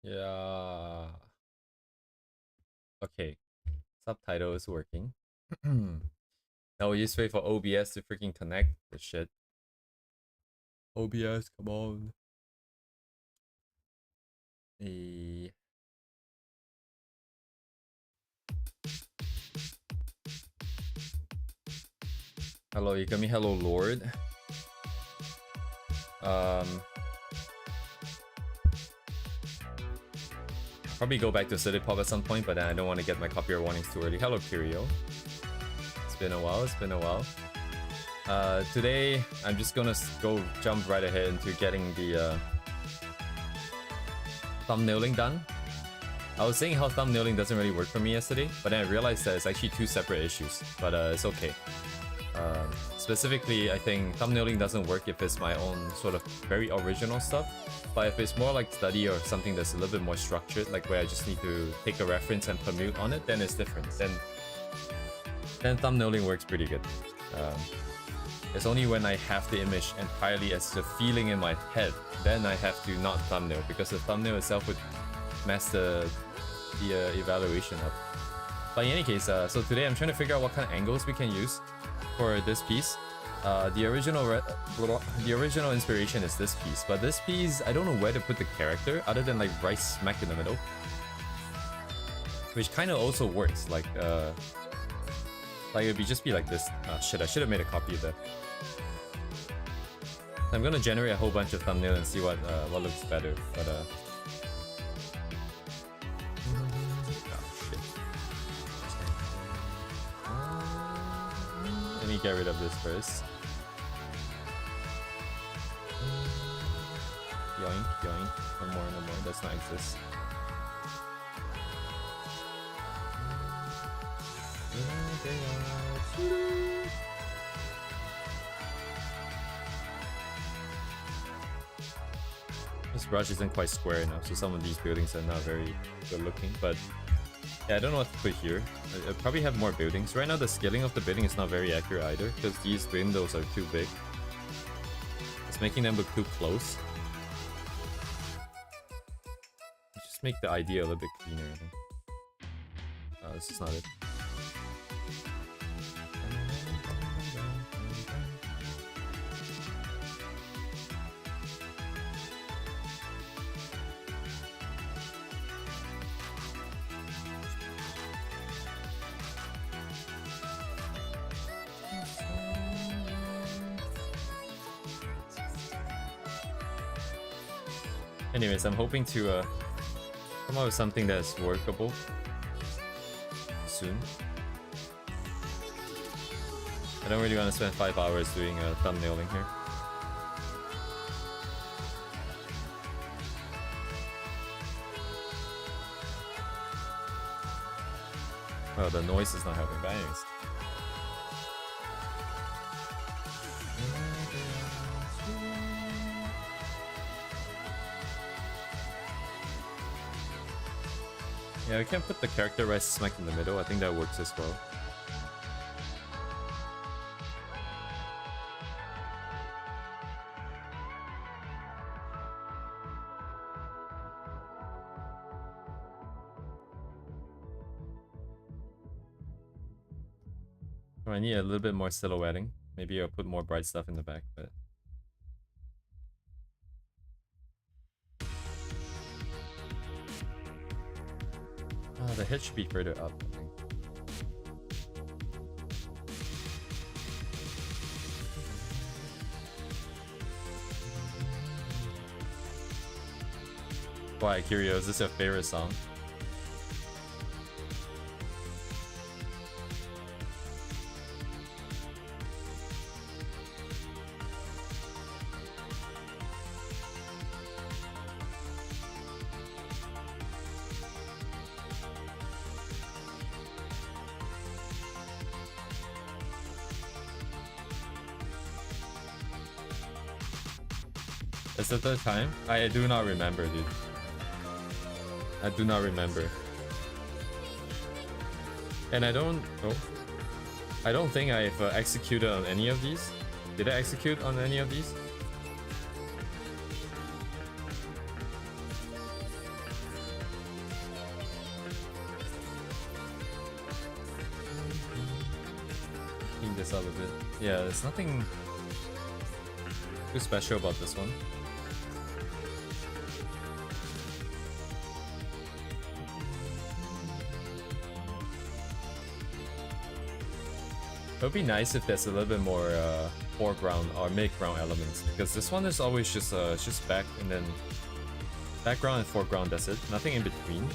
Yeah. Okay. Subtitle is working. Now we just wait for OBS to freaking connect the shit. OBS, come on. Eh. Hello, you got me. Hello, Lord. Probably go back to City Pop at some point, but I don't want to get my copyright warnings too early. Hello, Curio. It's been a while. It's been a while. Today, I'm just gonna go jump right ahead into getting the thumbnailing done. I was saying how thumbnailing doesn't really work for me yesterday, but then I realized that it's actually two separate issues, but it's okay. Specifically, I think thumbnailing doesn't work if it's my own sort of very original stuff, but if it's more like study or something that's a little bit more structured, like where I just need to take a reference and permute on it, then it's different. Then thumbnailing works pretty good. It's only when I have the image entirely as a feeling in my head, then I have to not thumbnail, because the thumbnail itself would mess the evaluation up. But in any case, so today I'm trying to figure out what kind of angles we can use for this piece. The original inspiration is this piece, but this piece, I don't know where to put the character other than like right smack in the middle, which kind of also works. Like it'd just be like this. Shit, I should have made a copy of that. I'm gonna generate a whole bunch of thumbnails and see what looks better, but oh shit. Let me get rid of this first. Yoink, yoink. No more, no more. Does not exist. This brush isn't quite square enough, so some of these buildings are not very good looking, but yeah, I don't know what to put here. I probably have more buildings. Right now the scaling of the building is not very accurate either, because these windows are too big. It's making them look too close. Just make the idea a little bit cleaner, I think. This is not it. Anyways, I'm hoping to come up with something that's workable soon. I don't really want to spend 5 hours doing thumbnailing here. Oh, the noise is not helping, but anyways. Yeah, I can put the character right smack in the middle. I think that works as well. Oh, I need a little bit more silhouetting. Maybe I'll put more bright stuff in the back, but... the head should be further up, I think. Why, Curio, is this your favorite song? Is it the time? I do not remember, dude. I do not remember. And I don't think I've executed on any of these. Did I execute on any of these? up a bit. Yeah, there's nothing too special about this one. It would be nice if there's a little bit more foreground or mid-ground elements, because this one is always just back and then background and foreground, that's it. Nothing in between.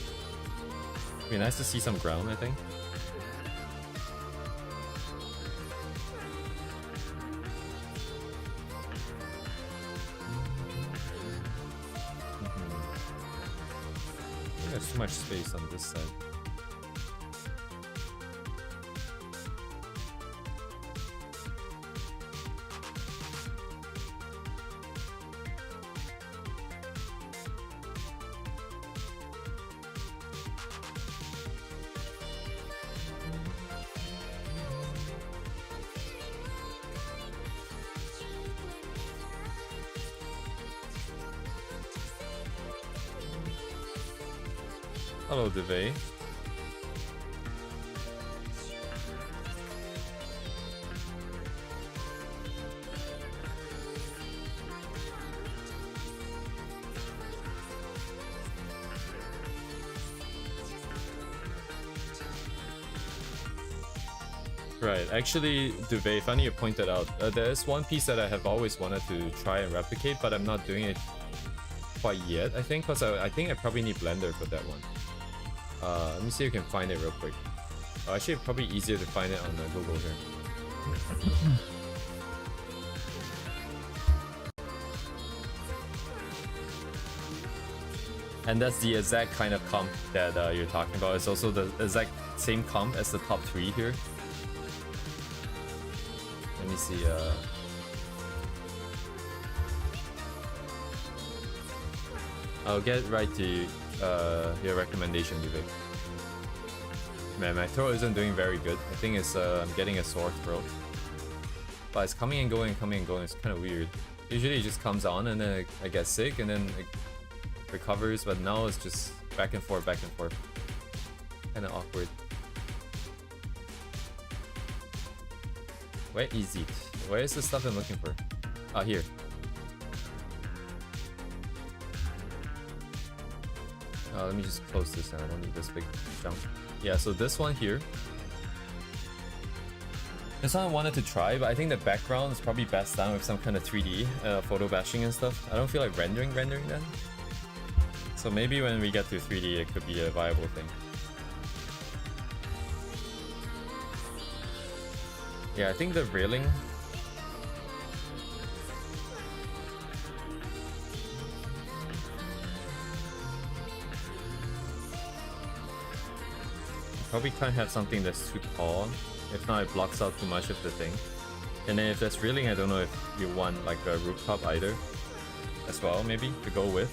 It'd be nice to see some ground, I think. There's too much space on this side. Hello, Devay. Right, actually, Duvet, funny you pointed out. There's one piece that I have always wanted to try and replicate, but I'm not doing it quite yet, I think, because I think I probably need Blender for that one. Let me see if you can find it real quick. Actually, probably easier to find it on Google here. And that's the exact kind of comp that you're talking about. It's also the exact same comp as the top 3 here. Let me see. I'll get right to your recommendation, Vivek. Man, my throat isn't doing very good. I think it's I'm getting a sore throat. But it's coming and going, coming and going. It's kind of weird. Usually it just comes on and then I get sick and then it recovers, but now it's just back and forth, back and forth. Kind of awkward. Where is it? Where is the stuff I'm looking for? Ah, here. Let me just close this down. I don't need this big jump. Yeah, so this one here. This one I wanted to try, but I think the background is probably best done with some kind of 3D photo bashing and stuff. I don't feel like rendering that. So maybe when we get to 3D, it could be a viable thing. Yeah, I think the railing. Probably can't have something that's too tall. If not, it blocks out too much of the thing. And then if there's railing, I don't know if you want like a rooftop either as well, maybe to go with.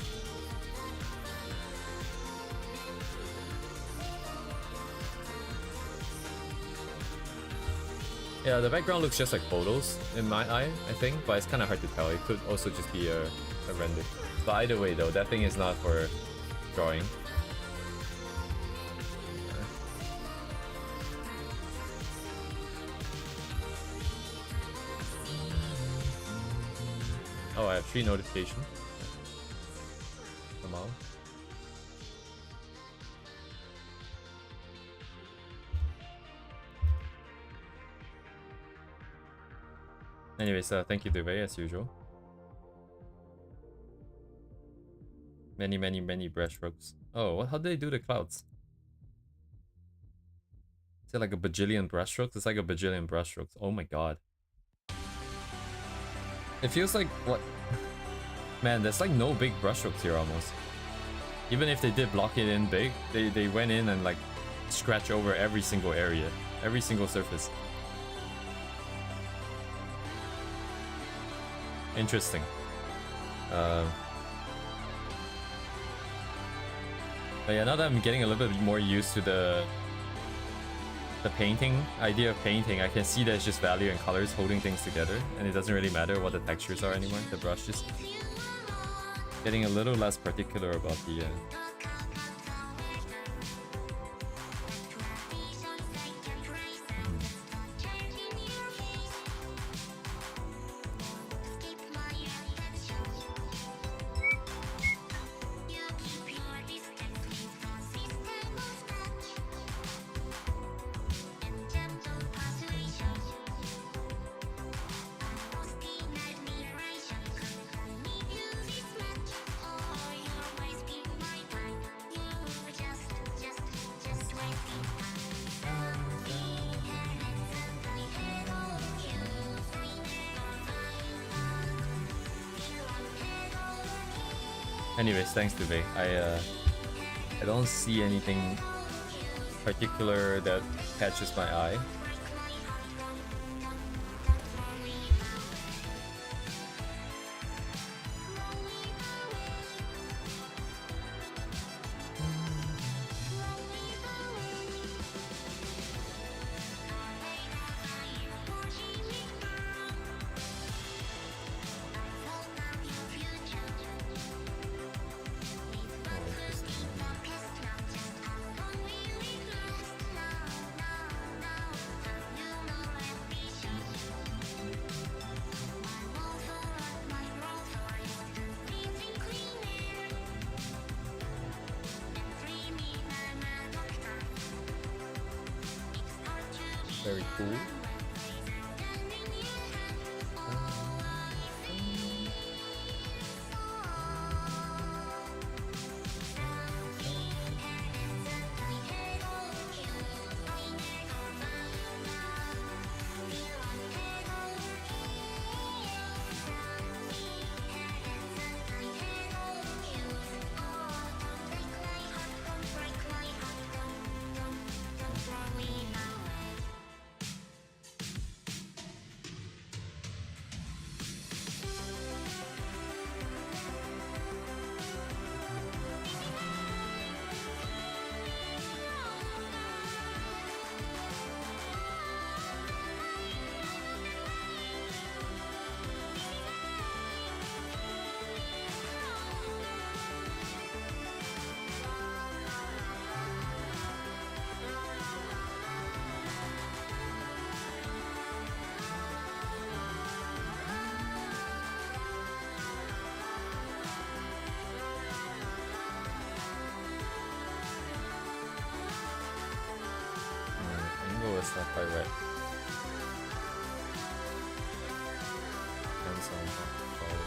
Yeah, the background looks just like photos in my eye, I think, but it's kind of hard to tell. It could also just be a render. But either way though, that thing is not for drawing. Oh, I have 3 notifications. Come on. Anyways, thank you, Duvet, as usual. Many brushstrokes. Oh, how do they do the clouds? Is it like a bajillion brushstrokes? It's like a bajillion brushstrokes. Oh my god. It feels like what? Man, there's like no big brushstrokes here almost. Even if they did block it in big, they went in and like scratch over every single area, every single surface. Interesting. But yeah, now that I'm getting a little bit more used to the painting idea of painting, I can see that it's just value and colors holding things together, and it doesn't really matter what the textures are anymore. The brush is getting a little less particular about the Anyways, thanks, Dubey. I don't see anything particular that catches my eye. Very cool. Angle is not quite right. Depends on how far down.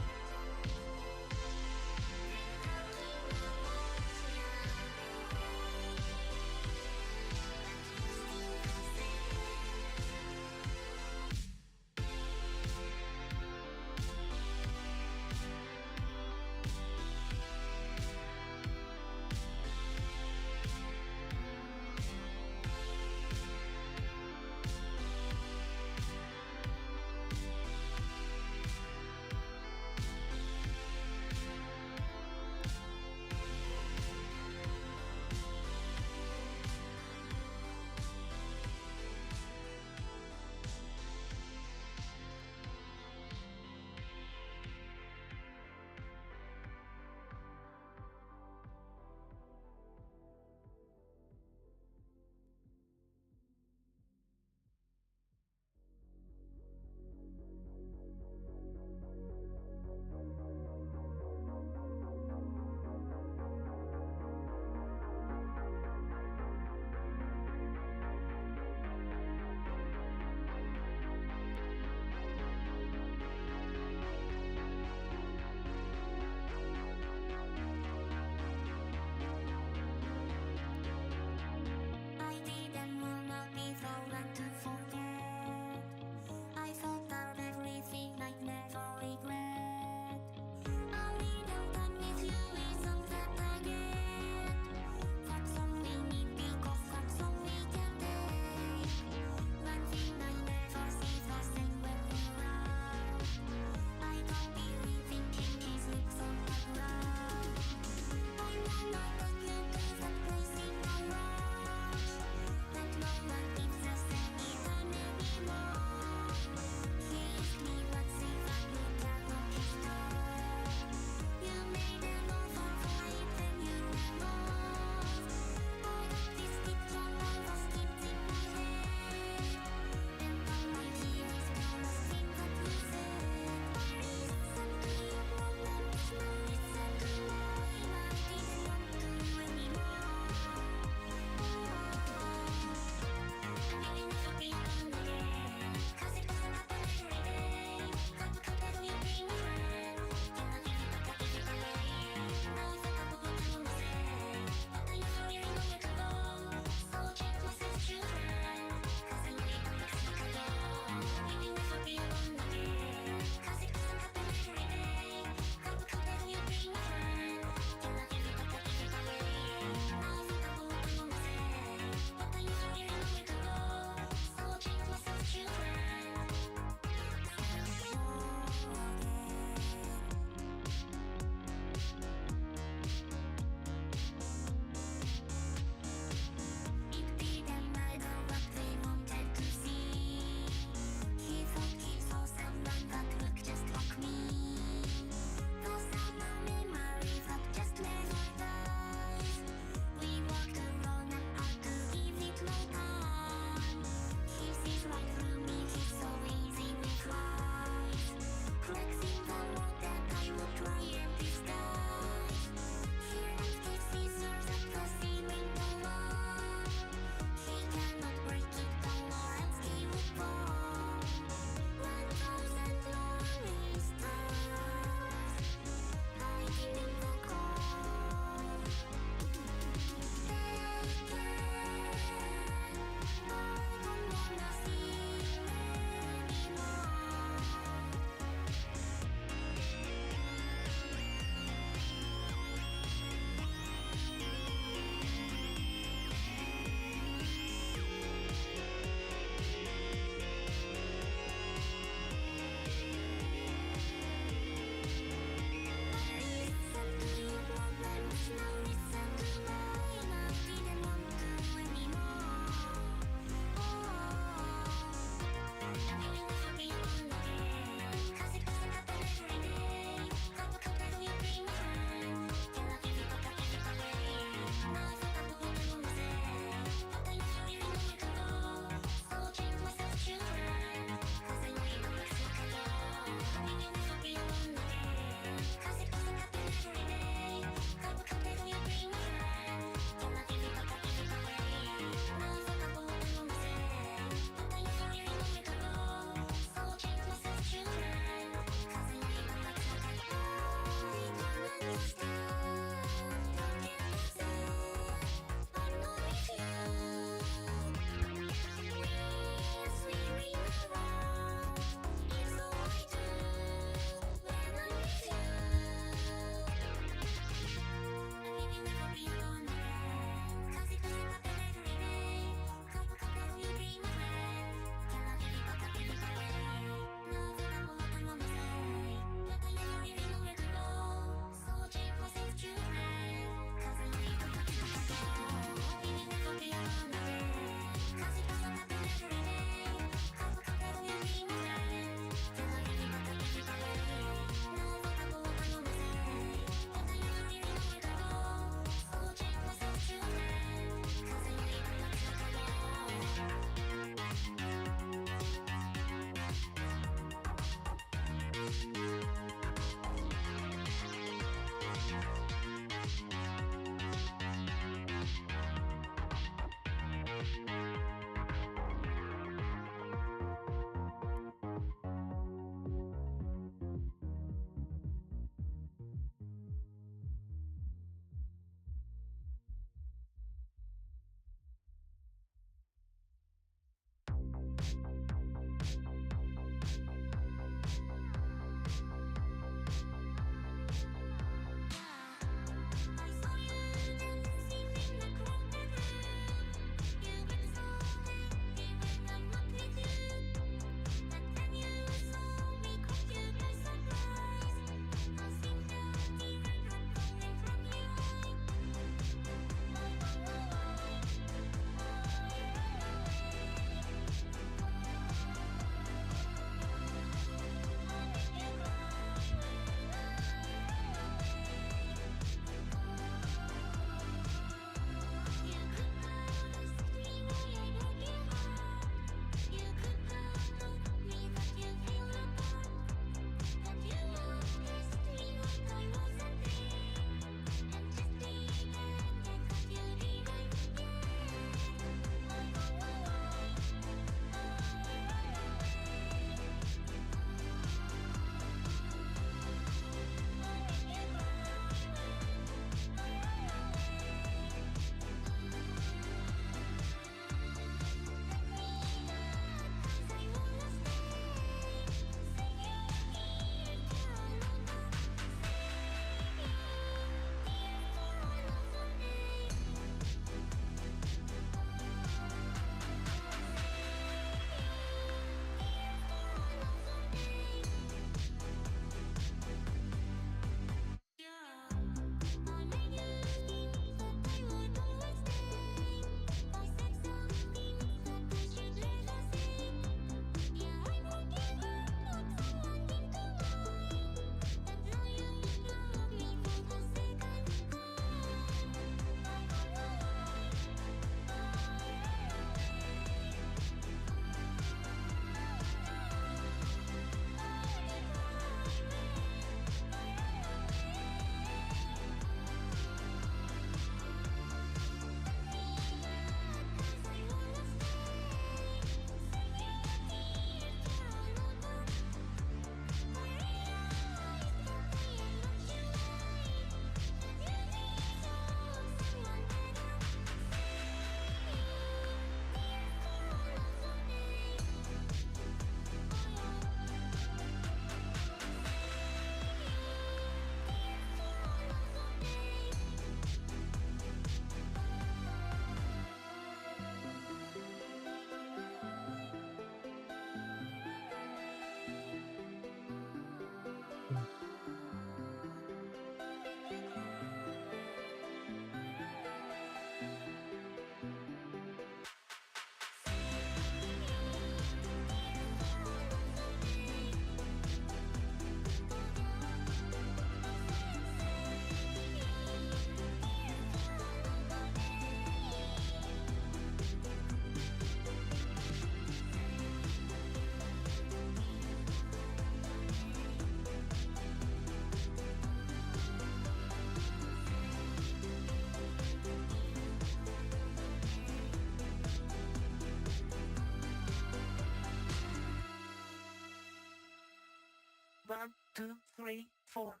2, 3, 4.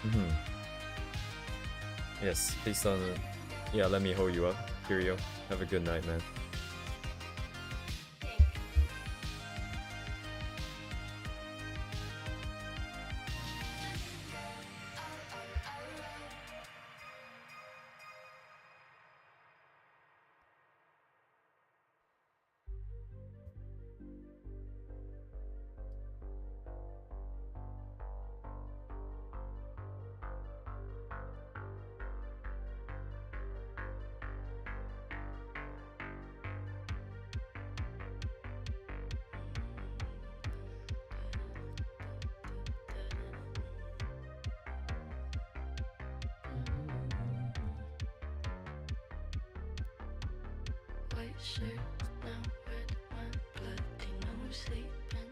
Mm-hmm. Yes, please don't. Yeah, let me hold you up. Curio. Have a good night, man. White shirt, now red wine, bloody nose sleeping.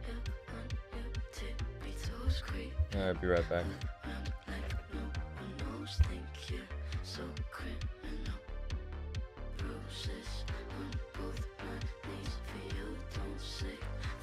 You're on your tippy toes, creeping. I'll be right back. Around like no one knows. Think you're so criminal. Bruises on both my knees for you. Don't say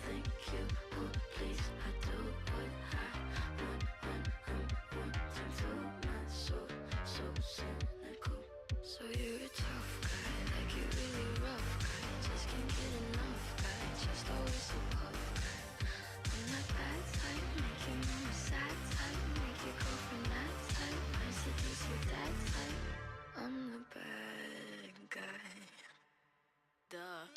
thank you or please. I do what I want when I'm wanting to. My soul so cynical. So you're a tough guy, like you're really rough guy. Just can't get enough guy, just always so puff guy. I'm that bad type, make your mama sad type, make your girlfriend that type. I seduce with that type. I'm the bad guy. Duh.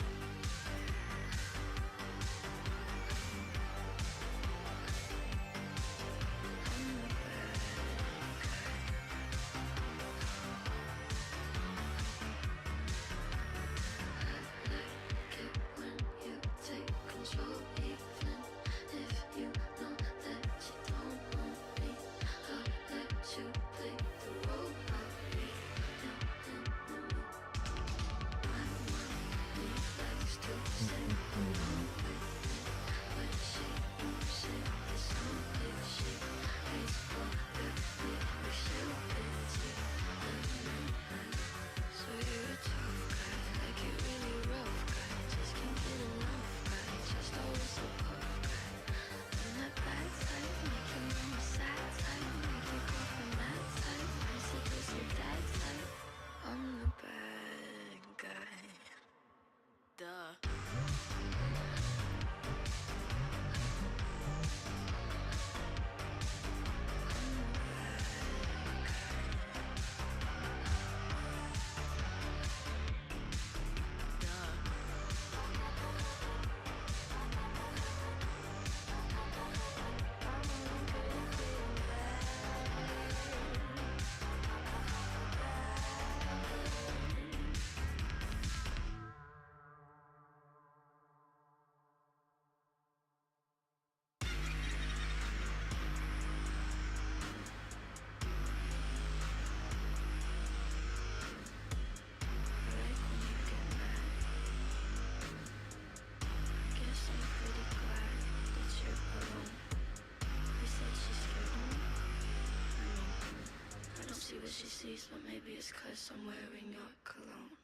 She sees, but maybe it's 'cause I'm wearing your cologne.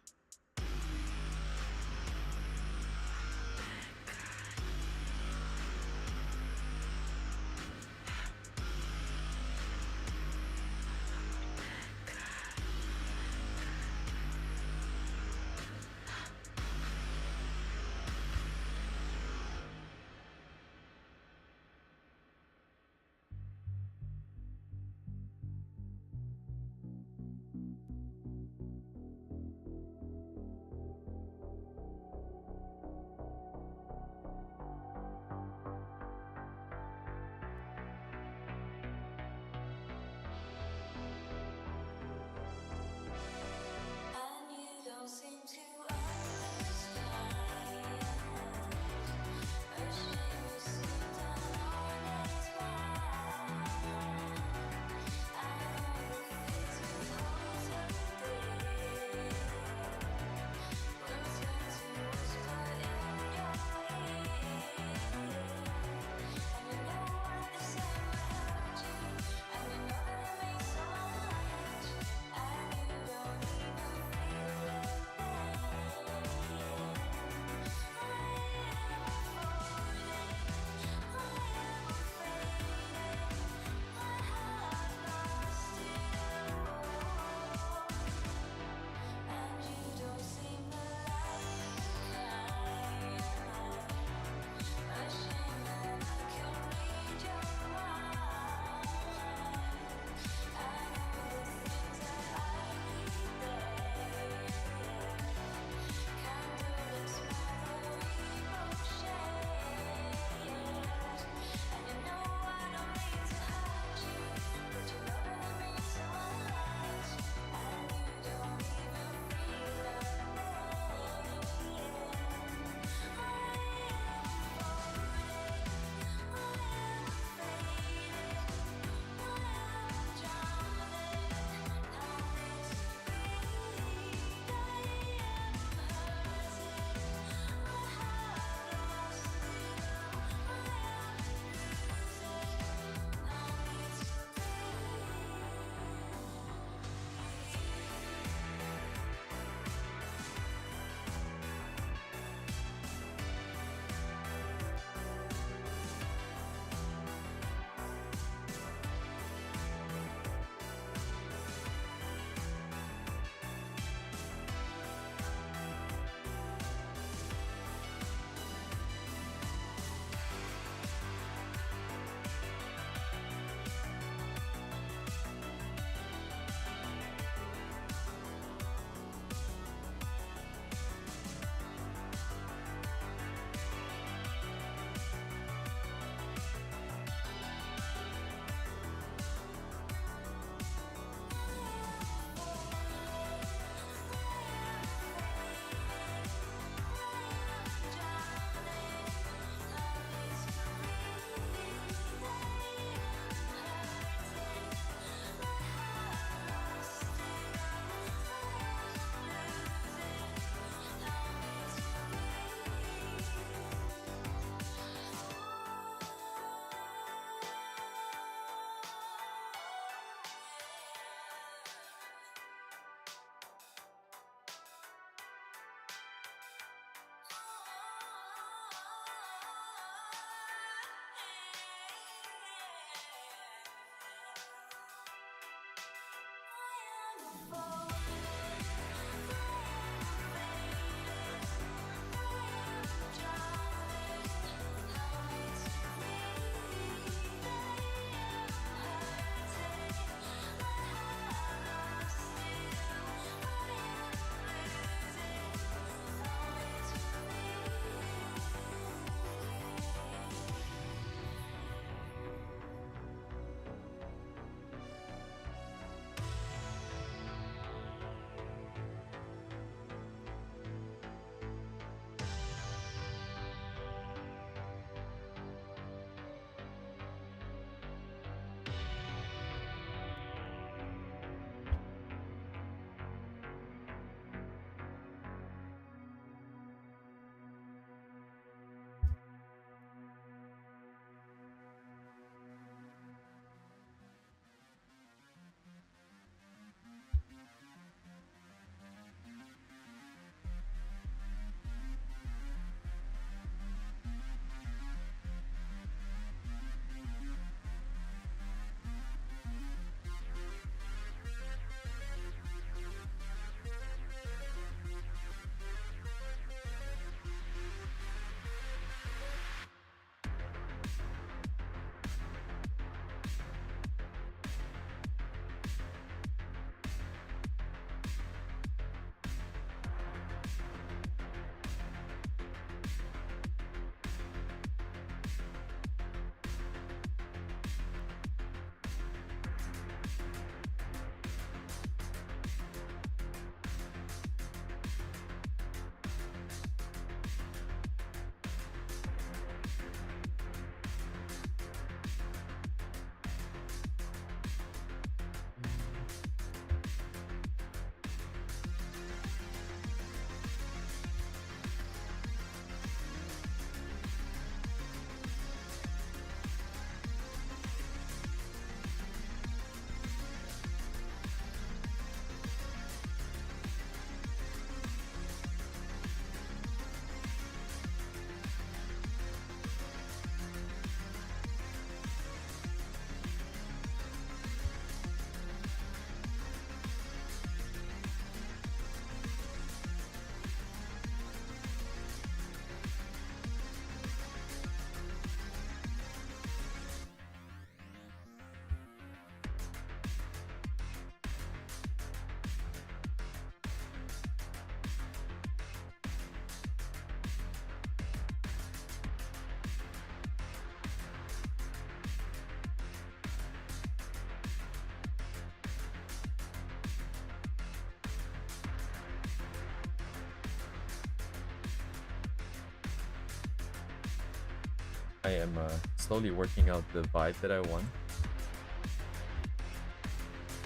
I am slowly working out the vibe that I want.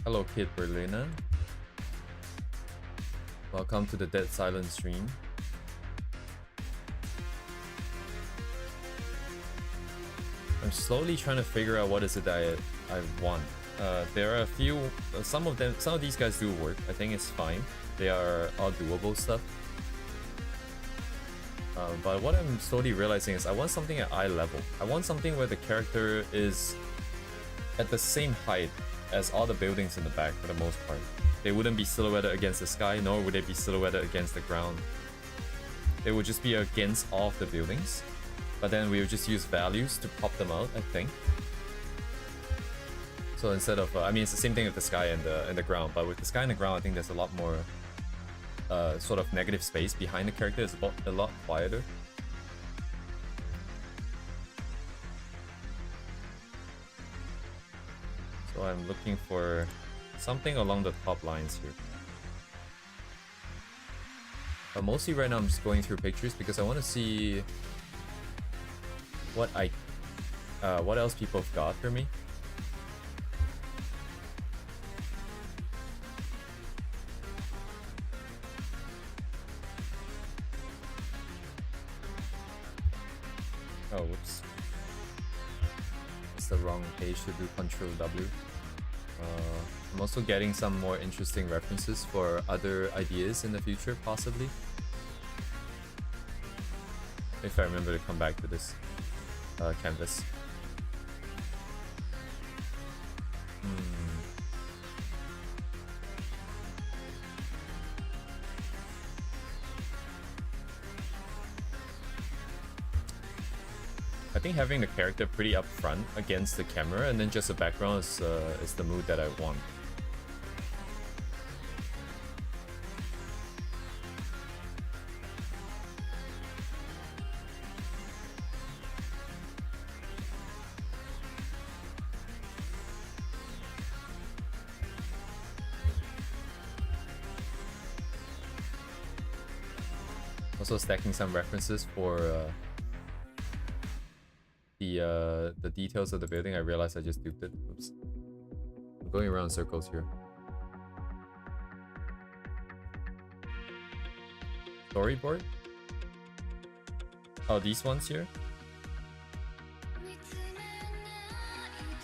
Hello, Kid Berlina. Welcome to the Dead Silence stream. I'm slowly trying to figure out what is it that I want. There are a few, some of these guys do work. I think it's fine. They are all doable stuff. But what I'm slowly realizing is I want something at eye level. I want something where the character is at the same height as all the buildings in the back for the most part. They wouldn't be silhouetted against the sky, nor would they be silhouetted against the ground. They would just be against all of the buildings. But then we would just use values to pop them out, I think. So instead of, I mean, it's the same thing with the sky and the ground, but with the sky and the ground, I think there's a lot more sort of negative space behind the character. It's a lot quieter. So I'm looking for something along the top lines here. But mostly right now I'm just going through pictures because I want to see what else people have got for me. Oh, whoops. It's the wrong page to do Control W. I'm also getting some more interesting references for other ideas in the future, possibly. If I remember to come back to this canvas. I think having the character pretty up front against the camera and then just the background is the mood that I want. Also stacking some references for the details of the building. I realized I just duped it. Oops. I'm going around in circles here. Storyboard? Oh, these ones here?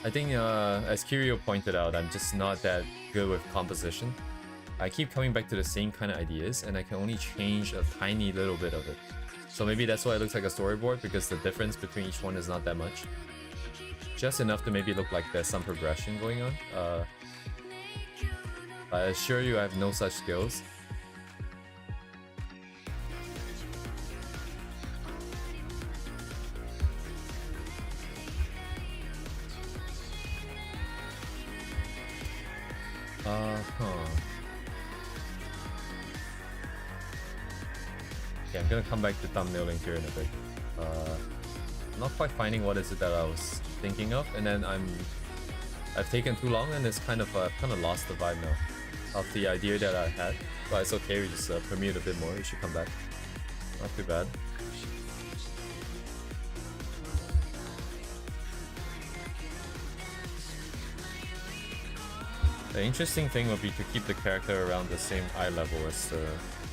I think as Kirio pointed out, I'm just not that good with composition. I keep coming back to the same kind of ideas and I can only change a tiny little bit of it. So maybe that's why it looks like a storyboard, because the difference between each one is not that much. Just enough to maybe look like there's some progression going on. I assure you I have no such skills. Okay, I'm gonna come back to thumbnailing here in a bit. I'm not quite finding what is it that I was thinking of, and then I've taken too long, and it's kind of lost the vibe now of the idea that I had. But it's okay, we just permute a bit more. We should come back. Not too bad. The interesting thing would be to keep the character around the same eye level as the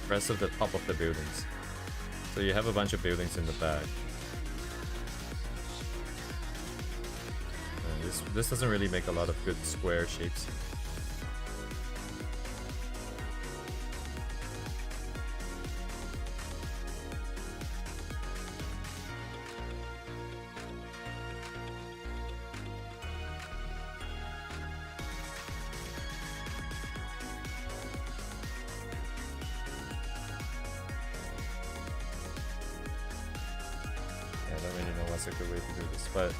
rest of the top of the buildings. So you have a bunch of buildings in the back. This doesn't really make a lot of good square shapes. A good way to do this, but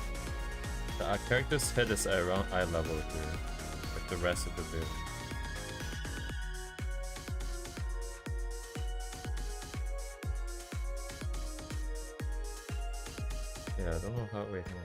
the character's head is around eye level here, like the rest of the build. Yeah, I don't know how. Wait, hang on.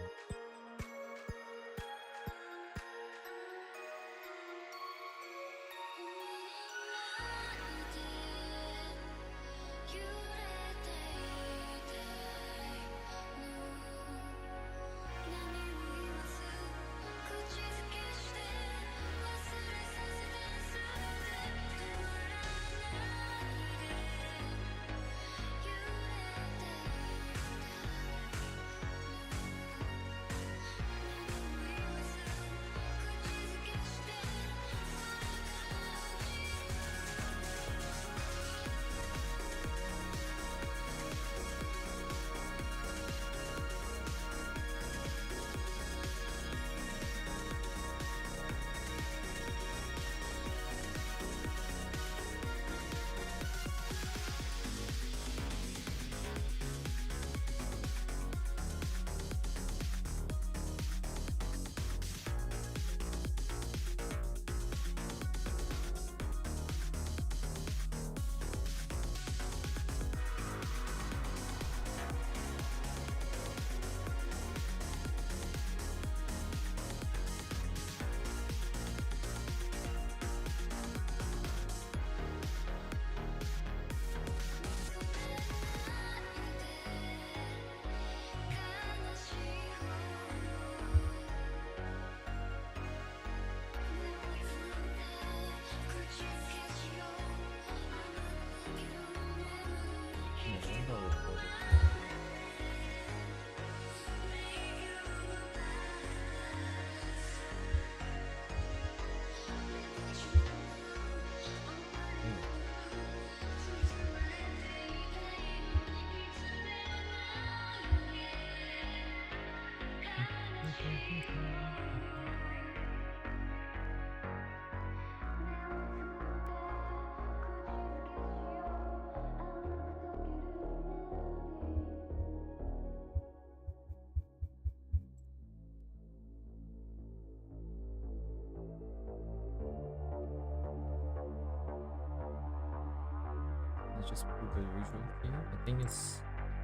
just put the usual key? I think it's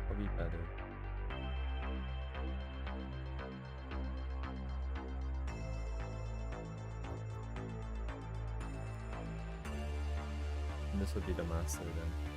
probably better. And this would be the master then.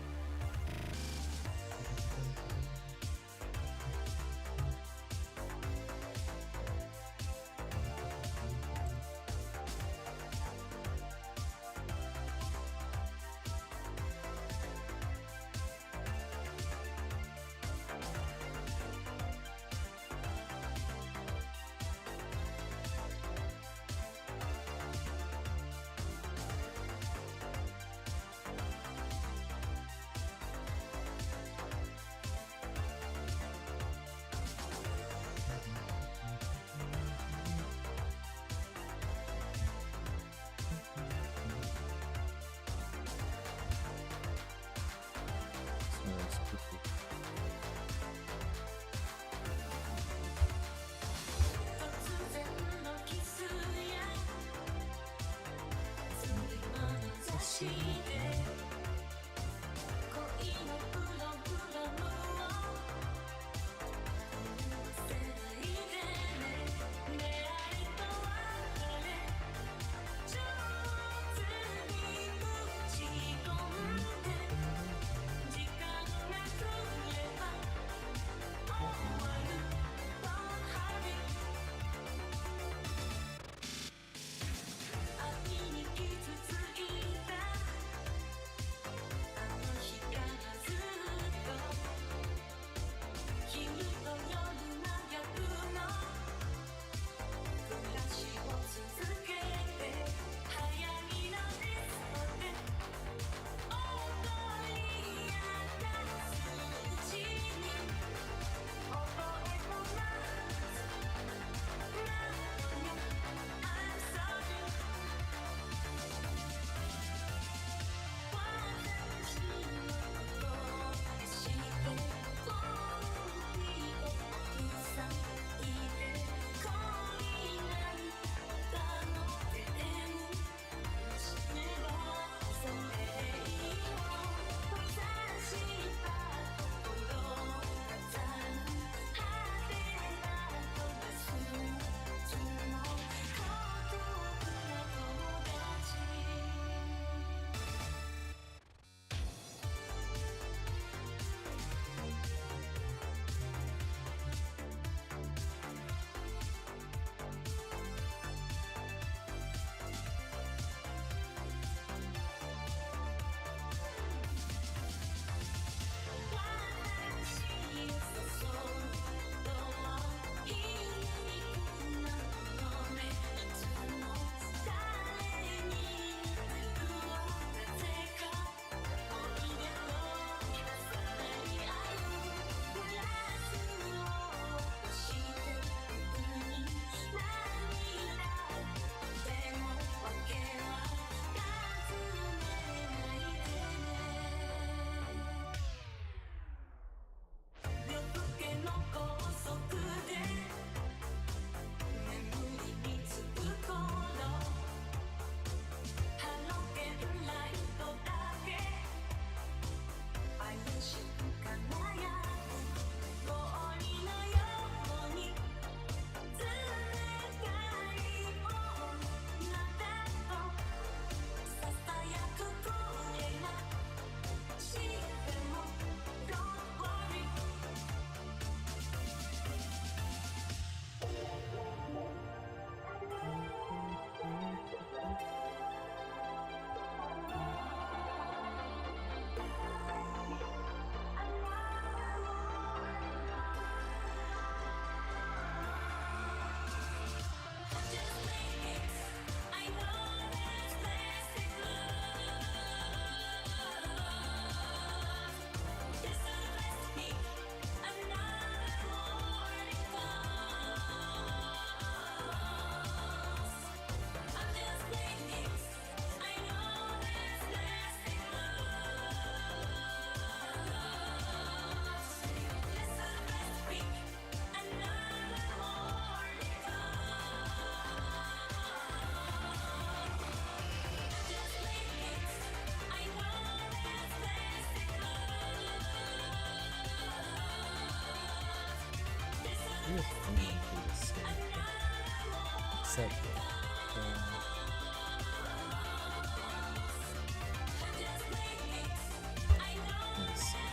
wonder if anyone do the same thing. Except, let me see.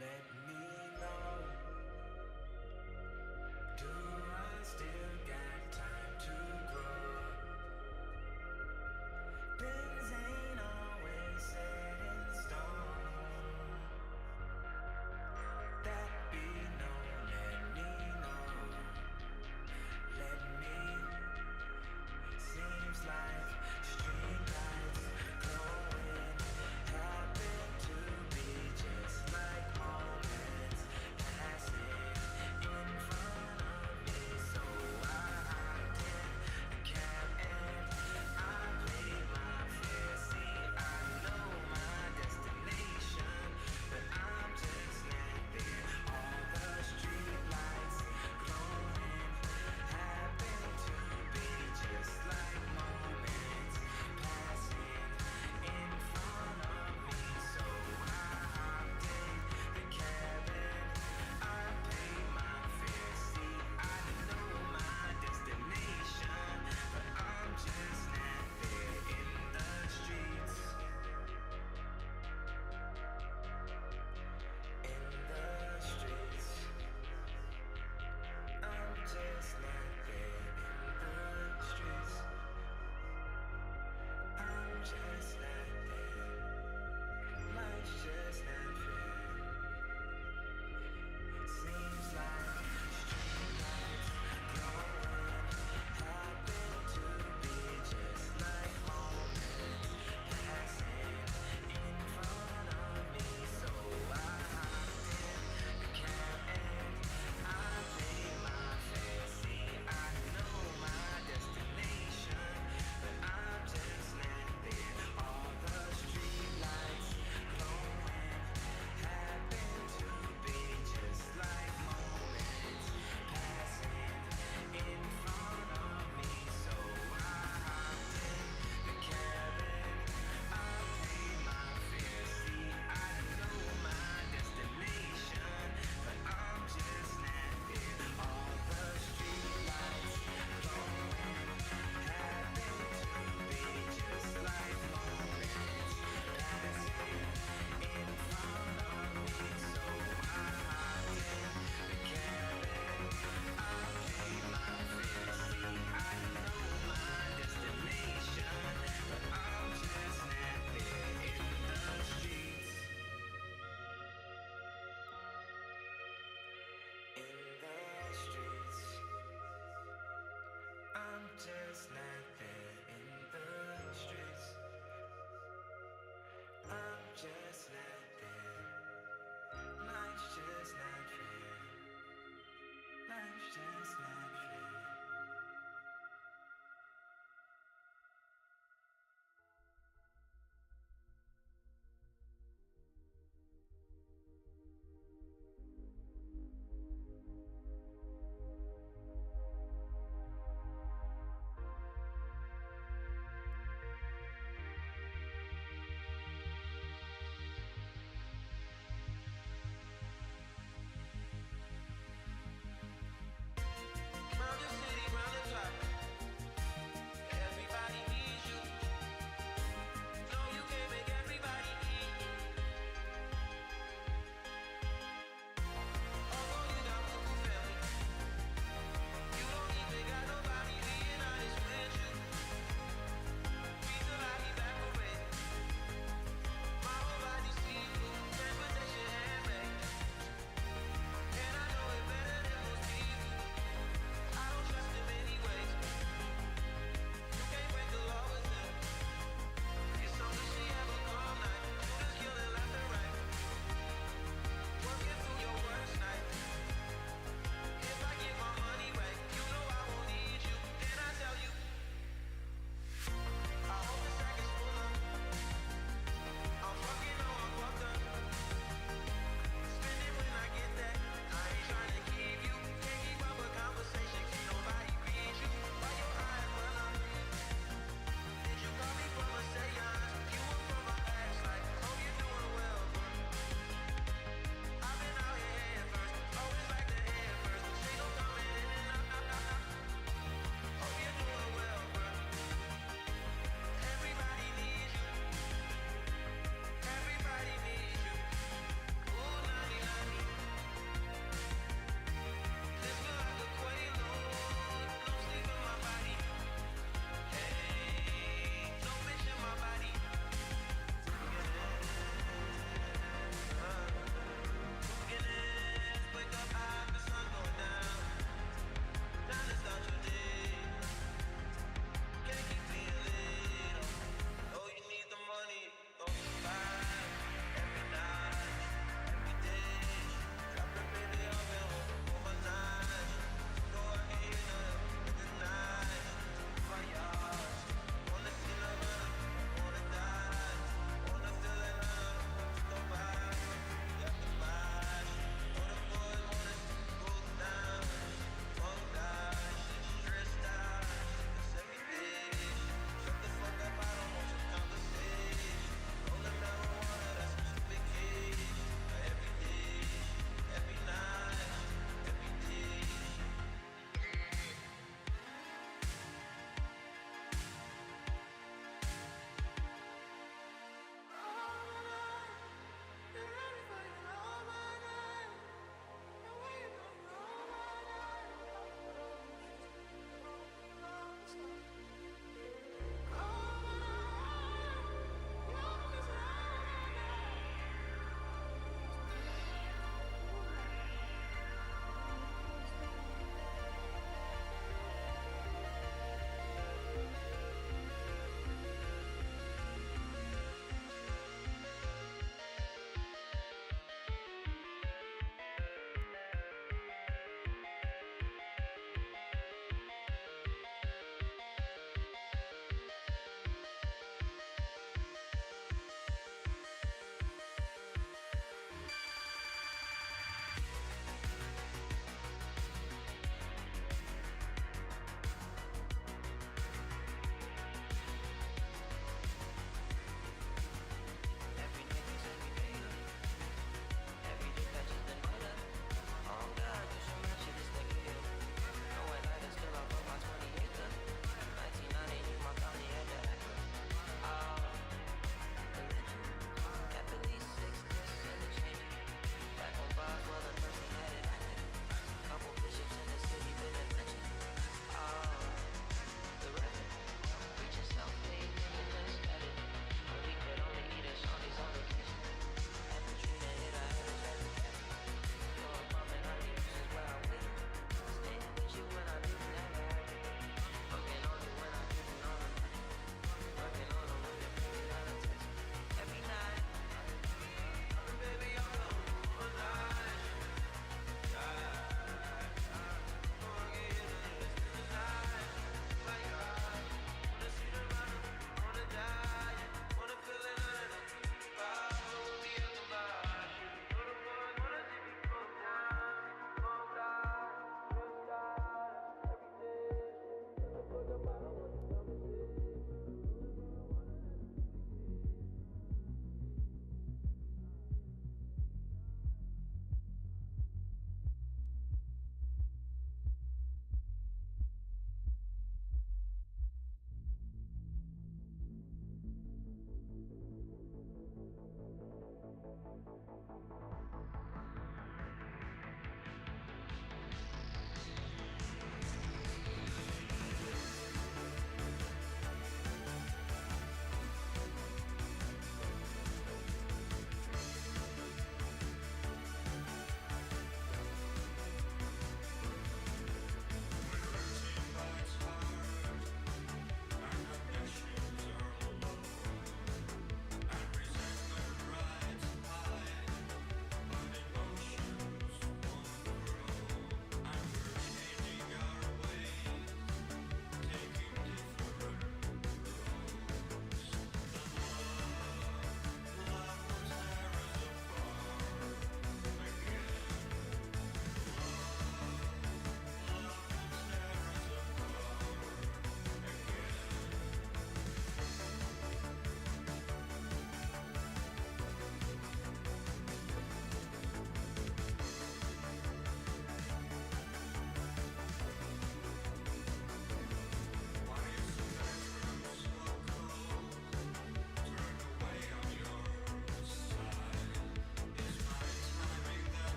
Let me know. Do I still got time to grow? Things ain't always set in stone. That be known, let me know. Let me. Seems like street lights glowing happen to be just like moments.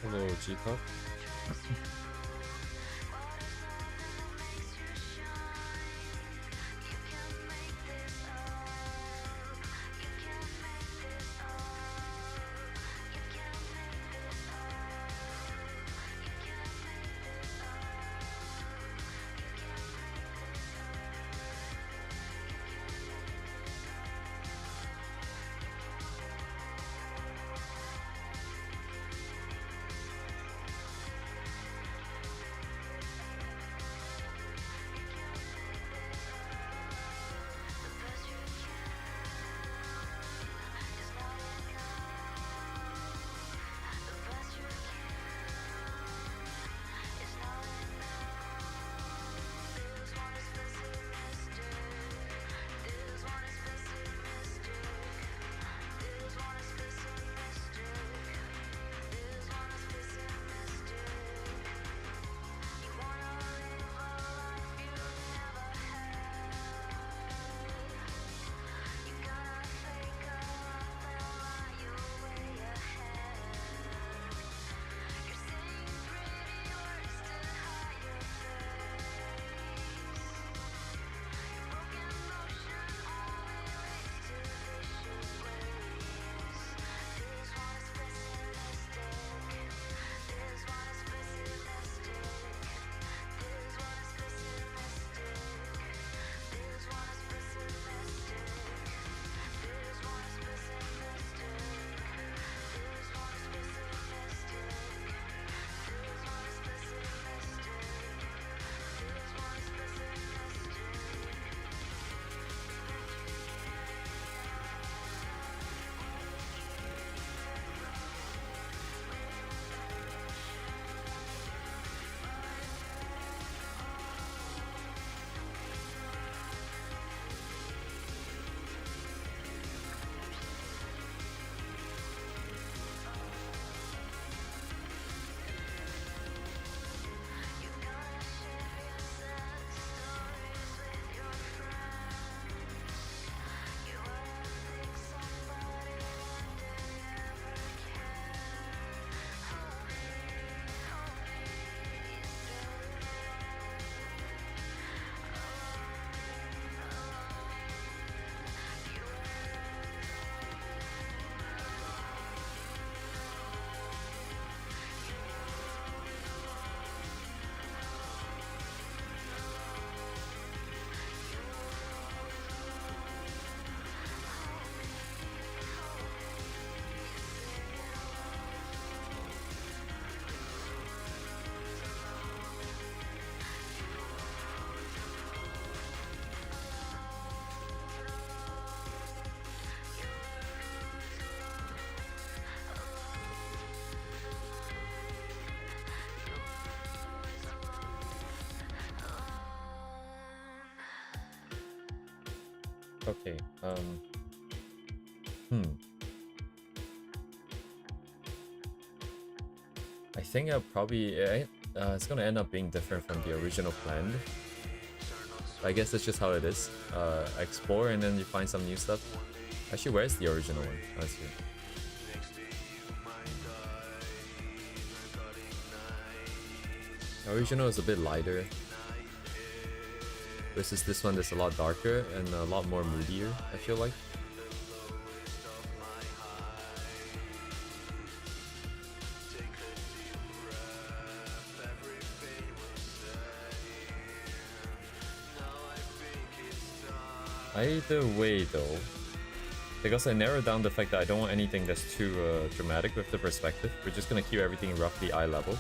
Hello, G-Top. Okay. I think I'll probably it's gonna end up being different from the original plan. I guess that's just how it is. Explore and then you find some new stuff. Actually, where's the original one? Let's see. The original is a bit lighter. Versus this one that's a lot darker and a lot more moodier, I feel like. Either way though, because I narrowed down the fact that I don't want anything that's too dramatic with the perspective, we're just gonna keep everything roughly eye level.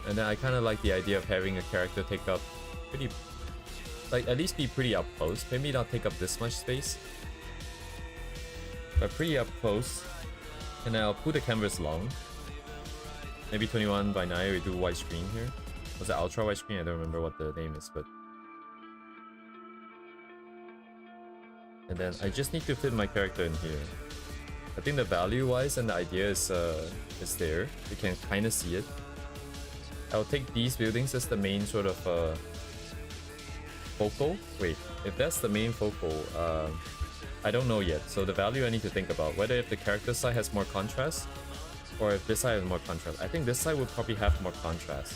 And then I kind of like the idea of having a character take up pretty, like at least be pretty up close, maybe not take up this much space, but pretty up close. And I'll put the canvas long, maybe 21 by 9, we do widescreen here. Was it ultra widescreen? I don't remember what the name is, but and then I just need to fit my character in here. I think the value wise and the idea is there. You can kind of see it. I'll take these buildings as the main sort of focal. Wait, if that's the main focal, I don't know yet. So the value I need to think about, whether if the character side has more contrast Or if this side has more contrast. I think this side would probably have more contrast.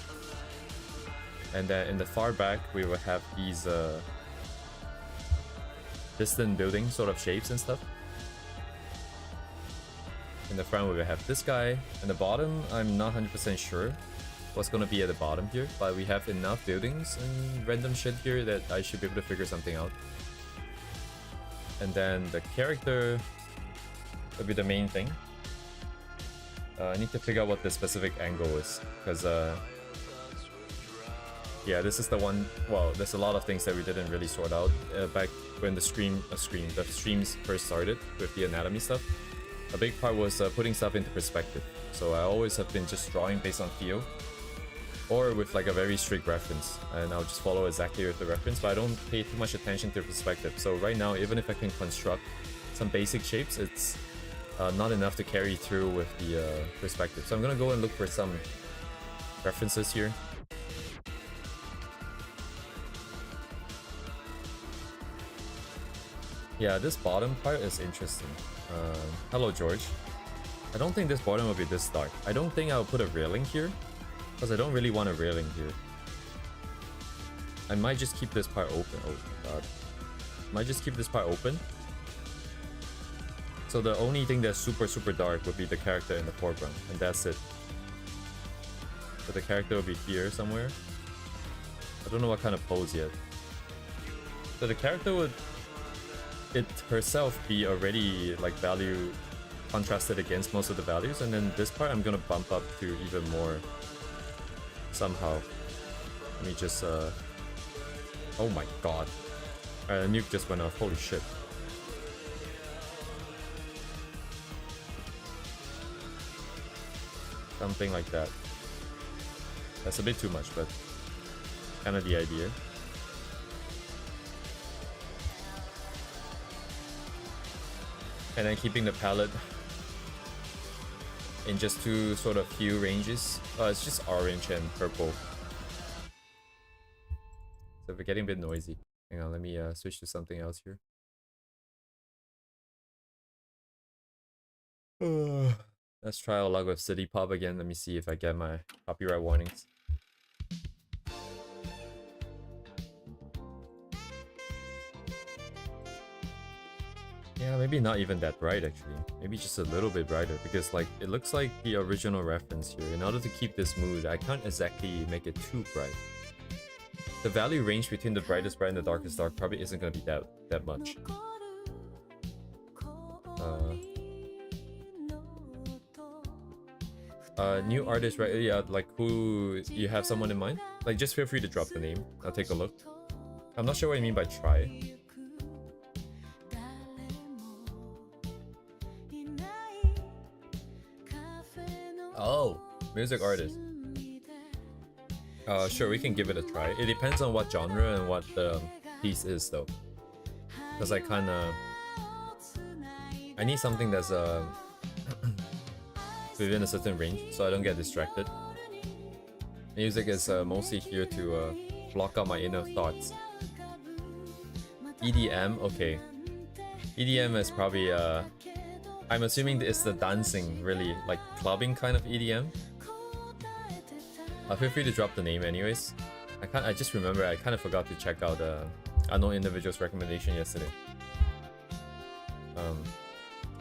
And then in the far back, we will have these distant building sort of shapes and stuff. In the front, we will have this guy. In the bottom, I'm not 100% sure what's gonna be at the bottom here, but we have enough buildings and random shit here that I should be able to figure something out. And then the character will be the main thing. I need to figure out what the specific angle is, because yeah, this is the one. Well, there's a lot of things that we didn't really sort out back when the streams first started with the anatomy stuff. A big part was putting stuff into perspective. So I always have been just drawing based on feel, or with like a very strict reference, and I'll just follow exactly with the reference, but I don't pay too much attention to perspective. So right now, even if I can construct some basic shapes, it's not enough to carry through with the perspective. So I'm gonna go and look for some references here. Yeah, this bottom part is interesting. Hello, George. I don't think this bottom will be this dark. I don't think I'll put a railing here, because I don't really want a railing here. I might just keep this part open. Oh god. Might just keep this part open. So the only thing that's super dark would be the character in the foreground, and that's it. So the character will be here somewhere. I don't know what kind of pose yet. So the character would herself be already like value contrasted against most of the values, and then this part I'm gonna bump up to even more somehow. Let me just oh my god. Alright, the nuke just went off. Holy shit. Something like that. That's a bit too much, but kind of the idea. And then keeping the palette in just two sort of hue ranges. It's just orange and purple. So we're getting a bit noisy. Hang on, let me switch to something else here. Let's try our luck with City Pop again. Let me see if I get my copyright warnings. Yeah, maybe not even that bright actually. Maybe just a little bit brighter, because like it looks like the original reference here. In order to keep this mood, I can't exactly make it too bright. The value range between the brightest bright and the darkest dark probably isn't gonna be that much. New artist, right? Yeah, like who you have someone in mind? Like just feel free to drop the name. I'll take a look. I'm not sure what you mean by try. Oh, music artist. Sure, we can give it a try. It depends on what genre and what the piece is though. Because I kinda... I need something that's within a certain range, so I don't get distracted. Music is mostly here to block out my inner thoughts. EDM, okay. EDM is probably I'm assuming it's the dancing, really, like clubbing kind of EDM. Feel free to drop the name anyways. I just remember I kind of forgot to check out Unknown Individual's recommendation yesterday.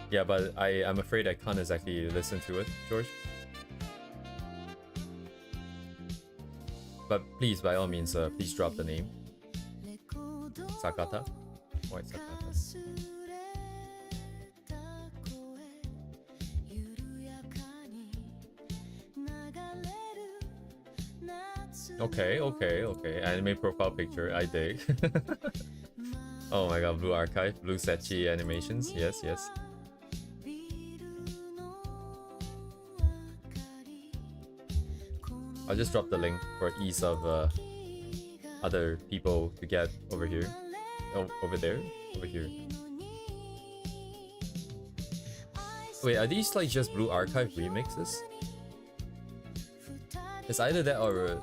Yeah, but I'm afraid I can't exactly listen to it, George. But please, by all means, please drop the name. Sakata? Why Sakata? Okay. Anime profile picture, I dig. Oh my god, Blue Archive, Blue Sechi animations, yes. I'll just drop the link for ease of other people to get over here. Oh, over there? Over here. Wait, are these like just Blue Archive remixes? It's either that or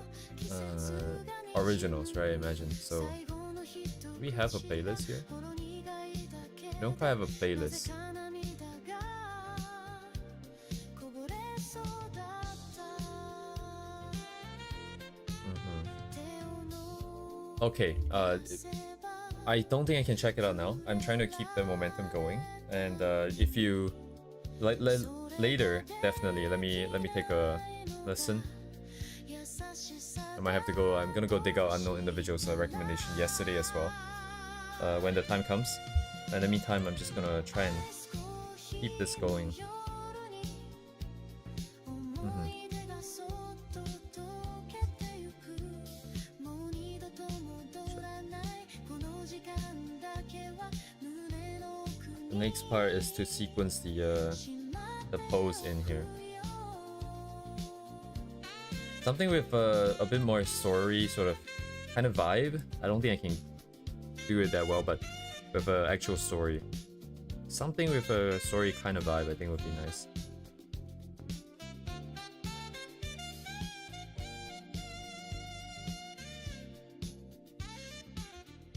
originals, right? I imagine. So, do we have a playlist here? We don't quite have a playlist. Okay, I don't think I can check it out now. I'm trying to keep the momentum going, and if you later, definitely let me take a listen. I might have to go. I'm gonna go dig out Unknown Individuals' recommendation yesterday as well. When the time comes. In the meantime, I'm just gonna try and keep this going. The next part is to sequence the pose in here. Something with a bit more story sort of kind of vibe. I don't think I can do it that well, but with an actual story. Something with a story kind of vibe I think would be nice.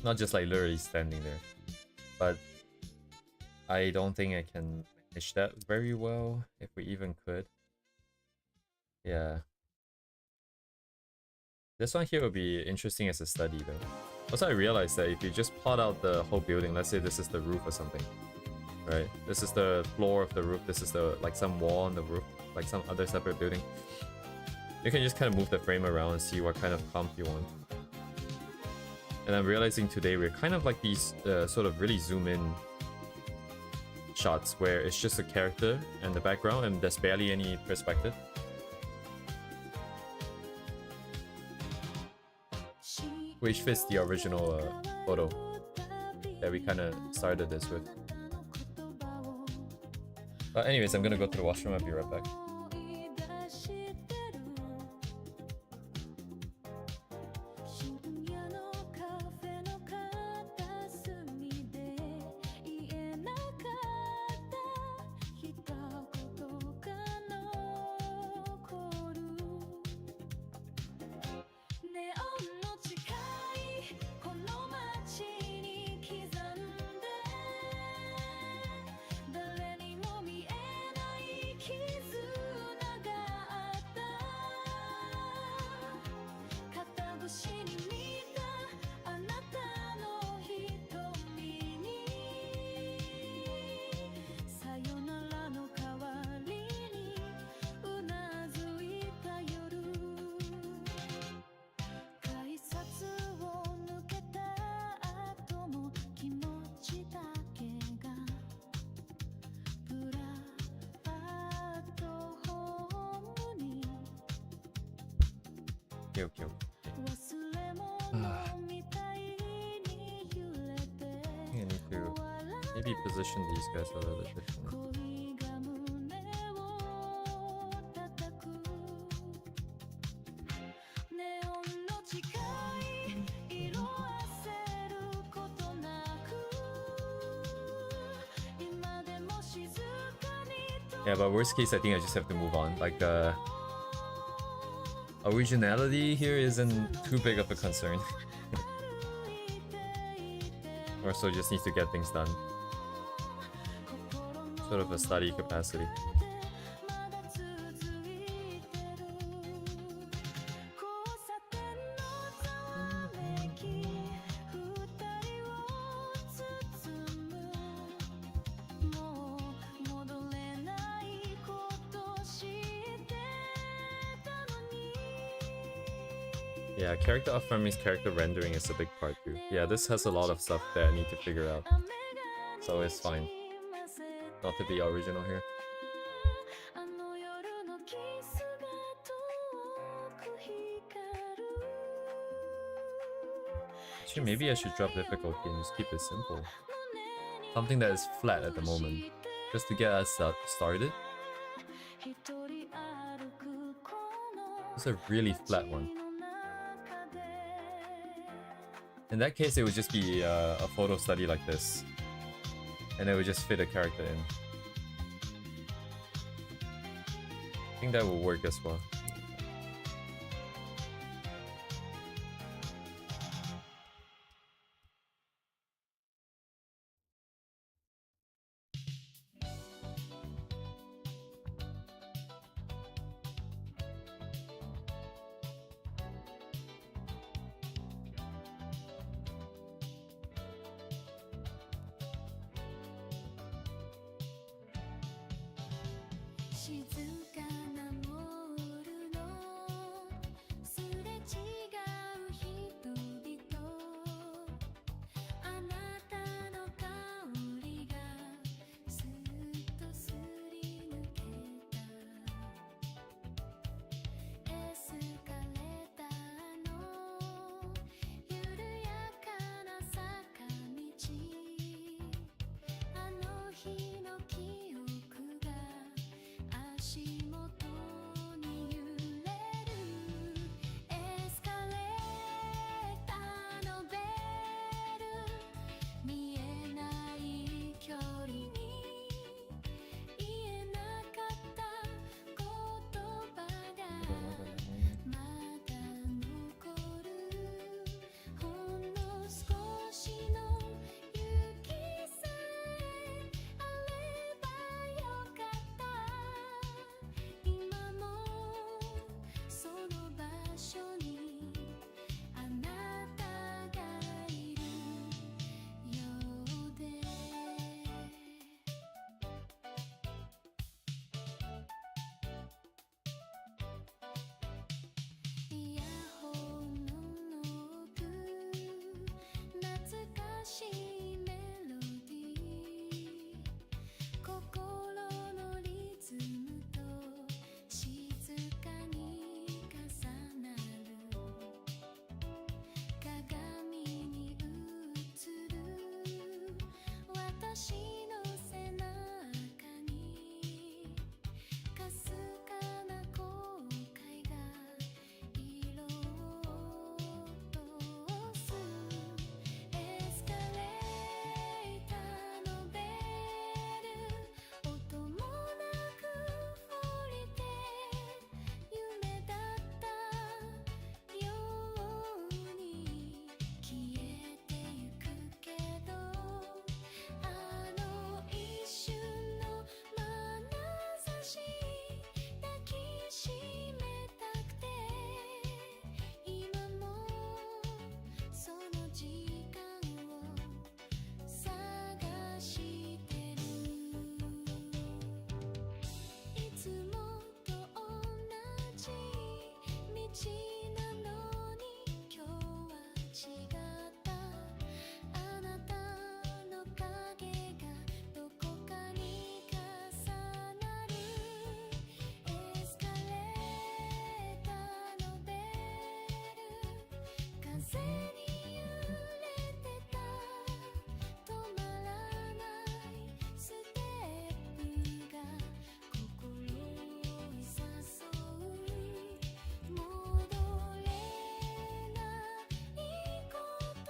Not just like literally standing there. But I don't think I can manage that very well, if we even could. Yeah. This one here would be interesting as a study though. Also, I realized that if you just plot out the whole building, let's say this is the roof or something, right? This is the floor of the roof, this is the like some wall on the roof, like some other separate building. You can just kind of move the frame around and see what kind of comp you want. And I'm realizing today we're kind of like these sort of really zoom in shots where it's just a character and the background and there's barely any perspective. Which fits the original photo that we kind of started this with. But anyways, I'm gonna go to the washroom. I'll be right back. Okay. I need to maybe position these guys a little bit differently. Yeah, but worst case, I think I just have to move on. Like, originality here isn't too big of a concern. Or so just needs to get things done. Sort of a study capacity. Yeah, character affirming, character rendering is a big part too. Yeah, this has a lot of stuff that I need to figure out. So it's fine not to be original here. Actually, maybe I should drop difficulty and just keep it simple. Something that is flat at the moment, just to get us started. It's a really flat one. In that case, it would just be a photo study like this, and it would just fit a character in. I think that will work as well. 私の背中にかすかな後悔が色を落とすエスカレーターのベル音もなく降りて夢だったように消えてゆくけどあの一瞬の眼差し抱きしめたくて今もその時間を探してるいつもと同じ道なのに今日は違ったあなたの影がどこかに重なるエスカレーターのベル風に揺れてた止まらないステップが心を誘う戻れないこと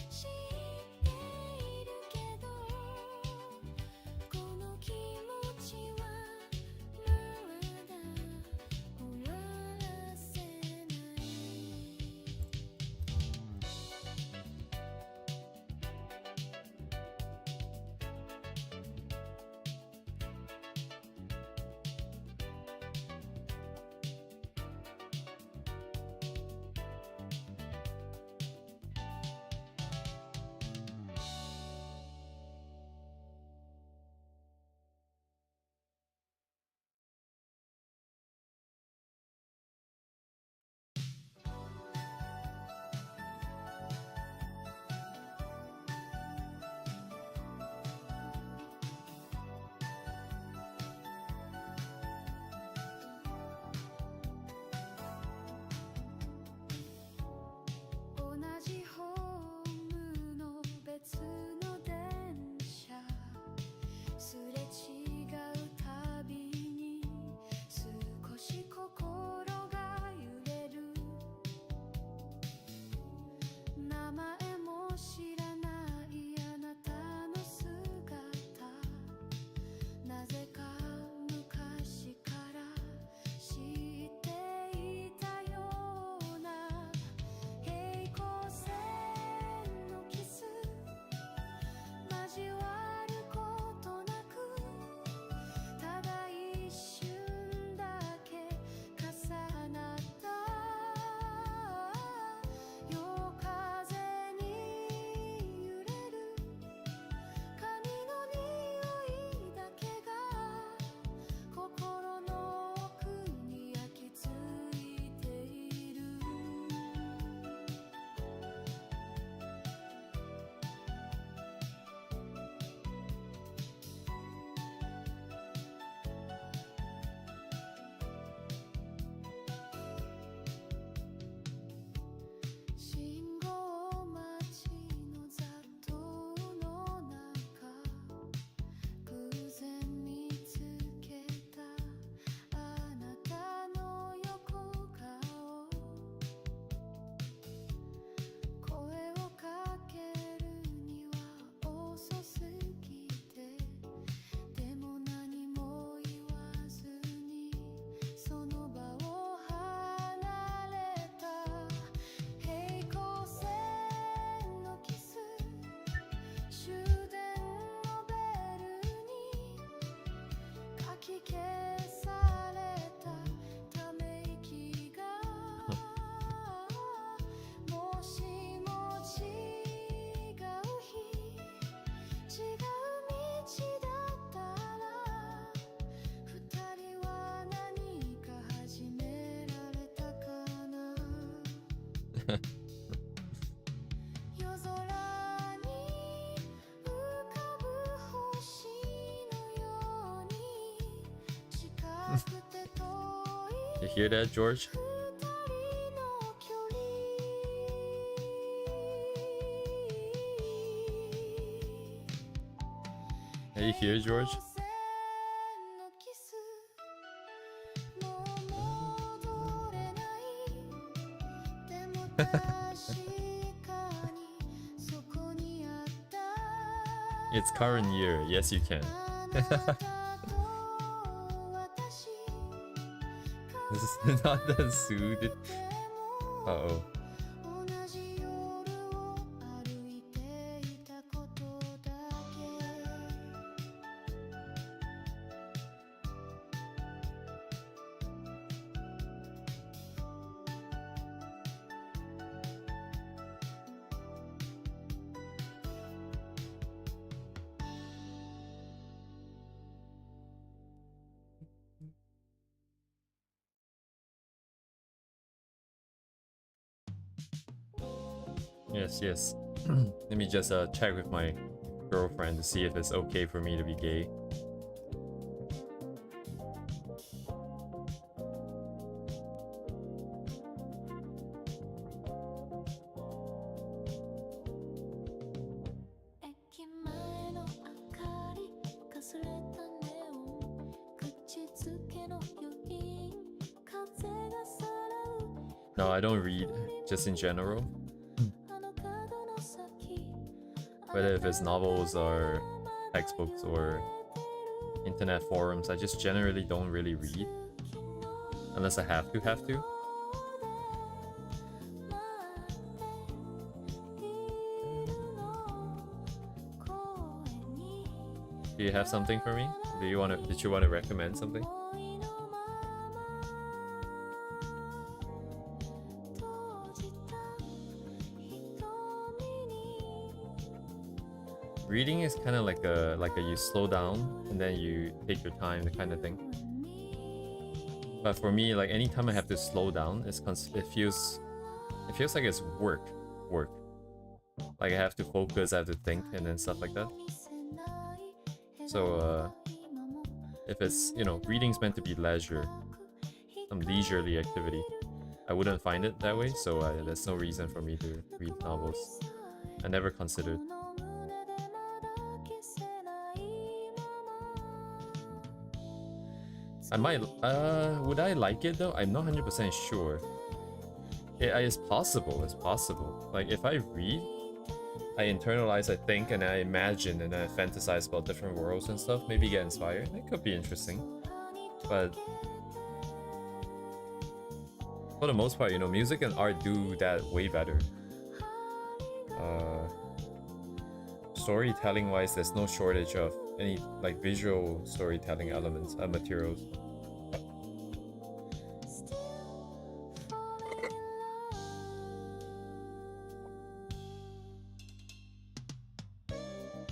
知っているけどこの気持ちはまだ終わらせない同じホームの別の電車すれ違うたびに少し心が揺れる名前も知らないあなたの姿なぜか昔から知っていたような平行線のキス交わることなくただ一瞬だけ重なった夜風に揺れる髪の匂いだけが心の奥に焼き付いている信号待ちの雑踏の中偶然見つけたあなたの横顔声をかけるには遅すぎてでも何も言わずにその場を離れた平行線のキス終電のベルにかき消されたため息がもしも違う日違う道だったら二人は何か始められたかな夜空に浮かぶ星のように近くて遠 You い hear that, George? 二人の距離 Are you here, George? It's current year. Yes, you can. This is not that suited. Uh-oh. Yes, yes. Let me just check with my girlfriend to see if it's okay for me to be gay. No, I don't read, just in general. Whether if it's novels or textbooks or internet forums, I just generally don't really read. Unless I have to. Do you have something for me? Did you want to recommend something? Reading is kind of like a you slow down and then you take your time, the kind of thing. But for me, like anytime I have to slow down, it feels like it's work. Like I have to focus, I have to think, and then stuff like that. So if it's, you know, reading's meant to be leisure, some leisurely activity, I wouldn't find it that way. So there's no reason for me to read novels. I never considered. I might, would I like it though? I'm not 100% sure. It's possible. Like if I read, I internalize, I think, and I imagine, and I fantasize about different worlds and stuff, maybe get inspired. It could be interesting. But for the most part, you know, music and art do that way better. Storytelling wise, there's no shortage of any like visual storytelling elements, materials.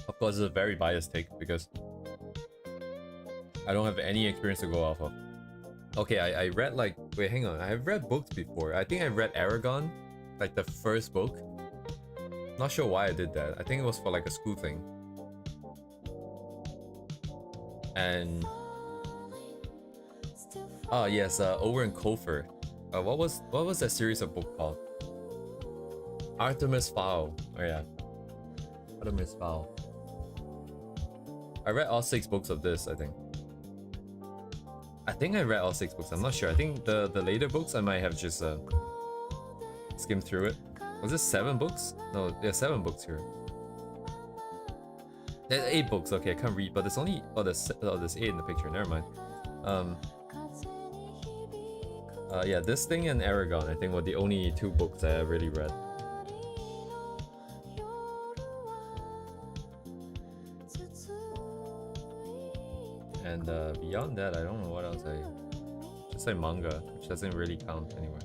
Of course, it's a very biased take because I don't have any experience to go off of. Okay, I read like, wait, hang on, I've read books before. I think I read Aragon, like the first book. Not sure why I did that. I think it was for like a school thing. And oh yes, Owen Kofer. What was that series of book called? Artemis Fowl. Oh yeah, Artemis Fowl. I read all 6 books of this. I think I read all 6 books. I'm not sure. I think the later books I might have just skimmed through it. Was it 7 books? No, there's 7 books here. There's 8 books. Okay, I can't read, but there's only there's 8 in the picture. Never mind. Yeah, this thing and Aragon I think were the only 2 books that I really read. And beyond that, I don't know what else just like manga, which doesn't really count anyway.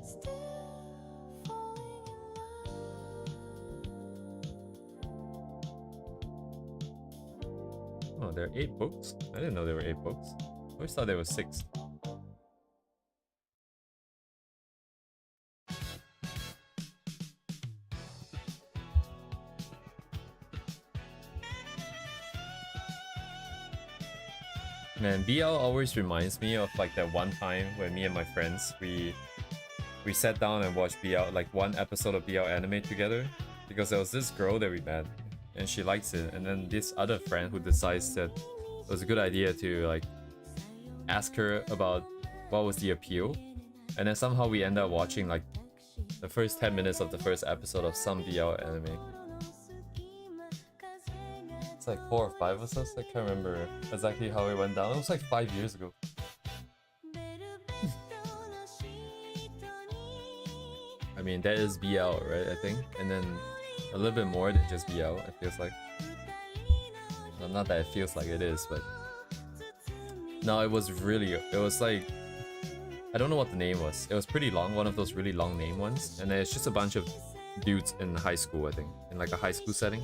Oh, there are 8 books? I didn't know there were 8 books. I always thought there were 6. Man, BL always reminds me of like that one time when me and my friends we sat down and watched BL, like one episode of BL anime together, because there was this girl that we met and she likes it, and then this other friend who decides that it was a good idea to like ask her about what was the appeal, and then somehow we end up watching like the first 10 minutes of the first episode of some BL anime. It's like 4 or 5 of us. I can't remember exactly how it went down. It was like 5 years ago. I mean, that is BL, right? I think, and then a little bit more than just BL. It feels like. Well, not that it feels like it is, but no, it was really. It was like, I don't know what the name was. It was pretty long, one of those really long name ones, and it's just a bunch of dudes in high school. I think in like a high school setting.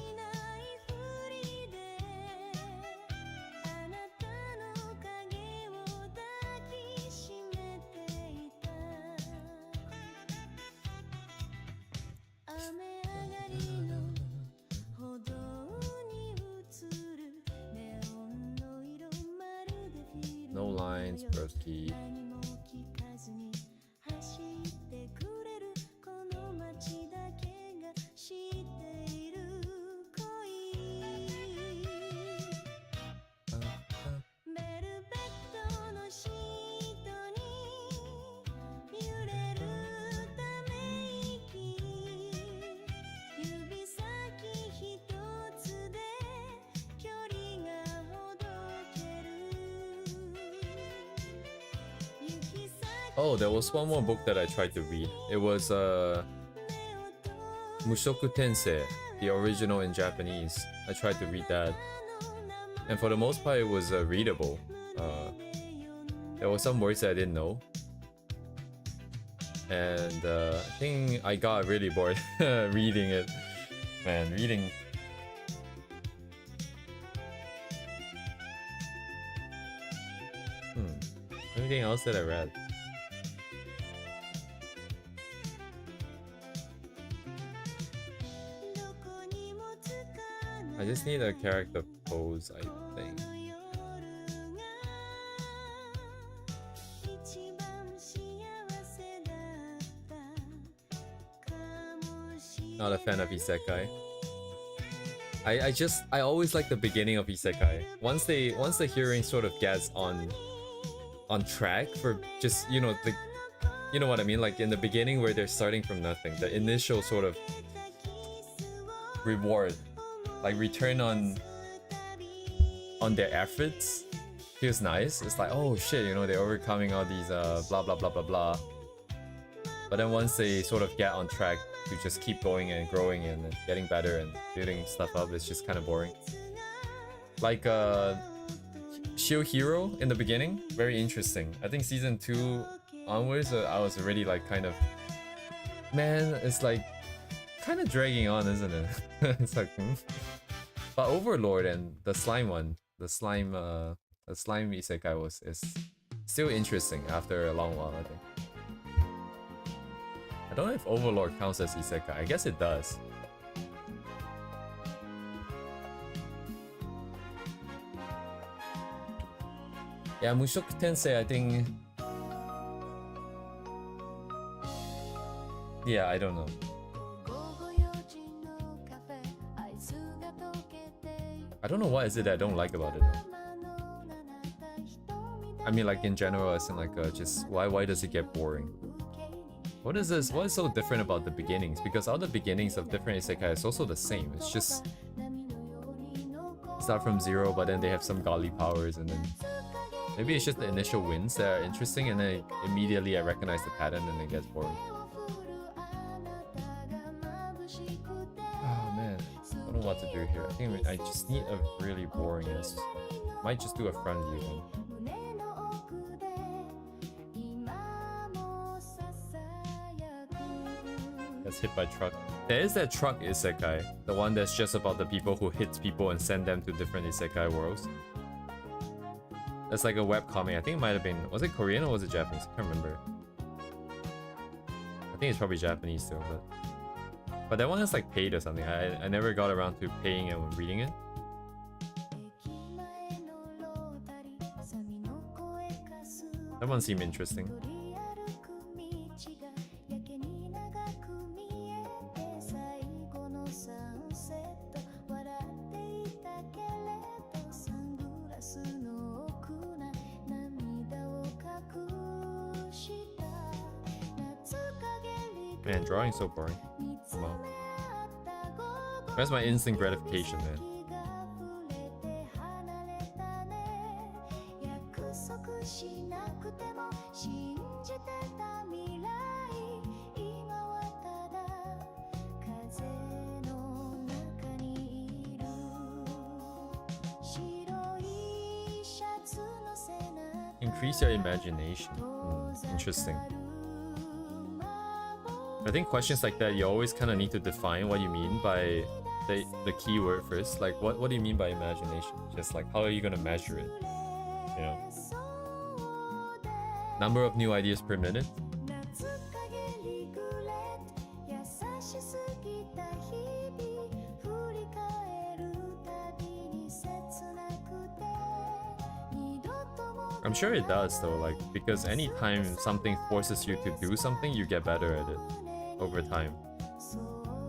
No lines, broski. Oh, there was one more book that I tried to read. It was Mushoku Tensei, the original in Japanese. I tried to read that, and for the most part, it was readable. There were some words that I didn't know, and I think I got really bored reading it. Man, reading. Anything else that I read? I just need a character pose, I think. Not a fan of isekai. I always like the beginning of isekai. Once the hearing sort of gets on track for just, you know, the, you know what I mean, like in the beginning where they're starting from nothing, the initial sort of reward, like return on their efforts feels nice. It's like, oh shit, you know, they're overcoming all these blah blah blah blah blah. But then once they sort of get on track to just keep going and growing and getting better and building stuff up, it's just kind of boring. Like Shield Hero in the beginning, very interesting. I think season 2 onwards, I was already like kind of, man, it's like kind of dragging on, isn't it? It's like, But Overlord and the slime one, the slime isekai is still interesting after a long while, I think. I don't know if Overlord counts as isekai. I guess it does. Yeah, Mushoku Tensei, I think. Yeah, I don't know. I don't know what is it that I don't like about it though. I mean, like in general, as in like just why does it get boring? What is this? What is so different about the beginnings? Because all the beginnings of different isekai is also the same. It's just start from zero, but then they have some godly powers, and then maybe it's just the initial wins that are interesting, and then immediately I recognize the pattern, and it gets boring. Oh man, I don't know what to do here. I think I just need a really boringness. Might just do a front view then. That's hit by truck. There is that truck isekai, the one that's just about the people who hit people and send them to different isekai worlds. That's like a webcomic. I think it might have been, was it Korean or was it Japanese? I can't remember. I think it's probably Japanese still, but that one is like paid or something. I never got around to paying and reading it. That one seemed interesting. スの奥な涙を隠した夏陰 Man, drawing's so boring. 見つ Come め on. 合った午後 Where's my instant gratification, man? 気が触れて離れたね約束しなくても信じてた未来今はただ風の中にいる白いシャツの背中 Increase your imagination. Interesting. I think questions like that, you always kind of need to define what you mean by the keyword first. Like, what do you mean by imagination? Just like, how are you going to measure it? You know? Number of new ideas per minute? 夏陰リグレット優しすぎた日々振り返るたびに切なくて二度とも I'm sure it does, though, like, because anytime something forces you to do something, you get better at it over time.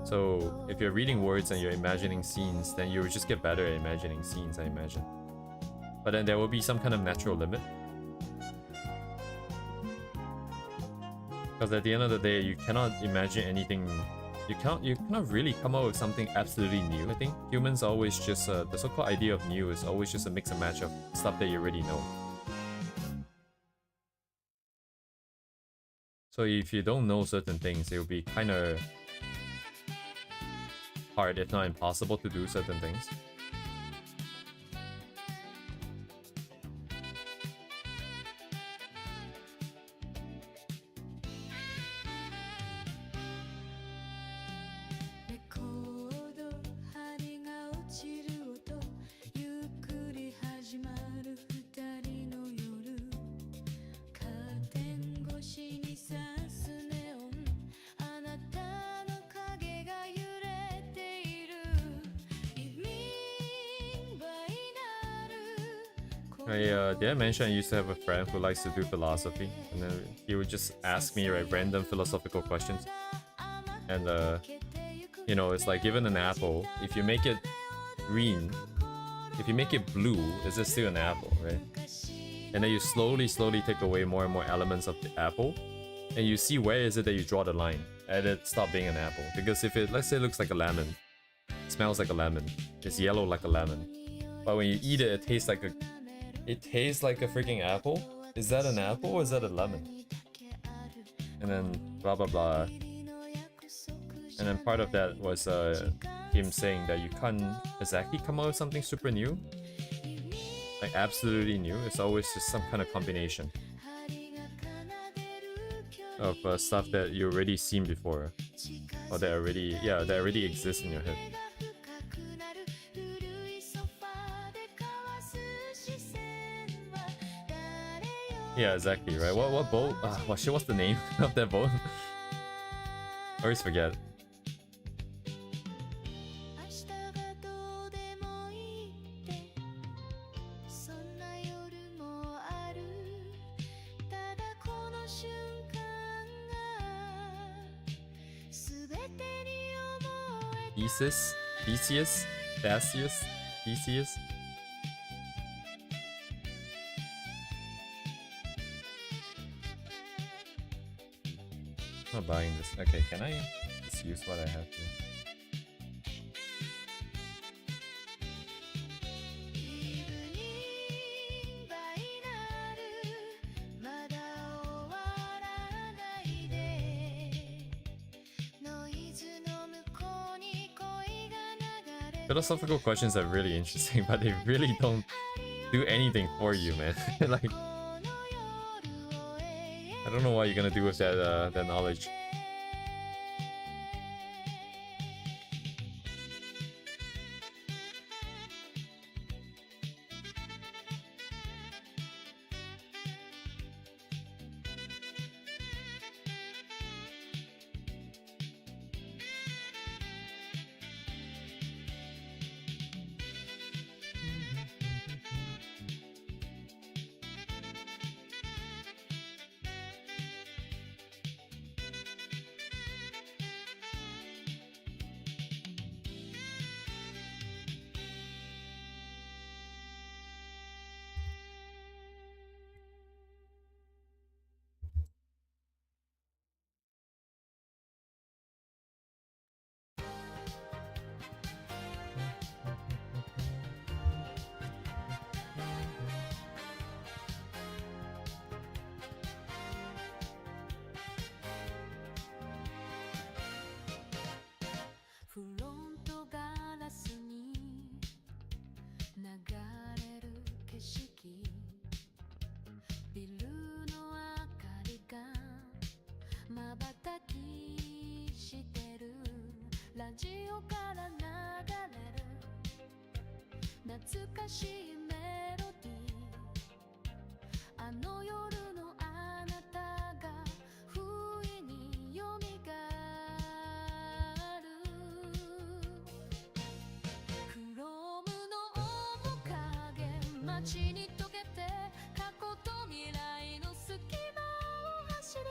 So, if you're reading words and you're imagining scenes, then you will just get better at imagining scenes, I imagine. But then there will be some kind of natural limit. Because at the end of the day, you cannot imagine anything. You cannot really come up with something absolutely new. I think humans are always just the so-called idea of new is always just a mix and match of stuff that you already know. So if you don't know certain things, it will be kind of hard, if not impossible, to do certain things. Did I mention I used to have a friend who likes to do philosophy, and then he would just ask me random philosophical questions. And you know, it's like given an apple, if you make it green, if you make it blue, is it still an apple, right? And then you slowly take away more and more elements of the apple, and you see where is it that you draw the line, and it stop being an apple. Because if it, let's say, it looks like a lemon, smells like a lemon, it's yellow like a lemon, but when you eat it, it tastes like a freaking apple. Is that an apple or is that a lemon? And then blah blah blah. And then part of that was him saying that you can't exactly come up with something super new, like absolutely new. It's always just some kind of combination of stuff that you already seen before, or that already exists in your head. Yeah, exactly, right? What boat? What shit, what's the name of that boat? I always forget. 明日がどうでもいいってそんな夜もあるただこの瞬間が全てに思え Theseus? I'm not buying this. Okay, can I just use what I have here? イブニングになるまだ終わらないでノイズの向こうに恋が流れ Philosophical questions are really interesting, but they really don't do anything for you, man. Like, I don't know what you're gonna do with that knowledge. ラジオから流れる懐かしいメロディー、あの夜のあなたが不意によみがる。クロームの面影、街に溶けて過去と未来の隙間を走る。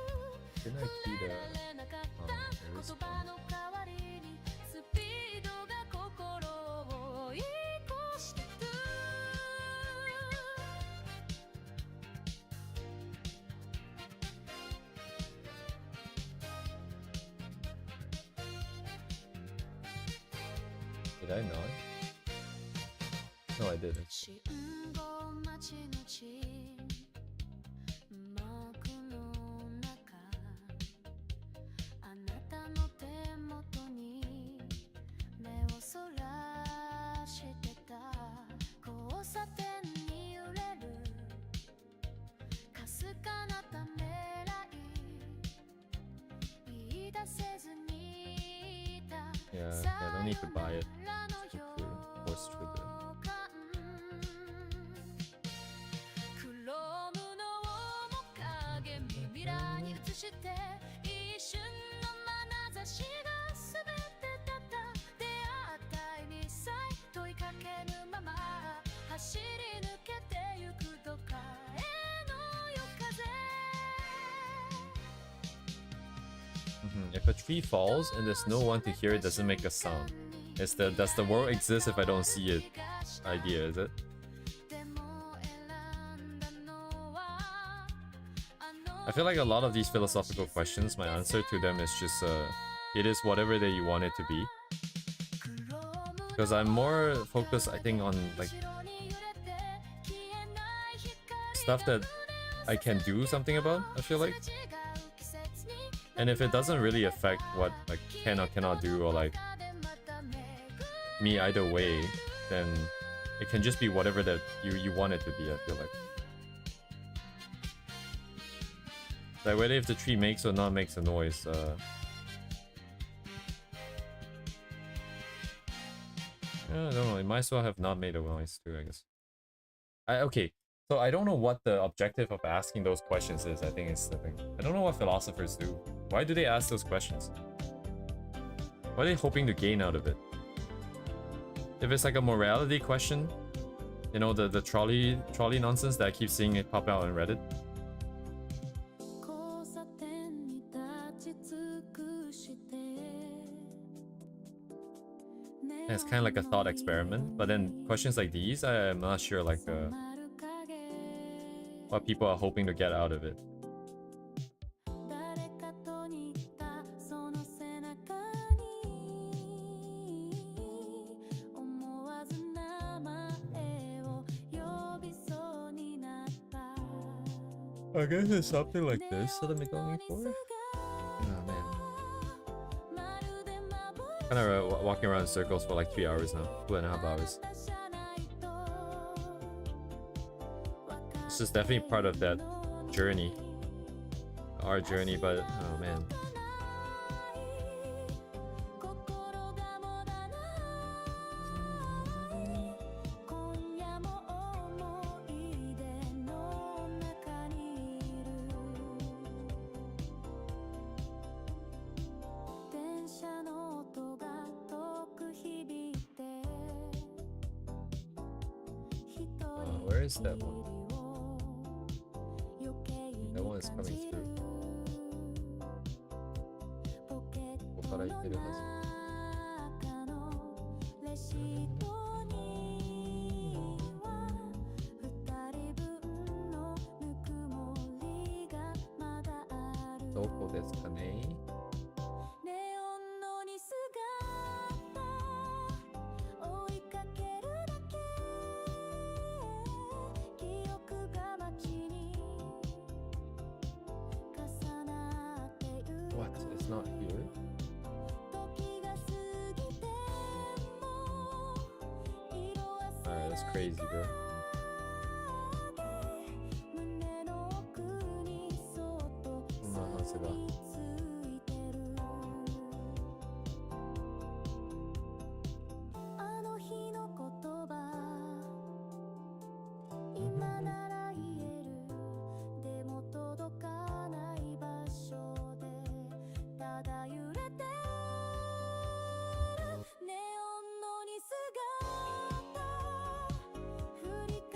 Didn't I key 触れ the られなかったthere is 言葉の代わりにスピードが心を追い越してく。Did I not? No, I didn't. 信号待ちのち幕の中、あなたの手元に目をそらしてた。交差点に揺れるかすかなためらい、言い出せずにいた。 Yeah, I don't need to buy it. Force trigger. クロームの面影、耳らに映して一瞬の眼差しが全てだった。出会った意味さえ問いかけぬまま走り抜けてゆくどこかへの夜風。 If a tree falls and there's no one to hear it, doesn't make a sound. It's the does the world exist if I don't see it idea, is it? I feel like a lot of these philosophical questions, my answer to them is just it is whatever that you want it to be. Because I'm more focused, I think, on like stuff that I can do something about, I feel like. And if it doesn't really affect what I can or cannot do, or like me either way, then it can just be whatever that you want it to be, I feel like. Like whether if the tree makes or not makes a noise, I don't know, it might as well have not made a noise too, I guess. Okay, so I don't know what the objective of asking those questions is, I think is the thing. I don't know what philosophers do. Why do they ask those questions? What are they hoping to gain out of it? If it's like a morality question, you know, the trolley nonsense that I keep seeing it pop out on Reddit. And it's kind of like a thought experiment, but then questions like these, I'm not sure like what people are hoping to get out of it. I guess it's something like this that I'm going for. Oh man. Kind of walking around in circles for like 3 hours now. 2.5 hours. This is definitely part of that journey. Our journey, but oh man. Where is that one? That one is coming through. ここから行ってるはず。どこですかね？What? It's not here? Alright, that's crazy, bro. まだ揺れてるネオンのニスが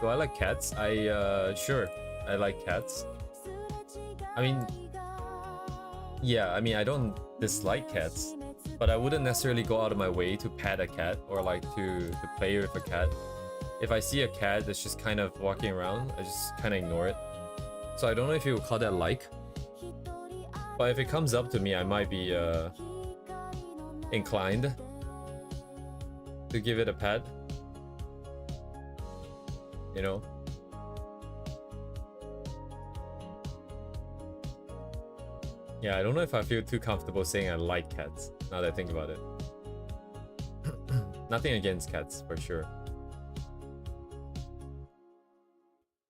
Do I like cats? Sure, I like cats. I mean, yeah, I mean, I don't dislike cats, but I wouldn't necessarily go out of my way to pet a cat or like to play with a cat. If I see a cat that's just kind of walking around, I just kind of ignore it. So I don't know if you would call that like, but if it comes up to me, I might be inclined to give it a pet. You know? Yeah, I don't know if I feel too comfortable saying I like cats, now that I think about it. Nothing against cats, for sure.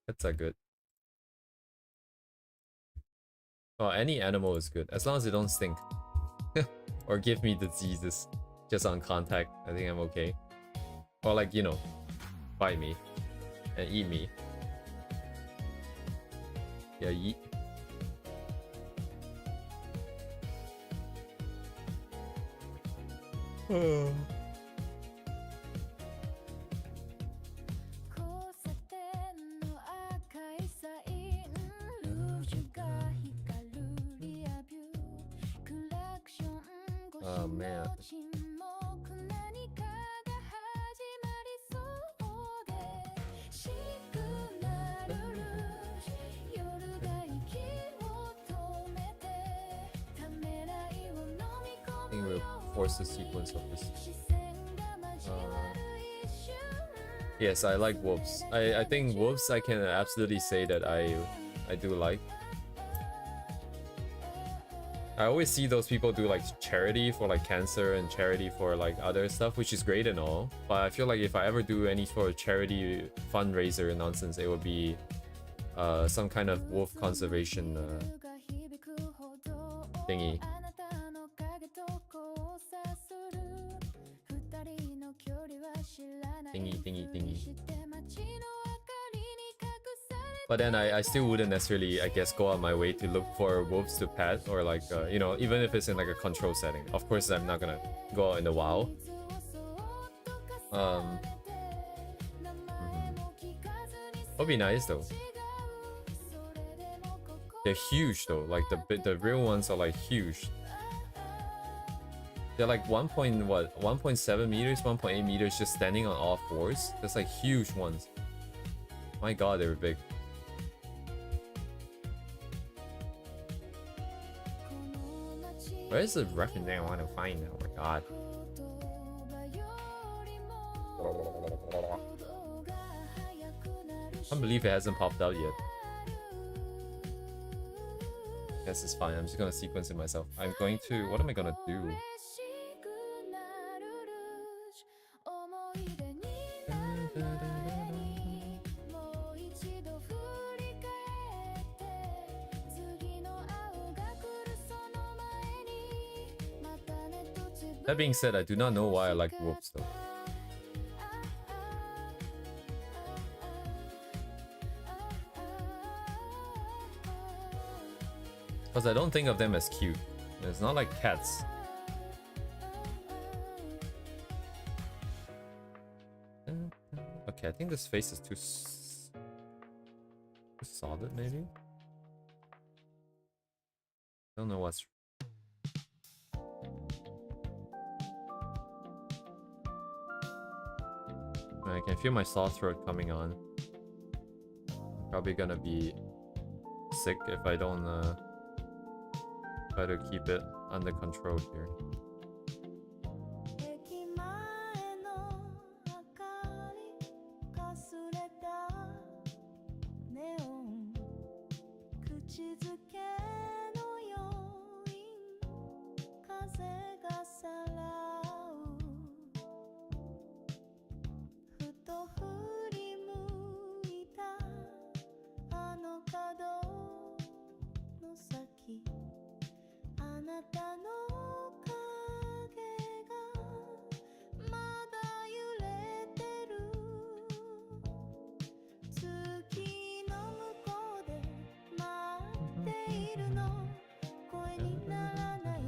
Cats are good. Oh, any animal is good, as long as they don't stink. Or give me diseases just on contact, I think I'm okay. Or like, you know, bite me and eat me. Yeah, yeet. Oh. 交差点の赤いサインルージュが光るリアビュークラクション越し Oh, man. の沈黙何かが始まりそうでシグナルルージュ夜が息を止めてためらいを飲み I 込 think む we'll よ force the sequence of this. 視線が交わる一瞬 Yes, I like wolves. I think wolves I can absolutely say that I do like. I always see those people do like charity for like cancer and charity for like other stuff, which is great and all. But I feel like if I ever do any sort of charity fundraiser nonsense, it would be some kind of wolf conservation thingy. Thingy. But then I still wouldn't necessarily, I guess, go out my way to look for wolves to pet or like, you know, even if it's in like a control setting. Of course, I'm not gonna go out in the wild. Would be nice though. They're huge though, like the real ones are like huge. They're like 1.7 meters, 1.8 meters just standing on all fours. That's like huge ones. My god, they were big. Where's the reference I want to find? Oh my god. Can't believe it hasn't popped out yet. Guess it's fine. I'm just gonna sequence it myself. I'm going to. What am I gonna do? That being said, I do not know why I like wolves though. Because I don't think of them as cute. It's not like cats. Okay, I think this face is too solid, maybe? Don't know what's... I can feel my sore throat coming on. Probably gonna be sick if I don't try to keep it under control here. 駅前の明かりかすれたネオン口づけの余韻風がさらうふと振り向いたあの角の先あなたの影がまだ揺れてる月の向こうで待っているの声にならない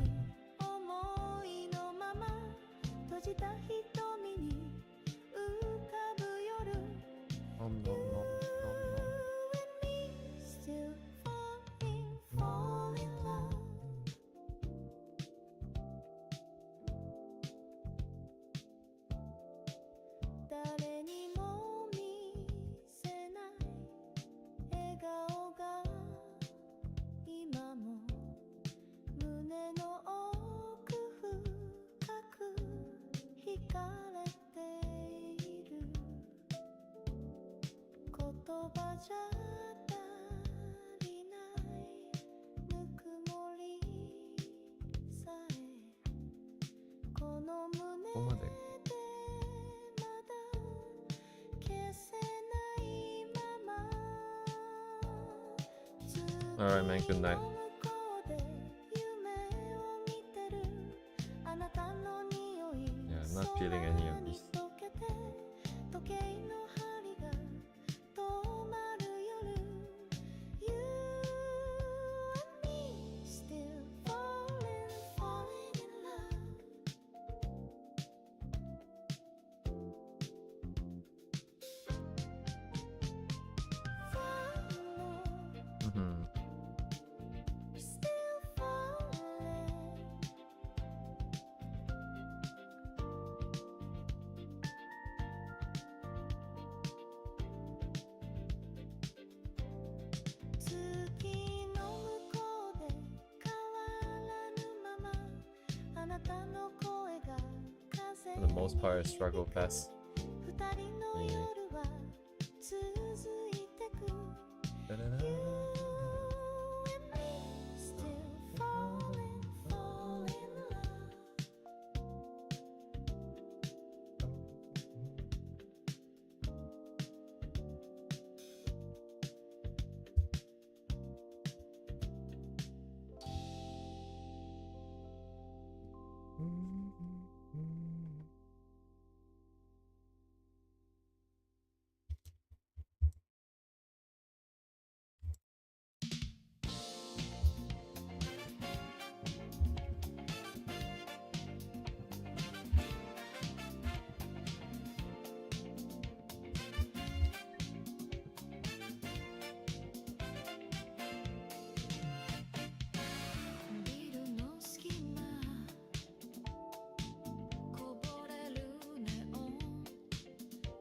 かれている言葉じゃ足りないぬくもりさえこの胸ここまで。でまだ消せないまま Alright, man, good night. 向こうで夢を見てるあなたの匂い Yeah, I'm not feeling any of these. 空に溶けて時計の針が止まる夜 You and me still falling, falling in love Follow, Mhm. still falling月の向こうで変わらぬままあなたの声が風 For the most part, I struggle past. 二人の夜は続いてく Da-da-da. You and me still falling, falling in loveビルの隙間こぼれるネオン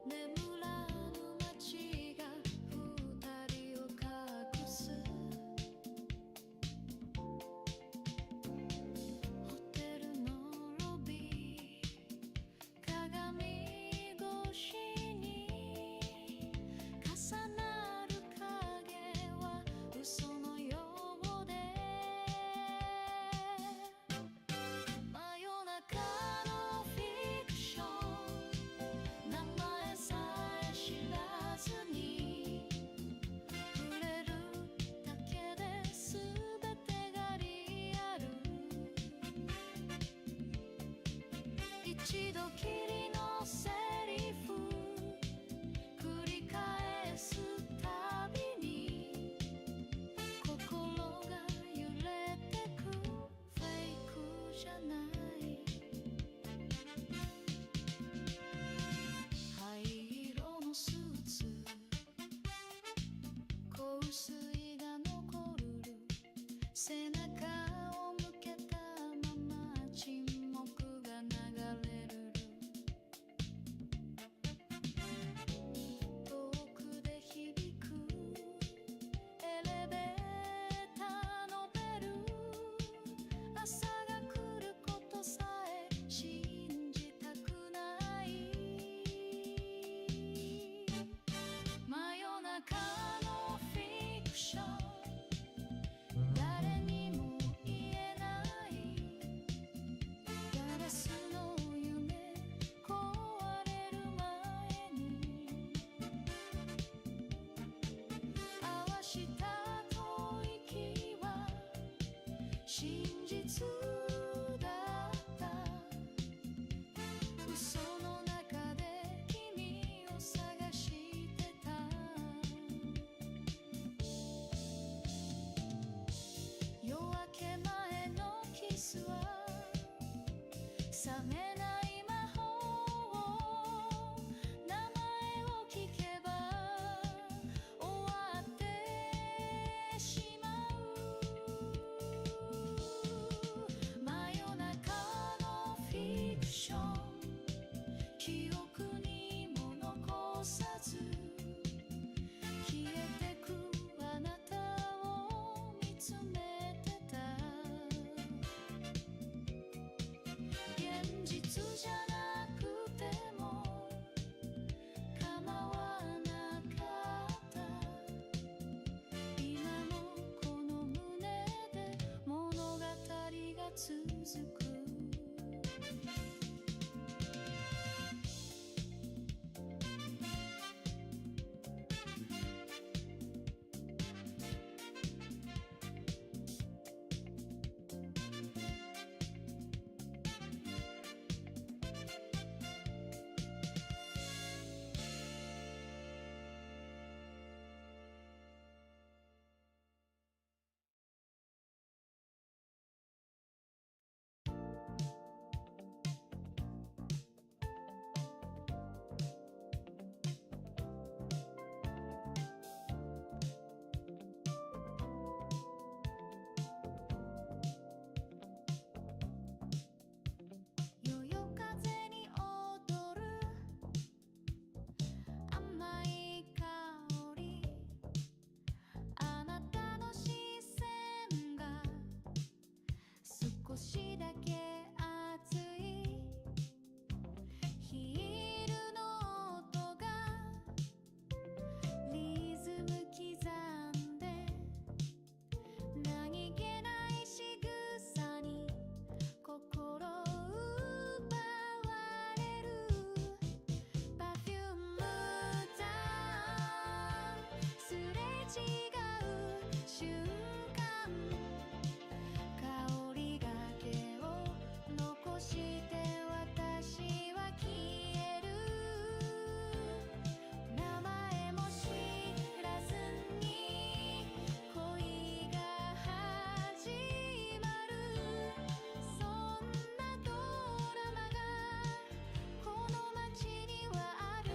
眠らぬ街が二人を隠すホテルのロビー鏡越しに重なる影は嘘のようで真夜中のフィクション名前さえ知らずに触れるだけで全てがリアル一度きりのセリフ繰り返すたびに心が揺れてくフェイクじゃない灰色のスーツ香水が残る背中を向けたまま沈黙が流れる遠くで響くエレベーターのベル朝が来ることさえ信じたくない真夜中のフィクション誰にも言えないガラスの夢壊れる前に合わした吐息は真実だった嘘の中で君を探してた夜明け前のキスは冷めない魔法名前を聞けば終わってしまう真夜中のフィクション記憶にも残さず消えてくあなたを見つめてた現実続く夜夜風に踊る甘い香りあなたの視線が少しだけ熱いヒールの音がリズム刻んで何気ない仕草に心奪われる Perfume タウンすれ違う瞬間香りがけを残して私は消える名前も知らずに恋が始まるそんなドラマがこの街にはある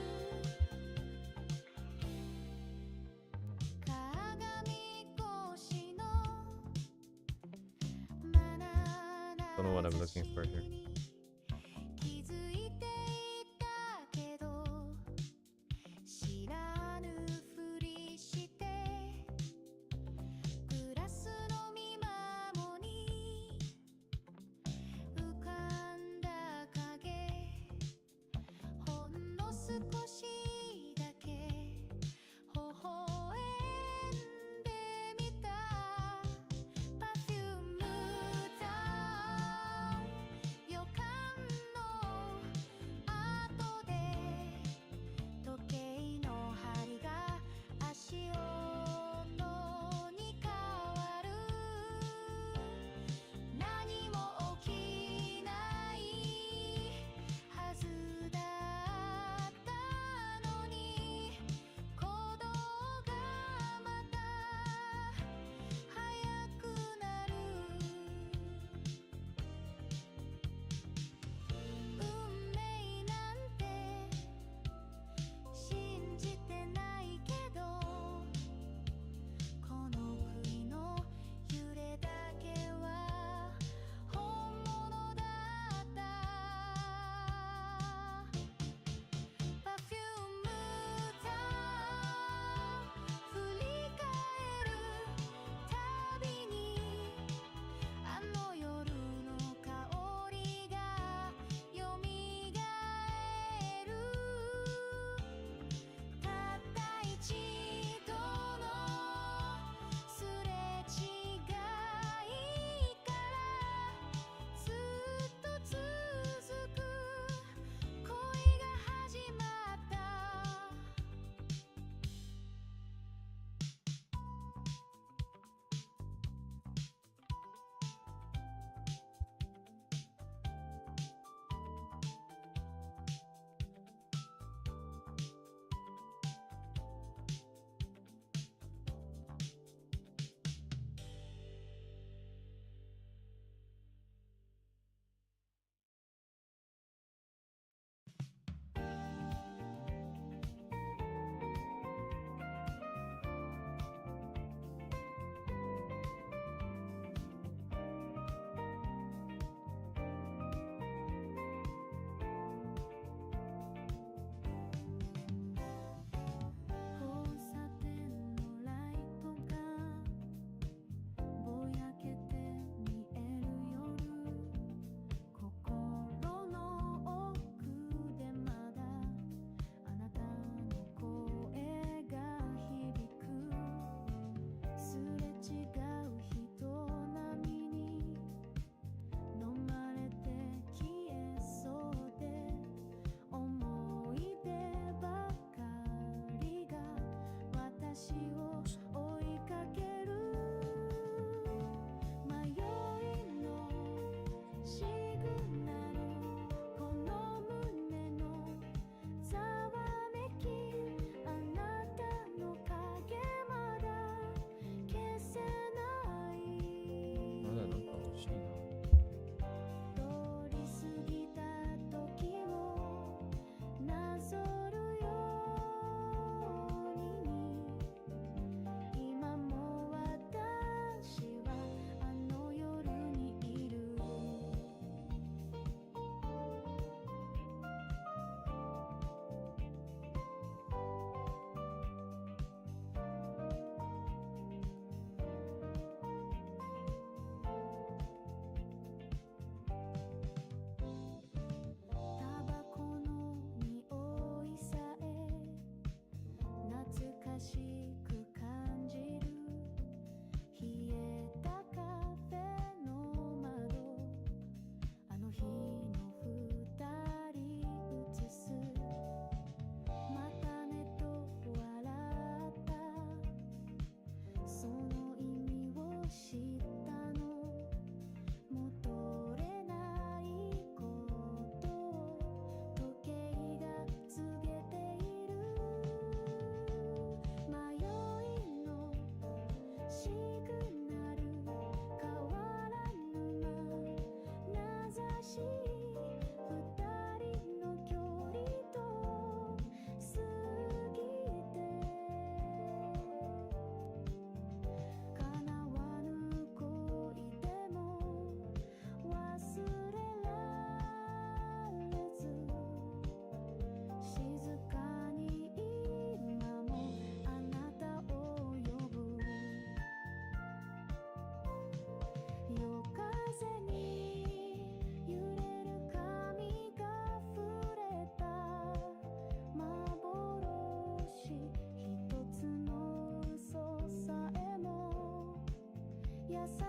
鏡越しの Don't know what I'm looking for here. 気づいていたけど知らぬふりしてグラスの見守に浮かんだ影ほんの少しだけ微笑んでみた Perfume タウン横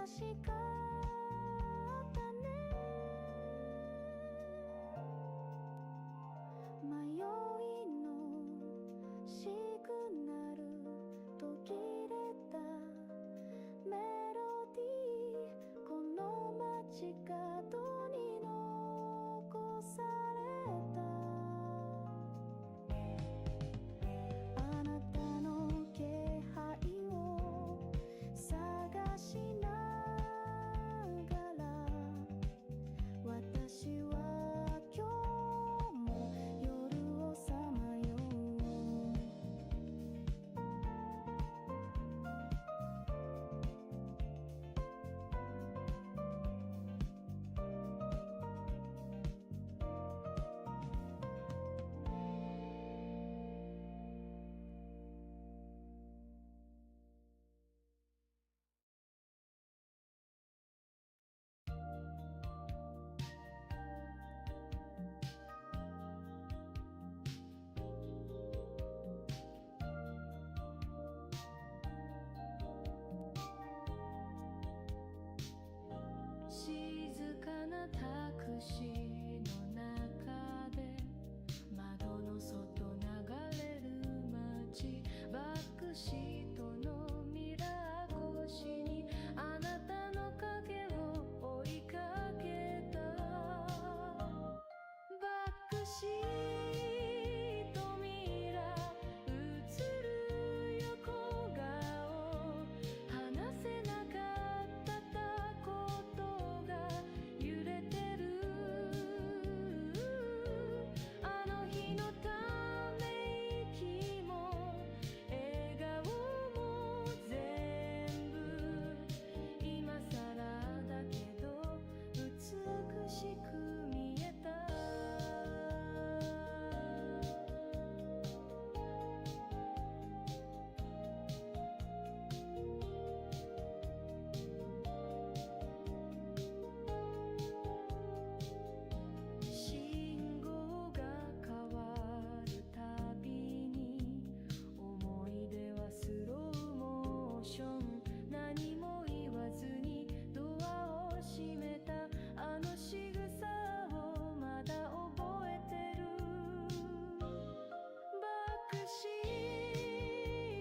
しかったね。迷いのシグナル途切れたメロディー、この街角に残された。あなたの気配を探しながら、私は今日も夜をさまよう。静かなタクシーの中で窓の外流れる街、バックシートのミラー越しにあなたの影を追いかけた。バックシートミラー映る横顔、話せなかったことが揺れてる。あの日のため息も笑顔も全部今さらだけど美しく見えた。信号が変わるたびに思い出はスローモーション、何も言わずにドアを閉めたあの仕草をまだ覚えてる。バックシ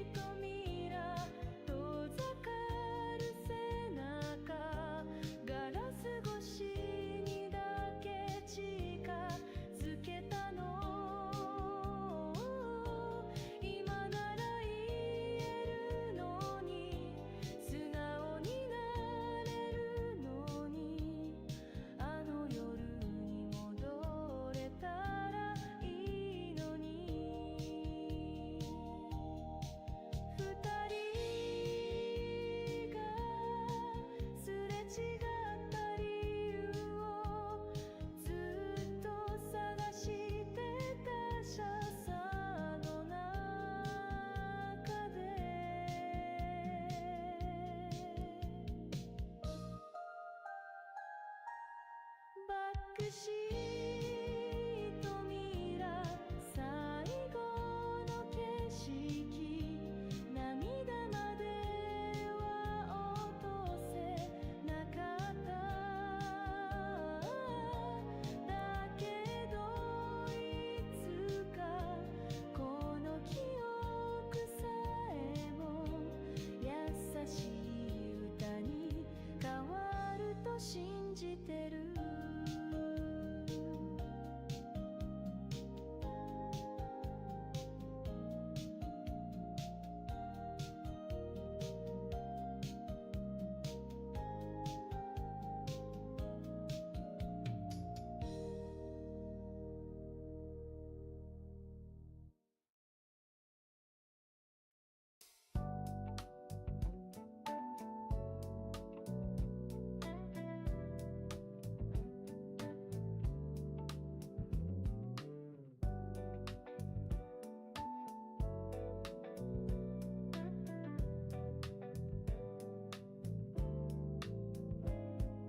ートミラー遠ざかる背中、ガラス越しにだけ近づけたの。今なら言えるのに、素直になれるのに、あの夜に戻れたらいいのに。二人がすれ違った理由をずっと探してた車窓の中で。バックシートミラー最後の景色、涙までは落とせなかった。だけどいつかこの記憶さえも優しい歌に変わると信じてる。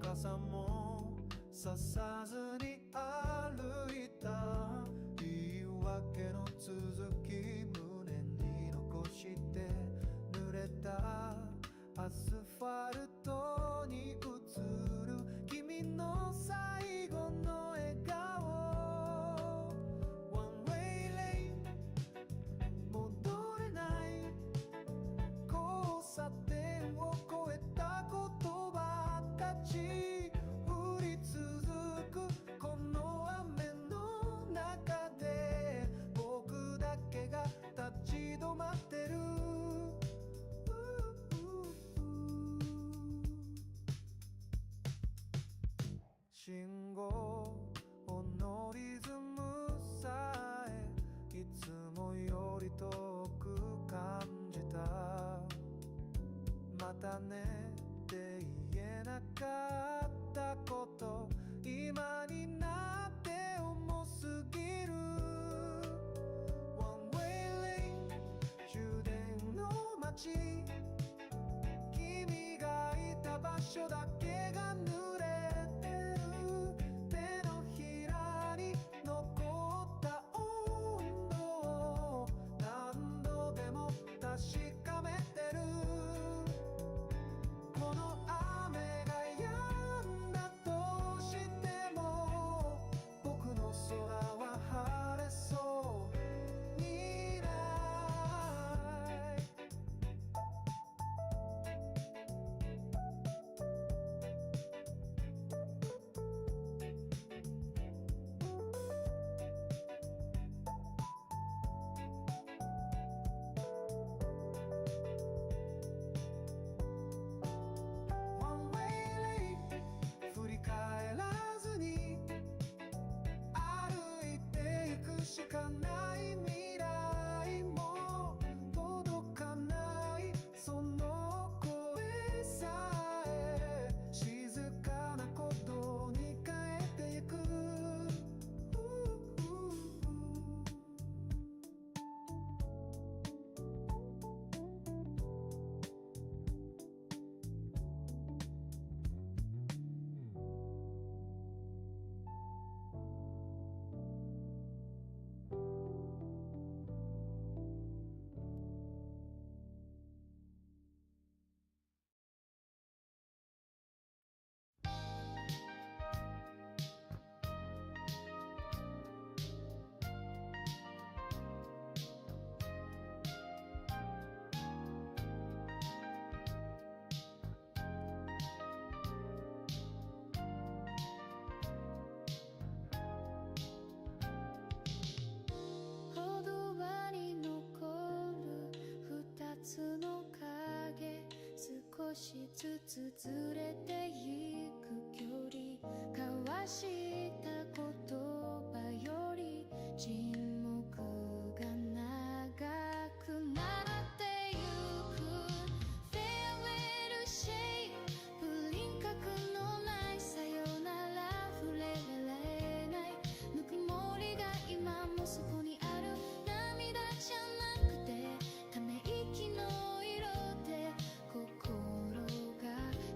傘もささずに歩いた。言い訳の続き胸に残して、濡れたアスファルトに映る君の最後の笑顔 One way lane 戻れない交差点を越えた言葉たち降り続くこの雨の中で僕だけが立ち止まってる信号のリズムさえいつもより遠く感じたまたねって言えなかったこと今になって重すぎる One way lane 終電の街君がいた場所だけが濡れてる手のひらに残った温度を何度でも確かめてるこの雨が止んだとしても僕の空は晴れそうにないOne way lane 振り返らずに歩いていくしかない未来も届かないその声さえ静かな鼓動に変えていく歩道場に残る二つの影少しずつずれていく距離交わした言葉より沈黙が長くなってゆく Farewell shape 輪郭のないさよなら触れられないぬくもりが今もそこにある涙じゃなくてため息の色で心が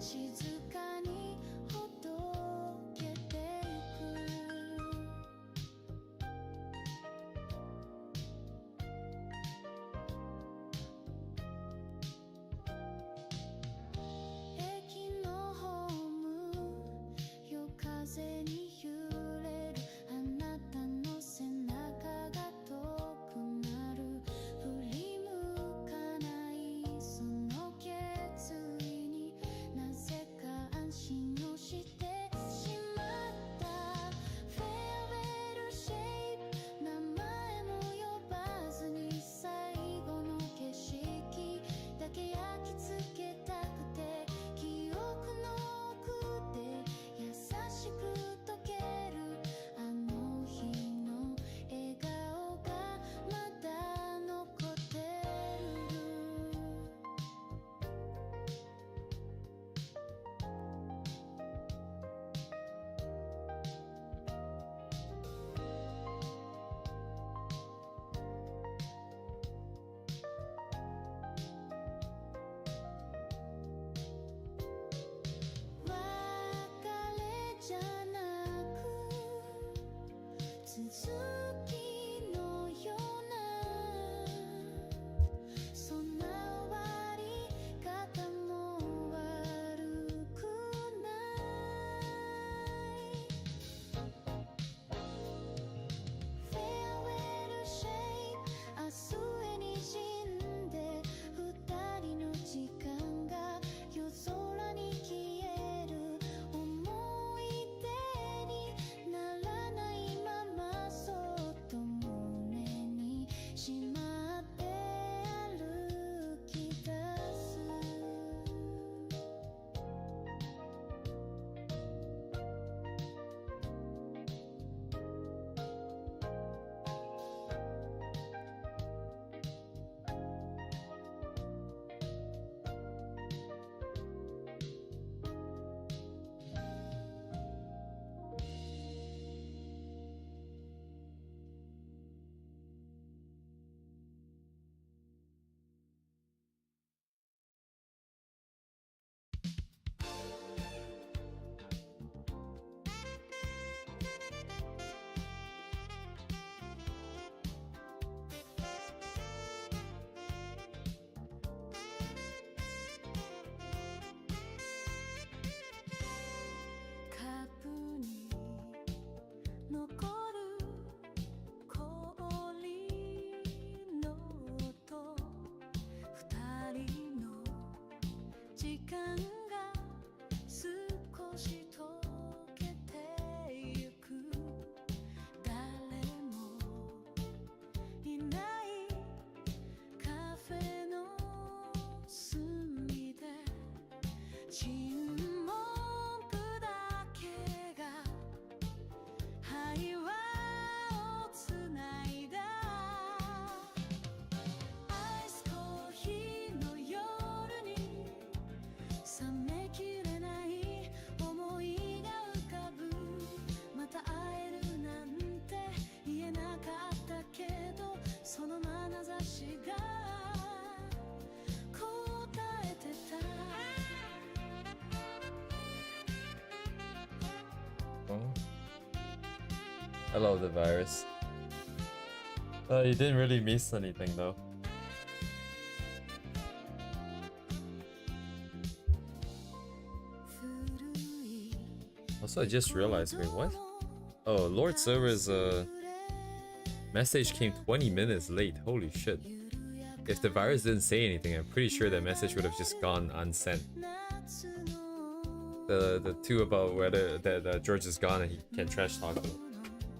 静かにほどけてゆく駅のホーム夜風に揺れるあなたの背中が遠くなる振り向かないその決意になぜか安心をしてしまった Farewell shape 名前も呼ばずに最後の景色だけ焼き付けたくて記憶の奥で優しく溶け Oh. I love the virus. You didn't really miss anything though. Also, I just realized, wait, what? Oh, Lord Server's message came 20 minutes late. Holy shit. If the virus didn't say anything, I'm pretty sure that message would have just gone unsent. The two about whether that George is gone and he can trash talk him.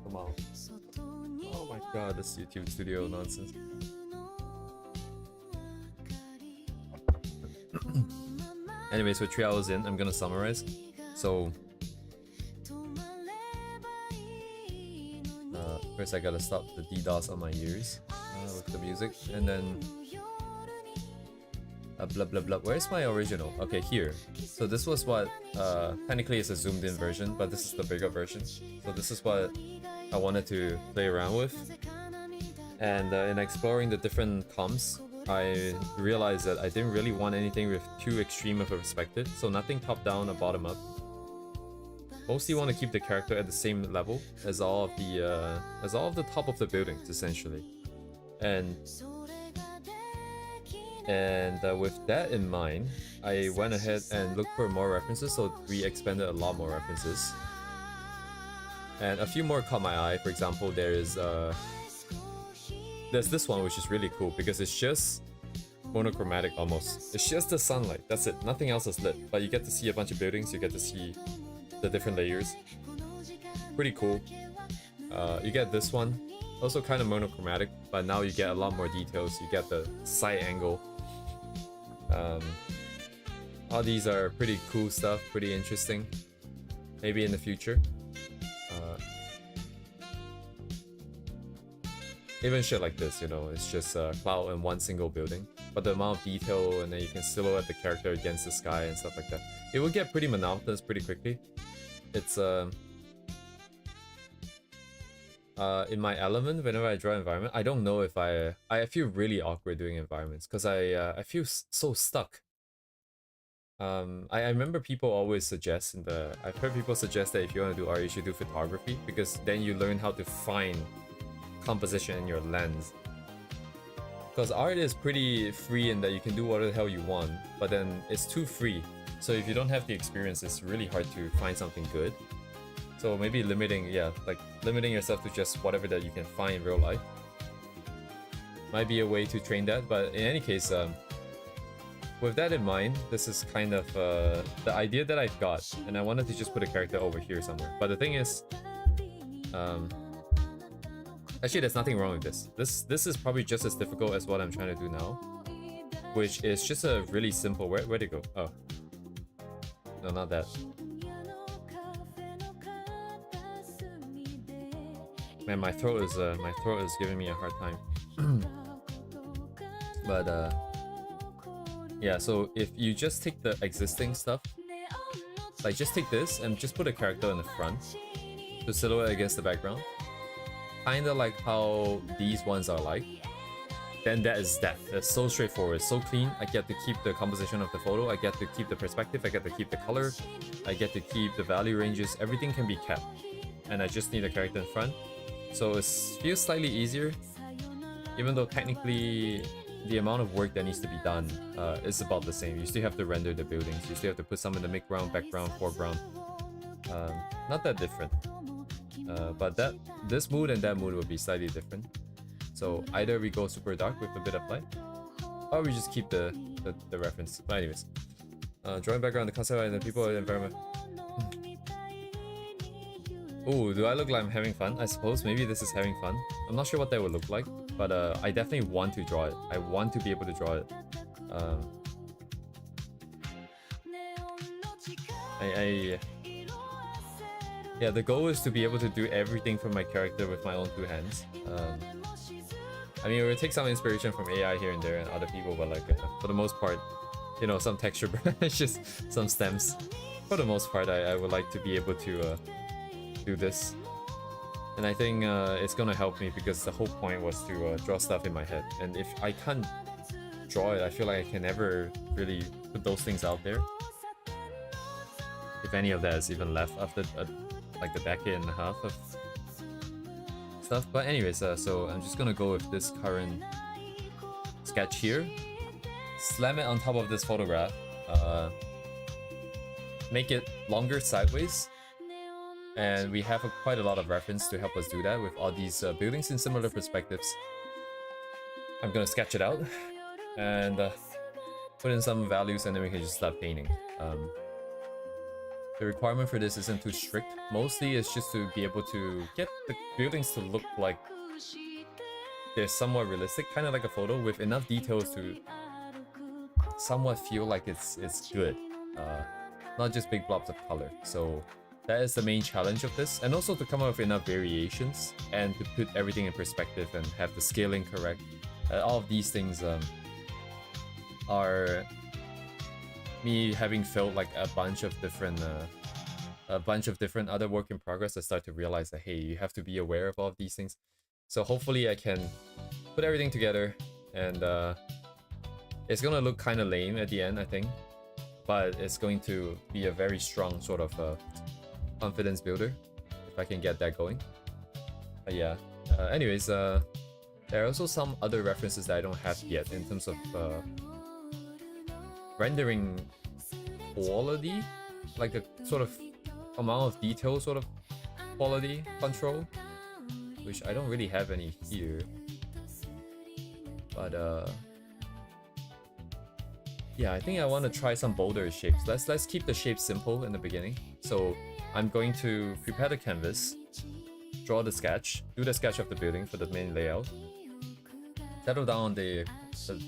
Come on. Oh my god, this YouTube studio nonsense. Anyway, so 3 hours in, I'm gonna summarize. So first I gotta stop the DDoS on my ears with the music, and then blah blah blah. Where's my original? Okay, here. So this was what technically it's a zoomed in version, but this is the bigger version. So this is what I wanted to play around with, and in exploring the different comps, I realized that I didn't really want anything with too extreme of a perspective. So nothing top down or bottom up. Mostly want to keep the character at the same level as all of the top of the buildings essentially, and with that in mind, I went ahead and looked for more references. So we expanded a lot more references, and a few more caught my eye. For example, there's this one which is really cool because it's just monochromatic almost. It's just the sunlight. That's it. Nothing else is lit, but you get to see a bunch of buildings. You get to see the different layers. Pretty cool. You get this one, also kind of monochromatic, but now you get a lot more details. You get the side angle. All these are pretty cool stuff, pretty interesting. Maybe in the future. Even shit like this, you know, it's just a cloud in one single building, but the amount of detail, and then you can silhouette the character against the sky and stuff like that. It will get pretty monotonous pretty quickly. It's in my element whenever I draw environment. I don't know if I feel really awkward doing environments because I feel so stuck. I remember people always suggest I've heard people suggest that if you want to do art, you should do photography, because then you learn how to find composition in your lens. Because art is pretty free in that you can do whatever the hell you want, but then it's too free. So if you don't have the experience, it's really hard to find something good. So maybe limiting yourself to just whatever that you can find in real life might be a way to train that. But in any case, with that in mind, this is kind of the idea that I've got, and I wanted to just put a character over here somewhere. But the thing is, actually, there's nothing wrong with this. This is probably just as difficult as what I'm trying to do now, which is just a really simple. Where'd it go? Oh, no, not that. Man, my throat is giving me a hard time. But yeah. So if you just take the existing stuff, like just take this and just put a character in the front to silhouette against the background. Kinda like how these ones are like, then that is that. That's so straightforward, so clean. I get to keep the composition of the photo, I get to keep the perspective, I get to keep the color, I get to keep the value ranges, everything can be kept. And I just need a character in front. So it feels slightly easier, even though technically the amount of work that needs to be done is about the same. You still have to render the buildings, you still have to put some in the midground, background, foreground. Not that different. But this mood and that mood will be slightly different. So either we go super dark with a bit of light, or we just keep the reference. But anyways, drawing background, the concept and the people and the environment. Oh, do I look like I'm having fun? I suppose maybe this is having fun. I'm not sure what that would look like, but I definitely want to draw it. I want to be able to draw it. Yeah, the goal is to be able to do everything for my character with my own two hands. I mean, it would take some inspiration from AI here and there and other people, but like for the most part, you know, some texture it's just some stems. For the most part, I would like to be able to do this. And I think it's gonna help me because the whole point was to draw stuff in my head. And if I can't draw it, I feel like I can never really put those things out there. If any of that is even left after like a decade and a half of stuff. But anyways, so I'm just gonna go with this current sketch here, slam it on top of this photograph, make it longer sideways, and we have quite a lot of reference to help us do that with all these buildings in similar perspectives. I'm gonna sketch it out and put in some values, and then we can just start painting. The requirement for this isn't too strict. Mostly it's just to be able to get the buildings to look like they're somewhat realistic, kind of like a photo with enough details to somewhat feel like it's good, not just big blobs of color. So that is the main challenge of this, and also to come up with enough variations and to put everything in perspective and have the scaling correct. All of these things are me having felt like a bunch of different other work in progress. I start to realize that, hey, you have to be aware of all of these things. So hopefully I can put everything together, and it's gonna look kind of lame at the end, I think, but it's going to be a very strong sort of confidence builder if I can get that going. But yeah, anyways, there are also some other references that I don't have yet in terms of rendering quality, like a sort of amount of detail sort of quality control, which I don't really have any here. But yeah, I think I want to try some bolder shapes. Let's keep the shape simple in the beginning. So I'm going to prepare the canvas, draw the sketch, do the sketch of the building for the main layout, settle down on the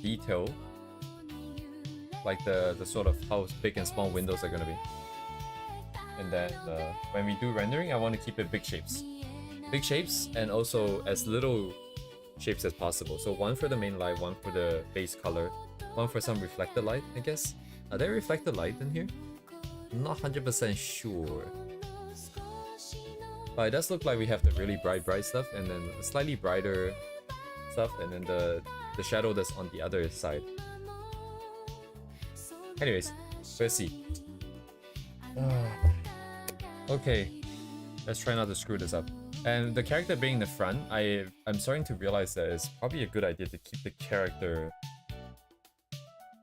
detail, like the sort of how big and small windows are gonna be. And then when we do rendering, I want to keep it big shapes, and also as little shapes as possible. So one for the main light, one for the base color, one for some reflected light, I guess. Are there reflected light in here? I'm not 100% sure. But it does look like we have the really bright stuff, and then the slightly brighter stuff, and then the shadow that's on the other side. Anyways, let's see. Okay, let's try not to screw this up. And the character being in the front, I'm starting to realize that it's probably a good idea to keep the character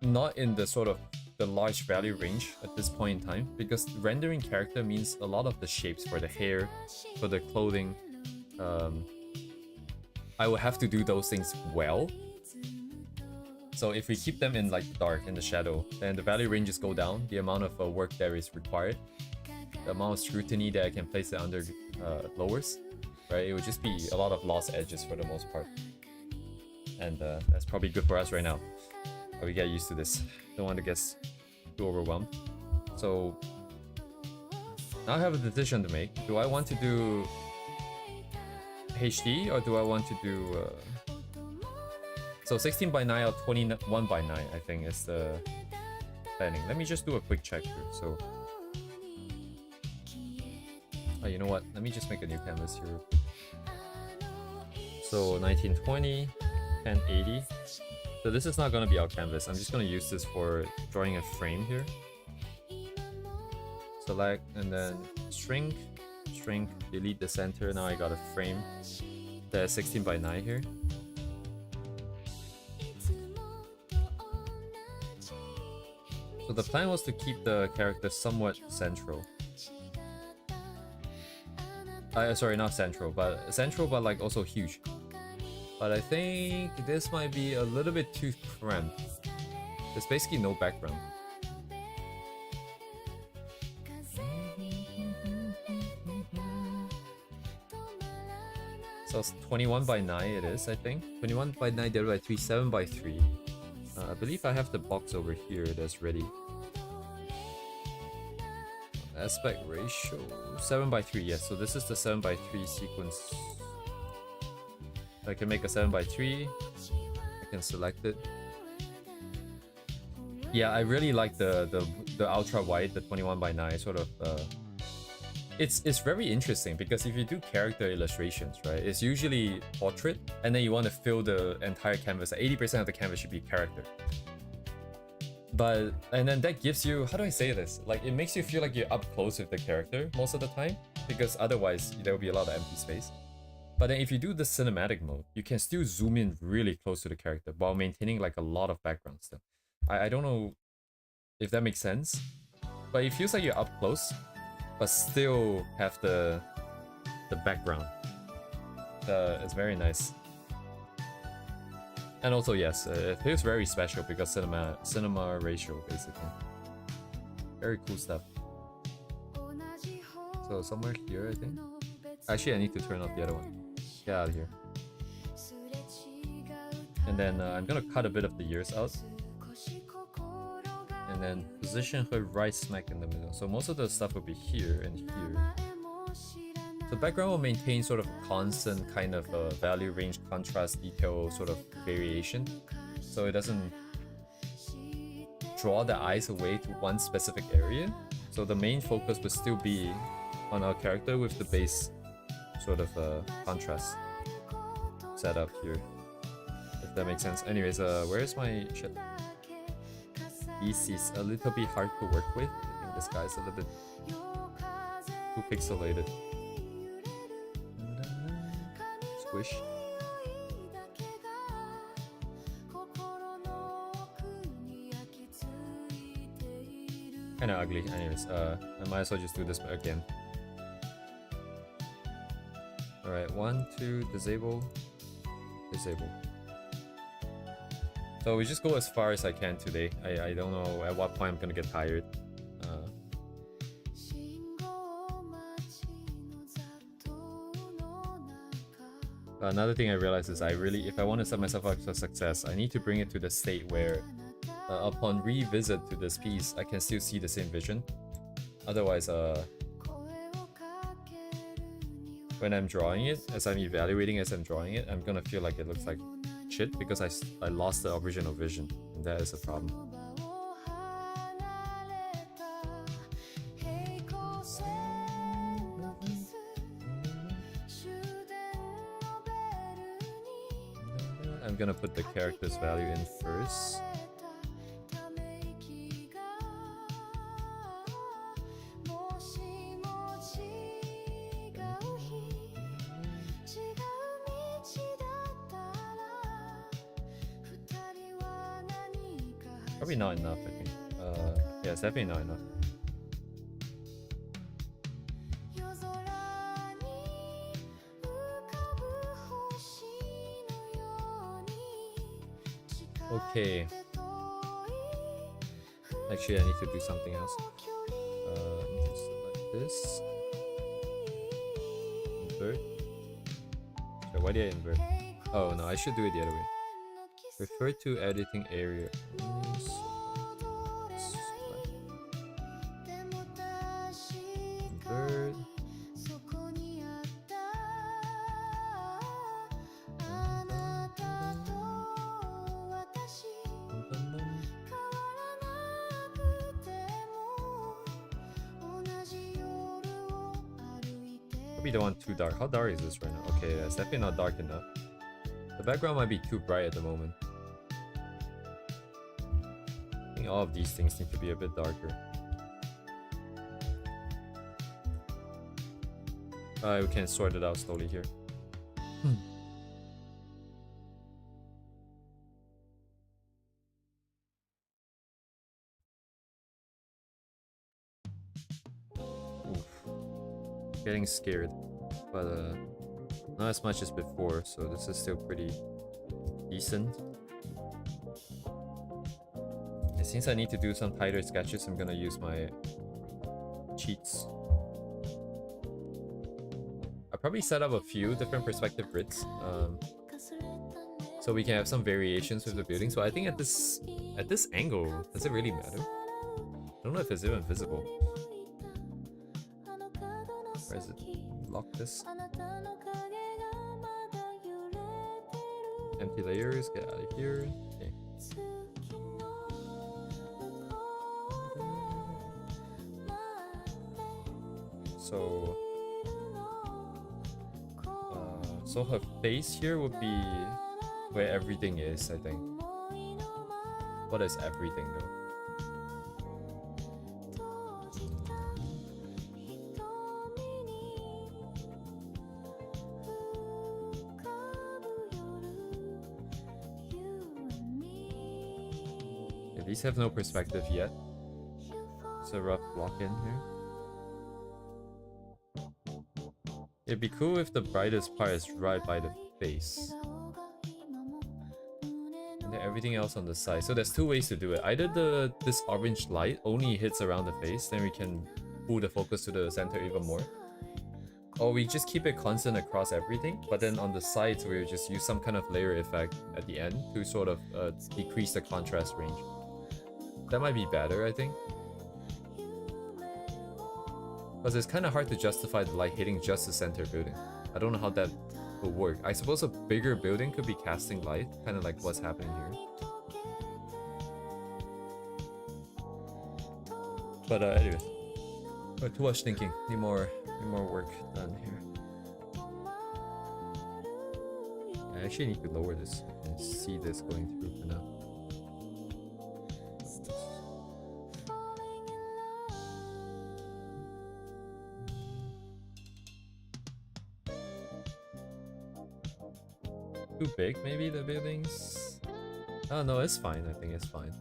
not in the sort of the large value range at this point in time, because rendering character means a lot of the shapes for the hair, for the clothing. I will have to do those things well. So if we keep them in like the dark, in the shadow, then the value ranges go down, the amount of work there is required, the amount of scrutiny that I can place it under lowers, right? It would just be a lot of lost edges for the most part. And that's probably good for us right now. But we get used to this. Don't want to get too overwhelmed. So now I have a decision to make. Do I want to do HD, or do I want to do so 16 by 9 or 21 by 9, I think is the planning. Let me just do a quick check here. So you know what, let me just make a new canvas here. So 1920, 1080. So this is not going to be our canvas. I'm just going to use this for drawing a frame here. Select and then shrink, delete the center. Now I got a frame that's 16 by 9 here. So the plan was to keep the character somewhat central. Sorry, not central, but like also huge. But I think this might be a little bit too cramped. There's basically no background. So it's 21 by 9 it is, I think. 21 by 9 divided by 3, 7 by 3. I believe I have the box over here that's ready. Aspect ratio 7 by 3, yes. So this is the 7 by 3 sequence. I can make a 7 by 3. I can select it. Yeah, I really like the ultra wide, the 21 by 9 sort of. It's very interesting because if you do character illustrations, right, it's usually portrait, and then you want to fill the entire canvas. 80% of the canvas should be character. But and then that gives you, how do I say this? Like it makes you feel like you're up close with the character most of the time, because otherwise there will be a lot of empty space. But then if you do the cinematic mode, you can still zoom in really close to the character while maintaining like a lot of background still. I don't know if that makes sense, but it feels like you're up close, but still have the background. It's very nice. And also, yes, it feels very special because cinema ratio, basically. Very cool stuff. So somewhere here, I think. Actually, I need to turn off the other one. Get out of here. And then I'm gonna cut a bit of the ears out. And then position her right smack in the middle. So most of the stuff will be here and here. So background will maintain sort of a constant kind of value range, contrast, detail sort of variation. So it doesn't draw the eyes away to one specific area. So the main focus will still be on our character with the base sort of contrast setup here. If that makes sense. Anyways, where's my shit? This is a little bit hard to work with. I think this guy's a little bit too pixelated. Squish. Kinda ugly. Anyways, I might as well just do this again. Alright, 1, 2, disable. Disable. So we just go as far as I can today. I don't know at what point I'm gonna get tired. Another thing I realized is if I want to set myself up for success, I need to bring it to the state where upon revisit to this piece, I can still see the same vision. Otherwise, when I'm drawing it, as I'm evaluating as I'm drawing it, I'm gonna feel like it looks like shit because I lost the original vision, and that is a problem. I'm gonna put the character's value in first. Probably not enough, I think. Yeah, it's definitely not enough. Okay. Actually, I need to do something else. I need to select this. Invert. So why did I invert? Oh no, I should do it the other way. Refer to editing area. Invert. Probably don't want too dark. How dark is this right now? Okay, it's definitely not dark enough. The background might be too bright at the moment. I think all of these things need to be a bit darker. We can sort it out slowly here. Oof. Getting scared, but not as much as before, so this is still pretty decent. And since I need to do some tighter sketches, I'm gonna use my cheats. I probably set up a few different perspective grids, so we can have some variations with the building. So I think at this angle, does it really matter? I don't know if it's even visible. Where is it? Lock this. Empty layers, get out of here. Okay. So her face here would be where everything is, I think. What is everything though? these have no perspective yet. It's a rough block in here. It'd be cool if the brightest part is right by the face. And then everything else on the side. So there's two ways to do it. Either this orange light only hits around the face, then we can pull the focus to the center even more. Or we just keep it constant across everything, but then on the sides we just use some kind of layer effect at the end to sort of decrease the contrast range. That might be better, I think. Because it's kind of hard to justify the light hitting just the center building. I don't know how that will work. I suppose a bigger building could be casting light, kind of like what's happening here. But anyways, too much thinking. Need more work done here. I actually need to lower this and see this going through for now. Too big, maybe, the buildings? Oh no, it's fine. I think it's fine.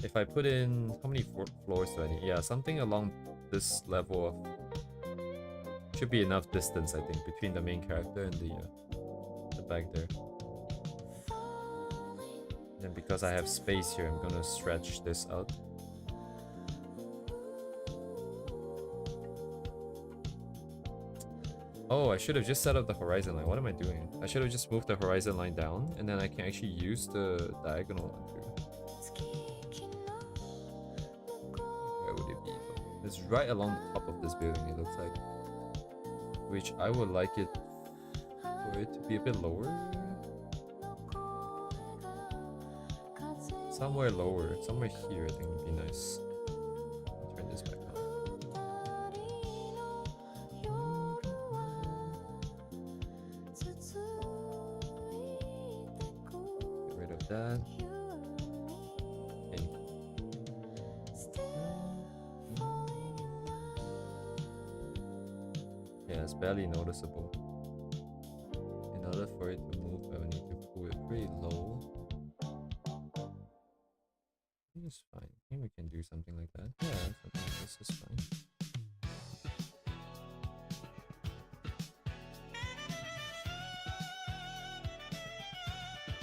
If I put in... How many floors do I need? Yeah, something along this level of... Should be enough distance, I think, between the main character and the back there. And because I have space here, I'm gonna stretch this out. Oh, I should have just set up the horizon line. What am I doing? I should have just moved the horizon line down, and then I can actually use the diagonal one too. Where would it be though? It's right along the top of this building, it looks like. Which I would like it for it to be a bit lower. Somewhere lower, somewhere here I think would be nice. Turn this back on. Get rid of that. Okay. Yeah, it's barely noticeable. In order for it to move, I will need to pull it pretty low. I think it's fine. I think we can do something like that. Yeah, something like this is fine.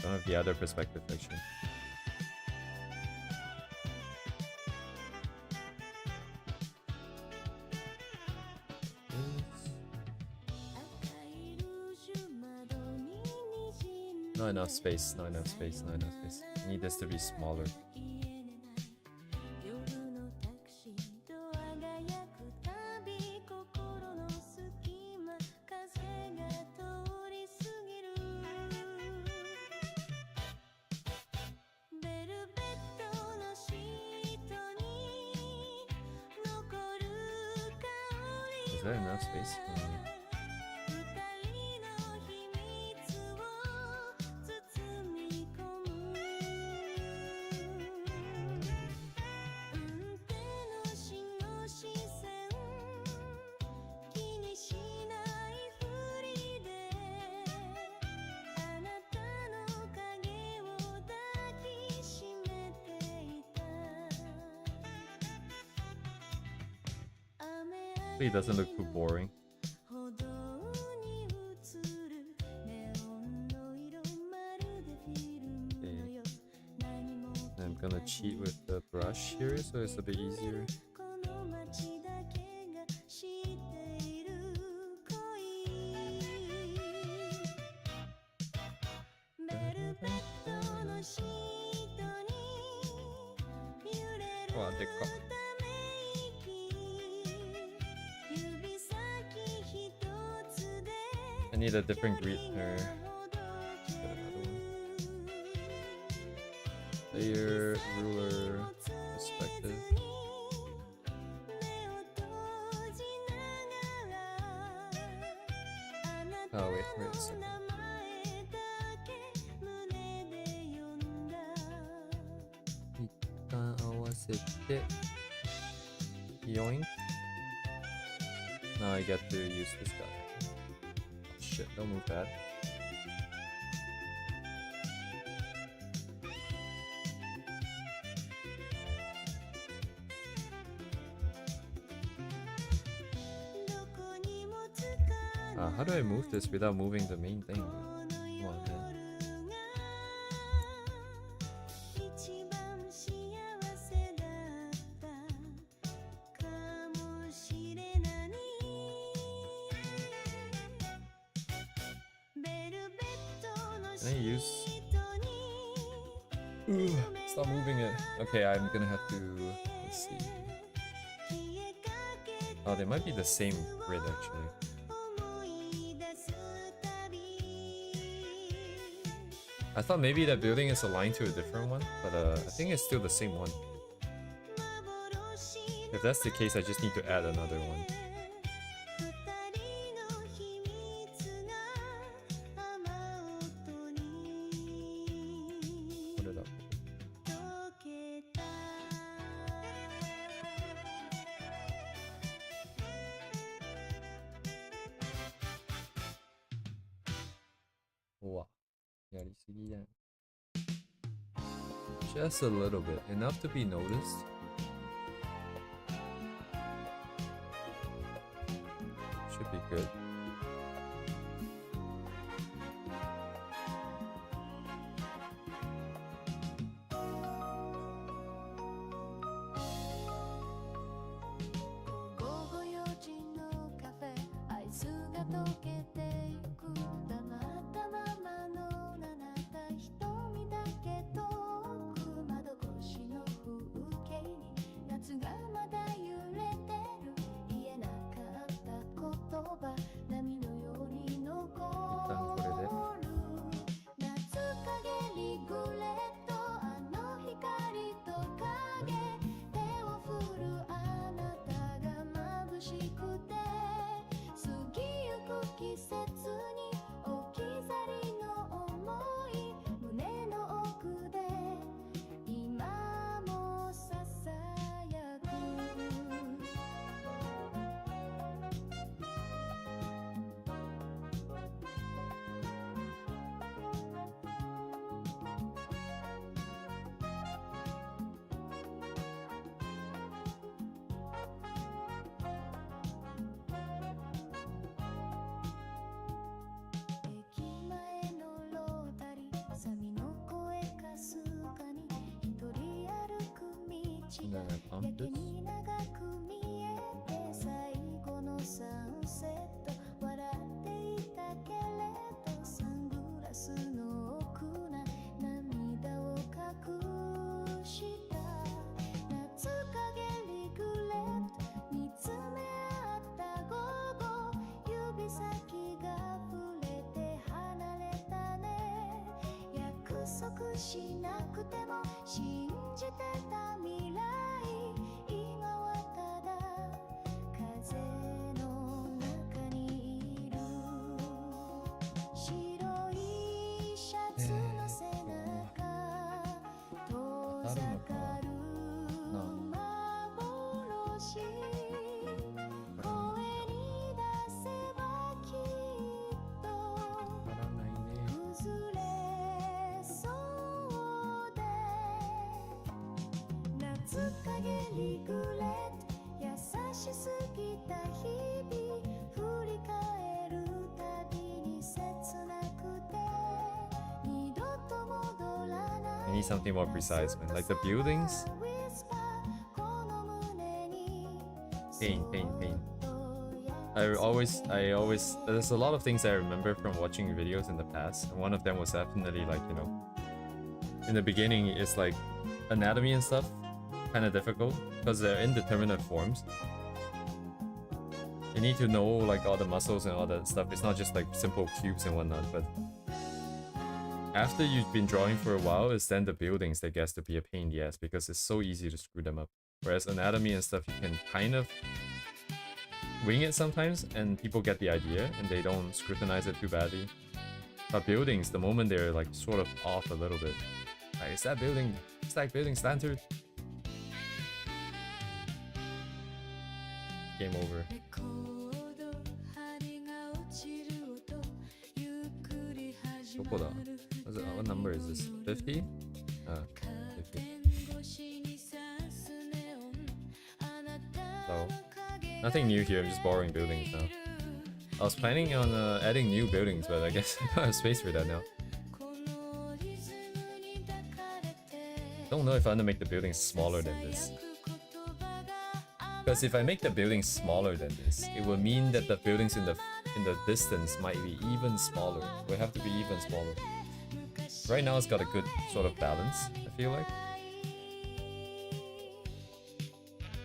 Don't have the other perspective actually. Not enough space, not enough space, not enough space. I need this to be smaller. Is there enough space? It doesn't look too boring. Okay. I'm gonna cheat with the brush here so it's a bit easier. Wow, I need a different grid or layer, ruler, perspective. Oh wait a second. Yoink. Now I get to use this guy. Shit, don't move that. How do I move this without moving the main thing? Come on, man. 一番幸せだったかもしれないベルベットの Can I use? シートに Stop moving it. Okay, I'm gonna have to. Let's see. 消えかけ Oh, they might be the same grid actually. 思い出すたび I thought maybe that building is aligned to a different one, but I think it's still the same one. If that's the case, I just need to add another one. 二人の秘密が雨音に Put it up. 溶けた Wow. Just a little bit, enough to be noticed. Should be good. And then I pump this. 長く見えて最後のサンセット笑っていたけれどサングラスの奥な涙を隠した夏影リグレット見つめ合った午後指先が触れて離れたね約束しなくても信じてた未来今はただ風の中にいる白いシャツの背中遠ざかる幻声に出せばきっと崩れそうで夏影リグレット優しすぎた日々振り返るたびに切なくて二度と戻らない I need something more precise, man. Like the buildings. Pain. I always, there's a lot of things I remember from watching videos in the past. And one of them was definitely like, you know, in the beginning, it's like anatomy and stuff, kind of difficult because they're indeterminate forms. You need to know like all the muscles and all that stuff. It's not just like simple cubes and whatnot, but after you've been drawing for a while, it's then the buildings that gets to be a pain in the ass because it's so easy to screw them up. Whereas anatomy and stuff, you can kind of wing it sometimes and people get the idea and they don't scrutinize it too badly. But buildings, the moment they're like sort of off a little bit, like is that building standard? Game over. レコード針が落ちる音ゆっくり始まる What number is this? 50? カーテ 50. ン越しに差すネオンあなた So の影 nothing new here. I'm just borrowing buildings now. I was planning on adding new buildings, but I guess I don't have space for that now. このリズムに抱かれて Don't know if I want to make the buildings smaller than this. Because if I make the buildings smaller than this, it will mean that the buildings in the distance might be even smaller. Will have to be even smaller. Right now it's got a good sort of balance, I feel like.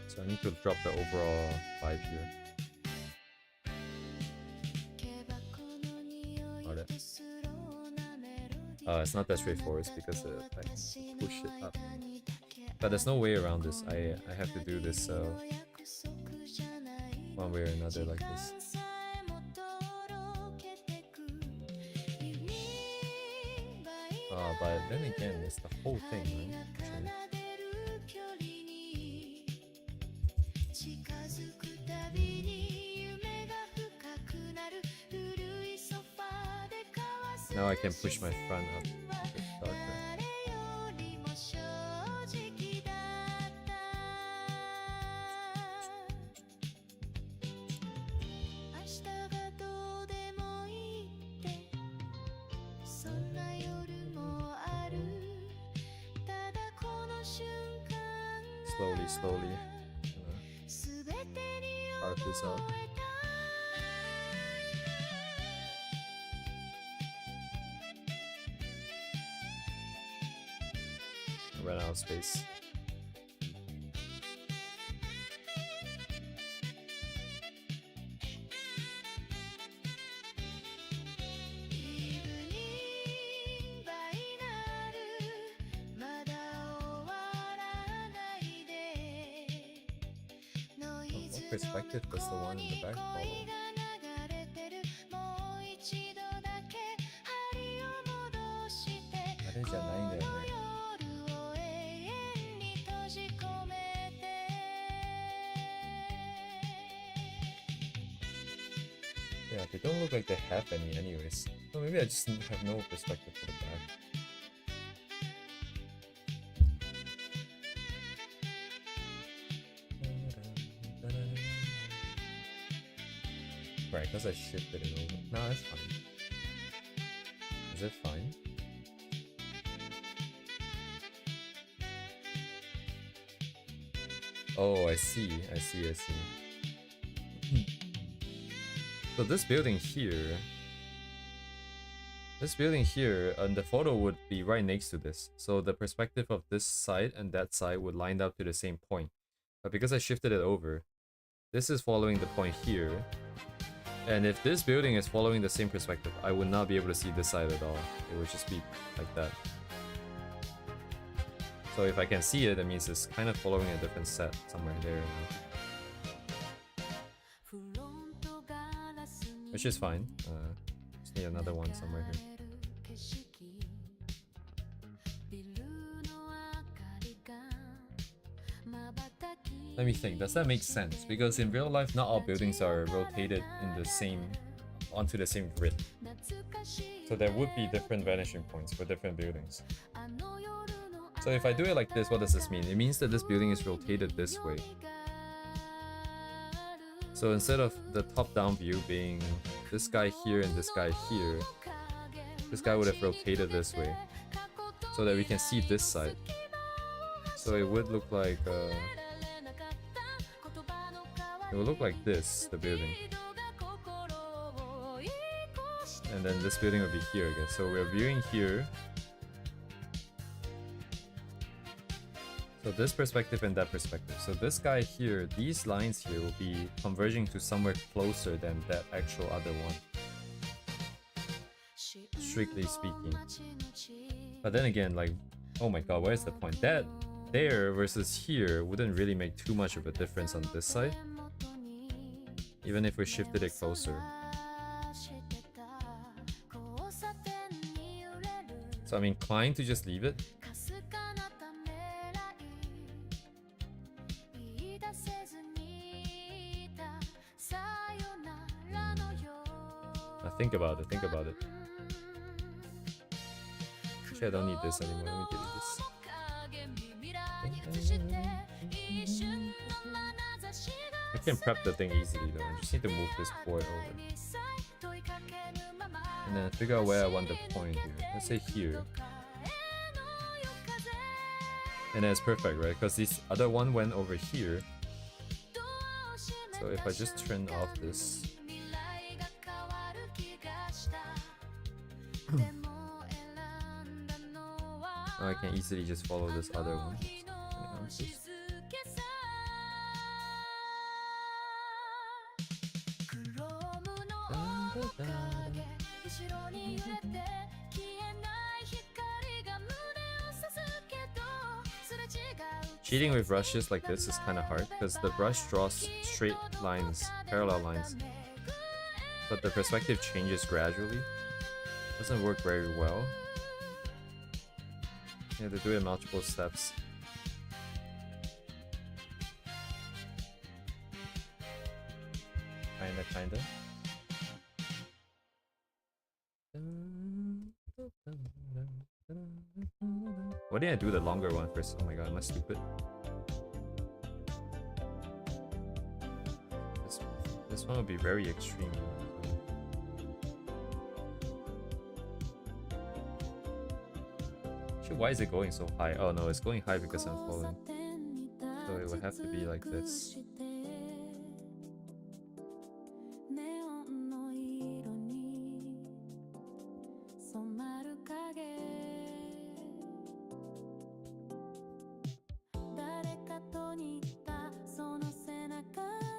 So I need to drop the overall vibe here. Alright. It's not that straightforward, it's because I push it up. But there's no way around this. I have to do this one way or another like this. But then again, it's the whole thing, right? Actually. 近づくたびに夢が深くなる古いソファーで交わす Now I can push my front up a bit darker. 誰よりも正直だった明日がどうでもいいってそんな夜もあるただこの瞬間 Slowly, slowly. Carve this out. I ran out of space. What perspective does the one in the back follow? あれじゃないんだよね。Yeah, they don't look like they have any anyways. So maybe I just have no perspective for the back. Right, because I shifted it over. No, that's fine. Is it fine? Oh, I see. So this building here, the photo would be right next to this. So the perspective of this side and that side would line up to the same point. But because I shifted it over, this is following the point here. And if this building is following the same perspective, I would not be able to see this side at all. It would just be like that. So if I can see it, that means it's kind of following a different set somewhere there. Which is fine. Just need another one somewhere here. Let me think, does that make sense? Because in real life, not all buildings are rotated in the same, onto the same grid. So there would be different vanishing points for different buildings. So if I do it like this, what does this mean? It means that this building is rotated this way. So instead of the top-down view being this guy here and this guy here, this guy would have rotated this way, so that we can see this side. So it would look like it would look like this, the building. And then this building will be here, I guess. So we're viewing here. So this perspective and that perspective. So this guy here, these lines here will be converging to somewhere closer than that actual other one, strictly speaking. But then again, like, oh my god, where's the point? That there versus here wouldn't really make too much of a difference on this side, even if we shifted it closer. So I'm inclined to just leave it. Think about it, think about it. Actually, I don't need this anymore. Let me delete this. I can prep the thing easily though. I just need to move this board over. And then figure out where I want the point here. Let's say here. And then it's perfect, right? Because this other one went over here. So if I just turn off this, I can easily just follow this other one. Cheating with brushes like this is kind of hard because the brush draws straight lines, parallel lines, but the perspective changes gradually. Doesn't work very well. You have to do it in multiple steps. Kinda. Why didn't I do the longer one first? Oh my god, am I stupid? This one would be very extreme. Actually, why is it going so high? Oh no, it's going high because I'm falling. So it would have to be like this.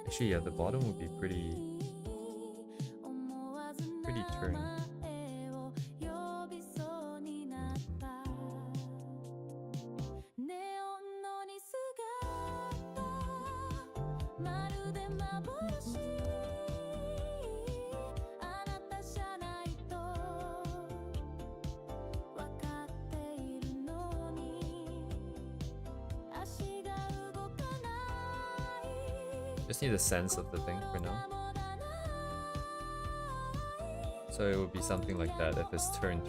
Actually, yeah, the bottom would be pretty turned. Just need a sense of the thing for now. So it would be something like that if it's turn.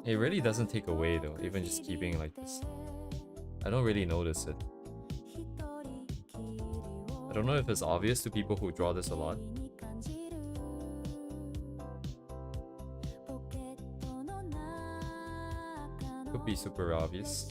It really doesn't take away though, even just keeping it like this. I don't really notice it. I don't know if it's obvious to people who draw this a lot. Could be super obvious.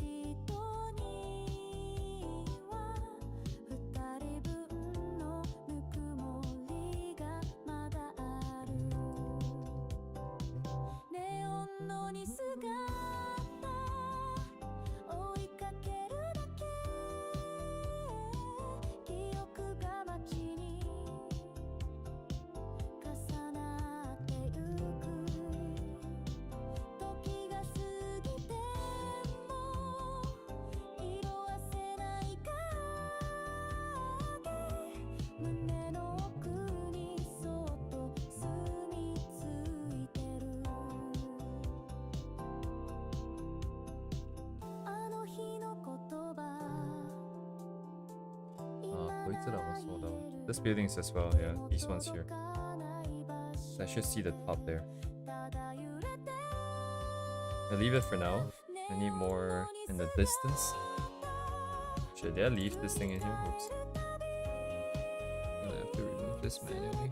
This buildings as well, yeah, these ones here. I should see the top there. I'll leave it for now. I need more in the distance. Did I leave this thing in here? Oops. I'm gonna have to remove this manually.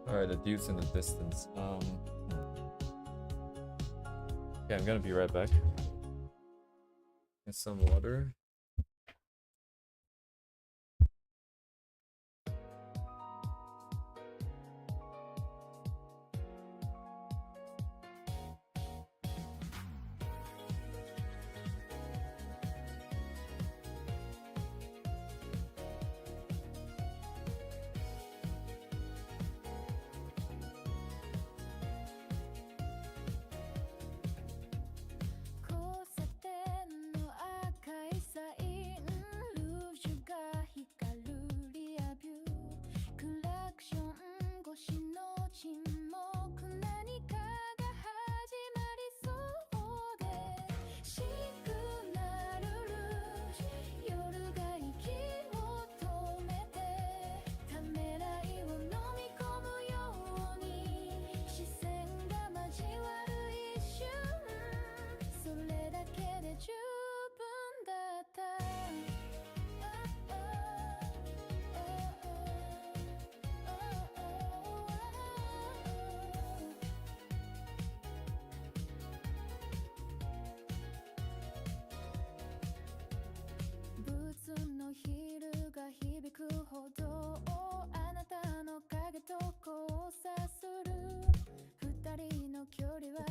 Alright, the dude's in the distance. Yeah, I'm gonna be right back. Get some water.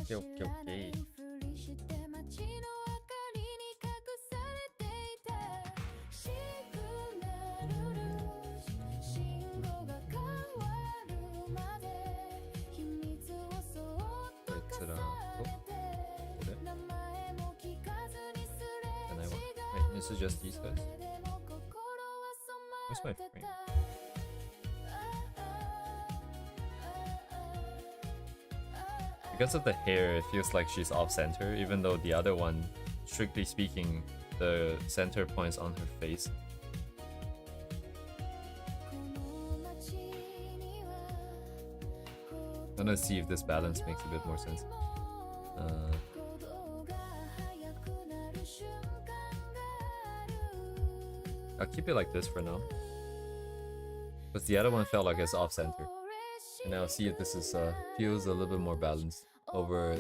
오케이, 오케이, 오케이. ふりして街の明かりに隠されていたシグナルルージュ信号が変わるまで秘密をそっとこいつら重ねてこれ名前も聞かずにすれ And I 違 want う wait, this is just these guys. それでも心は Where's 染 my まって frame? た Because of the hair, it feels like she's off center, even though the other one, strictly speaking, the center points on her face. この街には I'm gonna see if this balance makes a bit more sense. 鼓動が速くなる瞬間がある I'll keep it like this for now. Because the other one felt like it's off center. And now see if this is feels a little bit more balanced over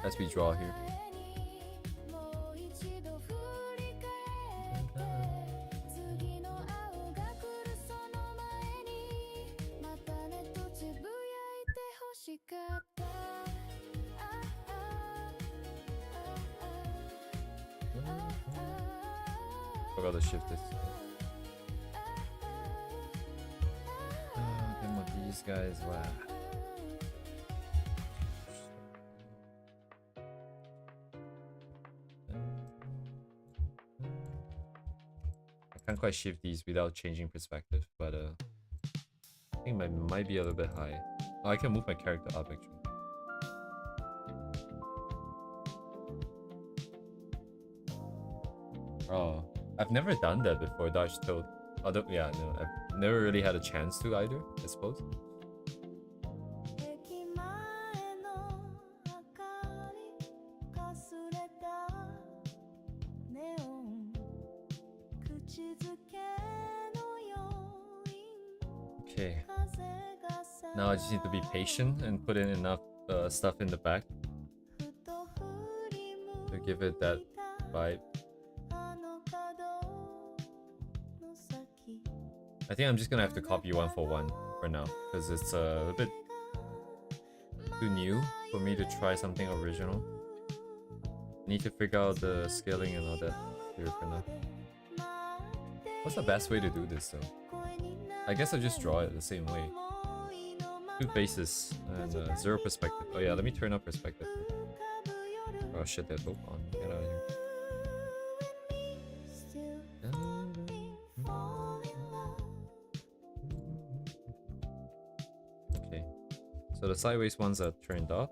as we draw here. もう一度振り返って次の青が来るその前にまたねとつぶやいて欲しかったForgot to shift this. Him with these guys, wow. I can't quite shift these without changing perspective, but I think might be a little bit high. Oh, I can move my character up actually. Oh, I've never done that before, dodge tilt. Although, yeah, no, I've never really had a chance to either, I suppose. 駅前の明かりかすれたネオン口づけの余韻 Okay, 風がさ now I just need to be patient and put in enough stuff in the back ふと振り to 向 give it that いた vibe. あの角の先 I think I'm just gonna have to copy one for one for now, because it's a bit too new for me to try something original. Need to figure out the scaling and all that here for now. What's the best way to do this though? I guess I'll just draw it the same way. Two faces and zero perspective. Oh yeah, let me turn up perspective. Oh shit, that hope on. Get out of here. Okay, so the sideways ones are turned off.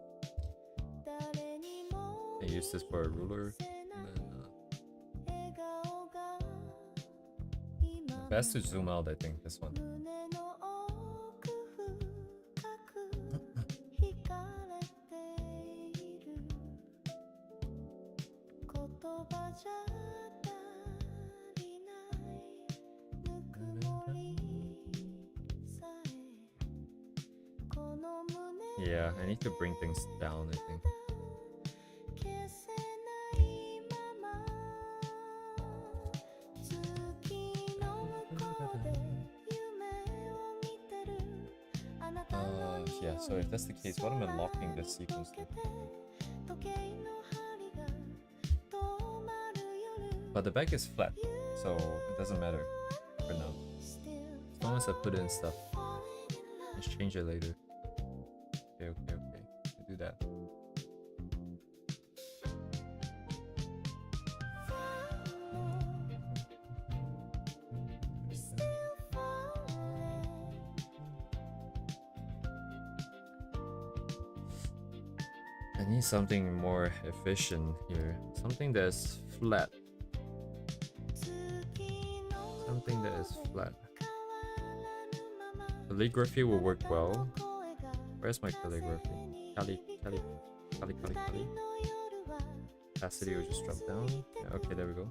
I use this for a ruler. And then, best to zoom out, I think, this one. 胸の奥深く惹かれている言葉じゃ足りないぬくもりさえこの胸 Yeah, I need to bring things down, I think. 消せないまま月の向こうで夢を見てるあなたの Yeah, so if that's the case, what am I locking this sequence to? 時計の針が止まる夜 But the back is flat, so it doesn't matter for now. As long as I put in stuff. Let's change it later. Okay, okay, okay. I'll do that. I need something more efficient here. Something that's flat. Something that is flat. Calligraphy will work well. Where's my calligraphy? Cali. Opacity will just drop down. Yeah, okay, there we go.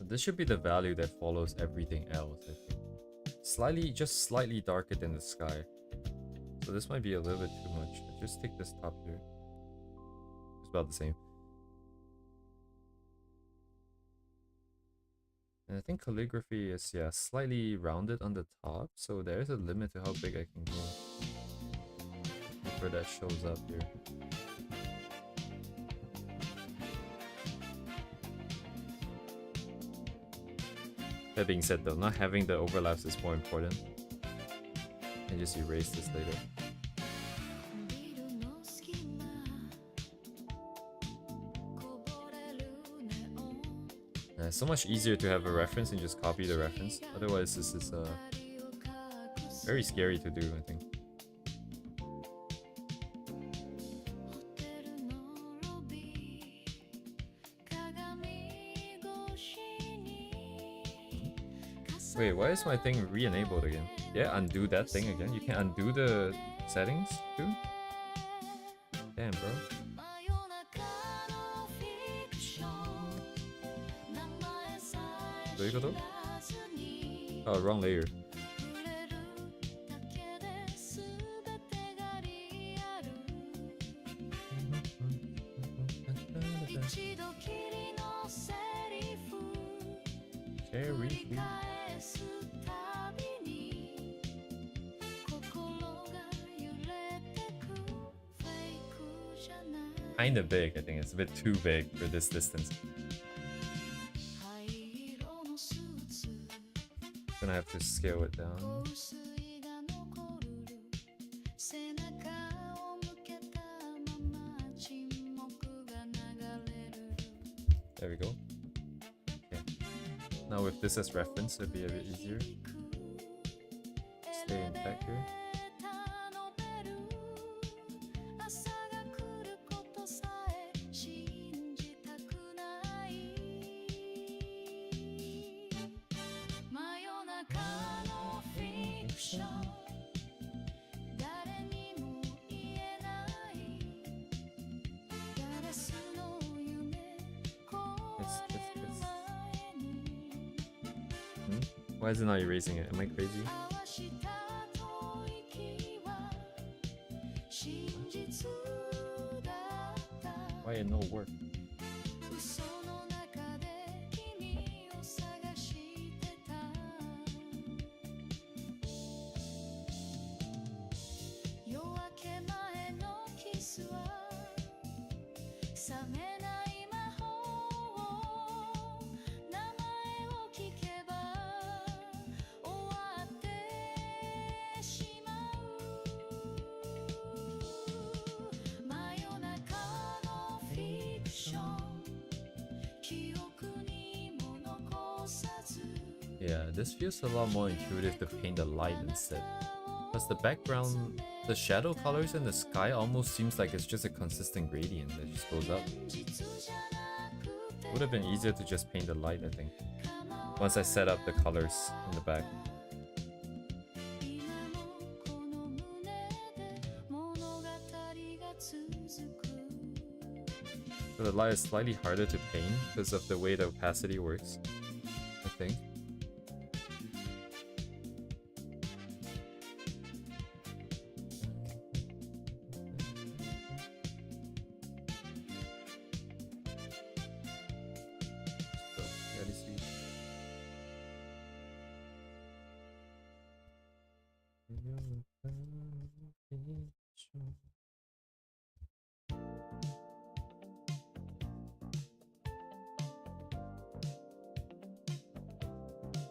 This should be the value that follows everything else, I think. Just slightly darker than the sky. So this might be a little bit too much. Just take this top here. It's about the same. And I think calligraphy is, yeah, slightly rounded on the top, so there's a limit to how big I can go before that shows up here. That being said though, not having the overlaps is more important. I can just erase this later. ビルの隙間こぼれるネオン It's so much easier to have a reference and just copy the reference. Otherwise, this is 光を隠す very scary to do, I think. ホテルのロビー鏡越しに Wait, why is my thing re-enabled again? Yeah, undo that thing again. You can undo the settings too? Damn, bro. 真夜中のフィクション名前さえどういうこと？知らずに Oh, wrong layer. 触れるだけで全てがリアル一度きりのセリフ繰り Cherry. 返すたびに心が揺れてくフェイクじゃない Kinda big, I think. It's a bit too big for this distance. 灰色のスーツ Gonna have to scale it down. 香水が残る背中を向けたまま沈黙が流れる There we go. Okay. Now with this as reference, it'll be a bit easier. Stay intact here. 頼める朝が来ることさえ信じたくない真夜中のフィクション誰にも言えないガラスの夢壊れる前に Why is it not erasing it? Am I crazy? 交わした吐息は真実だった Why it no work? 嘘の中で君を探してた夜明け前のキスは冷めない魔法名前を聞けば終わってしまう真夜中のフィクション記憶にも残さず Yeah, this feels a lot more intuitive to paint the light instead. Plus the background, the shadow colors in the sky almost seems like it's just a consistent gradient that just goes up. 実じゃなくて Would have been easier to just paint the light, I think. Once I set up the colors in the back. 今もこの胸で物語が続く So the light is slightly harder to paint because of the way the opacity works, I think. So, yeah, let's see.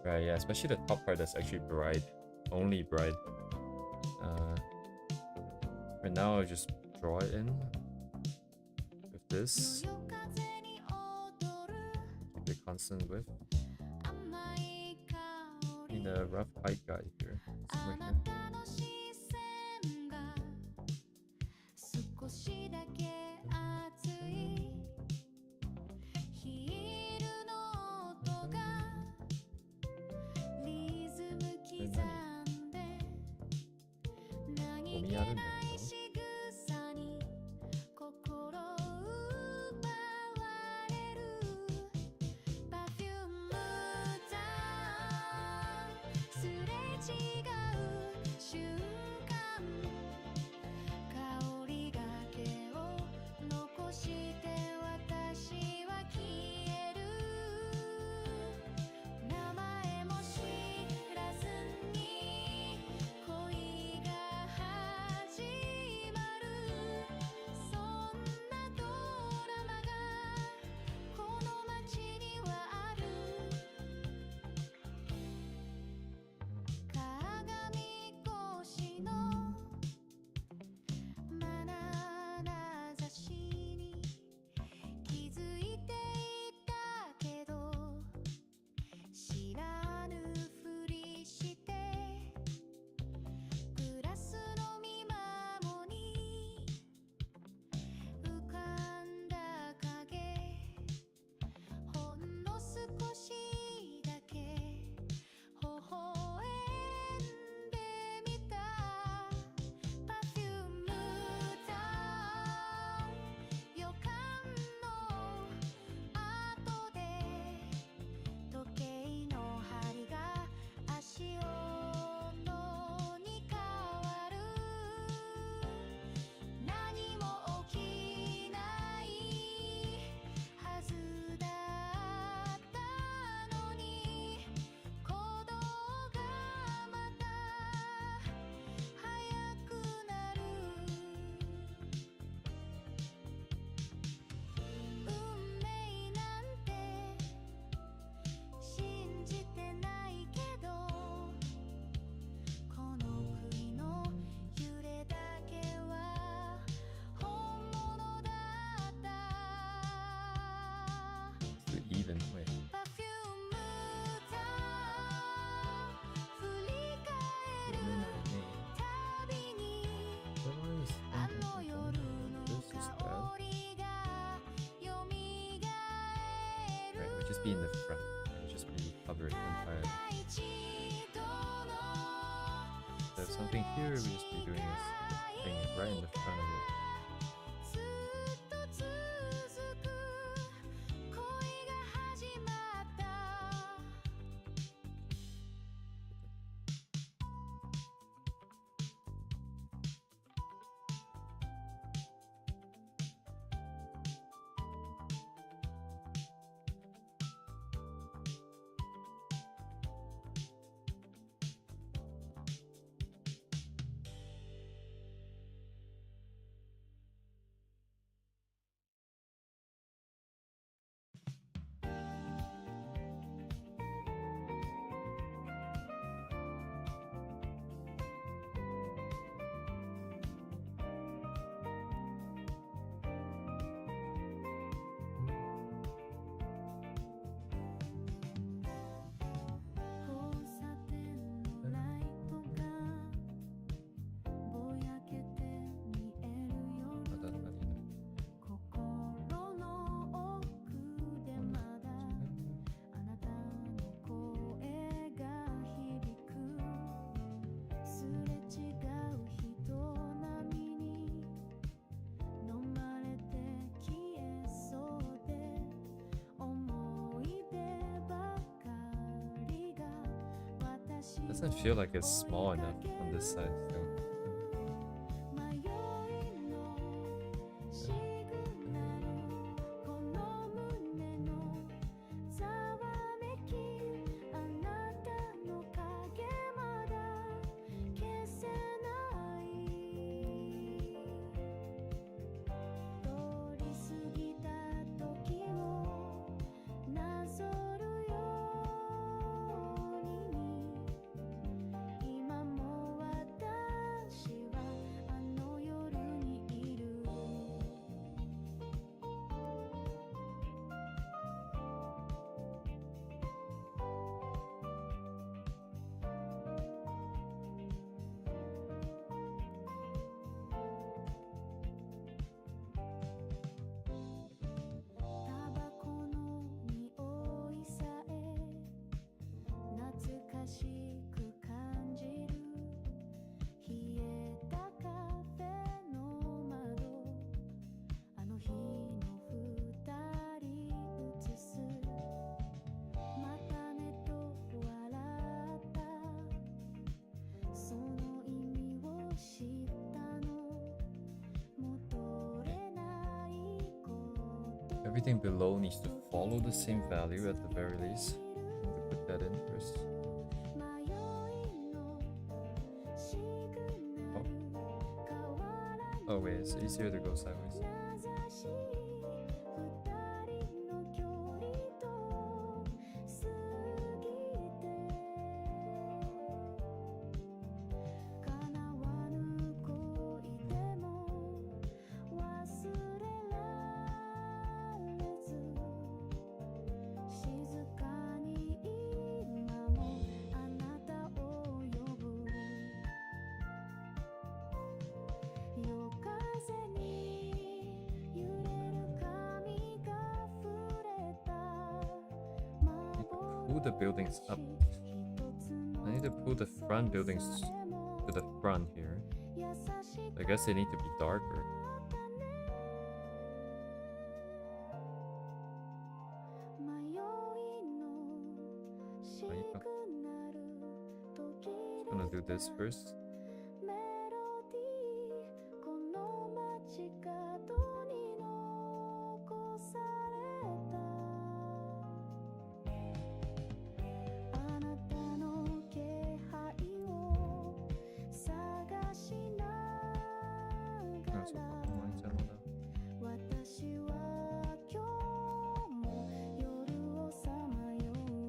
Right, yeah, especially the top part that's actually bright. Only bright. Right now I'll just draw it in with this. 夜風に踊る Keep it constant width. 甘い香り Need a rough height guide here. あ Somewhere な here. たの視線が少しだけ熱いヒールの音がリズム刻んで何気ない仕草に心奪われるパフュームタウンすれ違う瞬間香りがけを残して私は消える just be in the front. It would just be covered entirely. 一度の If there's something here, we just be doing is putting it right in the front of it. ずっと続く恋が始まった 交差点のライトがぼやけて見える夜 心の奥でまだあなたの声が響くすれ違う人波に飲まれて消えそうで思い出ばかりが私 Doesn't feel like it's small enough on this side, so. 迷いのシグナルこの胸のざわめきあなたの影まだ消せない通り過ぎた時をなぞるように今も私はあの夜にいる タバコの匂いさえ懐かしく感じる冷えたカフェの窓あの日の二人映すまたねと笑ったその意味を知ったの戻れないこと Everything below needs to follow the same value at the very least. I need to put that in first. 迷いのシグナル変わら Oh wait, it's easier to go sideways. 名指し二人の距離と過ぎて叶わぬ恋でも忘れられず静かに今もあなたを呼ぶ夜風に揺れる髪が触れた Pull the buildings up. I need to pull the front buildings to the front here. I guess they need to be darker. 迷いのシグナル途切 I'm gonna do this first. メロディーこの街角に残されたあなたの気配を探しなが Ah, so ら mine's a lot. 私は今日も夜をさまよう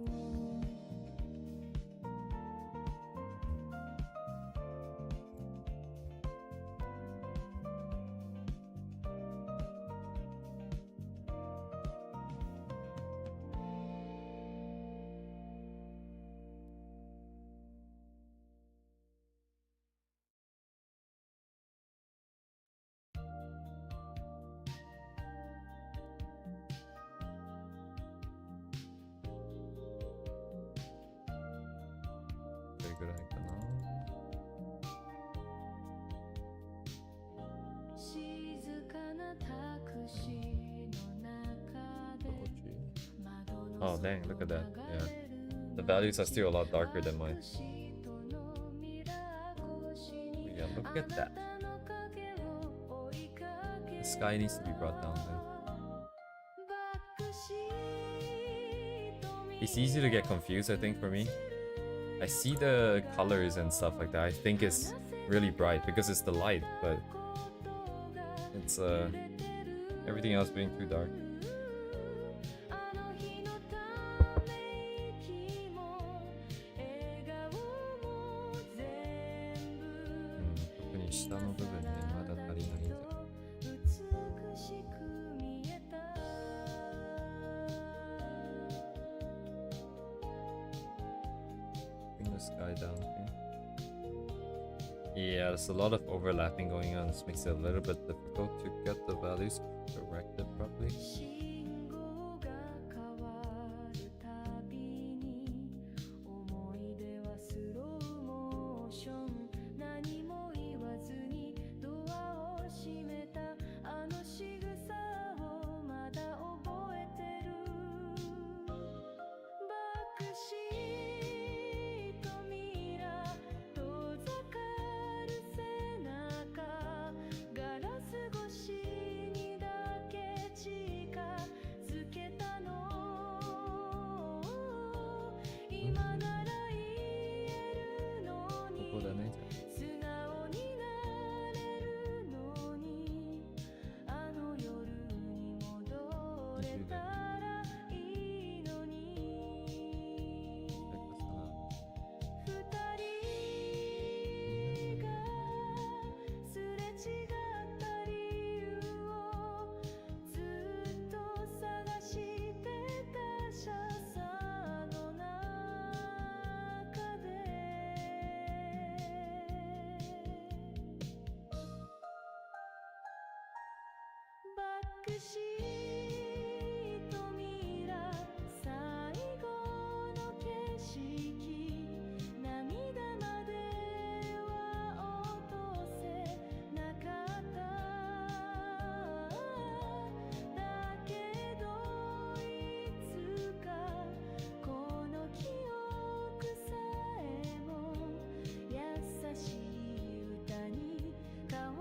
I Oh dang, look at that. Yeah. The values are still a lot darker than mine. Yeah, look at that. The sky needs to be brought down there. It's easy to get confused, I think, for me. I see the colors and stuff like that. I think it's really bright because it's the light, but it's everything else being too dark. Bring the sky down here. Yeah, there's a lot of overlapping going on. This makes it a little bit difficult to get the values corrected properly. 信号が変わるたびに思い出はスローモーション何も言わずにドアを閉めたあの仕草をまだ覚えてるバックシートミラー遠ざかる背中ガラス越しにだけ近づけたの今なら言えるのにここだね。素直になれるのにあの夜に戻れたらいいのに二人がすれ違った理由をずっと探してたシャッサーの中でバックシートミラー最後の景色涙までは落とせなかっただけどいつかこの記憶さえも優しい歌に変わ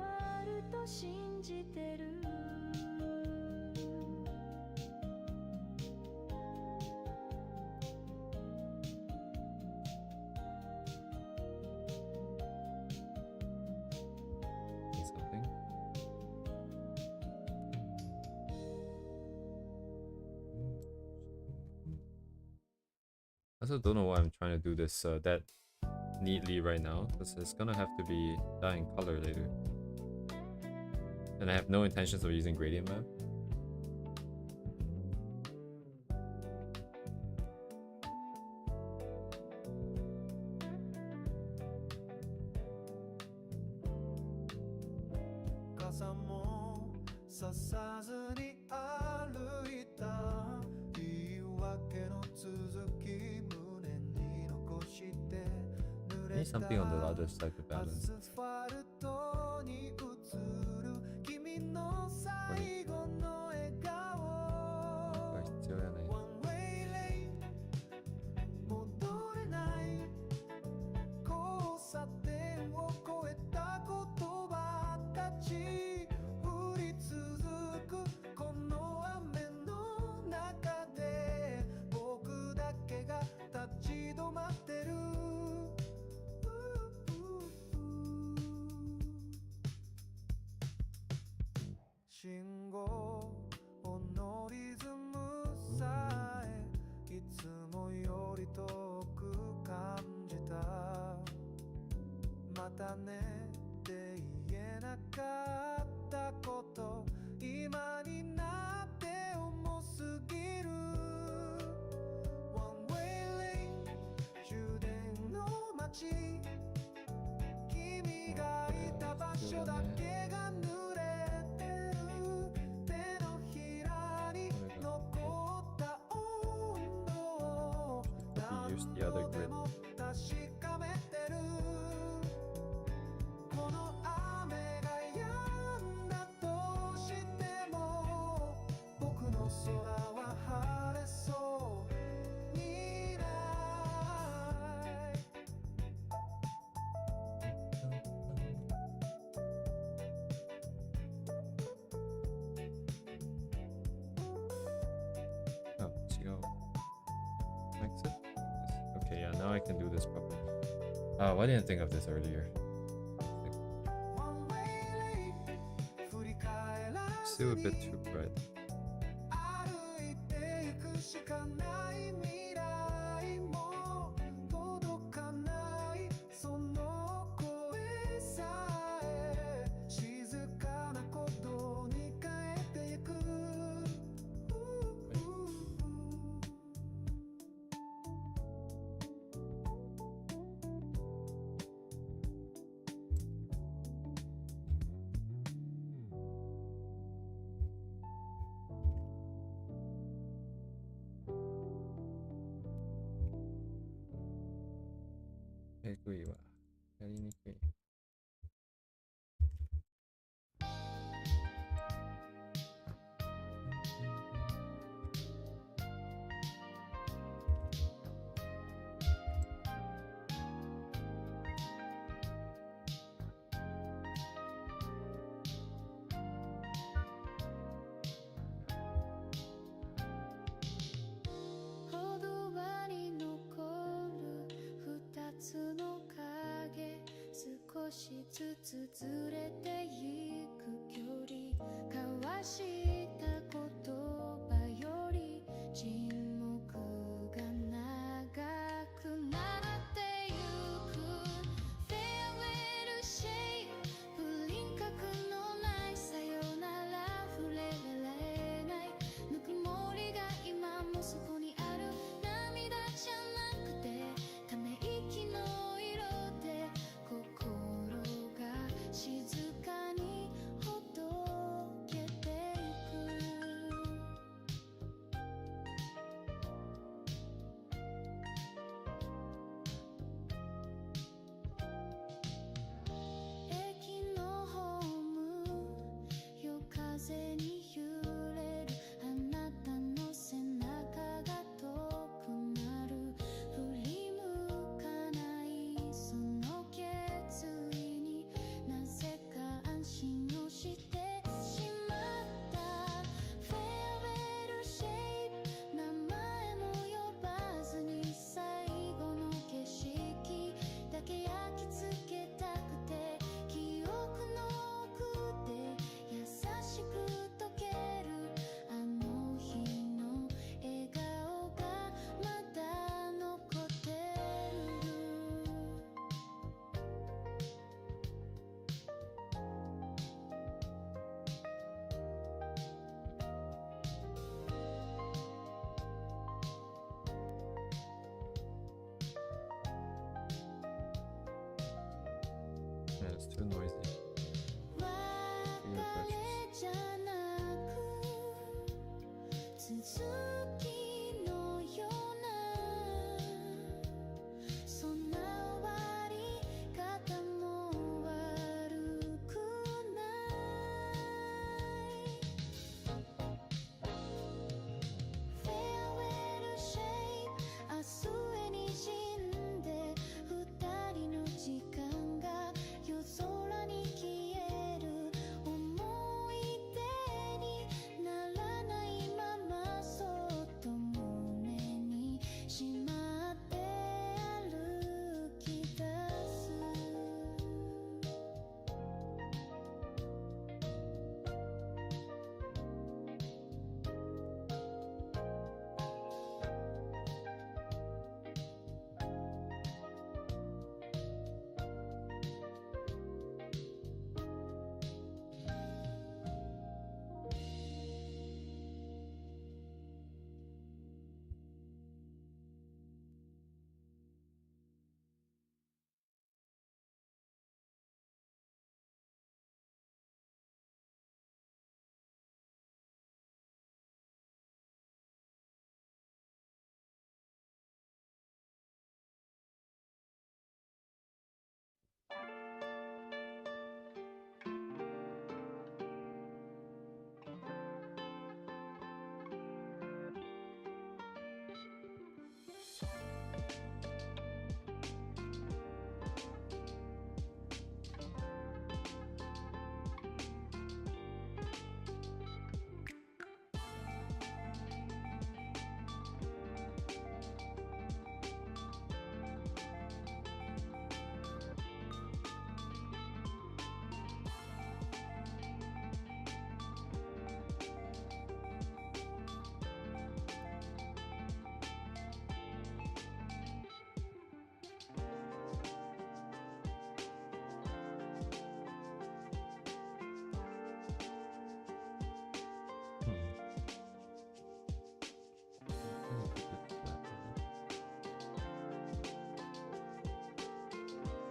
ると信じてるSomething. I also don't know why I'm trying to do this that neatly right now, because it's gonna have to be done in color later. And I have no intentions of using gradient map.傘もささずに歩いた言い訳の続き胸に残して濡 I れ need た something on the other side to ア balance. スファルトに映る君の最後の笑顔 必要やね。 One way lane 戻れない交差点を越えた言葉たち降り続くこの雨の中で僕だけが立ち止まってる信号音のリズムさえいつもより遠く感じたまたねって言えなかったこと今になって重すぎる One way lane 終電の街君がいた場所だけが濡れてる手のひらに残った温度を Use the other 何度で grid. も確かめてるこの雨が止んだとしても Makes it? Yes. Okay, yeah, now I can do this properly. Why didn't I think of this earlier? One way lane 振り返らず Still a に bit too bright. 歩いていくしかない未来も届かないその声さえ静かな鼓動に変えていくえぐいわ。やりにくい。歩道場に残る二つの影少しずつずれていく距離交わした言葉より沈黙が長くなってゆく Farewell shape 不輪郭のないさよなら触れられないぬくもりが今もそこにある涙じゃなくてため息の色で心が静かにほどけていく駅のホーム夜風に揺れるあなたの背中が遠くなる振り向かないその決意になぜか安心をしてしまった Farewell shape 名前も呼ばずに最後の景色だけ焼き付けたくて記憶の奥で優しく溶けるあの日の笑顔がまだ残ってるYeah, it's too noisy. 別れじゃなく続きのようなそんな終わり方も悪くない Farewell shape 明日へにじんで二人の時間が夜空に消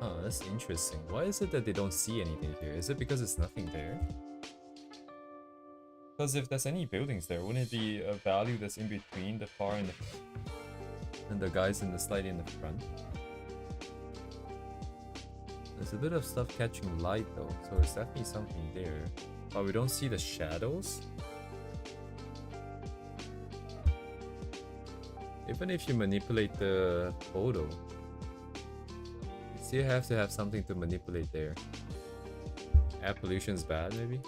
Oh, that's interesting. Why is it that they don't see anything here? Is it because it's nothing there? Because if there's any buildings there, wouldn't it be a value that's in between the car and the guys in the slightly in the front? There's a bit of stuff catching light though, so there's definitely something there. But we don't see the shadows. Even if you manipulate the photo, you still have to have something to manipulate there. Air pollution's bad, maybe?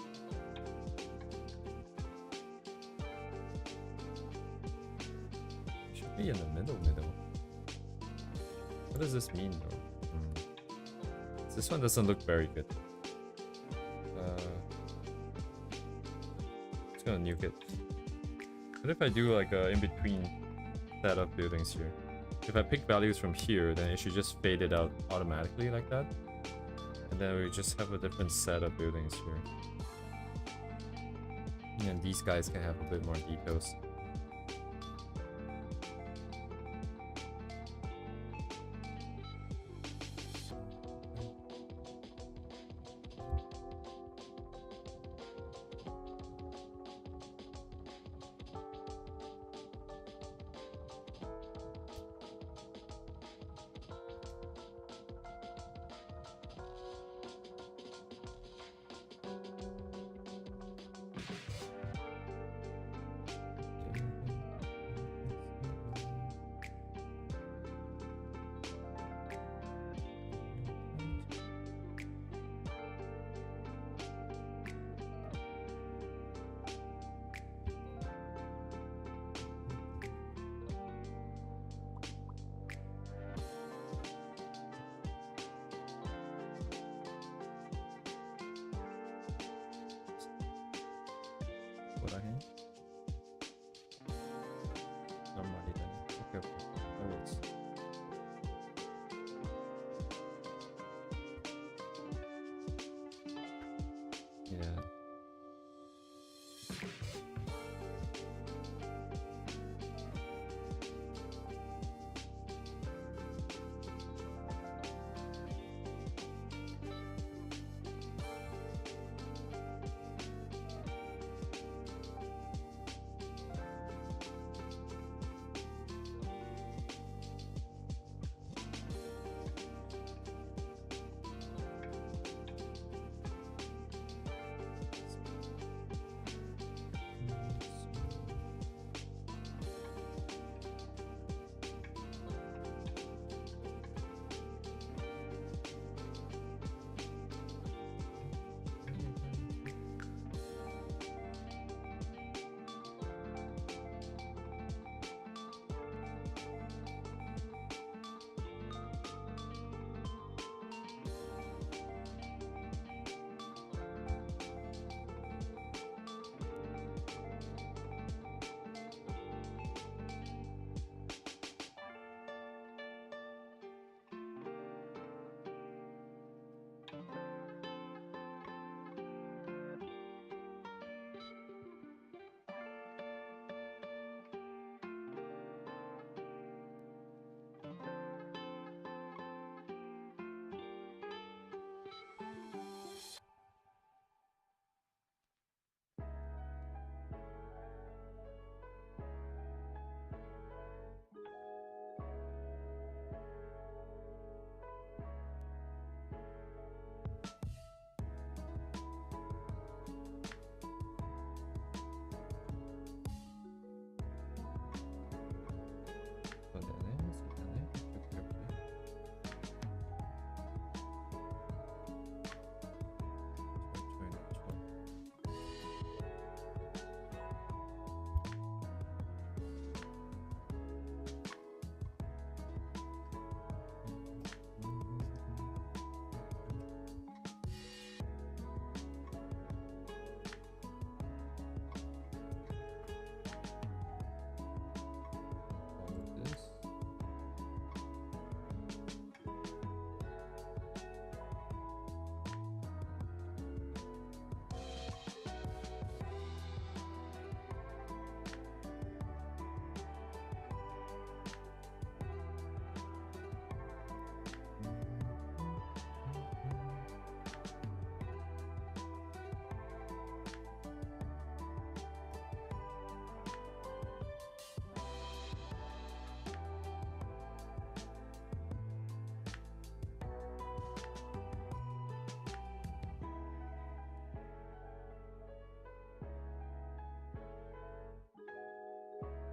Should be in the middle. What does this mean though? This one doesn't look very good. Just gonna nuke it. What if I do like a in-between set of buildings here? If I pick values from here, then it should just fade it out automatically like that. And then we just have a different set of buildings here. And these guys can have a bit more details. What I hand? Normally then. Okay, that works. Yeah.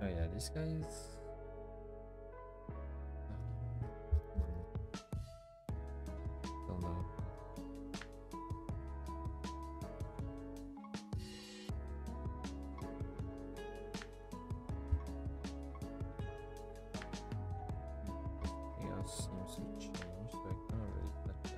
Oh yeah, these guys. Don't know. Nothing else seems to change, so I can't really touch that.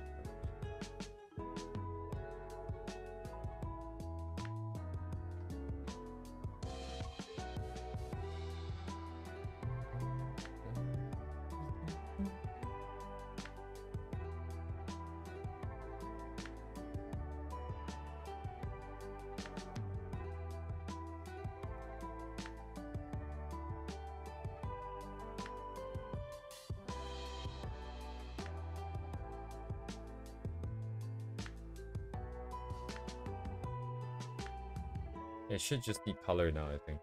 It should just need color now, I think.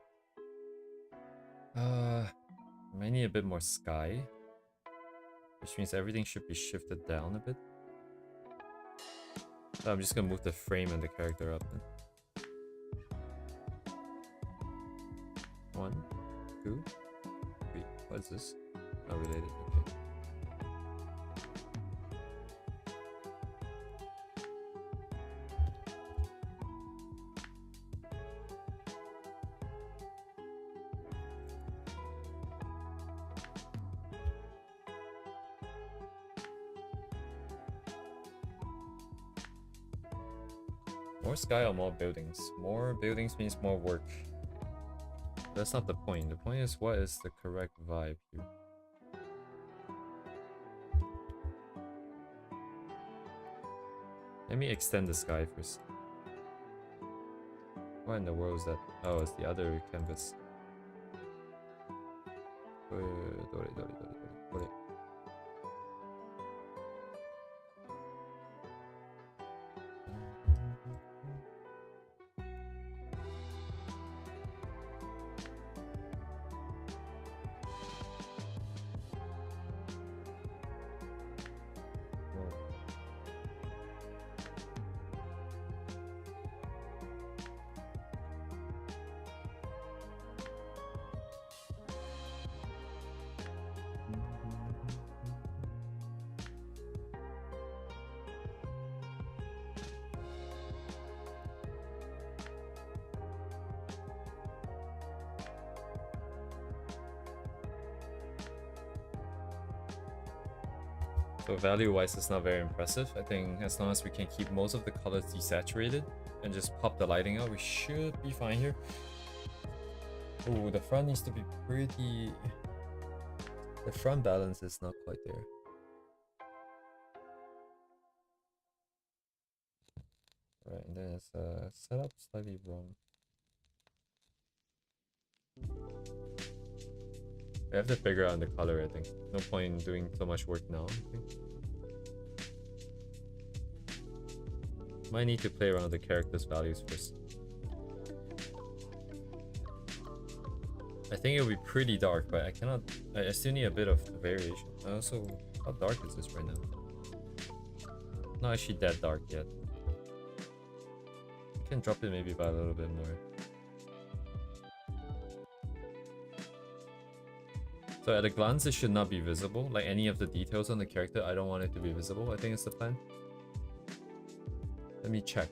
Might need a bit more sky, which means everything should be shifted down a bit. So I'm just gonna move the frame and the character up then. 1, 2, 3. What is this? Not related. Okay. More sky or more buildings? More buildings means more work. That's not the point. The point is, what is the correct vibe here? Let me extend the sky first. What in the world is that? Oh, it's the other canvas. So value-wise, it's not very impressive. I think as long as we can keep most of the colors desaturated and just pop the lighting out, we should be fine here. Oh, the front needs to be pretty... The front balance is not quite there. Right, and then it's set up slightly wrong. I have to figure out the color, I think. No point in doing so much work now, I think. Might need to play around with the character's values first. I think it'll be pretty dark, but I cannot... I still need a bit of variation. Also, how dark is this right now? Not actually that dark yet. Can drop it maybe by a little bit more. So at a glance, it should not be visible. Like any of the details on the character, I don't want it to be visible. I think it's the plan. Let me check.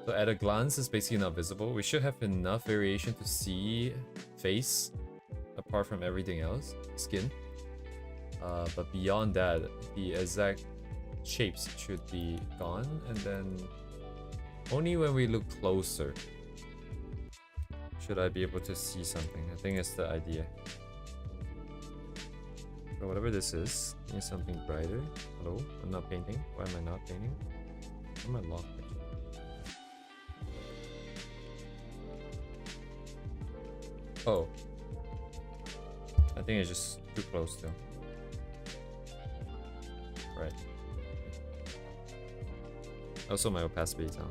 So at a glance, it's basically not visible. We should have enough variation to see face, apart from everything else, skin. But beyond that, the exact shapes should be gone, and then only when we look closer should I be able to see something. I think it's the idea. So whatever this is, needs something brighter. Hello? I'm not painting. Why am I not painting? Why am I locked? Oh. I think it's just too close still. Right. Also my opacity is down.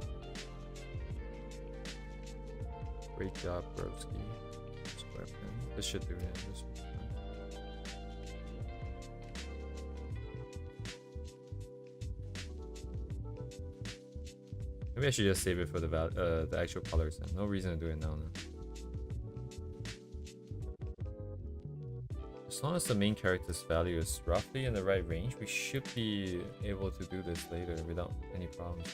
Great job, Broski. Square pen. This should do it. This should be fine. Maybe I should just save it for the actual colors then. No reason to do it now. As long as the main character's value is roughly in the right range, we should be able to do this later without any problems.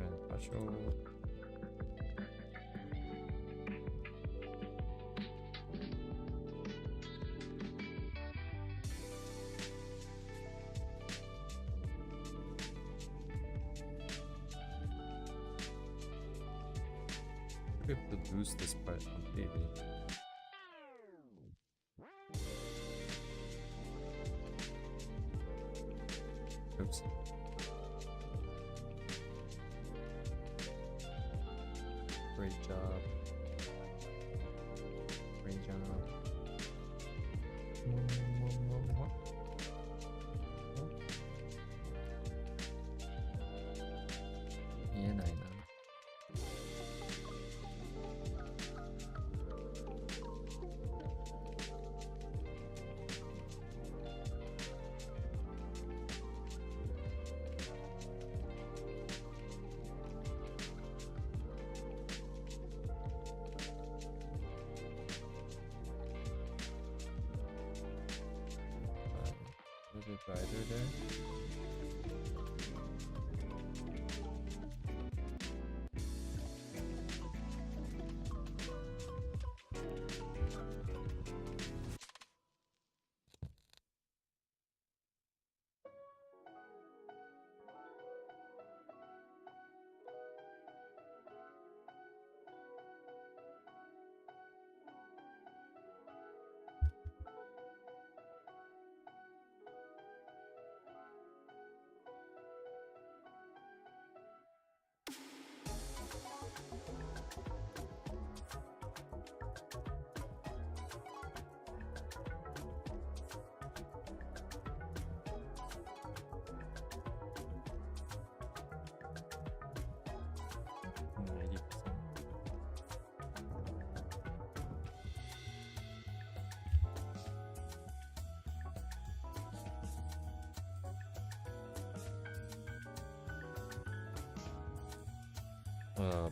And Pacho. We have to lose this part completely. Oops. Great job. Great job. Yeah, I know. A little bit brighter there.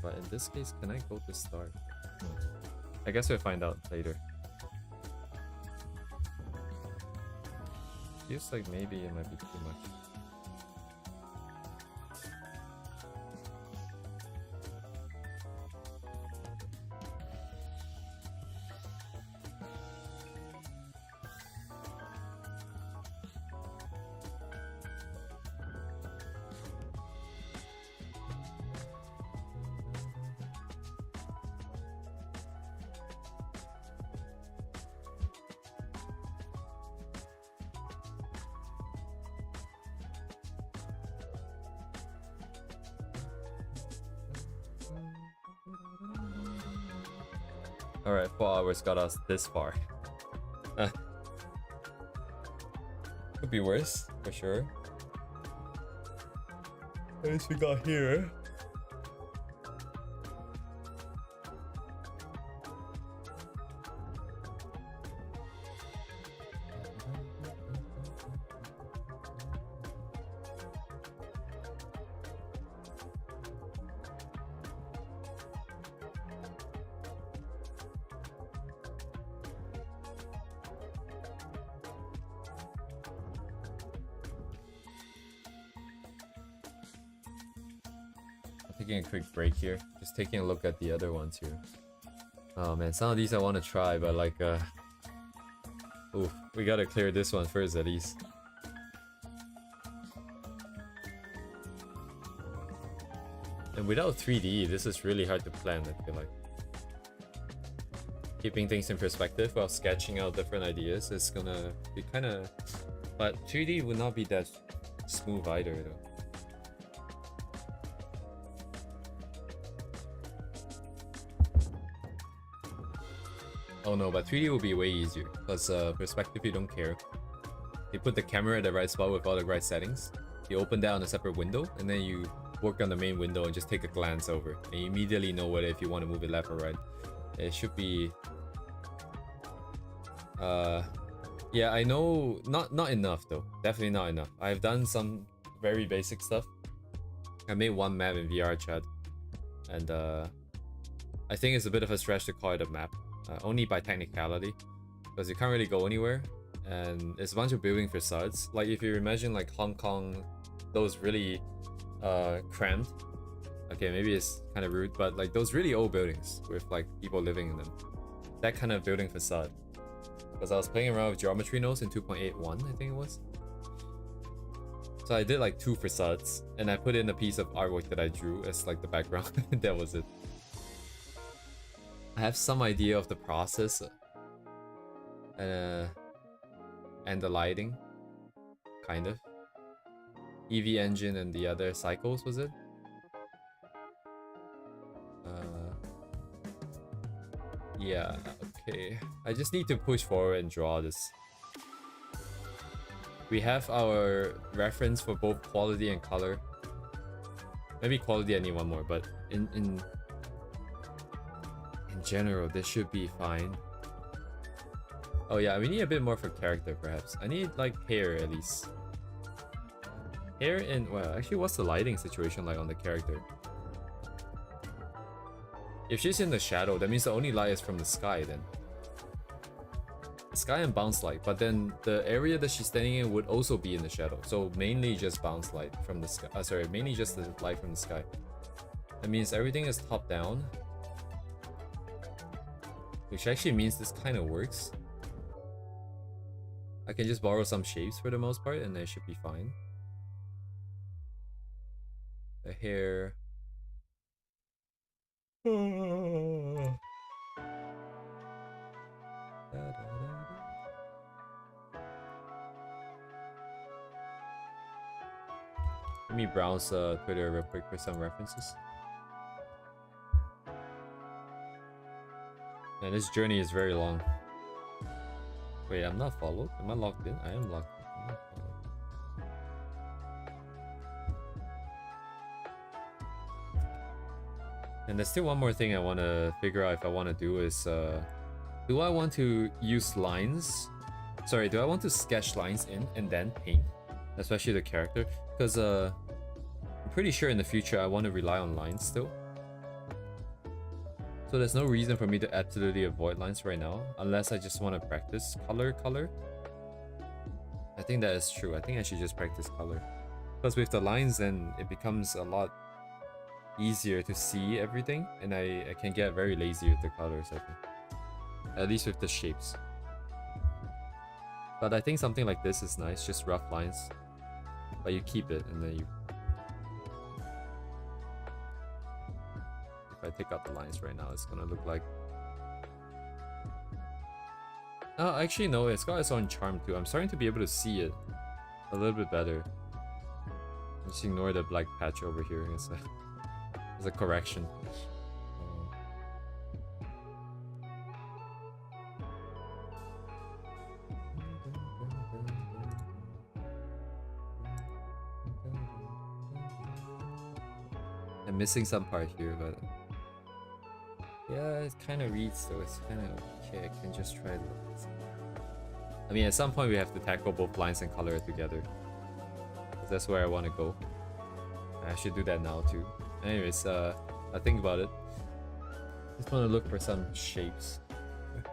But in this case, can I go to start? I guess we'll find out later. Feels like maybe it might be too much. Alright, 4 hours got us this far. Could be worse, for sure. At least we got here. Taking a quick break here, just taking a look at the other ones here. Oh man, some of these I want to try, but like oof, we gotta clear this one first at least. And without 3D, this is really hard to plan, I feel like. Keeping things in perspective while sketching out different ideas is gonna be kinda... But 3D would not be that smooth either though. Oh no, but 3D will be way easier because perspective you don't care. You put the camera at the right spot with all the right settings. You open that on a separate window, and then you work on the main window and just take a glance over, and you immediately know whether if you want to move it left or right. It should be. Yeah, I know not enough though. Definitely not enough. I've done some very basic stuff. I made one map in VR chat, and I think it's a bit of a stretch to call it a map, only by technicality, because you can't really go anywhere, and it's a bunch of building facades. Like if you imagine like Hong Kong, those really cramped. Okay, maybe it's kind of rude, but like those really old buildings with like people living in them. That kind of building facade. Because I was playing around with geometry nodes in 2.81, I think it was. So I did like 2 facades, and I put in a piece of artwork that I drew as like the background. That was it. I have some idea of the process and the lighting, kind of. EV engine and the other cycles, was it? Yeah, okay. I just need to push forward and draw this. We have our reference for both quality and color. Maybe quality I need one more, but in general, this should be fine. Oh yeah, we need a bit more for character perhaps. I need like hair at least. Hair and, well, actually what's the lighting situation like on the character? If she's in the shadow, that means the only light is from the sky then. The sky and bounce light, but then the area that she's standing in would also be in the shadow. So mainly just bounce light from the sky. Sorry, mainly just the light from the sky. That means everything is top down. Which actually means this kind of works. I can just borrow some shapes for the most part and it should be fine. The hair. Let me browse Twitter real quick for some references. And this journey is very long. Wait, I'm not followed. Am I logged in? I am logged in. I'm not followed. And there's still one more thing I want to figure out if I want to do is, do I want to use lines? Sorry, do I want to sketch lines in and then paint? Especially the character? Because I'm pretty sure in the future I want to rely on lines still. So there's no reason for me to absolutely avoid lines right now, unless I just want to practice color. I think that is true. I think I should just practice color. Because with the lines then it becomes a lot easier to see everything, and I can get very lazy with the colors, I think. At least with the shapes. But I think something like this is nice, just rough lines. But you keep it and then you... If I take out the lines right now, it's gonna look like... Oh, actually no, it's got its own charm too. I'm starting to be able to see it a little bit better. Just ignore the black patch over here. It's a correction. I'm missing some part here, but yeah, it kind of reads, so it's kind of okay. I can just try to. I mean, at some point we have to tackle both lines and color together. That's where I want to go. I should do that now too. Anyways, I think about it. Just want to look for some shapes.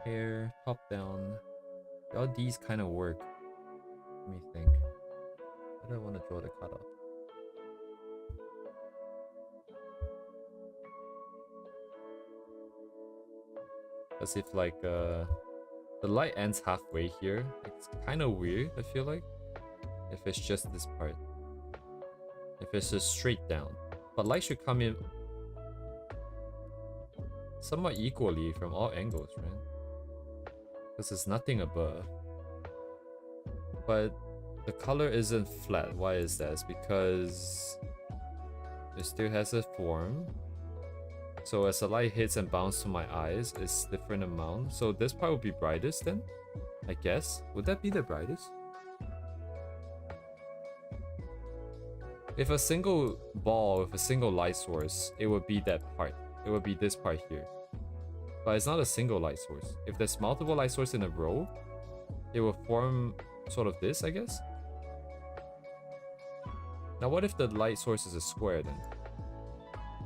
Hair, top down. All these kind of work. Let me think. How do I want to draw the cutoff? As if like the light ends halfway here. It's kind of weird, I feel like. If it's just this part. If it's just straight down. But light should come in somewhat equally from all angles, right? Because there's nothing above. But the color isn't flat. Why is that? It's because it still has a form. So as the light hits and bounces to my eyes, it's different amount. So this part would be brightest then, I guess. Would that be the brightest? If a single ball with a single light source, it would be that part. It would be this part here. But it's not a single light source. If there's multiple light sources in a row, it will form sort of this, I guess. Now what if the light source is a square then?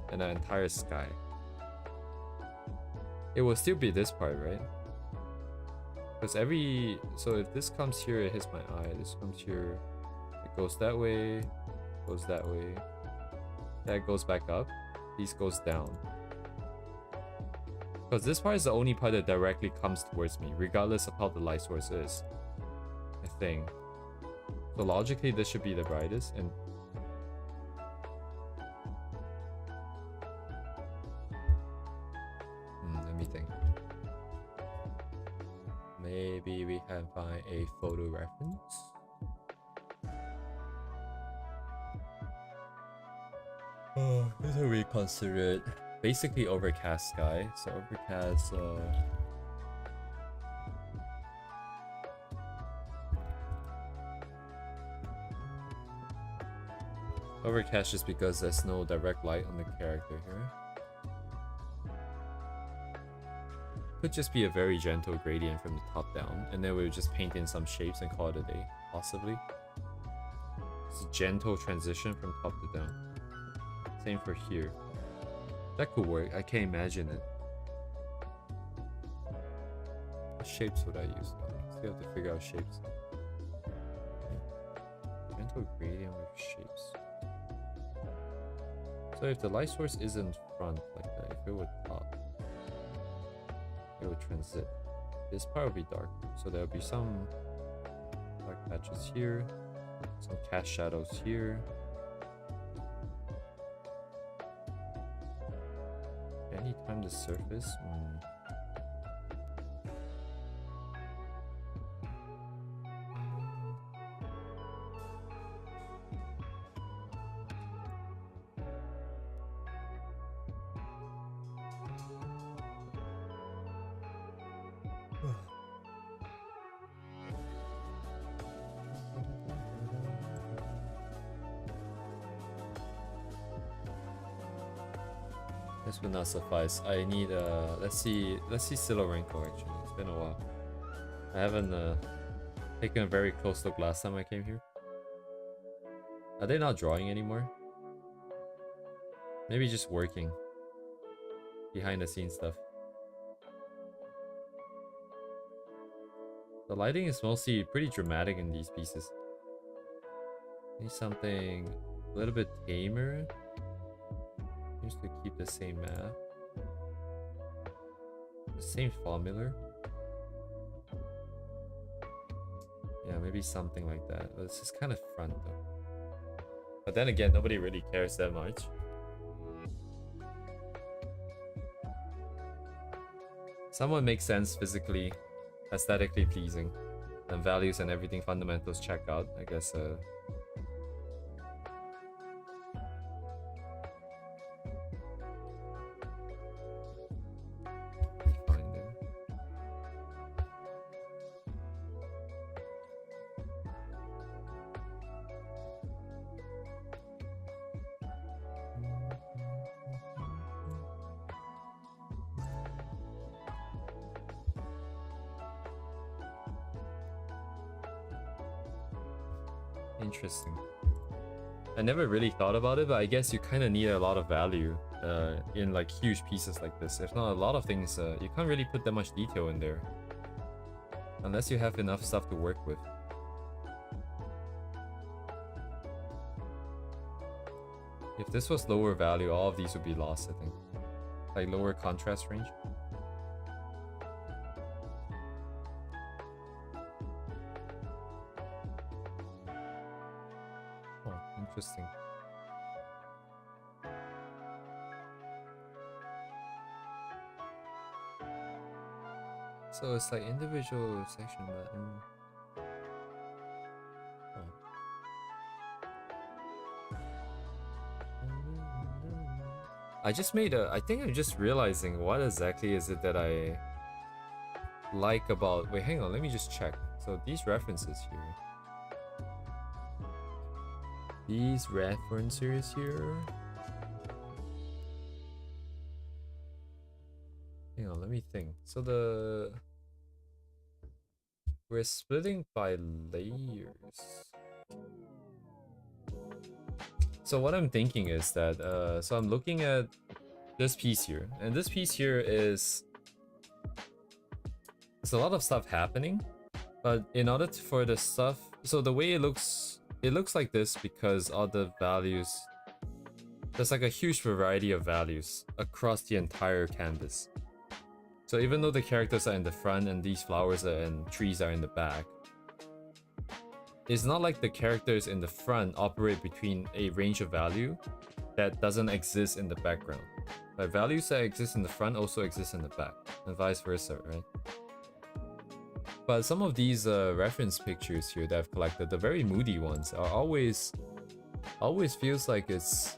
And an entire sky? It will still be this part, right? Because so if this comes here, it hits my eye. This comes here, it goes that way, goes that way. That goes back up. These goes down. Because this part is the only part that directly comes towards me, regardless of how the light source is. I think. So logically, this should be the brightest, and let me think. Maybe we can find a photo reference. Oh, this is we consider it. Basically overcast sky. So overcast overcast just because there's no direct light on the character here. Could just be a very gentle gradient from the top down, and then we would just paint in some shapes and call it a day, possibly. It's a gentle transition from top to down. Same for here. That could work. I can't imagine it. What shapes would I use? Still have to figure out shapes. Gentle gradient with shapes. So if the light source isn't front like that, if it were top, it would transit. This part would be dark, so there would be some dark patches here, some cast shadows here. Anytime the surface. This will not suffice. I need let's see Silorenko actually. It's been a while. I haven't taken a very close look last time I came here. Are they not drawing anymore? Maybe just working. Behind the scenes stuff. The lighting is mostly pretty dramatic in these pieces. Need something a little bit tamer. Seems to keep the same math. The same formula. Yeah, maybe something like that. But it's just kind of front though. But then again, nobody really cares that much. Someone makes sense physically, aesthetically pleasing, and values and everything fundamentals check out. I guess fine then. Interesting. I never really thought about it, but I guess you kind of need a lot of value in like huge pieces like this. If not, a lot of things you can't really put that much detail in there unless you have enough stuff to work with. If this was lower value, all of these would be lost, I think. Like lower contrast range. Oh, interesting. So it's like individual section, but I think I'm just realizing what exactly is it that I like about. Wait, hang on, let me just check. So these references here. These references here. Hang on, let me think. So we're splitting by layers. So what I'm thinking is that so I'm looking at this piece here, and this piece here is there's a lot of stuff happening, but in order for the stuff, so the way it looks like this because all the values, there's like a huge variety of values across the entire canvas. So even though the characters are in the front and these flowers and trees are in the back, it's not like the characters in the front operate between a range of value that doesn't exist in the background. Like values that exist in the front also exist in the back, and vice versa, right? But some of these reference pictures here that I've collected, the very moody ones, are always feels like there's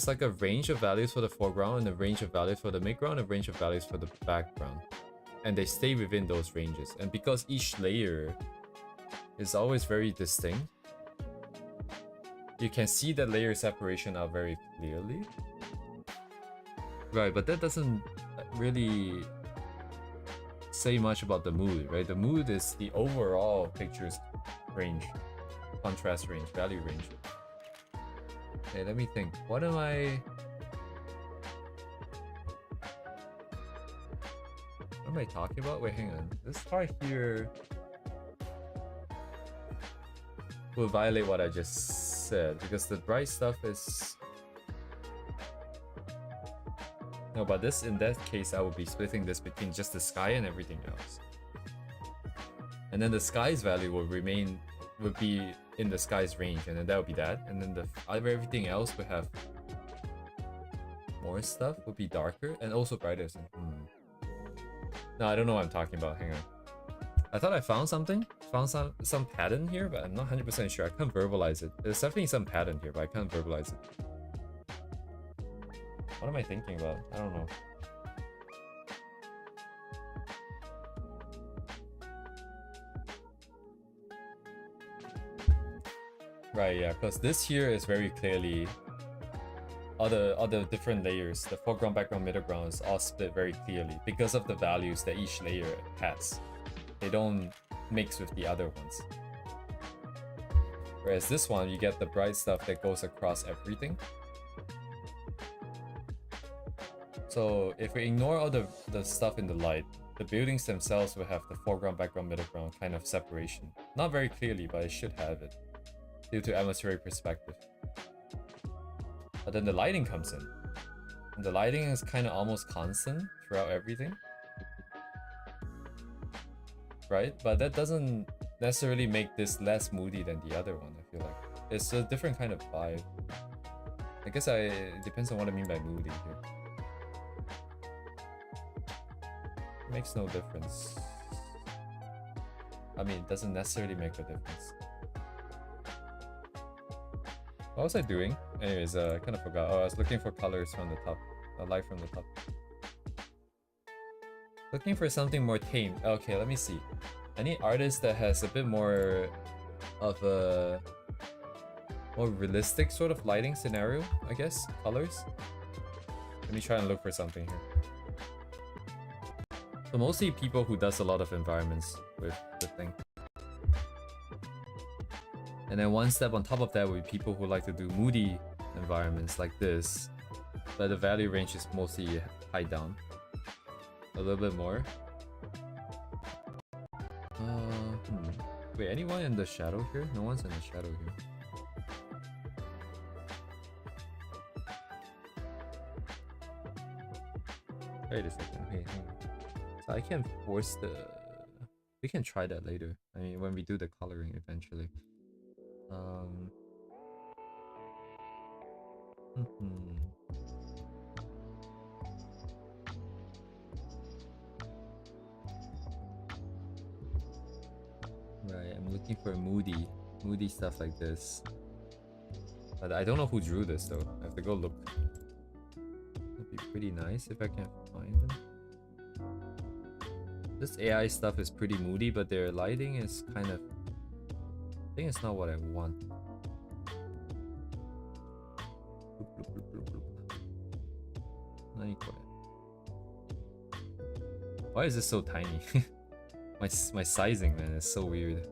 like a range of values for the foreground and a range of values for the midground and a range of values for the background. And they stay within those ranges. And because each layer is always very distinct, you can see that layer separation out very clearly. Right, but that doesn't really say much about the mood, right? The mood is the overall picture's range, contrast range, value range. Okay, let me think. What am I talking about? Wait, hang on. This part here will violate what I just said because the bright stuff is... No, but this, in that case, I would be splitting this between just the sky and everything else. And then the sky's value would be in the sky's range, and then that would be that. And then the everything else would have more stuff, would be darker and also brighter. So, No, I don't know what I'm talking about. Hang on. I thought I found something. Found some pattern here, but I'm not 100% sure. I can't verbalize it. There's definitely some pattern here, but I can't verbalize it. What am I thinking about? I don't know. Right, yeah, because this here is very clearly all the different layers, the foreground, background, middle ground is all split very clearly because of the values that each layer has. They don't mix with the other ones. Whereas this one, you get the bright stuff that goes across everything. So if we ignore all the stuff in the light, the buildings themselves will have the foreground, background, middle ground kind of separation. Not very clearly, but it should have it due to atmospheric perspective. But then the lighting comes in. And the lighting is kind of almost constant throughout everything. Right? But that doesn't necessarily make this less moody than the other one, I feel like. It's a different kind of vibe. I guess it depends on what I mean by moody here. Makes no difference. I mean, it doesn't necessarily make a difference. What was I doing? Anyways, I kind of forgot. Oh, I was looking for colors from the top. Light from the top. Looking for something more tame. Okay, let me see. Any artist that has a bit more of a more realistic sort of lighting scenario, I guess? Colors? Let me try and look for something here. So mostly people who does a lot of environments with the thing. And then one step on top of that would be people who like to do moody environments like this, but the value range is mostly high down. A little bit more. Wait, anyone in the shadow here? No one's in the shadow here. Wait a second. Hey, hang on. So I can't force the... We can try that later. I mean, when we do the coloring eventually. Right, I'm looking for moody stuff like this. But I don't know who drew this though. I have to go look. It'd be pretty nice if I can find them. This AI stuff is pretty moody, but their lighting is kind of... I think it's not what I want. Why is this so tiny? my sizing, man, is so weird.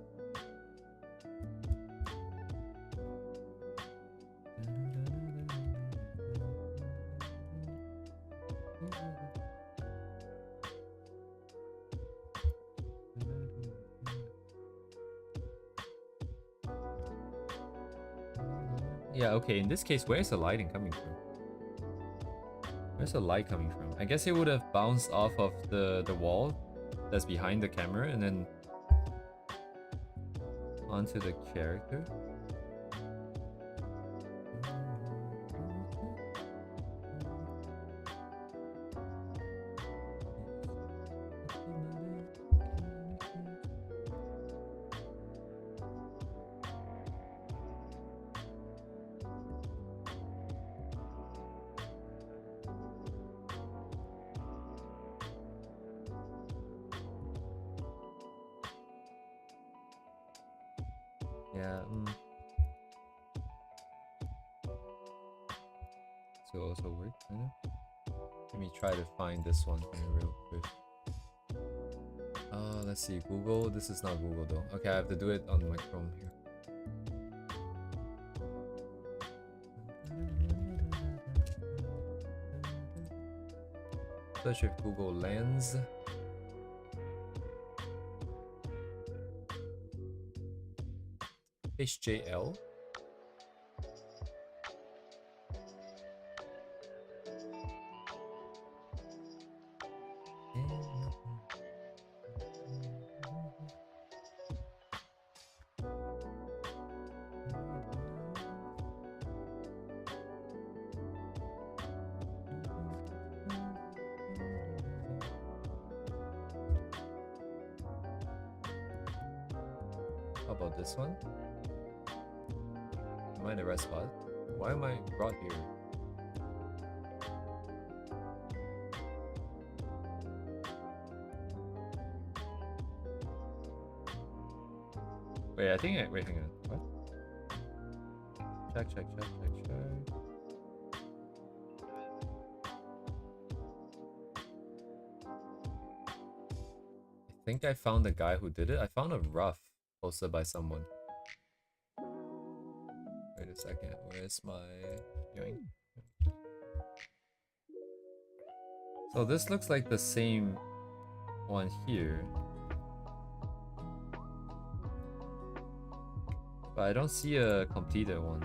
Yeah, okay, in this case, where's the lighting coming from? Where's the light coming from? I guess it would have bounced off of the wall that's behind the camera and then onto the character. Yeah. So also work, kind of. Let me try to find this one here real quick. Let's see, Google. This is not Google though. Okay, I have to do it on my Chrome here. Search with Google Lens. HJL. How about this one? Am I in the right spot? Why am I brought here? Wait, I think I... Wait, hang on. What? Check. I think I found the guy who did it. I found a rough posted by someone. Wait a second, where's my yoink? So this looks like the same one here. But I don't see a completed one.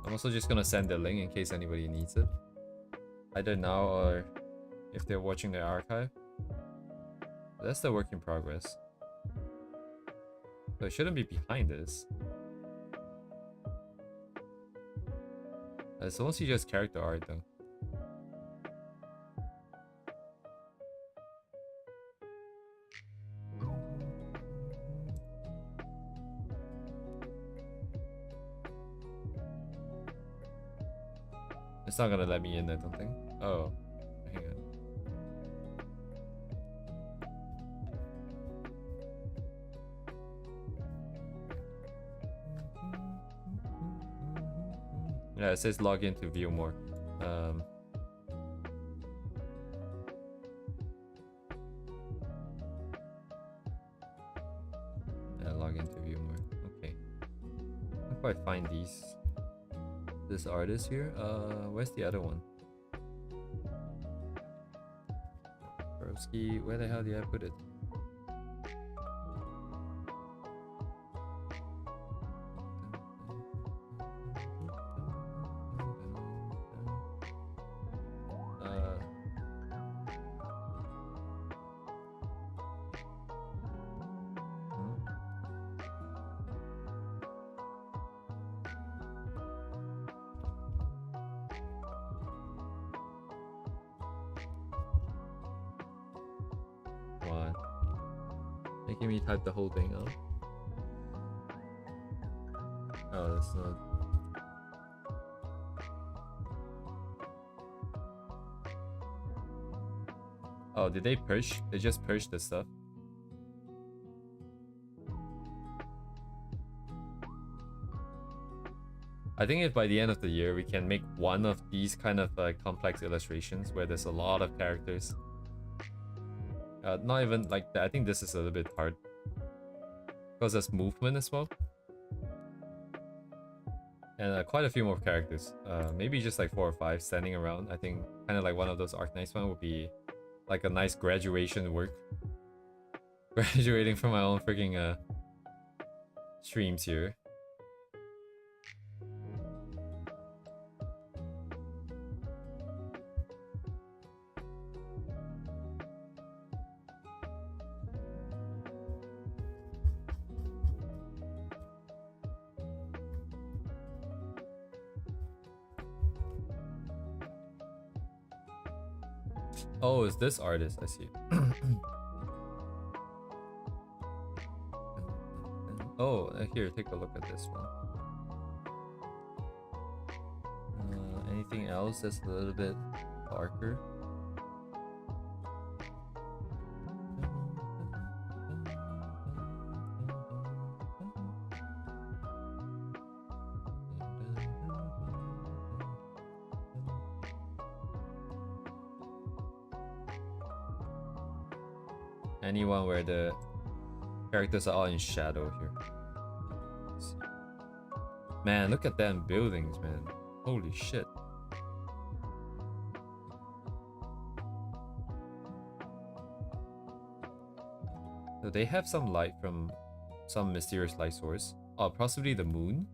I'm also just gonna send the link in case anybody needs it. Either now or if they're watching the archive. That's the work in progress. So it shouldn't be behind this. It's mostly just character art though. It's not gonna let me in, I don't think. Oh, hang on. Yeah, it says log in to view more. Yeah, log in to view more. Okay. How do I find these? This artist here? Where's the other one? Broski, where the hell did I put it? Making me type the whole thing out. Oh, that's not. Oh, did they purge? They just purged the stuff. I think if by the end of the year we can make one of these kind of complex illustrations where there's a lot of characters. Not even like that. I think this is a little bit hard because there's movement as well, and quite a few more characters. Maybe just like 4 or 5 standing around. I think kind of like one of those Arknights one would be like a nice graduation work. Graduating from my own freaking streams here. Oh, is this artist? I see. Oh, here, take a look at this one. Anything else that's a little bit darker? Anyone where the characters are all in shadow here. Let's see. Man, look at them buildings, man. Holy shit. So they have some light from some mysterious light source. Oh, possibly the moon.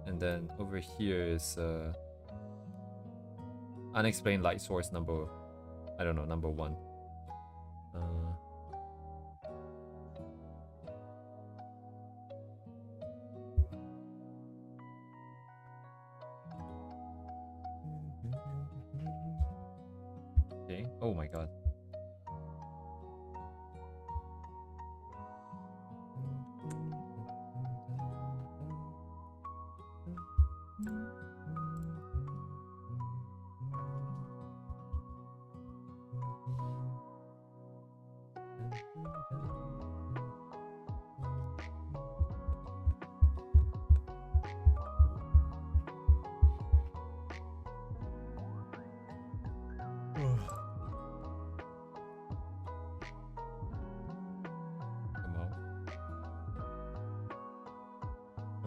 And then over here is unexplained light source number, I don't know, number 1. Okay. Oh my god.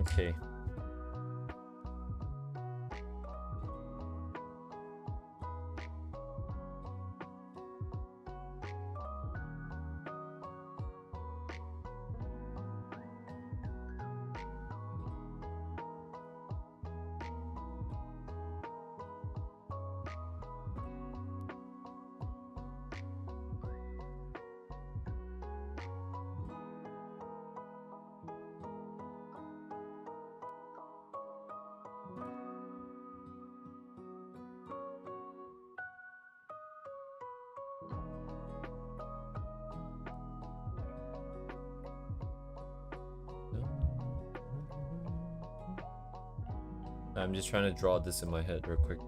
Okay. I'm just trying to draw this in my head real quick.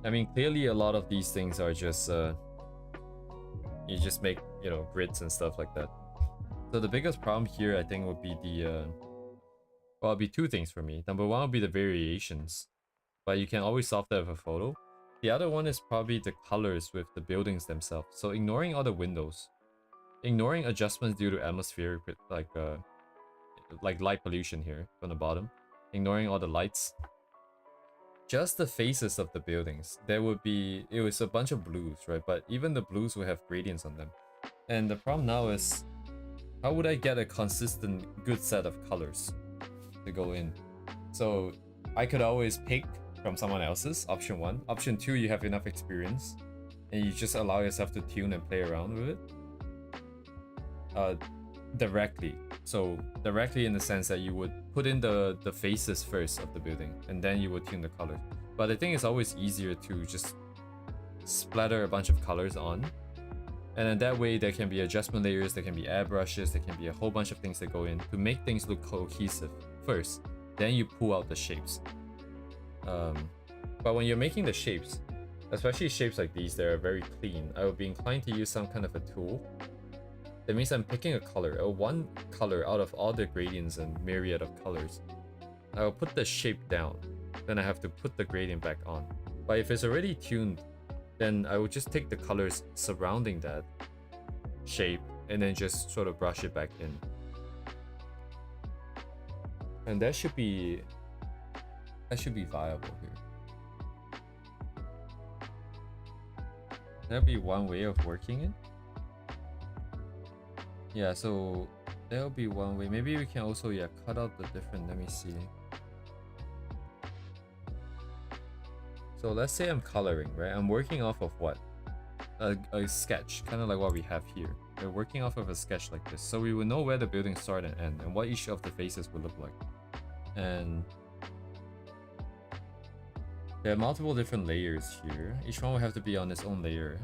I mean, clearly a lot of these things are just you just make, you know, grids and stuff like that. So the biggest problem here, I think, would be the well, it'd be 2 things for me. Number 1 would be the variations, but you can always solve that with a photo. The other one is probably the colors with the buildings themselves. So ignoring all the windows, ignoring adjustments due to atmospheric, like light pollution here from the bottom, ignoring all the lights, just the faces of the buildings, there would be, it was a bunch of blues, right? But even the blues will have gradients on them. And the problem now is, how would I get a consistent good set of colors to go in? So I could always pick from someone else's, option 1. Option 2, you have enough experience and you just allow yourself to tune and play around with it directly. So directly in the sense that you would put in the faces first of the building and then you would tune the color. But I think it's always easier to just splatter a bunch of colors on And then that way there can be adjustment layers, there can be airbrushes, there can be a whole bunch of things that go in to make things look cohesive first. Then you pull out the shapes. But when you're making the shapes, especially shapes like these that are very clean, I would be inclined to use some kind of a tool. That means I'm picking a color, one color out of all the gradients and myriad of colors. I will put the shape down, then I have to put the gradient back on. But if it's already tuned, then I will just take the colors surrounding that shape and then just sort of brush it back in. And that should be viable here. That'd be one way of working it. Yeah, so that'll be one way. Maybe we can also, yeah, cut out the different, let me see. So let's say I'm coloring, right? I'm working off of what? A sketch, kind of like what we have here. We're working off of a sketch like this. So we will know where the buildings start and end and what each of the faces will look like. And there are multiple different layers here. Each one will have to be on its own layer.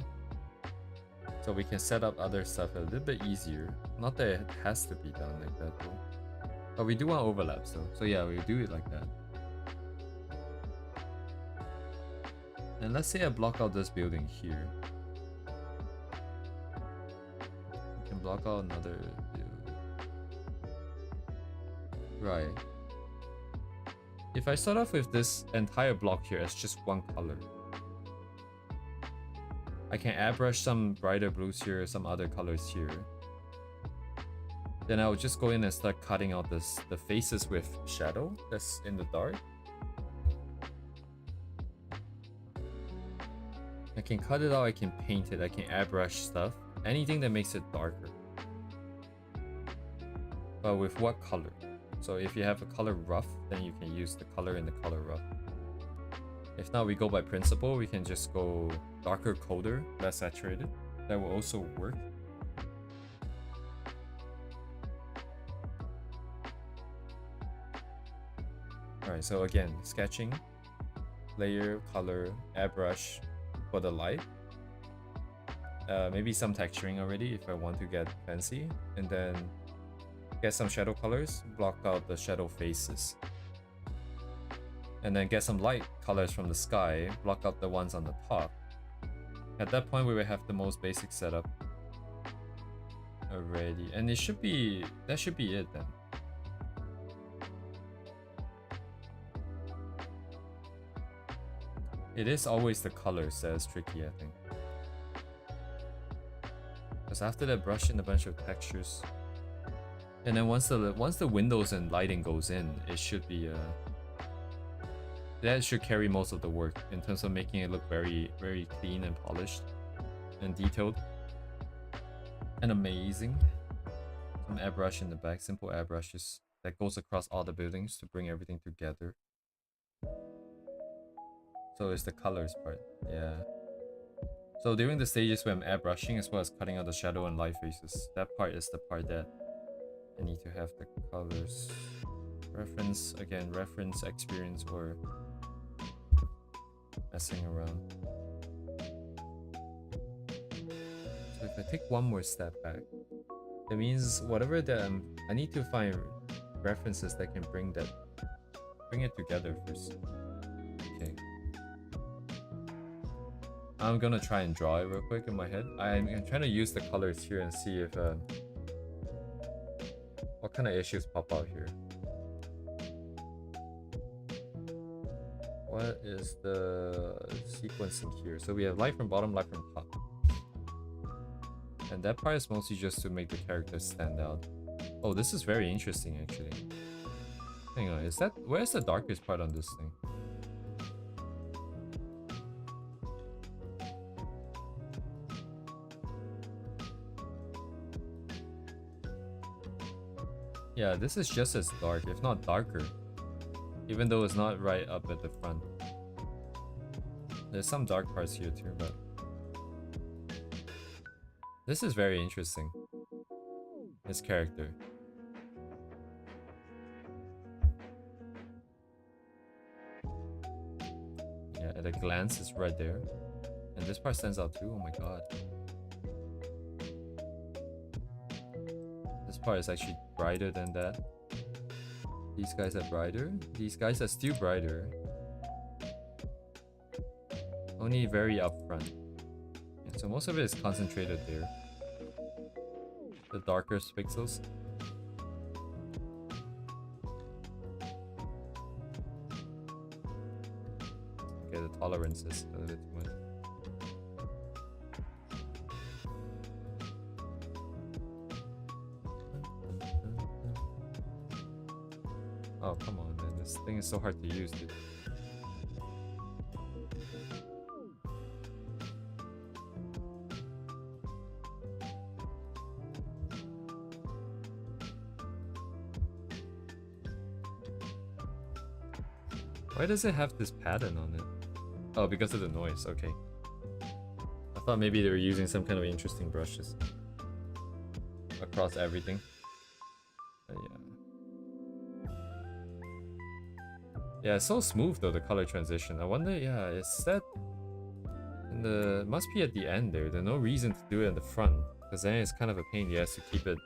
So we can set up other stuff a little bit easier. Not that it has to be done like that though. But we do want overlaps though. So yeah, we do it like that. And let's say I block out this building here. We can block out another building. Right. If I start off with this entire block here as just one color, I can airbrush some brighter blues here, some other colors here. Then I will just go in and start cutting out the faces with shadow that's in the dark. I can cut it out, I can paint it, I can airbrush stuff. Anything that makes it darker. But with what color? So if you have a color rough, then you can use the color in the color rough. If not, we go by principle, we can just go darker, colder, less saturated. That will also work. Alright, so again, sketching, layer, color, airbrush for the light. Maybe some texturing already if I want to get fancy. And then get some shadow colors, block out the shadow faces. And then get some light colors from the sky, block out the ones on the top. At that point, we will have the most basic setup already. And it should be, that should be it then. It is always the colors that is tricky, I think. Because after that, brush in a bunch of textures. And then once the windows and lighting goes in, it should be that should carry most of the work in terms of making it look very, very clean and polished and detailed and amazing. Some airbrush in the back, simple airbrushes that goes across all the buildings to bring everything together. So it's the colors part, yeah. So during the stages where I'm airbrushing as well as cutting out the shadow and light faces, that part is the part that I need to have the colors. Reference, again, reference, experience, or messing around. So if I take one more step back, that means whatever that I need to find references that can bring it together first. Okay. I'm gonna try and draw it real quick in my head. I'm trying to use the colors here and see if what kind of issues pop out here. What is the sequencing here? So we have light from bottom, light from top. And that part is mostly just to make the characters stand out. Oh, this is very interesting actually. Hang on, where's the darkest part on this thing? Yeah, this is just as dark, if not darker. Even though it's not right up at the front. There's some dark parts here too, but this is very interesting. This character. Yeah, at a glance, it's right there. And this part stands out too, oh my god. part is actually brighter than that. These guys are brighter. These guys are still brighter. Only very upfront. Yeah, so most of it is concentrated there. The darker pixels. Okay, the tolerance is a little bit too much. Oh, come on, man. This thing is so hard to use, dude. Why does it have this pattern on it? Oh, because of the noise. Okay. I thought maybe they were using some kind of interesting brushes across everything. Yeah. Yeah, it's so smooth though, the color transition. I wonder, yeah, it's set in the, must be at the end there. There's no reason to do it in the front, because then it's kind of a pain, yes, to keep it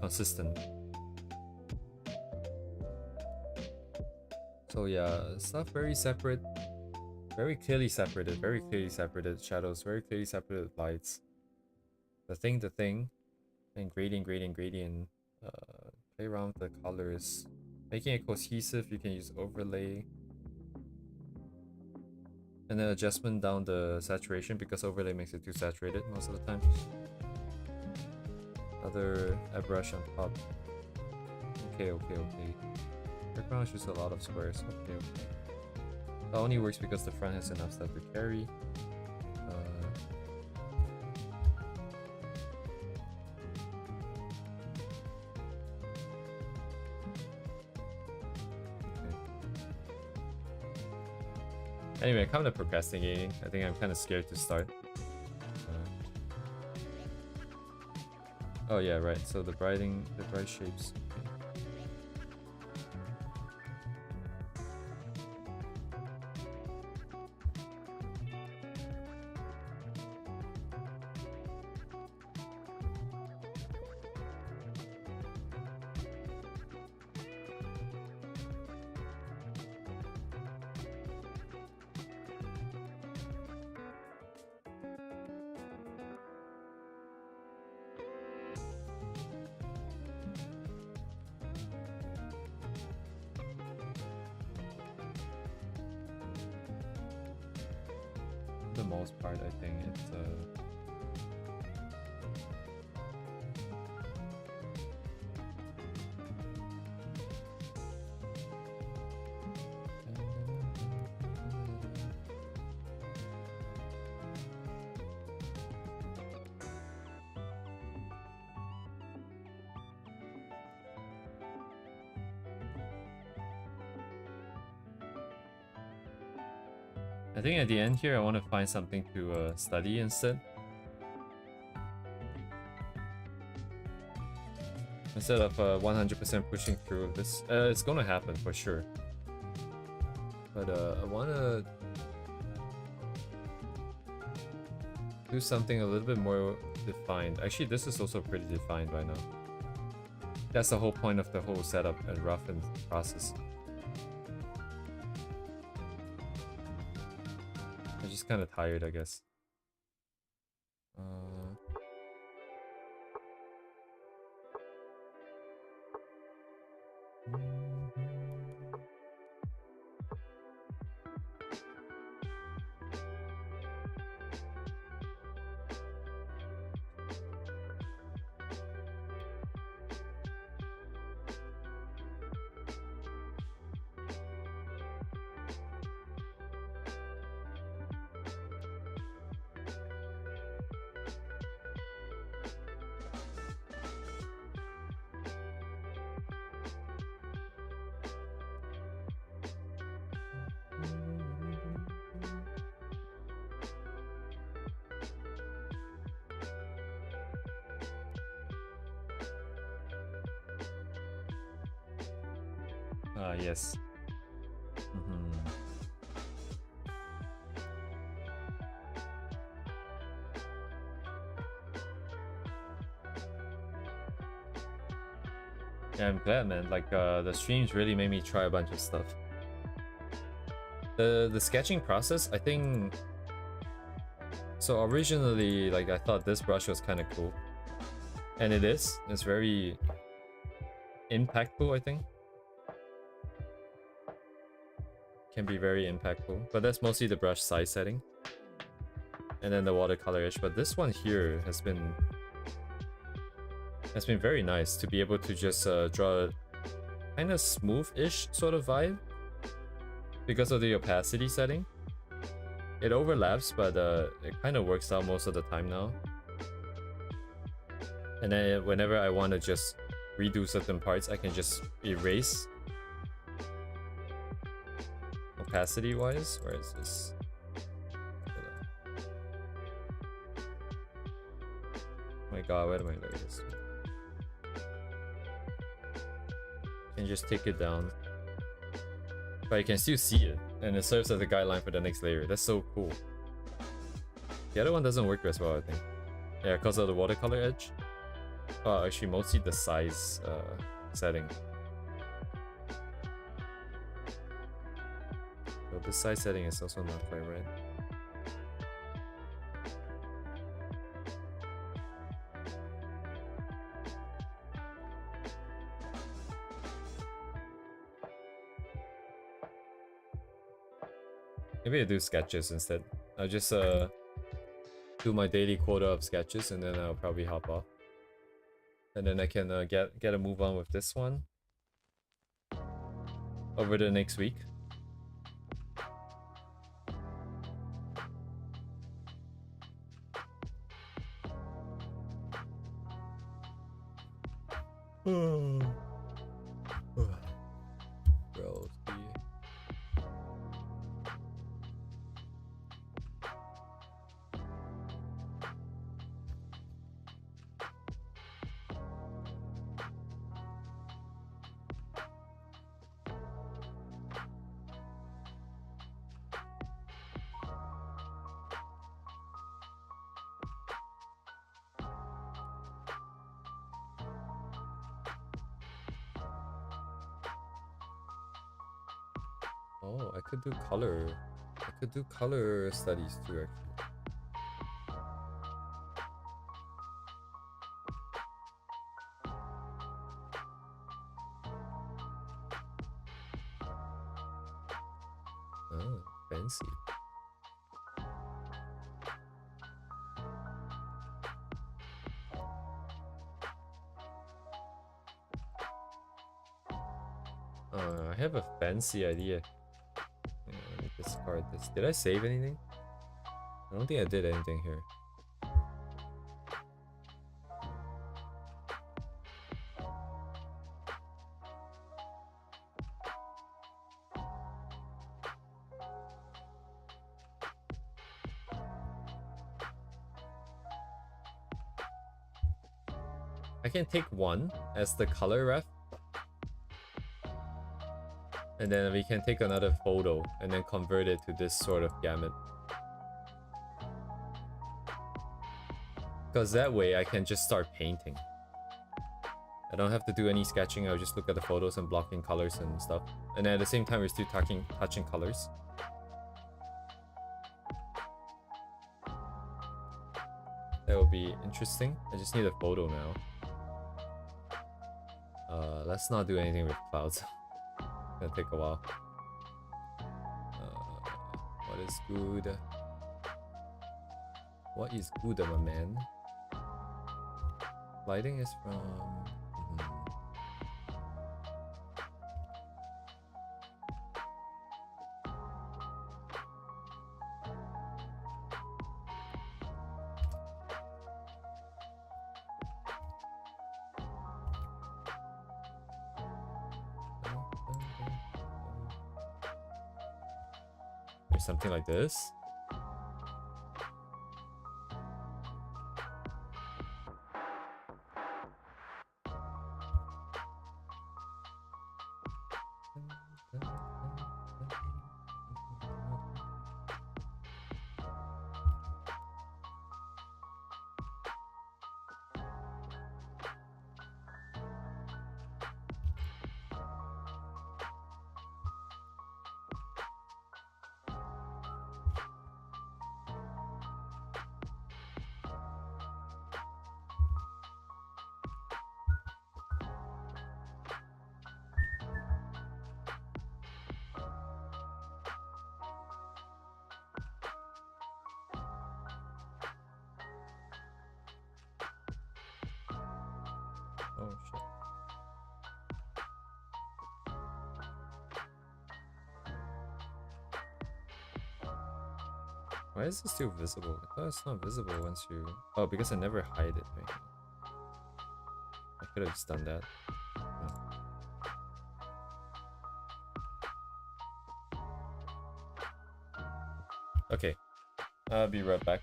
consistent. So yeah, stuff very separate, very clearly separated, shadows, very clearly separated lights. The thing, and gradient, play around with the colors. Making it cohesive, you can use overlay. And then adjustment down the saturation, because overlay makes it too saturated most of the time. Another airbrush on top. Okay. Background is just a lot of squares. Okay. That only works because the front has enough stuff to carry. Anyway, I'm kind of procrastinating. I think I'm kind of scared to start. Oh yeah, right. So the bright shapes. The most part, I think it's I think at the end here I want to find something to study instead. Instead of 100% pushing through this. It's gonna happen for sure. But I want to do something a little bit more defined. Actually, this is also pretty defined by now. That's the whole point of the whole setup and roughen process. I'm just kind of tired, I guess. Yes. Yeah, I'm glad, man. Like, the streams really made me try a bunch of stuff. The sketching process, I think... So originally, like, I thought this brush was kind of cool. And it is. It's very impactful, I think. Can be very impactful. But that's mostly the brush size setting. And then the watercolor edge. But this one here has been very nice to be able to just draw a kind of smooth-ish sort of vibe because of the opacity setting. It overlaps, but it kind of works out most of the time now. And then whenever I want to just redo certain parts, I can just erase opacity-wise. Where is this? Oh my god, where am I looking at this? And just take it down, but you can still see it, and it serves as a guideline for the next layer. That's so cool. The other one doesn't work as well, I think. Yeah, because of the watercolor edge. Actually, mostly the size setting. So the size setting is also not quite right. Maybe I do sketches instead. I'll just do my daily quota of sketches and then I'll probably hop off. And then I can get a move on with this one over the next week. Bro, oh, I could do color. I could do color studies too, actually. Oh, fancy. I have a fancy idea. Yeah, let me discard this. Did I save anything? I don't think I did anything here. I can take one as the color ref, and then we can take another photo and then convert it to this sort of gamut. Because that way I can just start painting. I don't have to do any sketching, I'll just look at the photos and blocking colors and stuff. And then at the same time we're still touching colors. That will be interesting. I just need a photo now. Let's not do anything with clouds. It's gonna take a while. What is good? What is good, my man? Lighting is from... something like this. Oh shit. Why is this still visible? I thought it's not visible once you... Oh, because I never hide it, right? I could have just done that. Okay. I'll be right back.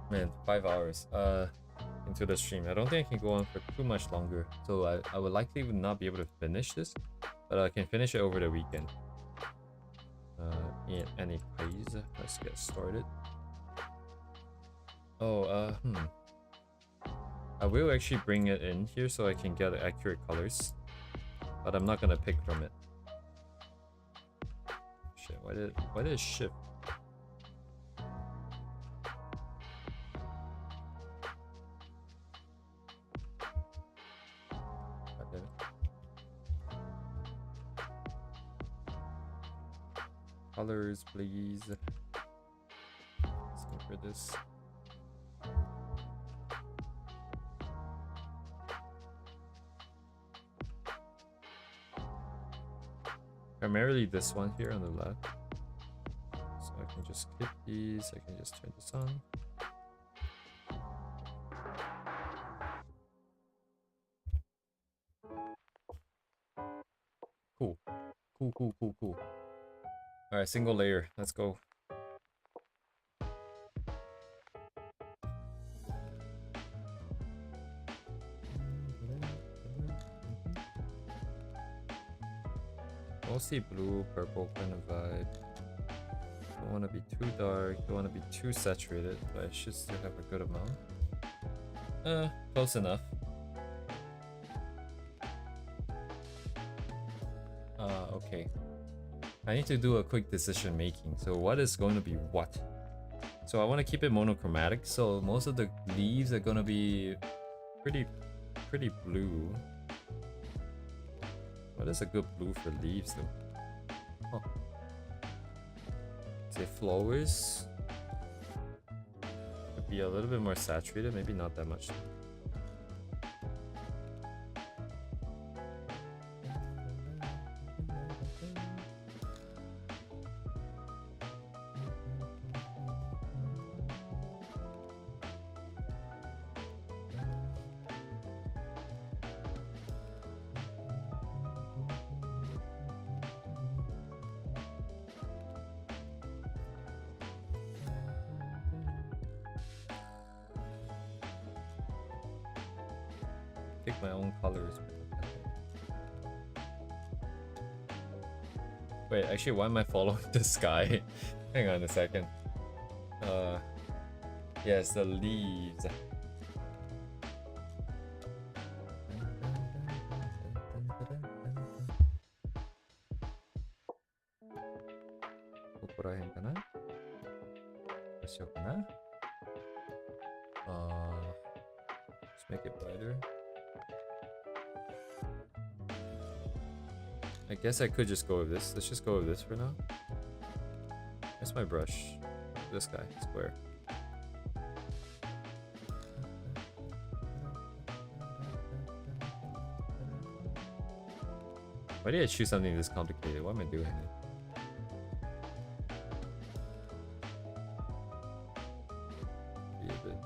Man, 5 hours into the stream. I don't think I can go on for too much longer. So I would likely not be able to finish this, but I can finish it over the weekend. In any case, let's get started. Oh, I will actually bring it in here so I can get accurate colors, but I'm not gonna pick from it. Shit, why did it shift? Colors, please. Let's go for this. Primarily this one here on the left. So I can just click these, I can just turn this on. Cool. Cool. Alright, single layer. Let's go. Mostly blue, purple kind of vibe. Don't want to be too dark, don't want to be too saturated, but I should still have a good amount. Close enough. Okay. I need to do a quick decision making. So what is going to be what? So I want to keep it monochromatic. So most of the leaves are going to be pretty blue. What is a good blue for leaves though? Oh. Say flowers. Could be a little bit more saturated, maybe not that much. Pick my own colors. Wait, actually, why am I following this guy? Hang on a second. Yes, the leaves. Let's make it brighter. I guess I could just go with this. Let's just go with this for now. That's my brush. This guy, square. Why did I choose something this complicated? What am I doing here? Be a bit.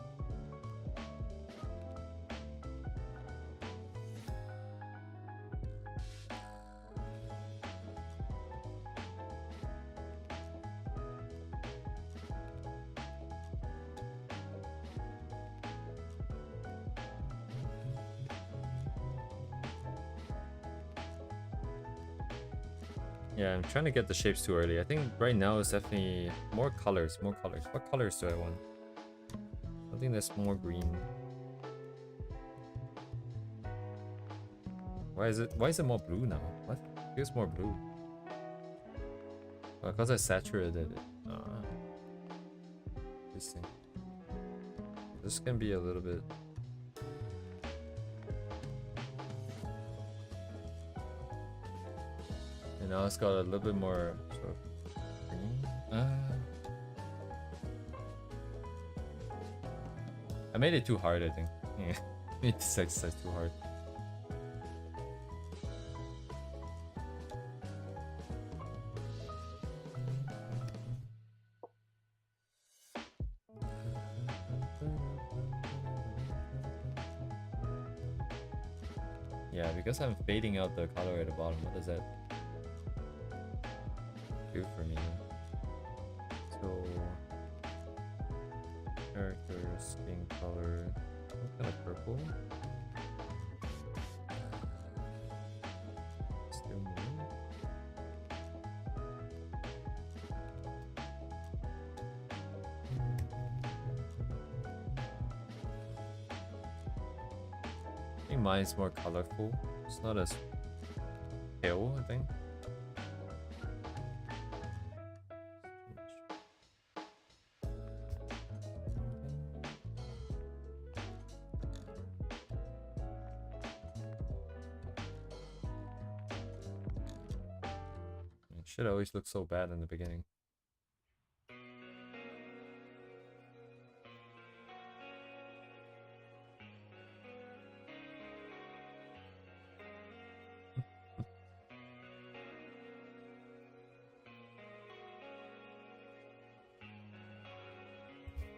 Yeah, I'm trying to get the shapes too early. I think right now is definitely more colors, more colors. What colors do I want? Something that's more green. Why is it more blue now? What? It feels more blue. Because I saturated it. Interesting. This can be a little bit. And now it's got a little bit more sort of green. I made it too hard, I think. Yeah, made this exercise too hard. Yeah, because I'm fading out the color at the bottom. What does that do for me? So, character, skin color, what kind of purple? Still blue. I think mine's more colorful. It's not as pale, I think. Shit always looks so bad in the beginning.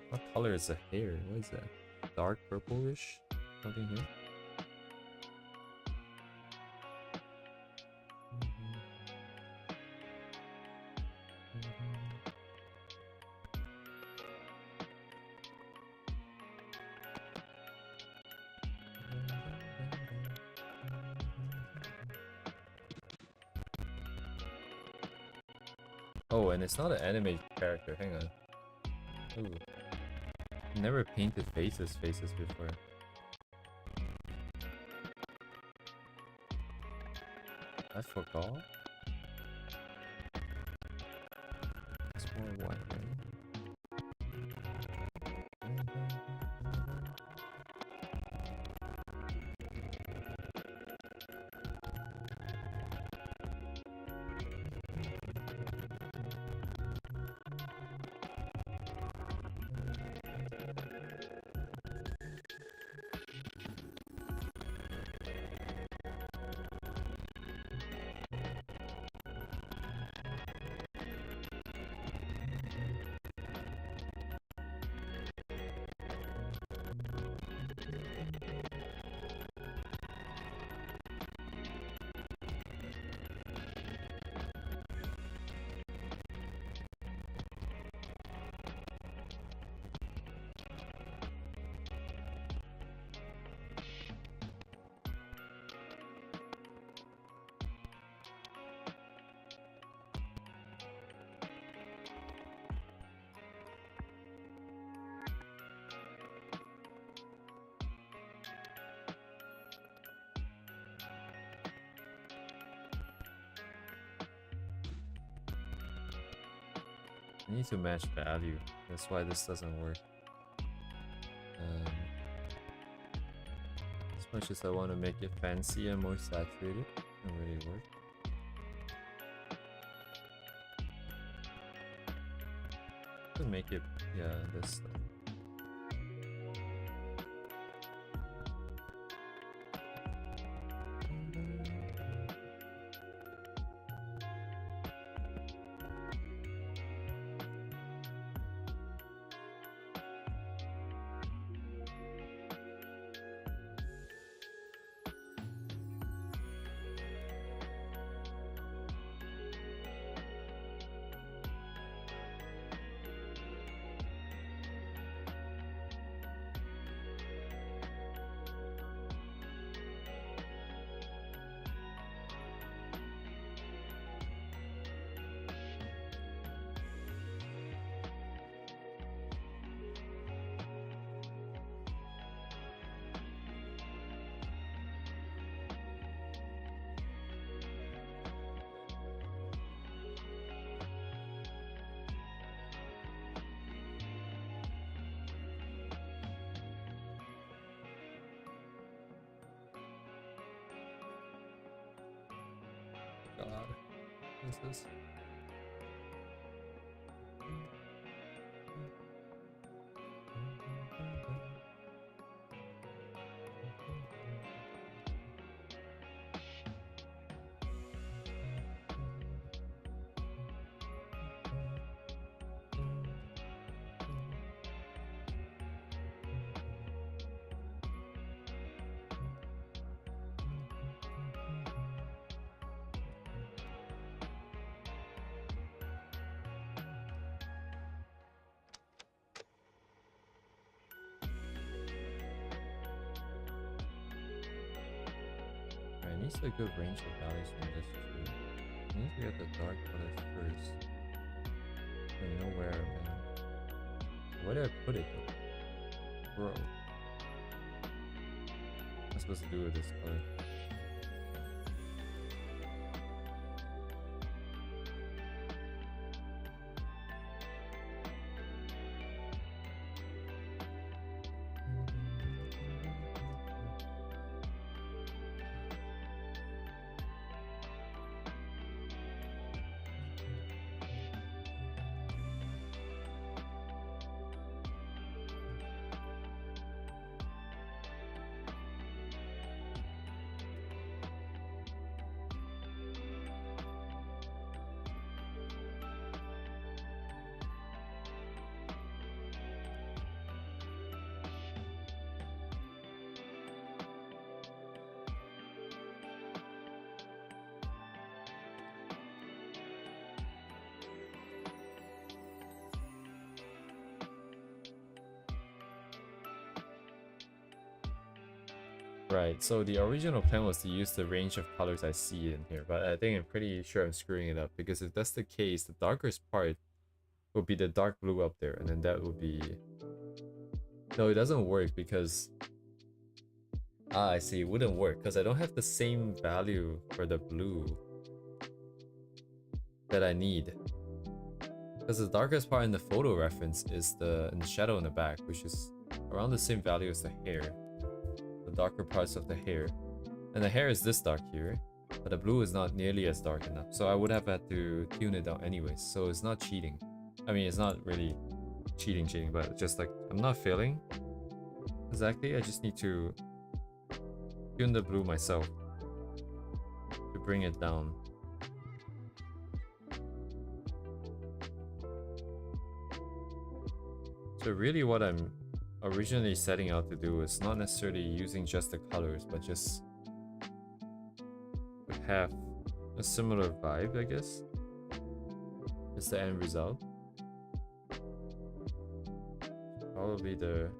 What color is the hair? What is that? Dark purplish? Something here? Oh, and it's not an anime character. Hang on. Ooh. Never painted faces before. I forgot. It's more white, right? I need to match value. That's why this doesn't work. As much as I want to make it fancy and more saturated, it doesn't really work. To make it, yeah, this stuff. What's this? Alright, needs a good range of values from this too. I need to get the dark colors first. I know where, man. Where did I put it though? Bro. What am I supposed to do with this color? Right, so the original plan was to use the range of colors I see in here, but I think I'm pretty sure I'm screwing it up, because if that's the case, the darkest part would be the dark blue up there, and then that would be... No, it doesn't work because... Ah, I see, it wouldn't work, because I don't have the same value for the blue that I need. Because the darkest part in the photo reference is the shadow in the back, which is around the same value as the hair. The darker parts of the hair, and the hair is this dark here, but the blue is not nearly as dark enough, so I would have had to tune it down anyways, so it's not cheating. I mean, it's not really cheating, but just like, I'm not failing exactly. I just need to tune the blue myself to bring it down. So really what I'm originally setting out to do is not necessarily using just the colors, but just have a similar vibe, I guess. It's the end result. Probably the...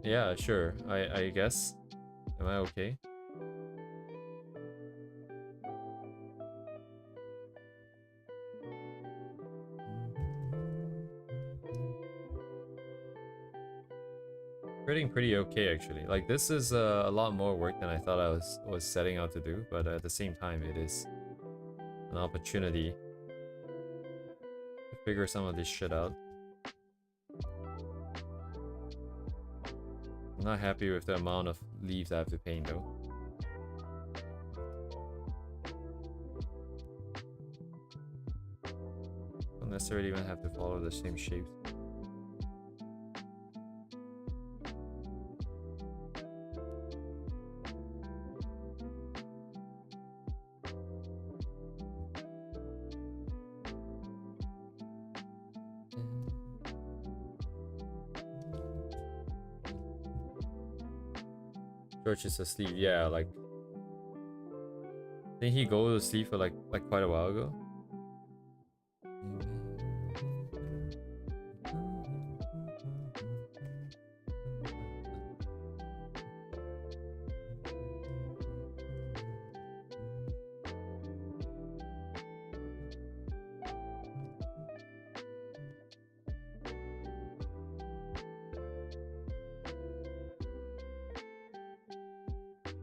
Yeah, sure. I guess. Am I okay? Pretty okay actually. Like, this is a lot more work than I thought I was setting out to do, but at the same time it is an opportunity to figure some of this shit out. I'm not happy with the amount of leaves I have to paint though. Don't necessarily even have to follow the same shapes. George is asleep. Yeah, like, didn't he go to sleep for like quite a while ago?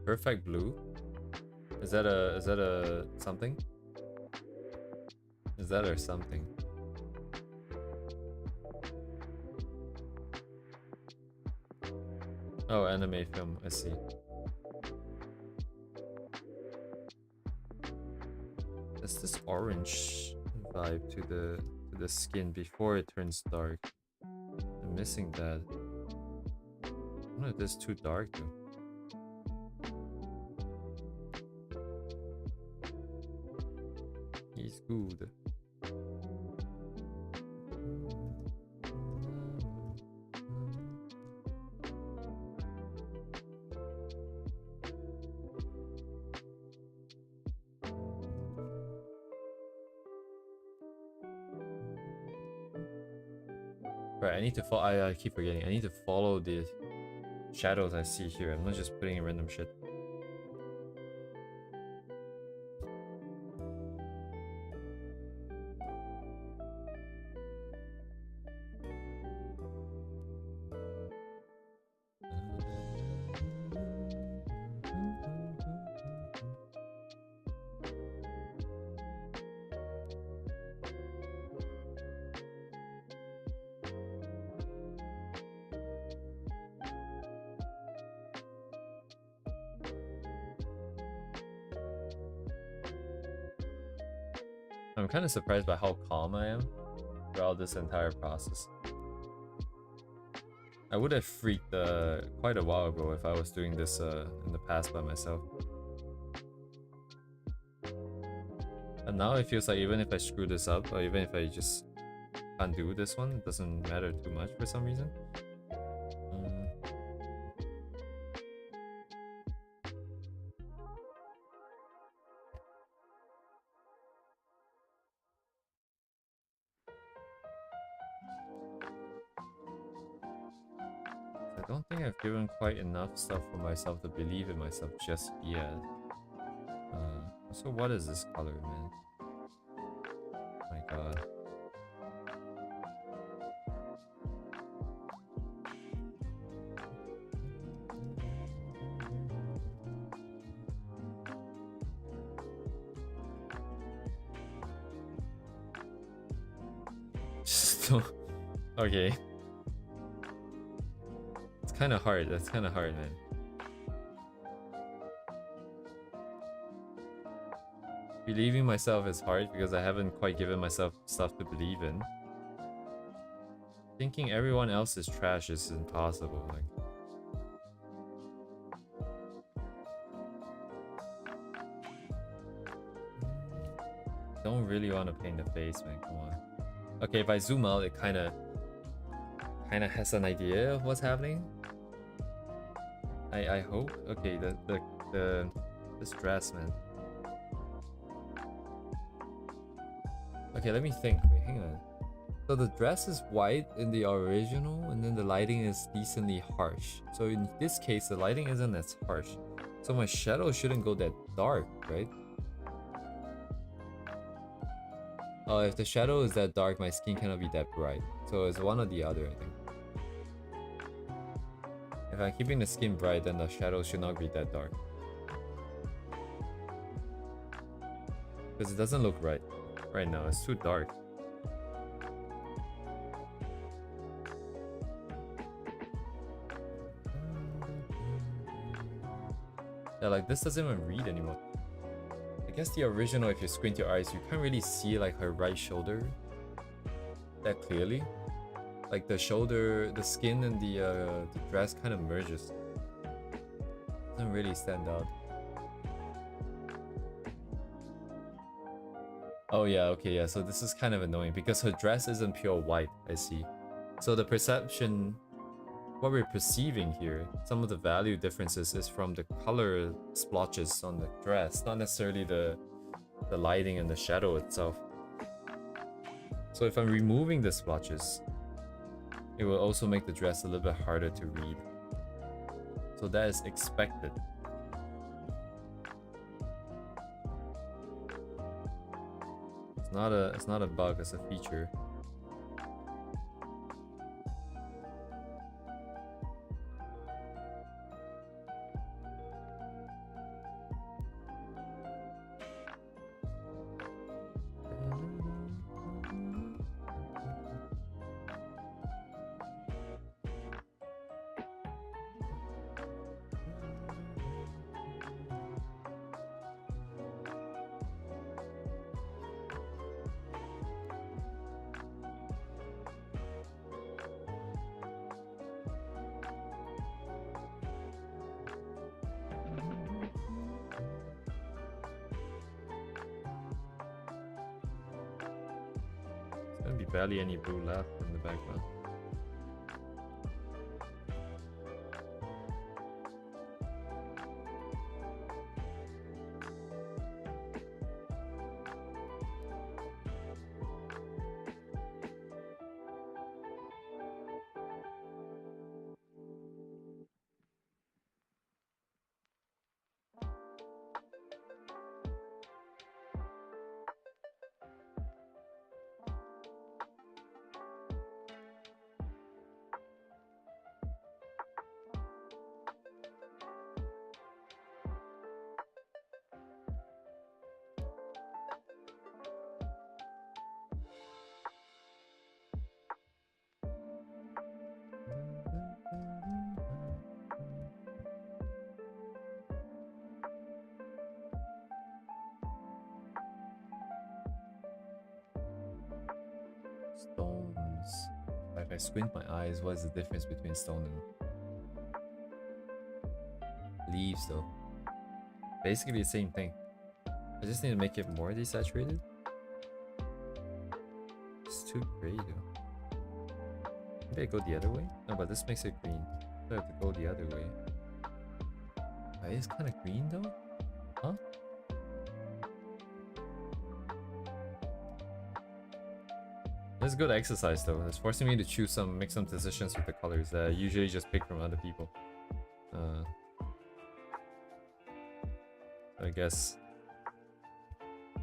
Perfect blue? Is that a something? Is that or something? Oh, anime film, I see. There's this orange vibe to the skin before it turns dark. I'm missing that. I don't know if this is too dark though. He's good. Right, I need to follow. I keep forgetting. I need to follow the shadows I see here. I'm not just putting in random shit. I'm kind of surprised by how calm I am throughout this entire process. I would have freaked quite a while ago if I was doing this in the past by myself. And now it feels like even if I screw this up, or even if I just can't do this one, it doesn't matter too much for some reason. I don't think I've given quite enough stuff for myself to believe in myself just yet. So what is this color, man? My god. Okay. It's kind of hard. That's kind of hard, man. Believing myself is hard because I haven't quite given myself stuff to believe in. Thinking everyone else is trash is impossible. Like, don't really want to paint the face, man. Come on. Okay, if I zoom out, it kind of has an idea of what's happening. I hope. Okay, this dress, man. Okay, let me think. Wait, hang on. So the dress is white in the original, and then the lighting is decently harsh. So in this case, the lighting isn't as harsh. So my shadow shouldn't go that dark, right? Oh, if the shadow is that dark, my skin cannot be that bright. So it's one or the other, I think. If I'm keeping the skin bright, then the shadow should not be that dark. Because it doesn't look right now. It's too dark. Yeah, like this doesn't even read anymore. I guess the original, if you squint your eyes, you can't really see like her right shoulder that clearly. Like the shoulder, the skin and the dress kind of merges. Doesn't really stand out. Oh yeah, okay, yeah, so this is kind of annoying because her dress isn't pure white, I see. So the perception, what we're perceiving here, some of the value differences is from the color splotches on the dress, not necessarily the lighting and the shadow itself. So if I'm removing the splotches, it will also make the dress a little bit harder to read. So that is expected. It's not a bug, it's a feature. Gonna be barely any blue left in the background. Stones. If I squint my eyes, what is the difference between stone and leaves though? Basically the same thing. I just need to make it more desaturated. It's too gray though. Maybe I go the other way? No, but this makes it green. So I have to go the other way. It is kind of green though? Huh? It's good exercise though. It's forcing me to choose make some decisions with the colors that I usually just pick from other people. I guess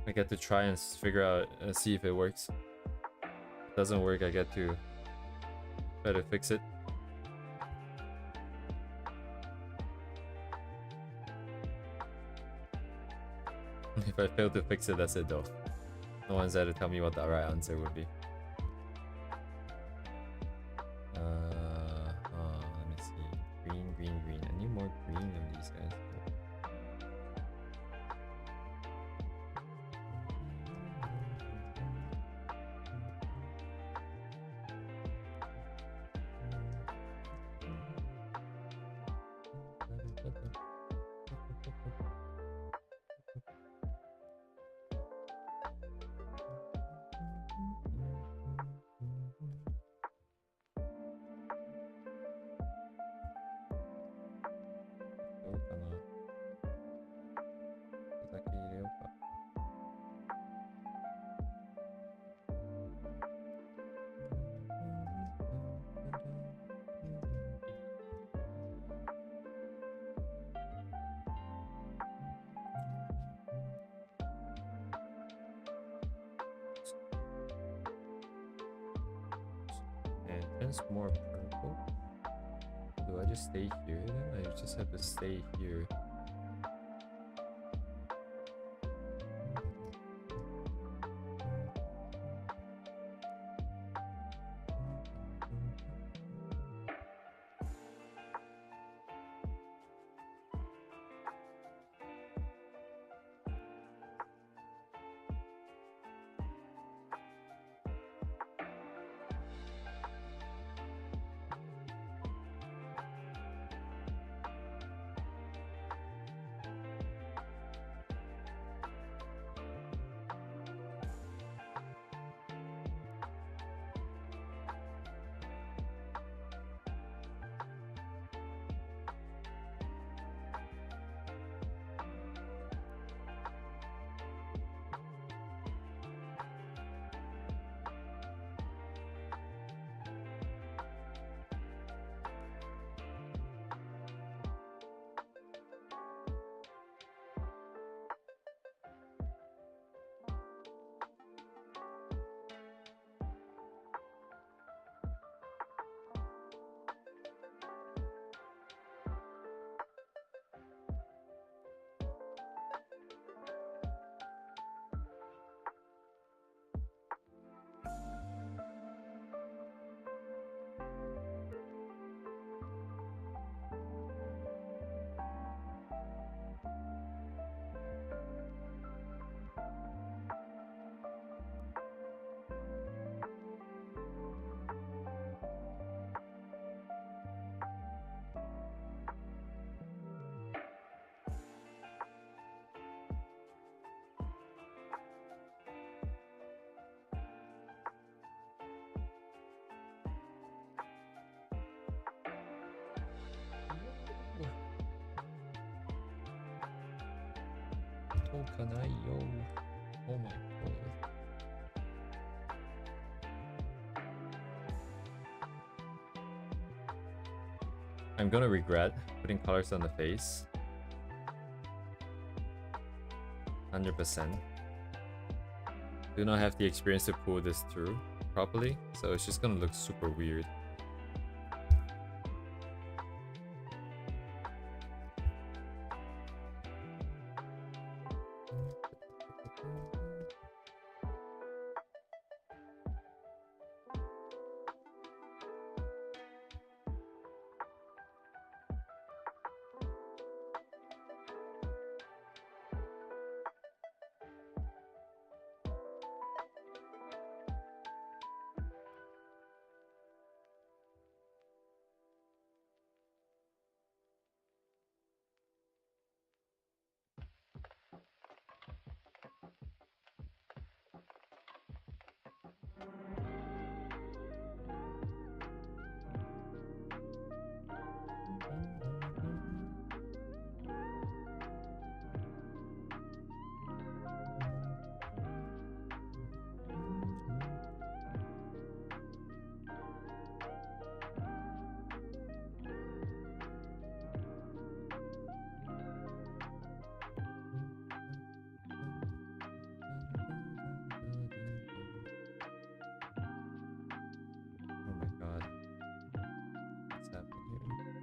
I get to try and figure out, see if it works. If it doesn't work, I get to try to fix it. If I fail to fix it, that's it though. No one's there to tell me what the right answer would be. Let me see. Green, green, green. I need more green than these guys. It's more purple. Do I just stay here then? I just have to stay here. Okanayo. Oh my god. I'm gonna regret putting colors on the face. 100%. Do not have the experience to pull this through properly, so it's just gonna look super weird. Oh my god. What's happening here?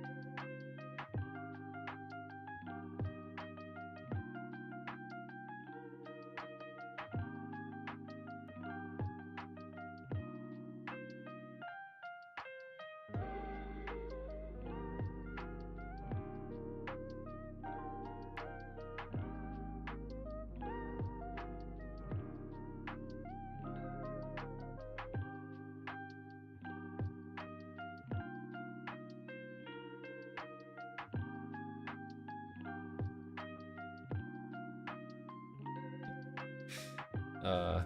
Uh,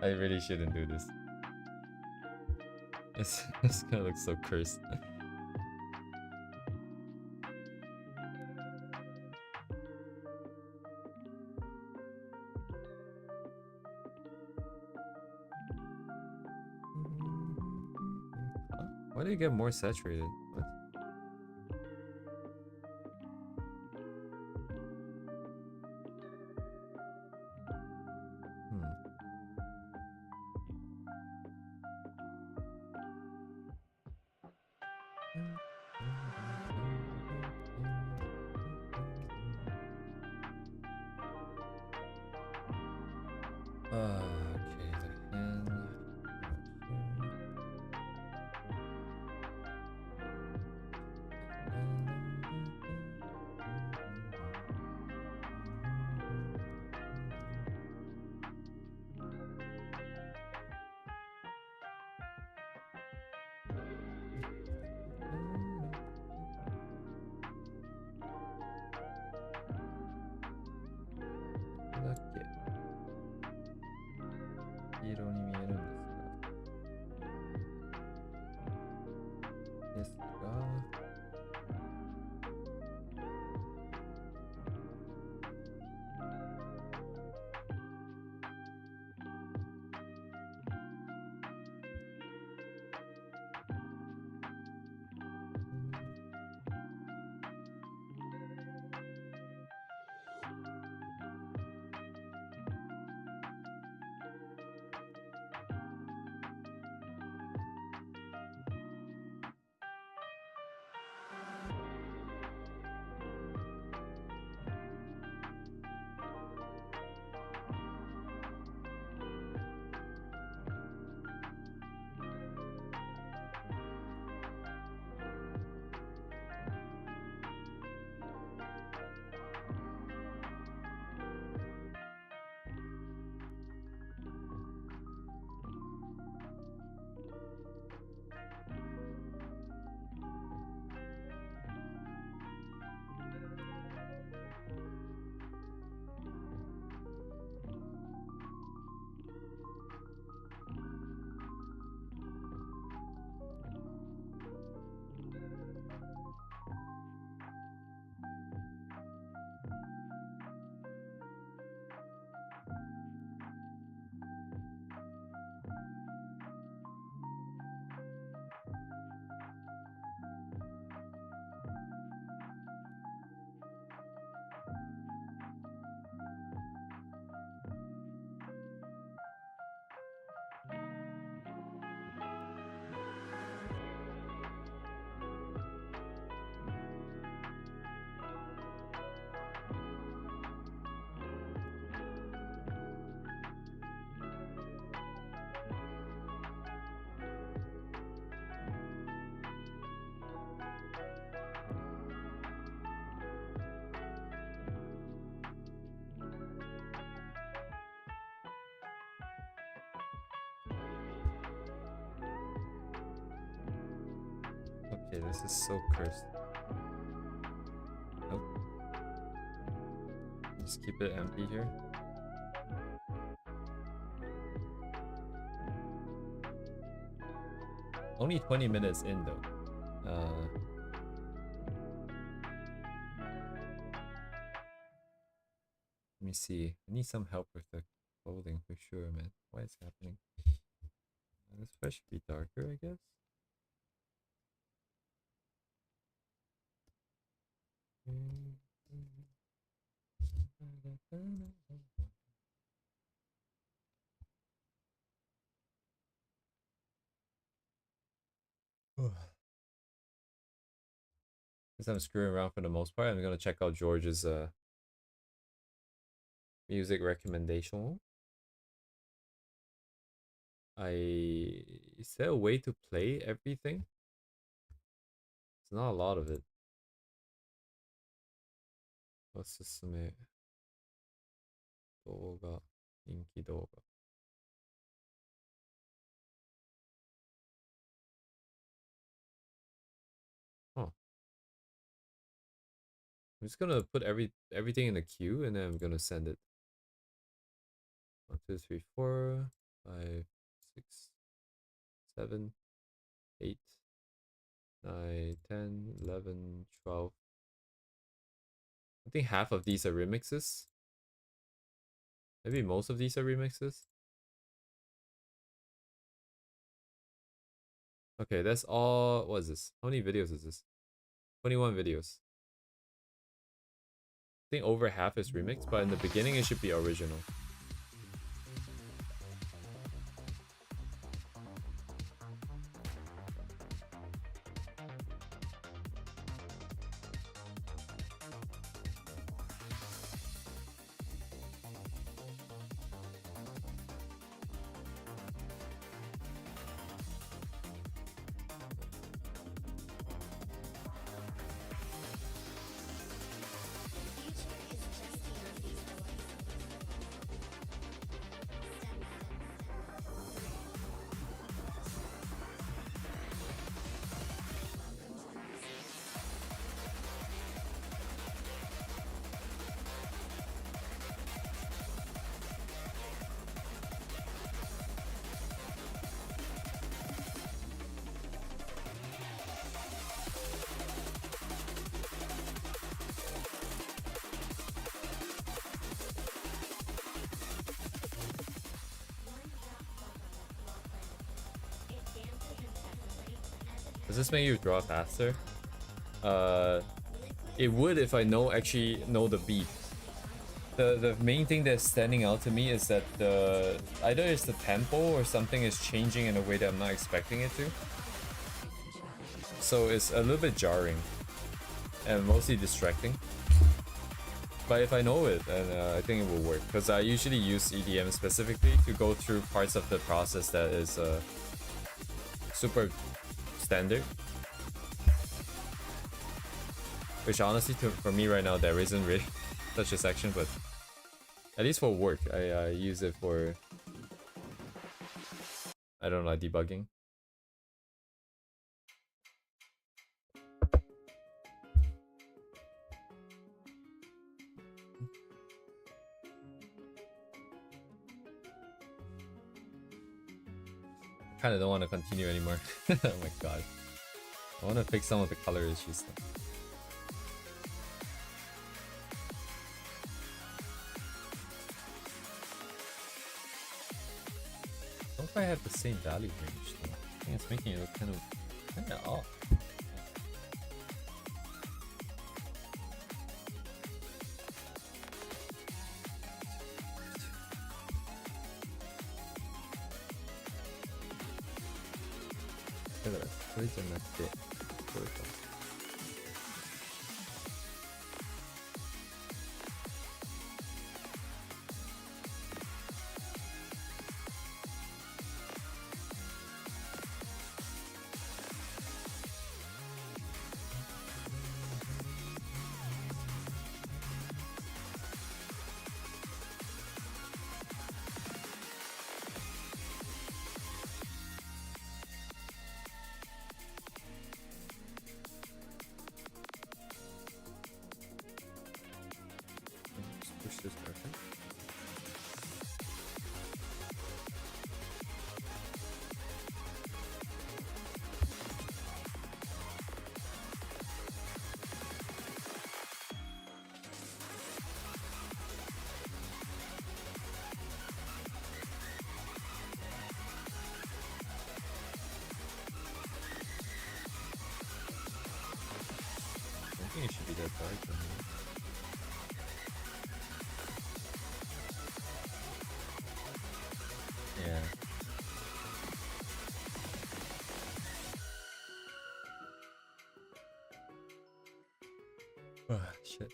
I really shouldn't do this. It's gonna look so cursed. Huh? Why do you get more saturated? What? Hmm. Okay, the hand. Right here. Okay, this is so cursed. Nope. Just keep it empty here. Only 20 minutes in though. Let me see. I need some help with the clothing for sure, man. What is happening? This part should be darker, I guess. Since I'm screwing around for the most part, I'm gonna check out George's music recommendation. Is there a way to play everything? It's not a lot of it. Osusume動画 人気動画 Huh. I'm just gonna put everything in a queue and then I'm gonna send it. 1, 2, 3, 4, 5, 6, 7, 8, 9, 10, 11, 12. I think half of these are remixes. Maybe most of these are remixes. Okay, that's all. What is this? How many videos is this? 21 videos. I think over half is remixed, but in the beginning it should be original. Does this make you draw faster? It would if I actually know the beat. The main thing that's standing out to me is that either it's the tempo or something is changing in a way that I'm not expecting it to. So it's a little bit jarring and mostly distracting. But if I know it, then I think it will work. Because I usually use EDM specifically to go through parts of the process that is super standard. Which honestly, for me right now, there isn't really such a section, but at least for work, I use it for, I don't know, like debugging. I kind of don't want to continue anymore. Oh my god. I want to fix some of the color issues though. I don't know if I have the same value range though. I think it's making it look kind of off. darker. Yeah. Ah, shit.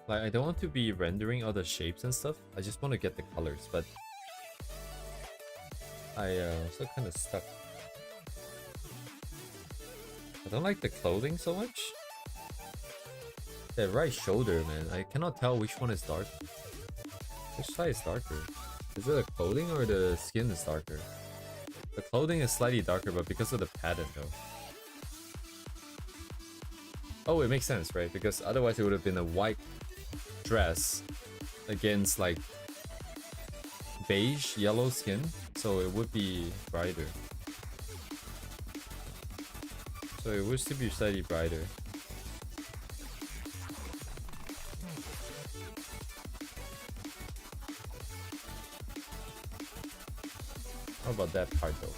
Like, I don't want to be rendering all the shapes and stuff. I just want to get the colors, but I also kind of stuck. I don't like the clothing so much. That right shoulder, man. I cannot tell which one is dark. Which side is darker? Is it the clothing or the skin is darker? The clothing is slightly darker, but because of the pattern, though. Oh, it makes sense, right? Because otherwise it would have been a white dress against like beige yellow skin, so it would be brighter. So it would still be slightly brighter. How about that part though?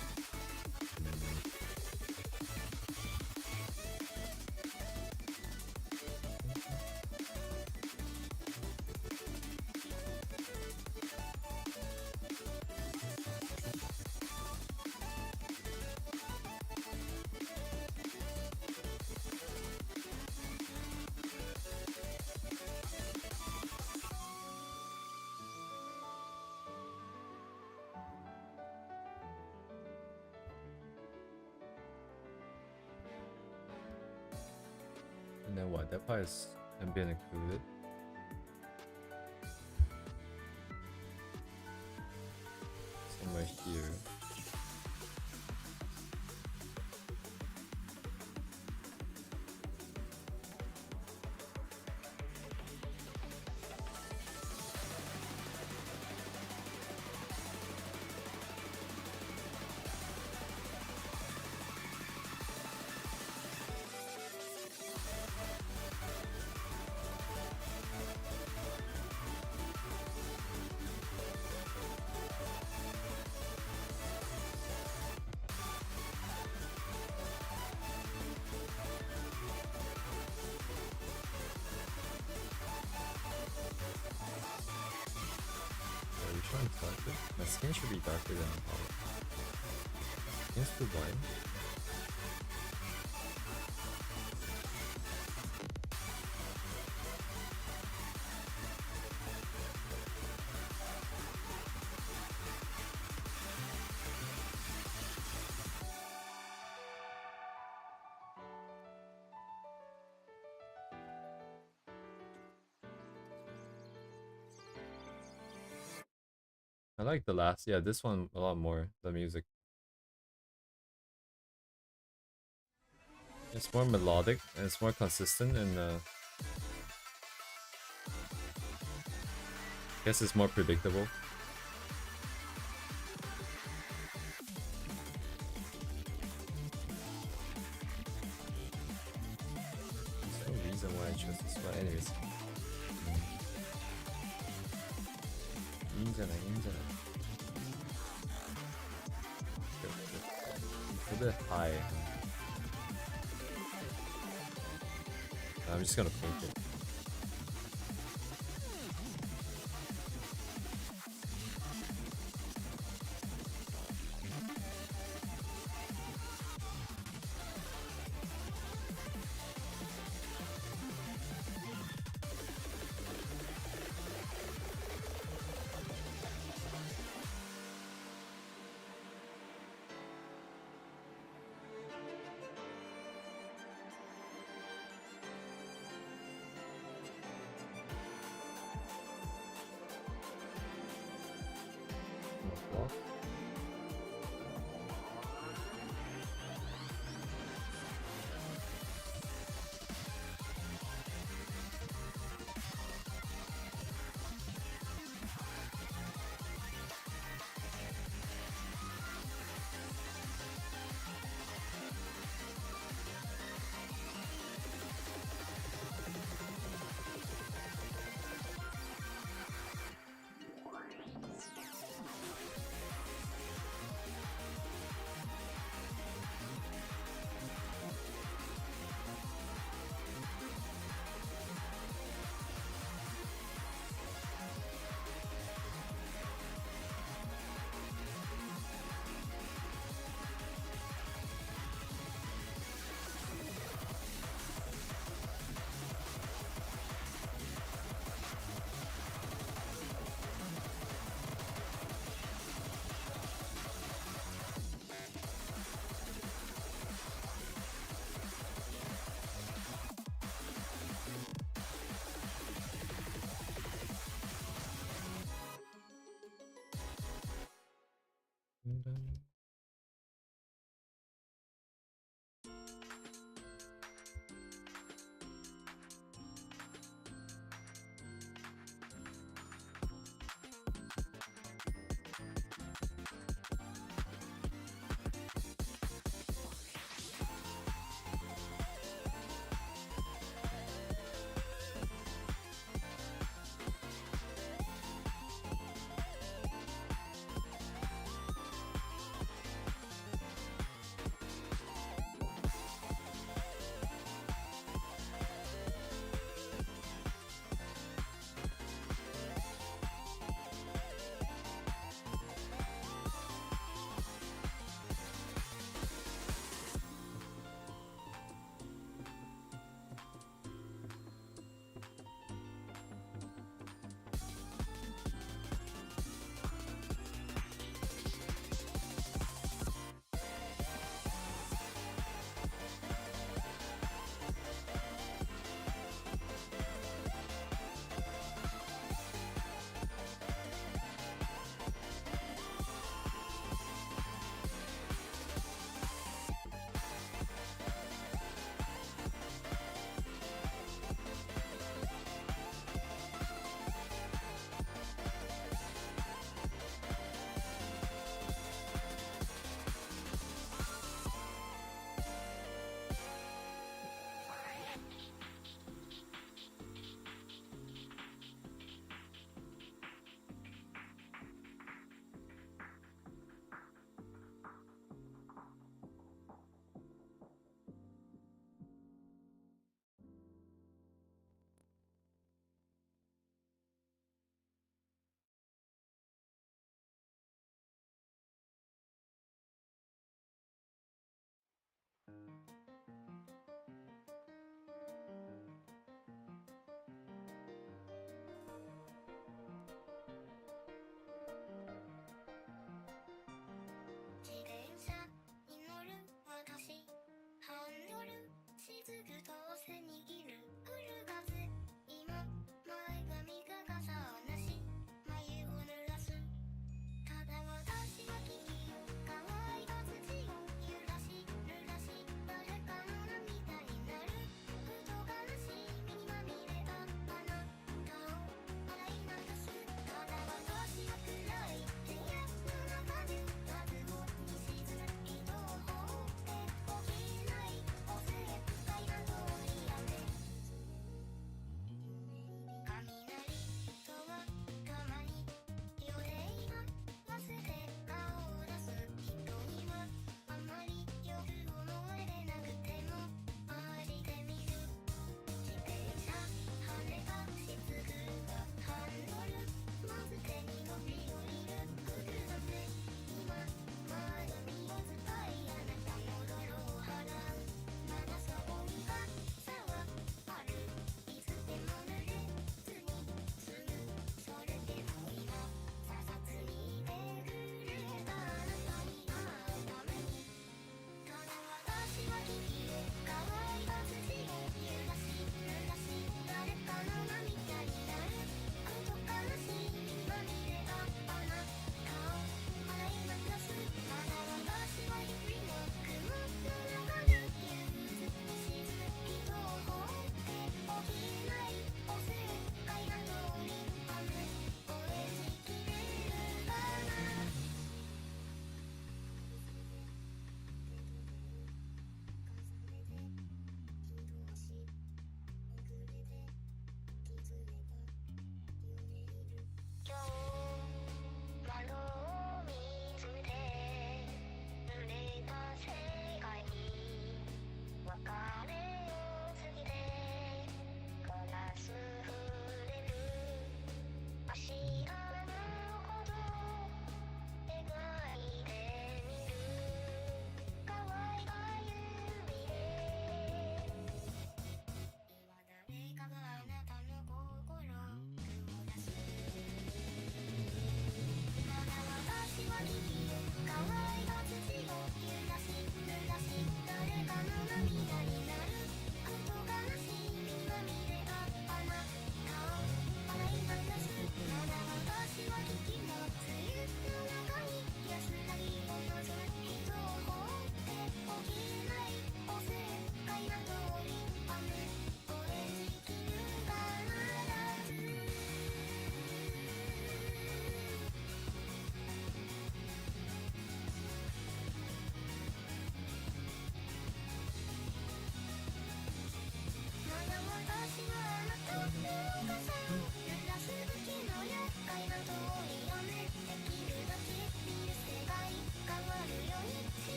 And then what? That part is ambient included. Somewhere here. Which one's darker? My skin should be darker than the color. Skin's too white. I like the last, yeah, this one a lot more, the music. It's more melodic and it's more consistent and I guess it's more predictable. There's no reason why I chose this one. Anyways. 인잖아. It's a bit high. I'm just gonna paint it.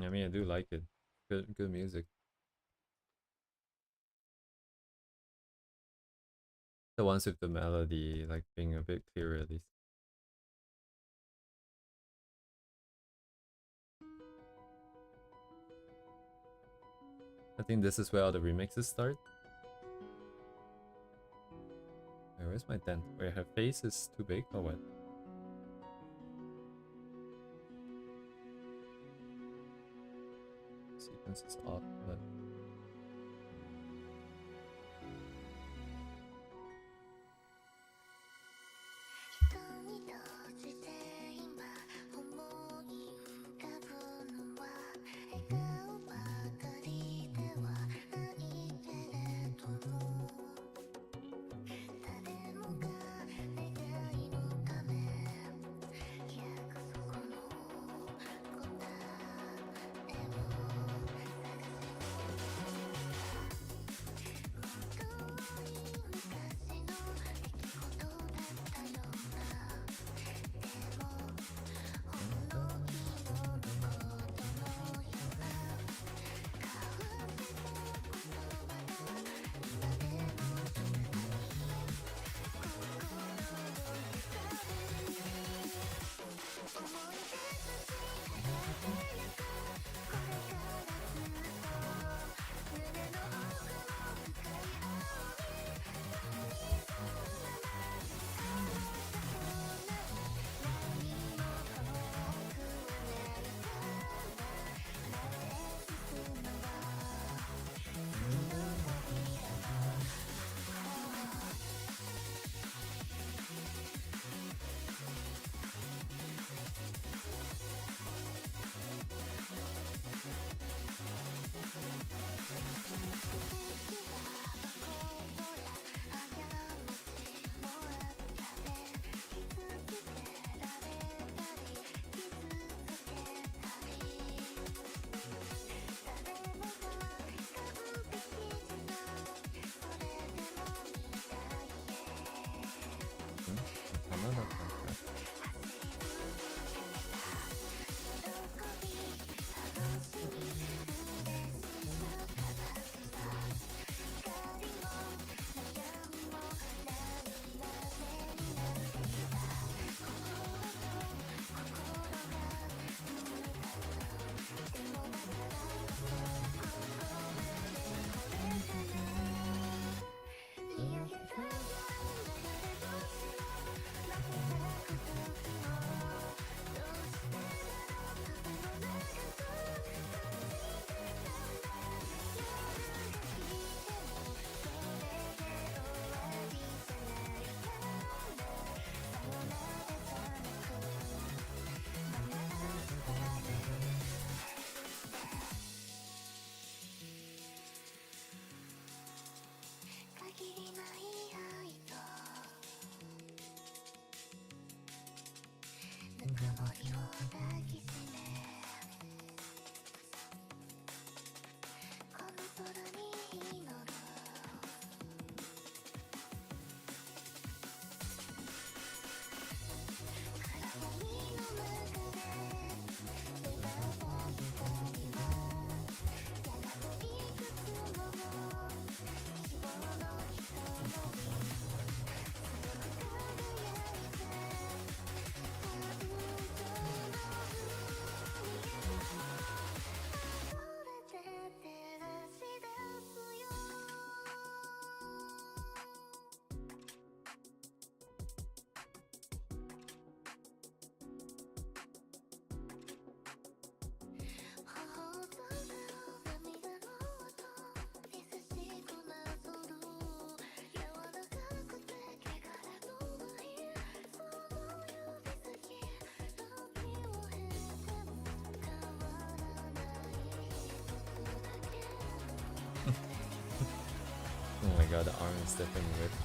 I mean, I do like it. Good music. The ones with the melody, like being a bit clearer at least. I think this is where all the remixes start. Wait, where's my dent? Wait, her face is too big or what? Sequence is off, but another contract. Oh my god, the arm is definitely ripped.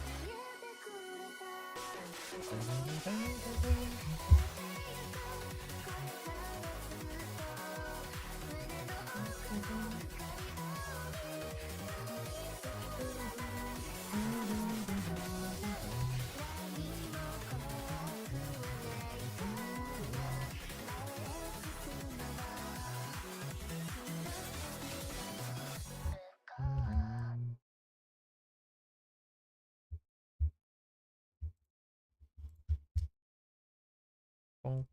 Bonk.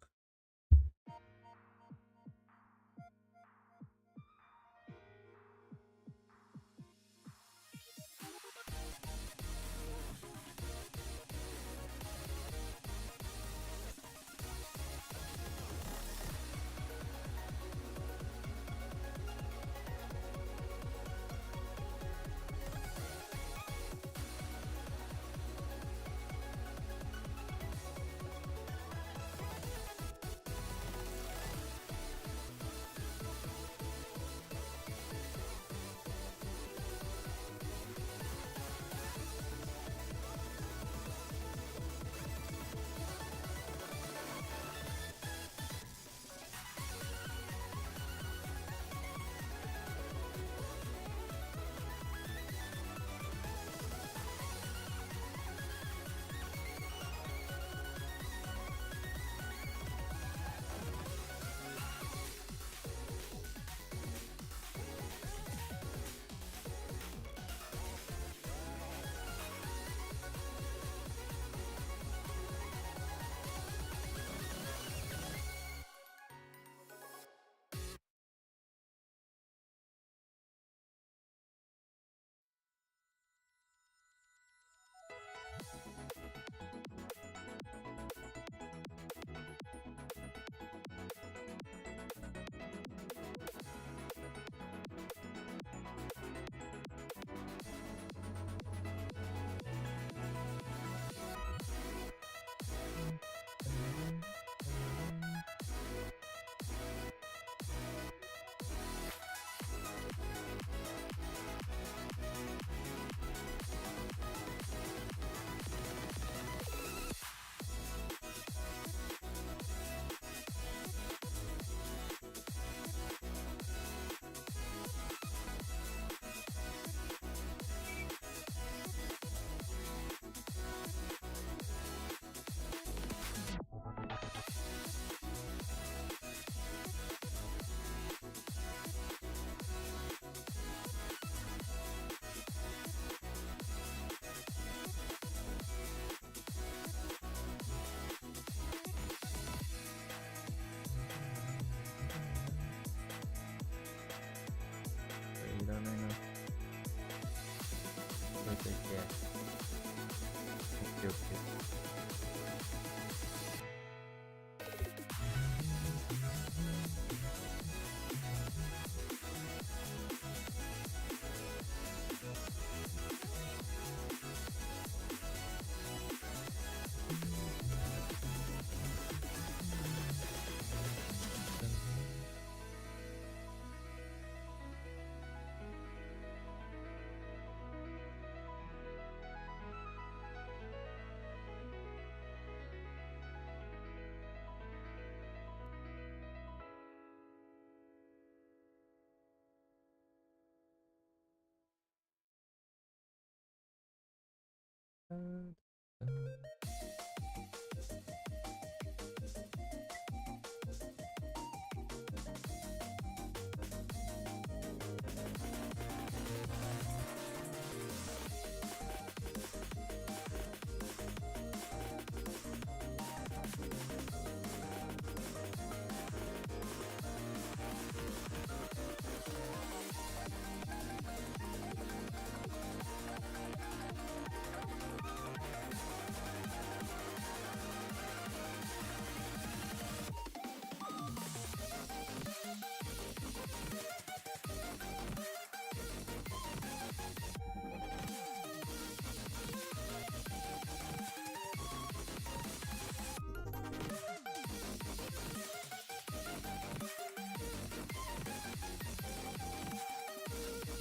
いらないな。置いといて。オッケーオッケー。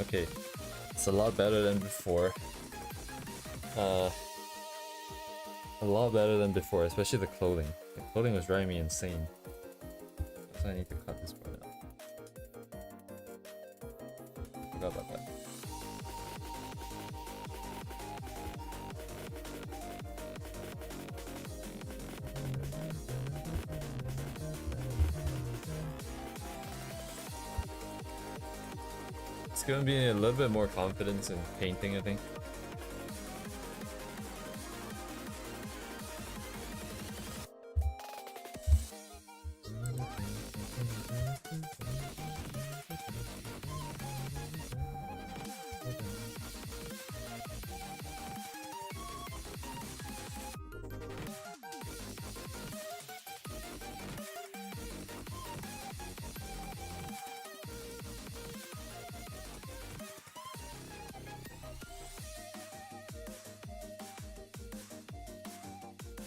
Okay, it's a lot better than before. A lot better than before, especially the clothing. The clothing was driving me insane. So I need to cut this part out. Forgot about that. It's gonna be a little bit more confidence in painting, I think.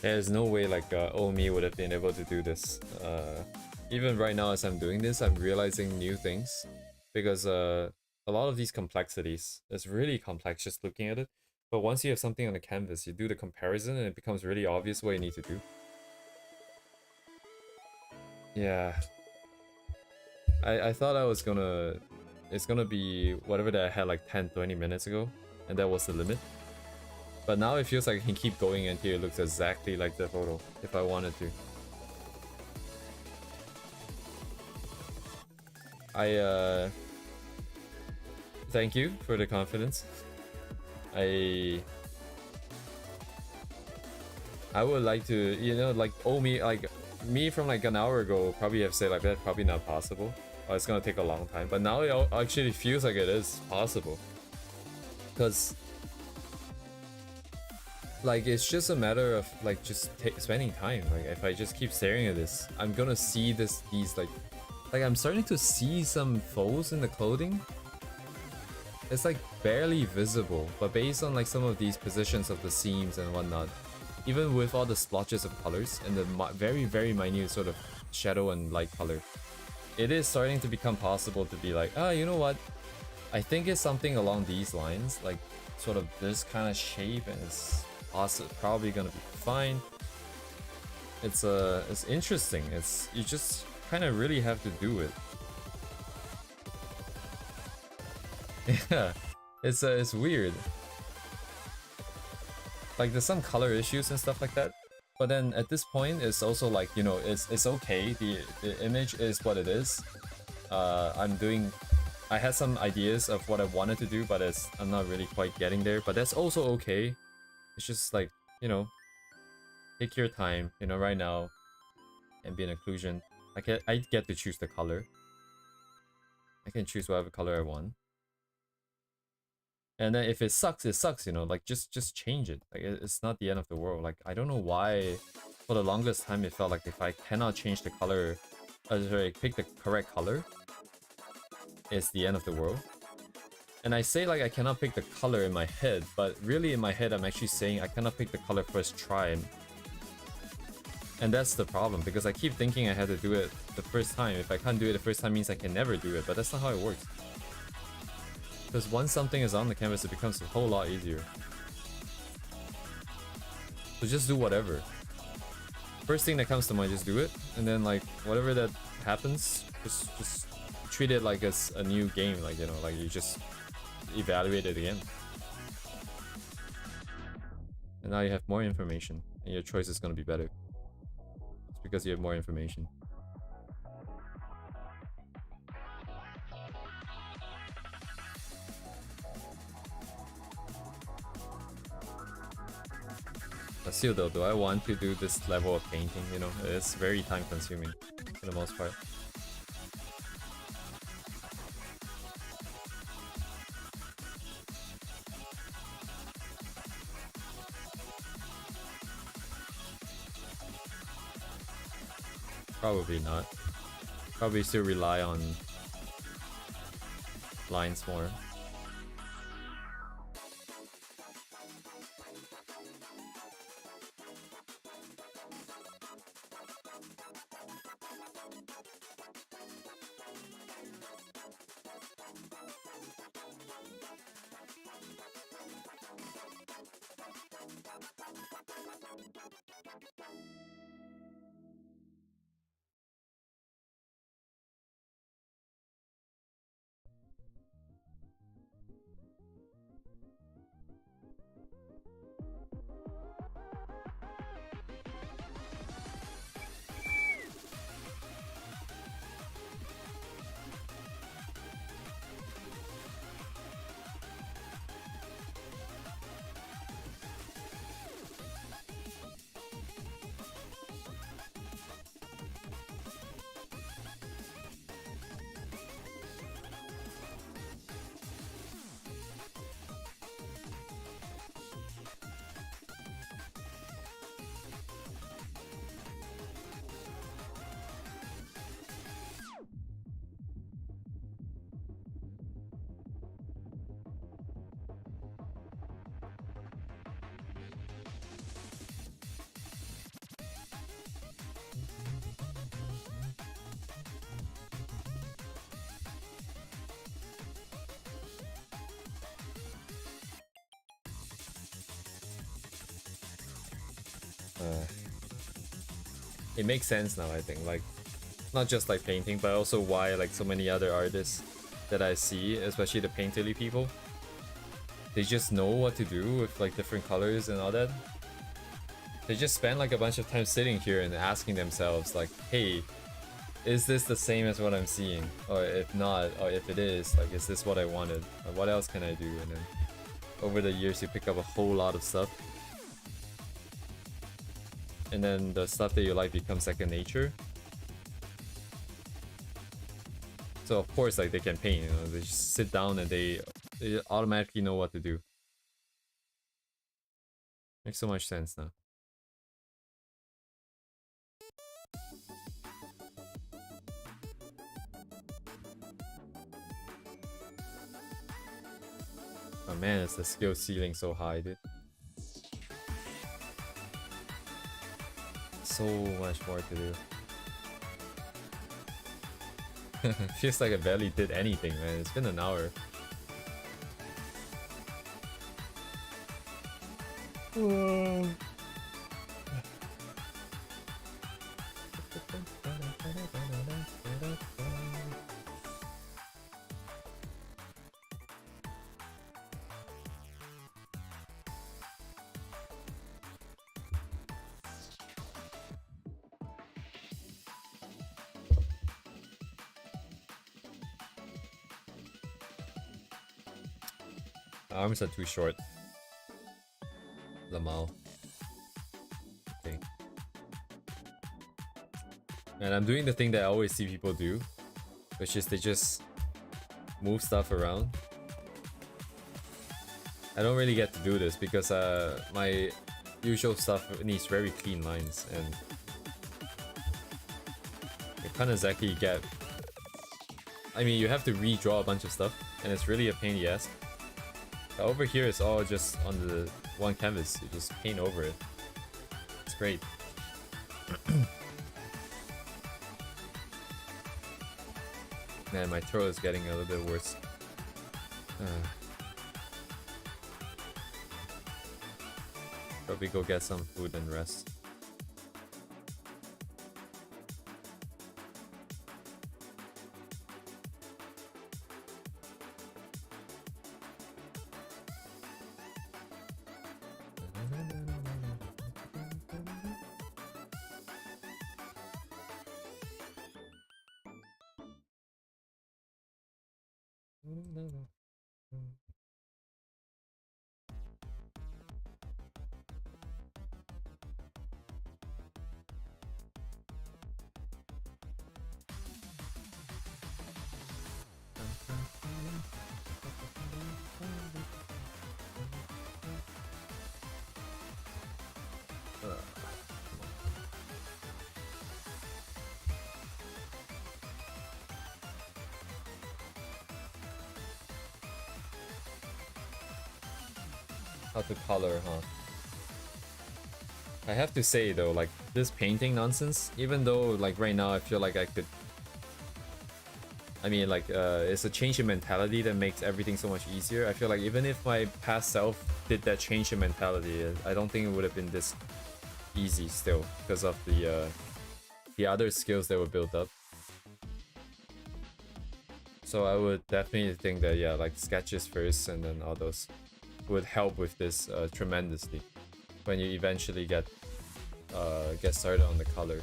There's no way like Omi would have been able to do this. Even right now as I'm doing this, I'm realizing new things. Because a lot of these complexities, it's really complex just looking at it. But once you have something on the canvas, you do the comparison and it becomes really obvious what you need to do. Yeah. I thought I was gonna... It's gonna be whatever that I had like 10-20 minutes ago. And that was the limit. But now it feels like I can keep going until it looks exactly like the photo, if I wanted to. Thank you for the confidence. I would like to, you know, like, me from like an hour ago probably have said like that, probably not possible. Or it's gonna take a long time. But now it actually feels like it is possible. Because like, it's just a matter of like just spending time. Like, if I just keep staring at this, I'm gonna see these like I'm starting to see some folds in the clothing. It's like barely visible, but based on like some of these positions of the seams and whatnot, even with all the splotches of colors and the very, very minute sort of shadow and light color, it is starting to become possible to be like, you know what? I think it's something along these lines, like sort of this kind of shape, and it's also probably gonna be fine. It's interesting. You just kind of really have to do it. Yeah, it's weird. Like, there's some color issues and stuff like that, but then at this point it's also like, you know, it's okay. The image is what it is. I had some ideas of what I wanted to do, but I'm not really quite getting there, but that's also okay. It's just like, you know, take your time, you know, right now, ambient occlusion. I get to choose the color. I can choose whatever color I want. And then if it sucks, you know, like just change it. Like, it's not the end of the world. Like, I don't know why for the longest time it felt like if I cannot change the color, sorry, pick the correct color, it's the end of the world. And I say like I cannot pick the color in my head, but really in my head I'm actually saying I cannot pick the color first try. And that's the problem, because I keep thinking I had to do it the first time. If I can't do it the first time, means I can never do it, but that's not how it works. Because once something is on the canvas, it becomes a whole lot easier. So just do whatever. First thing that comes to mind, just do it, and then like whatever that happens, just treat it like it's a new game, like, you know, like you just evaluate it again. And now you have more information, and your choice is gonna be better. It's because you have more information. But still though, do I want to do this level of painting? You know, it's very time consuming for the most part. Probably not. Probably still rely on lines more. It makes sense now, I think. Like, not just like painting, but also why like so many other artists that I see, especially the painterly people, they just know what to do with like different colors and all that. They just spend like a bunch of time sitting here and asking themselves like, hey, is this the same as what I'm seeing? Or if not, or if it is, like, is this what I wanted? Or what else can I do? And then over the years you pick up a whole lot of stuff. And then the stuff that you like becomes second nature. So of course, like, they can paint, you know, they just sit down and they automatically know what to do. Makes so much sense now. Oh man, is the skill ceiling so high, dude. So much more to do. Feels like I barely did anything, man. It's been an hour. Arms are too short. Lamal. Okay. And I'm doing the thing that I always see people do, which is they just move stuff around. I don't really get to do this because my usual stuff needs very clean lines, and you can't exactly get... I mean, you have to redraw a bunch of stuff, and it's really a pain in the ass. Over here, it's all just on the one canvas. You just paint over it. It's great. Man, my throat is getting a little bit worse. Probably go get some food and rest. How to color, huh? I have to say though, like, this painting nonsense, even though like right now I feel like I could... I mean, like, it's a change in mentality that makes everything so much easier. I feel like even if my past self did that change in mentality, I don't think it would have been this easy still, because of the other skills that were built up. So I would definitely think that, yeah, like sketches first and then all those would help with this tremendously when you eventually get started on the color.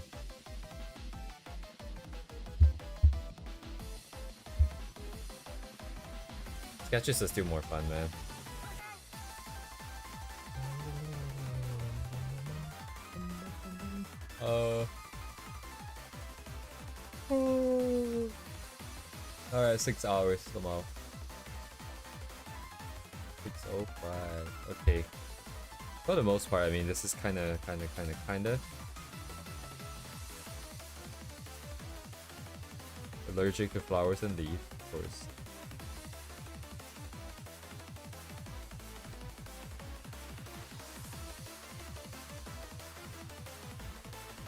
Sketches are still more fun, man. Alright, 6 hours somehow. 6:05. Okay. For the most part, I mean, this is kinda. Allergic to flowers and leaves, of course.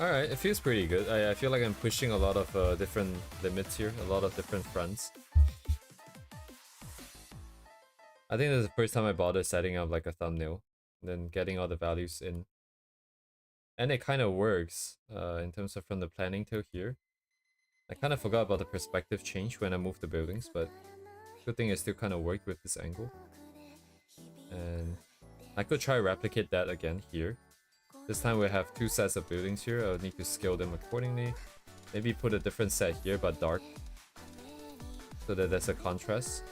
Alright, it feels pretty good. I feel like I'm pushing a lot of different limits here, a lot of different fronts. I think this is the first time I bothered setting up like a thumbnail, and then getting all the values in. And it kind of works in terms of from the planning till here. I kind of forgot about the perspective change when I moved the buildings, but good thing it still kind of worked with this angle. And I could try replicate that again here. This time we have two sets of buildings here. I'll need to scale them accordingly. Maybe put a different set here, but dark, so that there's a contrast.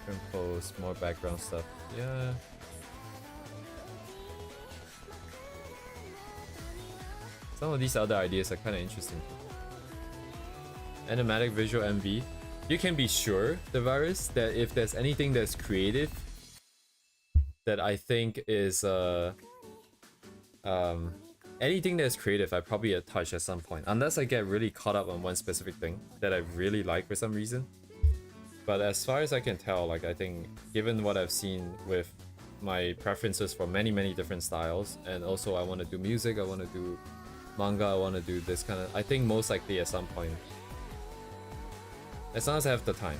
Impose more background stuff. Yeah. Some of these other ideas are kind of interesting. Animatic visual MV. You can be sure, the virus, that if there's anything that's creative that I think is anything that's creative, I probably touch at some point, unless I get really caught up on one specific thing that I really like for some reason. But as far as I can tell, like, I think given what I've seen with my preferences for many different styles, and also I want to do music, I want to do manga, I want to do this kind of, I think most likely at some point, as long as I have the time,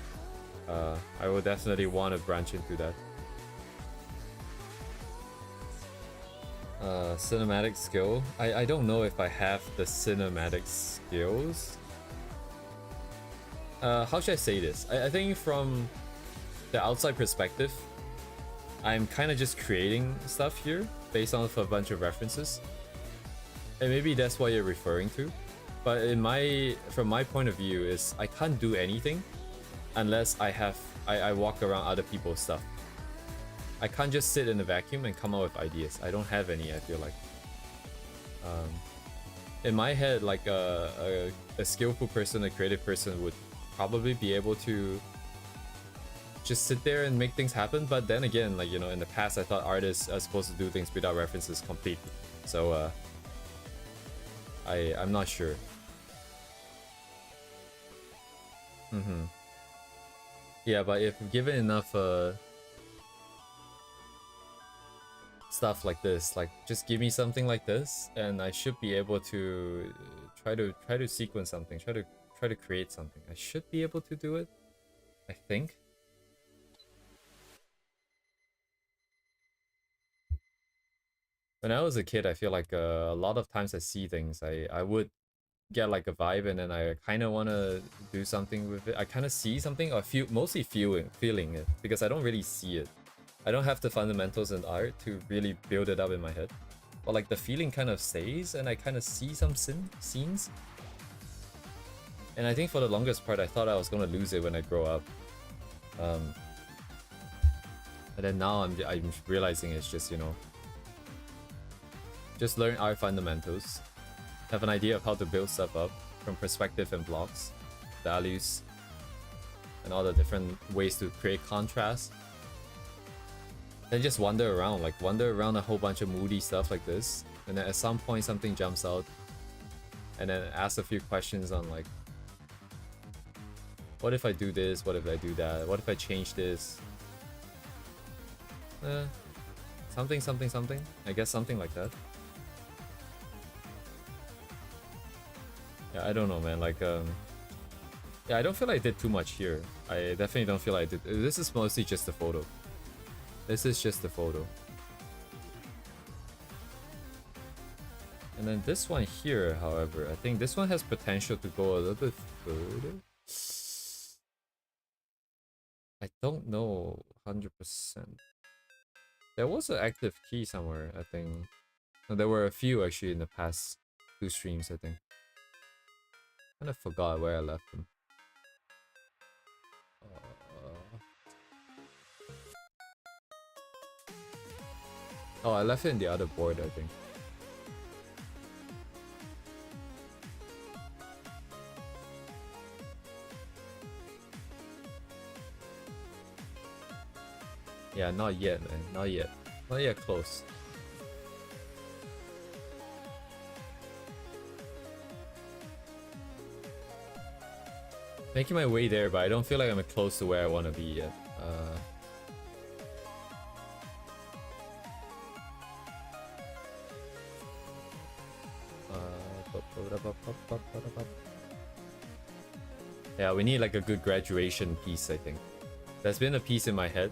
I will definitely want to branch into that. Cinematic skill. I don't know if I have the cinematic skills. How should I say this? I think from the outside perspective, I'm kind of just creating stuff here based on a bunch of references. And maybe that's what you're referring to. But from my point of view is I can't do anything unless I walk around other people's stuff. I can't just sit in a vacuum and come up with ideas. I don't have any, I feel like. In my head, like a skillful person, a creative person would probably be able to just sit there and make things happen. But then again, like, you know, in the past I thought artists are supposed to do things without references completely. So I'm not sure. Yeah, but if given enough stuff like this, like just give me something like this, and I should be able to try to sequence something, try to create something. I should be able to do it, I think. When I was a kid, I feel like a lot of times I see things, I would get like a vibe, and then I kind of want to do something with it. I kind of see something, or mostly feeling it, because I don't really see it. I don't have the fundamentals in art to really build it up in my head, but like the feeling kind of stays, and I kind of see some scenes. And I think for the longest part, I thought I was gonna lose it when I grow up. And then now I'm realizing it's just, you know, just learn art fundamentals, have an idea of how to build stuff up from perspective and blocks, values, and all the different ways to create contrast. Then just wander around a whole bunch of moody stuff like this, and then at some point something jumps out, and then ask a few questions on like, what if I do this, what if I do that, what if I change this, something, I guess something like that. Yeah, I don't know, man, like yeah, I don't feel like I did too much here. I definitely don't feel like I did. This is mostly just a photo. This is just a photo. And then this one here, however, I think this one has potential to go a little bit further. I don't know 100%. There was an active key somewhere, I think. No, there were a few actually in the past 2 streams, I think. Kind of forgot where I left them. Oh, I left it in the other board, I think. Yeah, not yet, man. Not yet. Not yet close. Making my way there, but I don't feel like I'm close to where I want to be yet. Yeah, we need like a good graduation piece, I think. There's been a piece in my head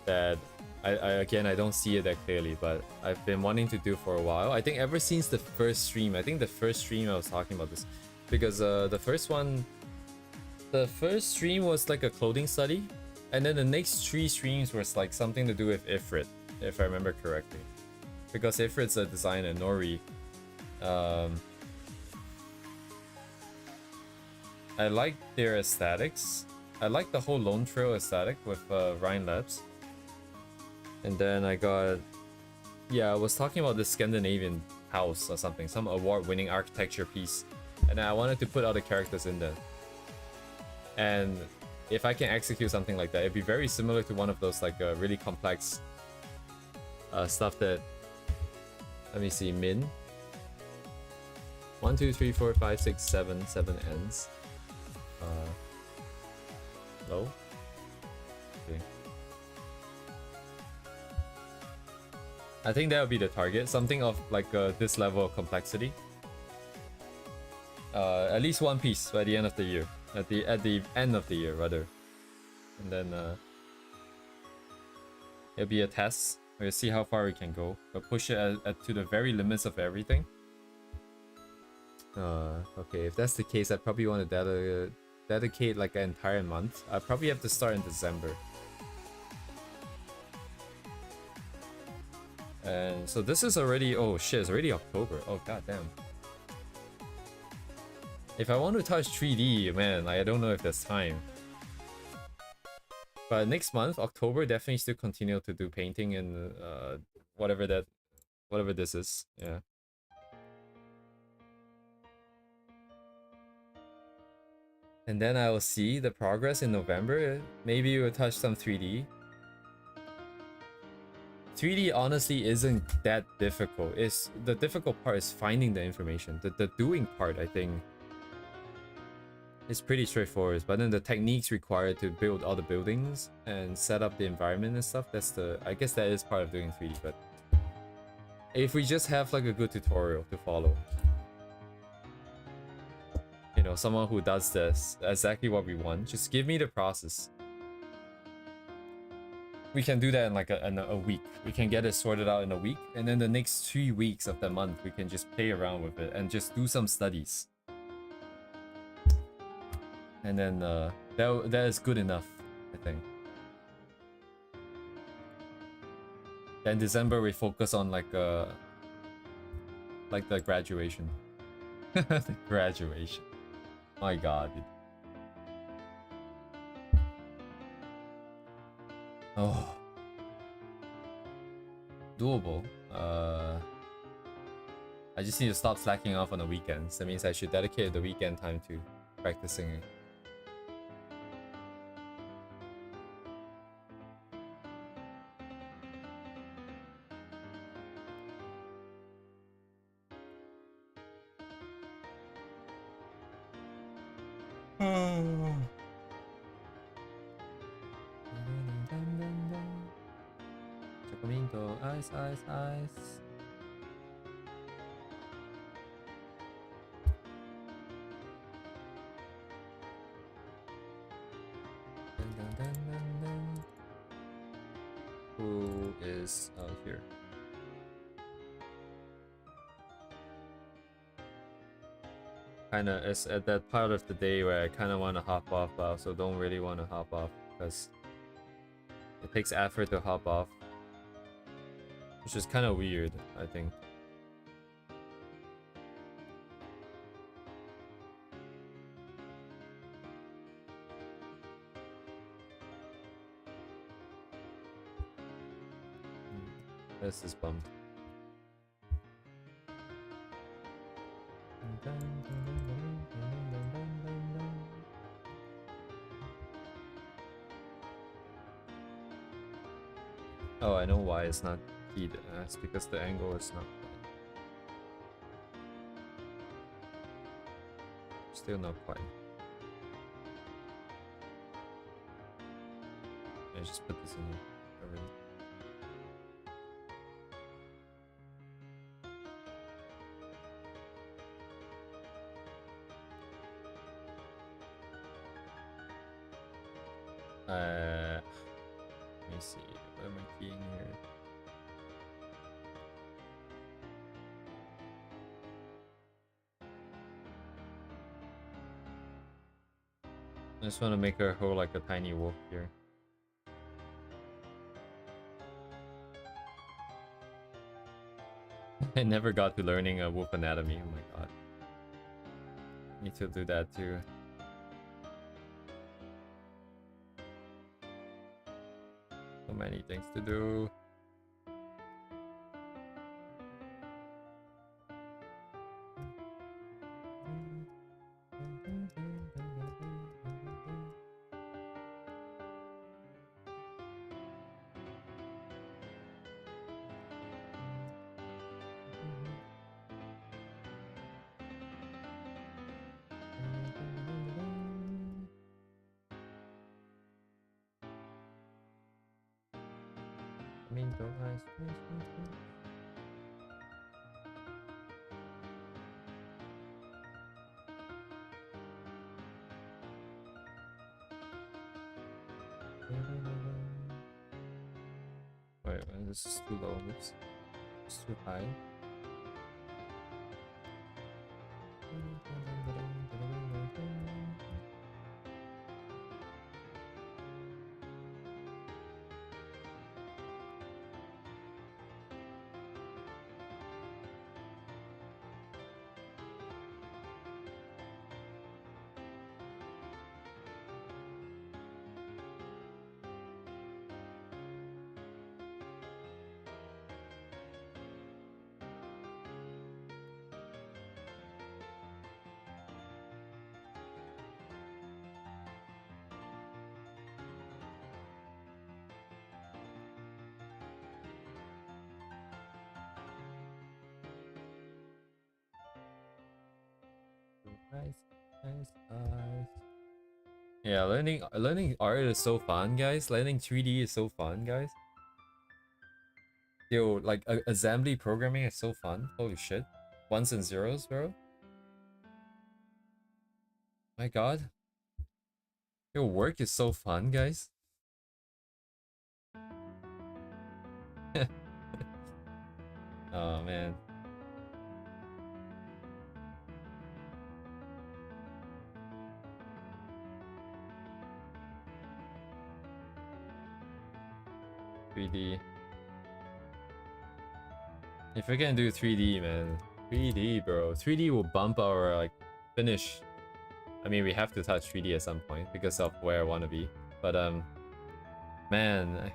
that Again, I don't see it that clearly, but I've been wanting to do for a while. I think ever since the first stream. I think the first stream I was talking about this because the first stream was like a clothing study, and then the next 3 streams was like something to do with Ifrit, if I remember correctly, because Ifrit's a designer, Nori. I like their aesthetics. I like the whole Lone Trail aesthetic with Ryan Labs. And then I got, yeah, I was talking about this Scandinavian house or something, some award-winning architecture piece, and I wanted to put all the characters in there. And if I can execute something like that, it'd be very similar to one of those like really complex stuff that, let me see, Min. 1, 2, 3, 4, 5, 6, 7 ends. Low. Okay. I think that would be the target. Something of like this level of complexity. At least one piece by the end of the year. At the end of the year, rather. And then it'll be a test. We'll see how far we can go. We'll push it to the very limits of everything. Okay, if that's the case, I probably want to dedicate like an entire month. I probably have to start in December. And so this is already, oh shit, it's already October. Oh goddamn. If I want to touch 3D, man, I don't know if there's time. But next month, October, definitely still continue to do painting and whatever this is. Yeah. And then I will see the progress in November. Maybe we'll touch some 3D. 3D honestly isn't that difficult. It's the difficult part is finding the information. The doing part, I think, is pretty straightforward. But then the techniques required to build all the buildings and set up the environment and stuff, I guess that is part of doing 3D. But if we just have like a good tutorial to follow, you know, someone who does this exactly what we want, just give me the process. We can do that in like a week. We can get it sorted out in a week, and then the next 3 weeks of the month we can just play around with it and just do some studies. And then that is good enough, I think. Then December we focus on like the graduation. The graduation. My god, dude. Oh. Doable. I just need to stop slacking off on the weekends. That means I should dedicate the weekend time to practicing it. Chocomingo, ice, ice, ice. Who is here? Kinda, it's at that part of the day where I kinda want to hop off, but I also don't really want to hop off because it takes effort to hop off, which is kind of weird, I think. This is bummed. Oh, I know why it's not keyed. It's because the angle is not still not quite. I just put this in here already. Let me see. What am I keying here? I just want to make her hold like a tiny wolf here. I never got to learning a wolf anatomy. Oh my god. Need to do that too. So many things to do. Minto ice. Wait, this is too low. This is too high. Nice. Yeah, learning art is so fun, guys. Learning 3D is so fun, guys. Yo, like assembly programming is so fun. Holy shit. Ones and zeros, bro. My god. Yo, work is so fun, guys. Oh man. (3D) If we can do 3D, man. 3D, bro. 3D will bump our like finish. I mean, we have to touch 3D at some point because of where I want to be. But man.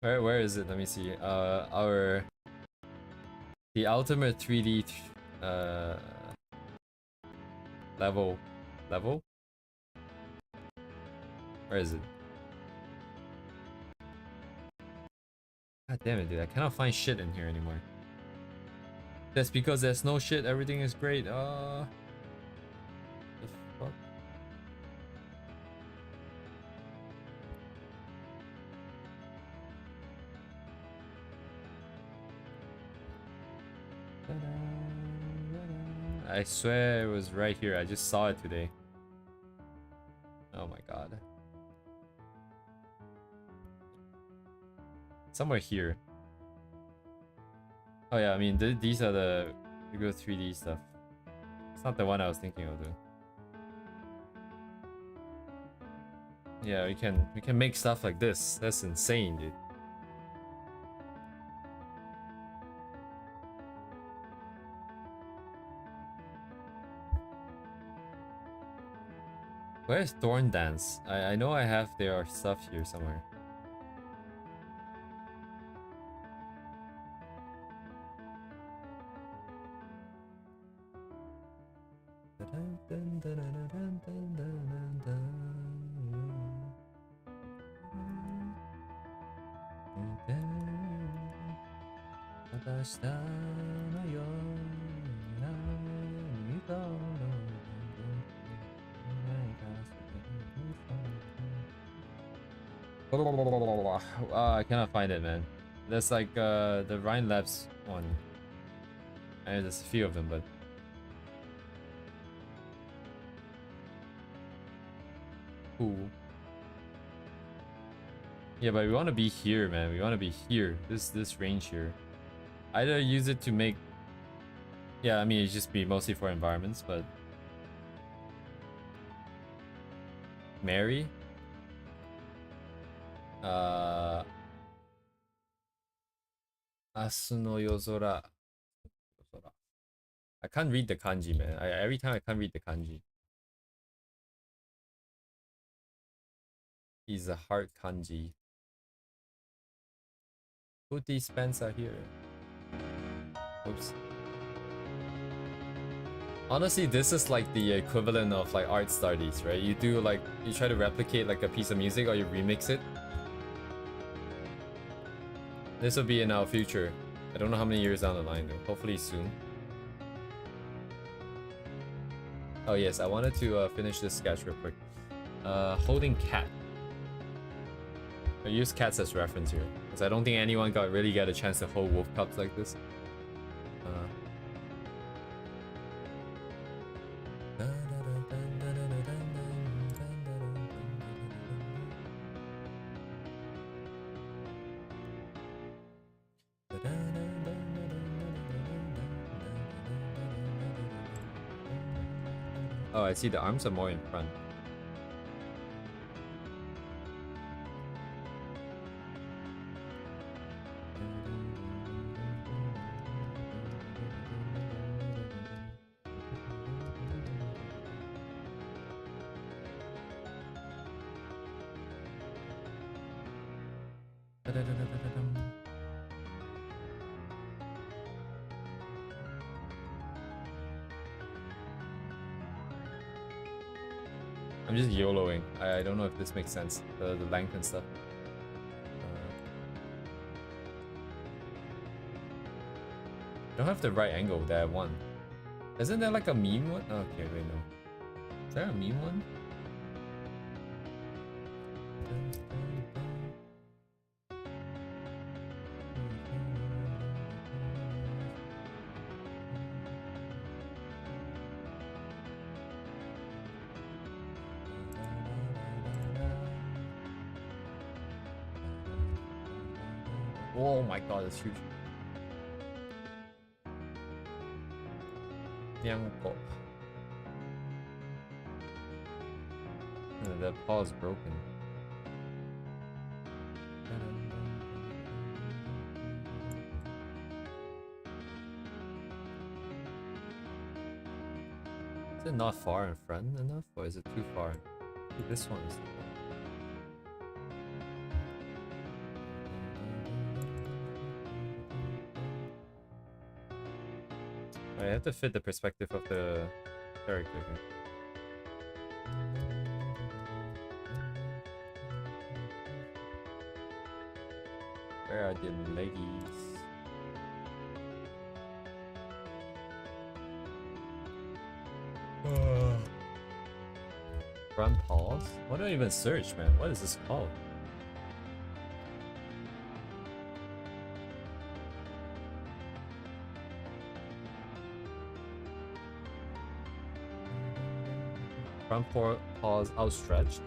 Where is it? Let me see. The ultimate 3D level. Where is it? God damn it, dude. I cannot find shit in here anymore. That's because there's no shit. Everything is great. The fuck? I swear it was right here. I just saw it today. Oh my god. Somewhere here. Oh yeah, I mean these are the regular 3D stuff. It's not the one I was thinking of though. Yeah, we can make stuff like this. That's insane, dude. Where's Thorn Dance? I know I have their stuff here somewhere. I cannot find it, man. There's like the Rhine Labs one. And there's a few of them, but cool. Yeah, but we want to be here, man. We want to be here. This range here. Either use it to make Yeah, I mean, it'd just be mostly for environments, but... Mary? Asu no Yozora. I can't read the kanji, man. Every time I can't read the kanji. He's a hard kanji. Put Spencer here. Oops. Honestly, this is like the equivalent of like art studies, right? You do like, you try to replicate like a piece of music or you remix it. This will be in our future. I don't know how many years down the line though. Hopefully soon. Oh yes, I wanted to finish this sketch real quick. Holding cat. I use cats as reference here, because I don't think anyone really got a chance to hold wolf cubs like this. Oh, I see the arms are more in front. I'm just YOLOing. I don't know if this makes sense. The length and stuff. Don't have the right angle that I want. Isn't there like a meme one? Okay, wait, no. Is there a meme one? Oh my god, it's huge. Nyangpo. That paw is broken. Is it not far in front enough, or is it too far? I think this one is too far. I have to fit the perspective of the character here. Where are the ladies? Front paws? What do I even search, man? What is this called? Front paws outstretched.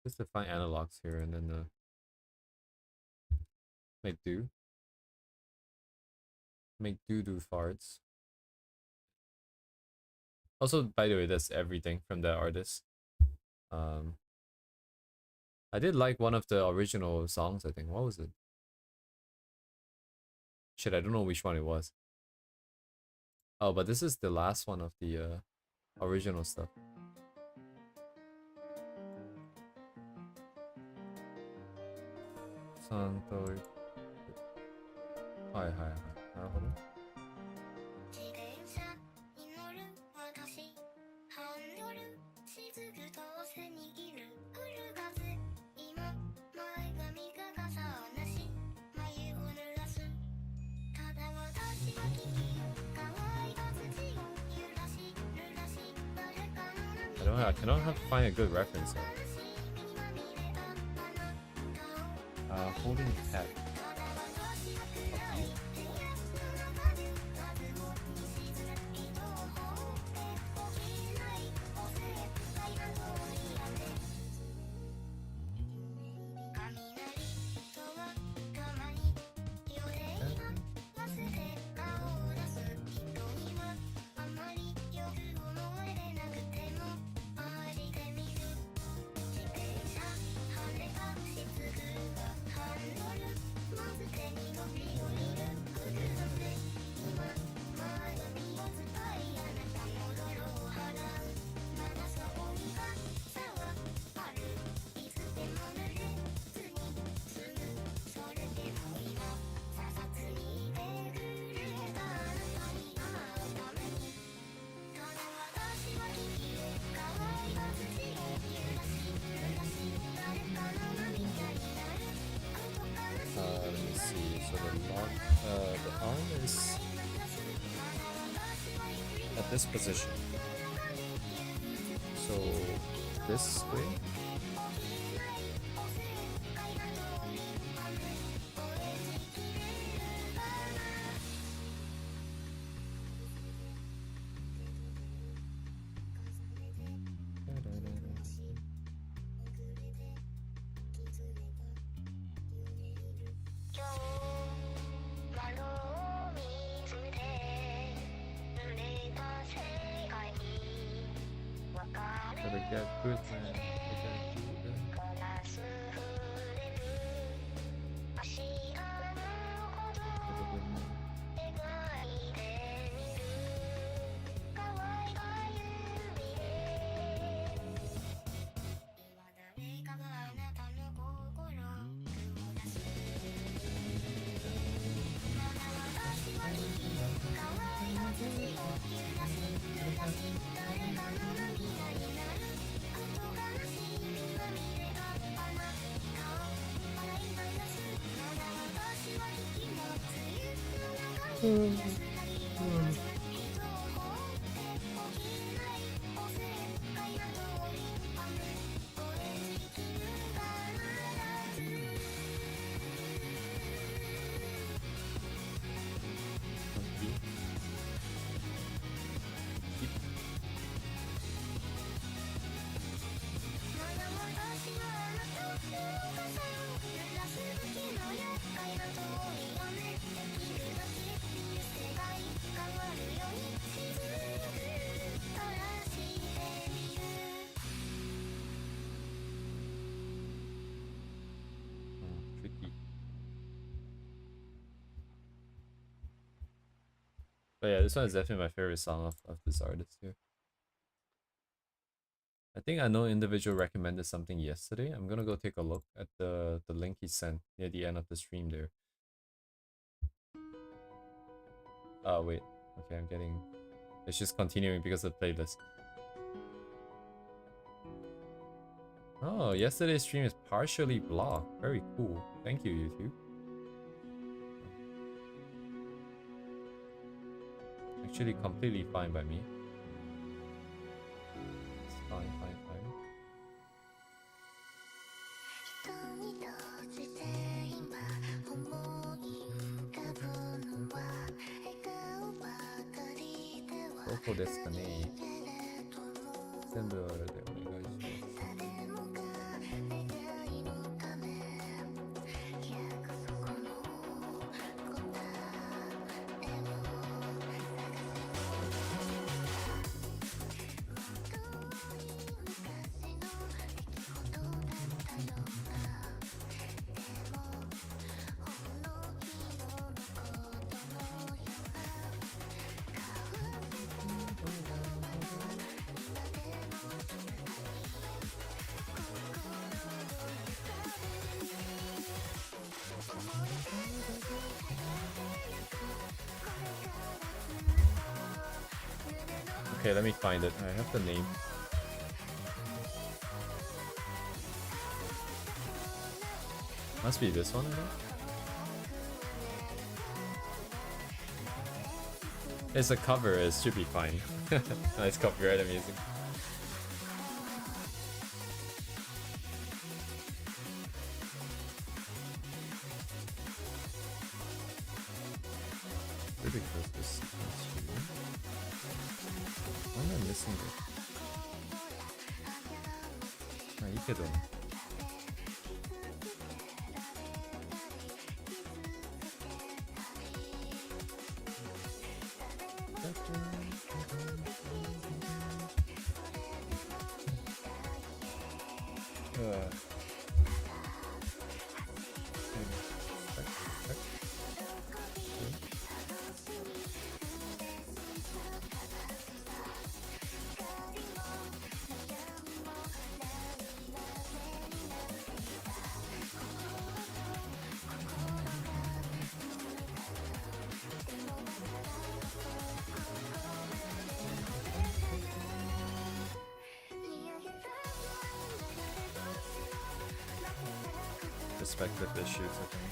Just to find analogs here and then make do. Make do farts. Also, by the way, that's everything from the artist. I did like one of the original songs, I think. What was it? Shit, I don't know which one it was. Oh, but this is the last one of the original stuff. Santo. Hi. なるほど。自転車に乗る私ハンドルしずくと背握るフルガス今前髪が傘なし眉を濡らすただ私は君を乾いた土を揺らし濡らし誰かの I cannot find a good reference. Holding tab. Let me see. So the arm is at this position. So this way. Gotta get good, man. I gotta do that. Gotta get more. Tricky. But yeah, this one is definitely my favorite song of this artist here. I think I know individual recommended something yesterday. I'm gonna go take a look at the link he sent near the end of the stream there. Oh wait, okay, I'm getting. It's just continuing because of the playlist. Oh, yesterday's stream is partially blocked. Very cool. Thank you, YouTube. Actually, completely fine by me. It's fine, fine, fine. 人に閉じて今思い浮かぶのは笑顔ばかりではどこですかね。けれども全部でお願いします。誰もが願いのため約束の答えをOkay, let me find it. I have the name. Must be this one, I think. It's a cover, it should be fine. Nice copyright music. am I missing it? まあいいけどね。Perspective issues, I think.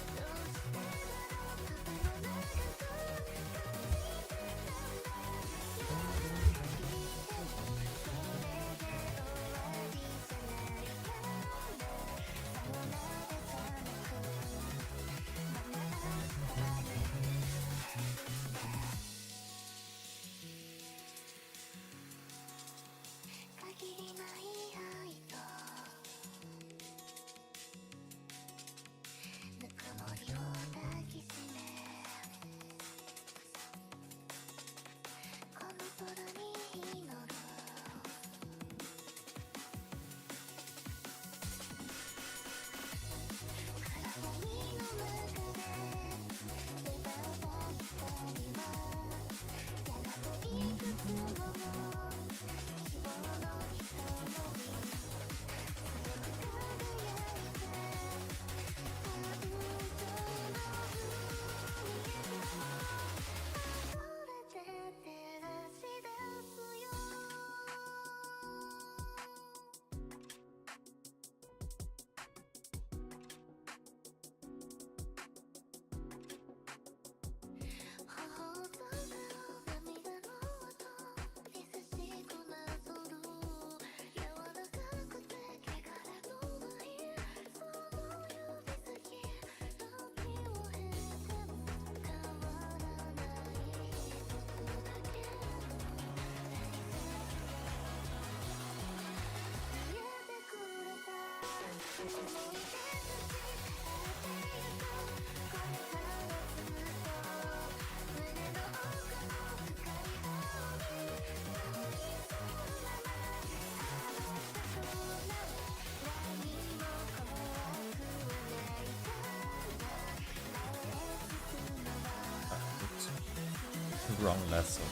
Wrong lesson.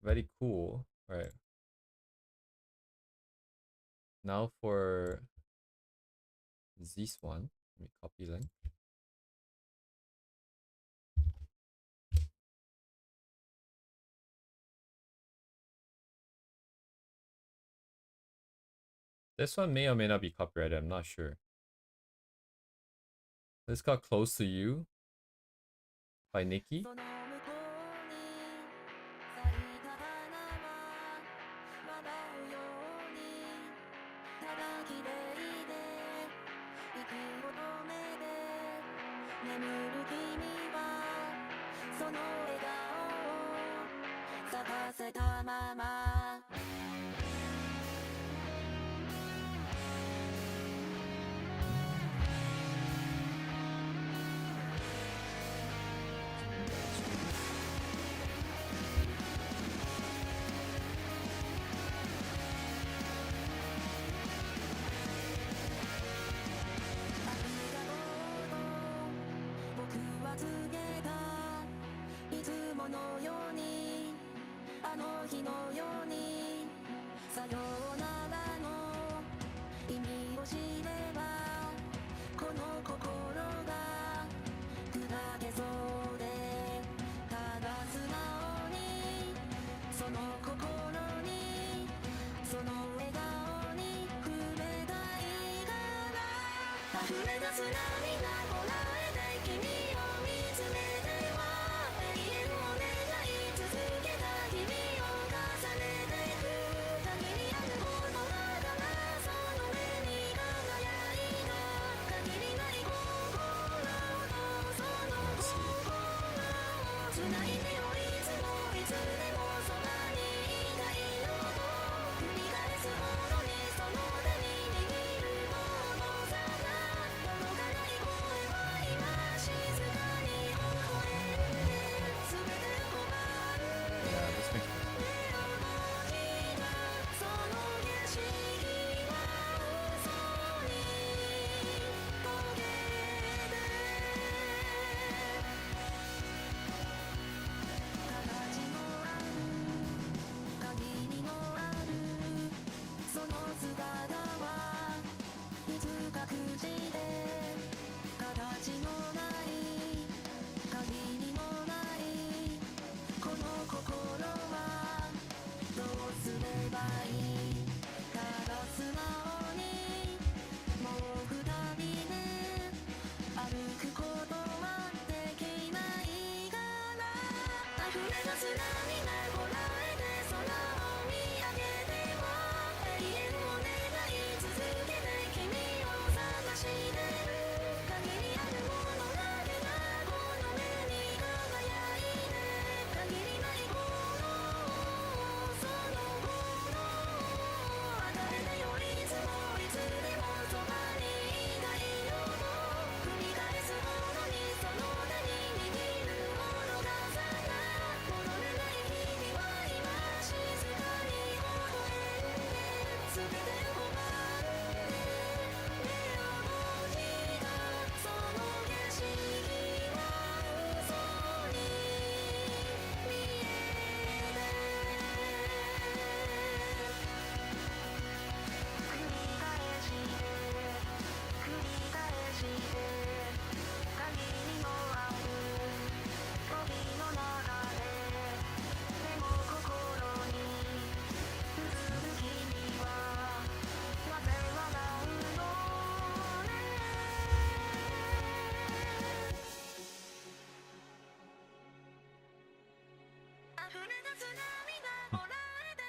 Very cool. Right. Now for this one, let me copy link. This one may or may not be copyrighted, I'm not sure. This got Close to You by Nikki. その向こうに咲いた花はまだうようにただ綺麗で息を止めて眠る君はその笑顔を咲かせたまま 僕は告げたいつものようにあの日のようにさようならの意味を知ればこの心が砕けそうでただ素直にその心にその笑顔に触れたいから溢れ出す涙こらえて君を見つめては永遠を願い続けた日々を重ねていく限りあるものながらその上に輝いた限りない心とその心を繋いでおい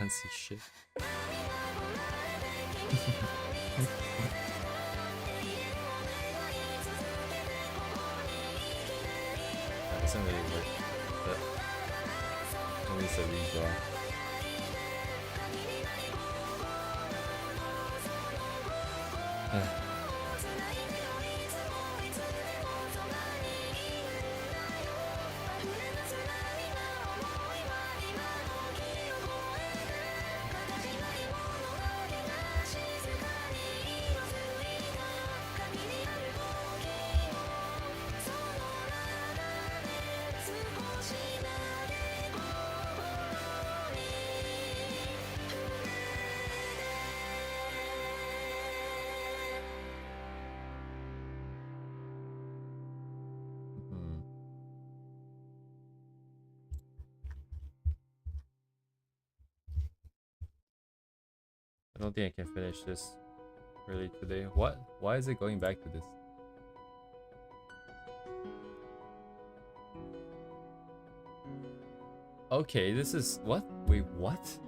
Can't see shit. That doesn't really work. But at least a redraw. I don't think I can finish this really today. What? Why is it going back to this? Okay, this is what? Wait, what?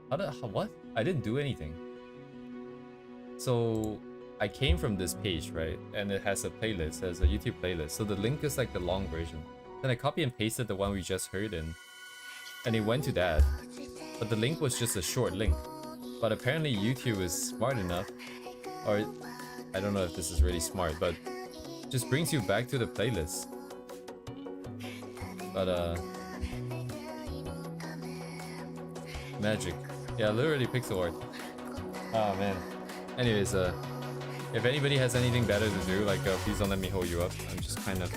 What? I didn't do anything. So I came from this page, right? And it has a playlist, it has a YouTube playlist. So the link is like the long version. Then I copy and pasted the one we just heard in, and it went to that. But the link was just a short link. But apparently YouTube is smart enough, or I don't know if this is really smart, but just brings you back to the playlist. But magic. Yeah, literally pixel art. Oh man. Anyways, if anybody has anything better to do, like please don't let me hold you up. I'm just kind of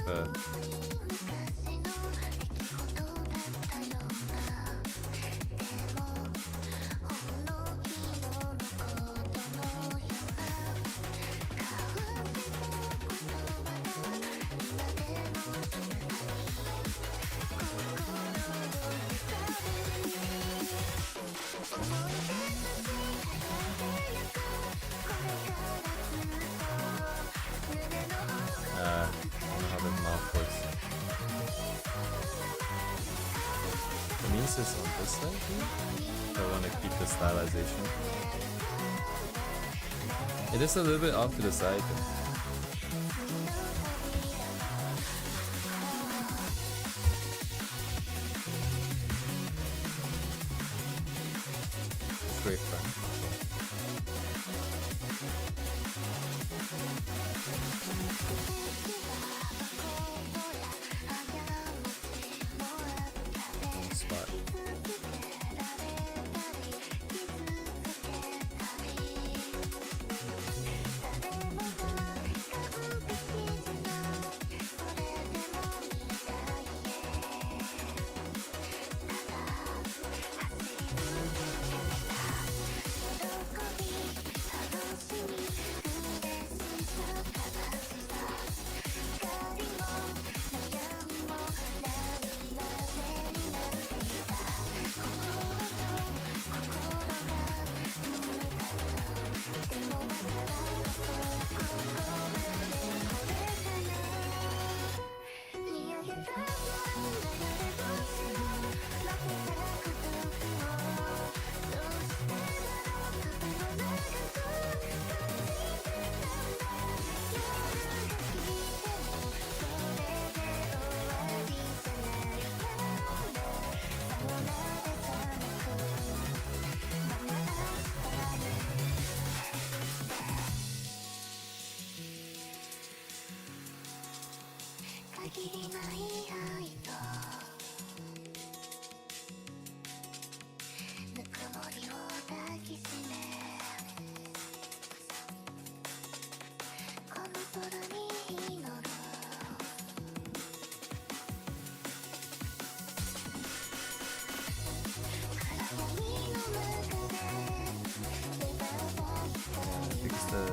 it is a little bit off to the side. Straight front. Spot.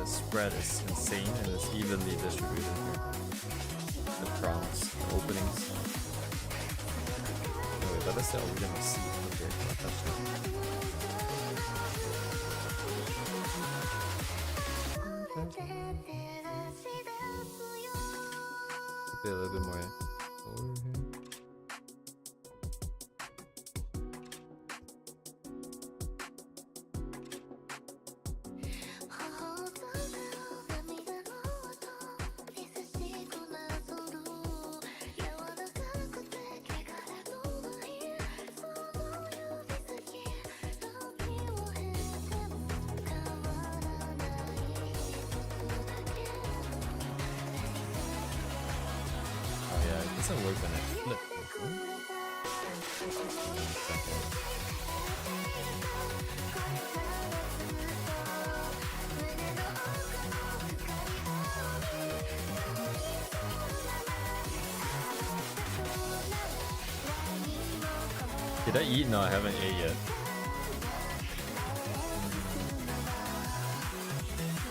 the spread is insane and it's evenly distributed here. The prompts, the openings. Anyway, but that's the original seed. Okay, I'll touch that. A little bit more over here. Oh yeah, it doesn't work when I flip. Did I eat? No, I haven't ate yet.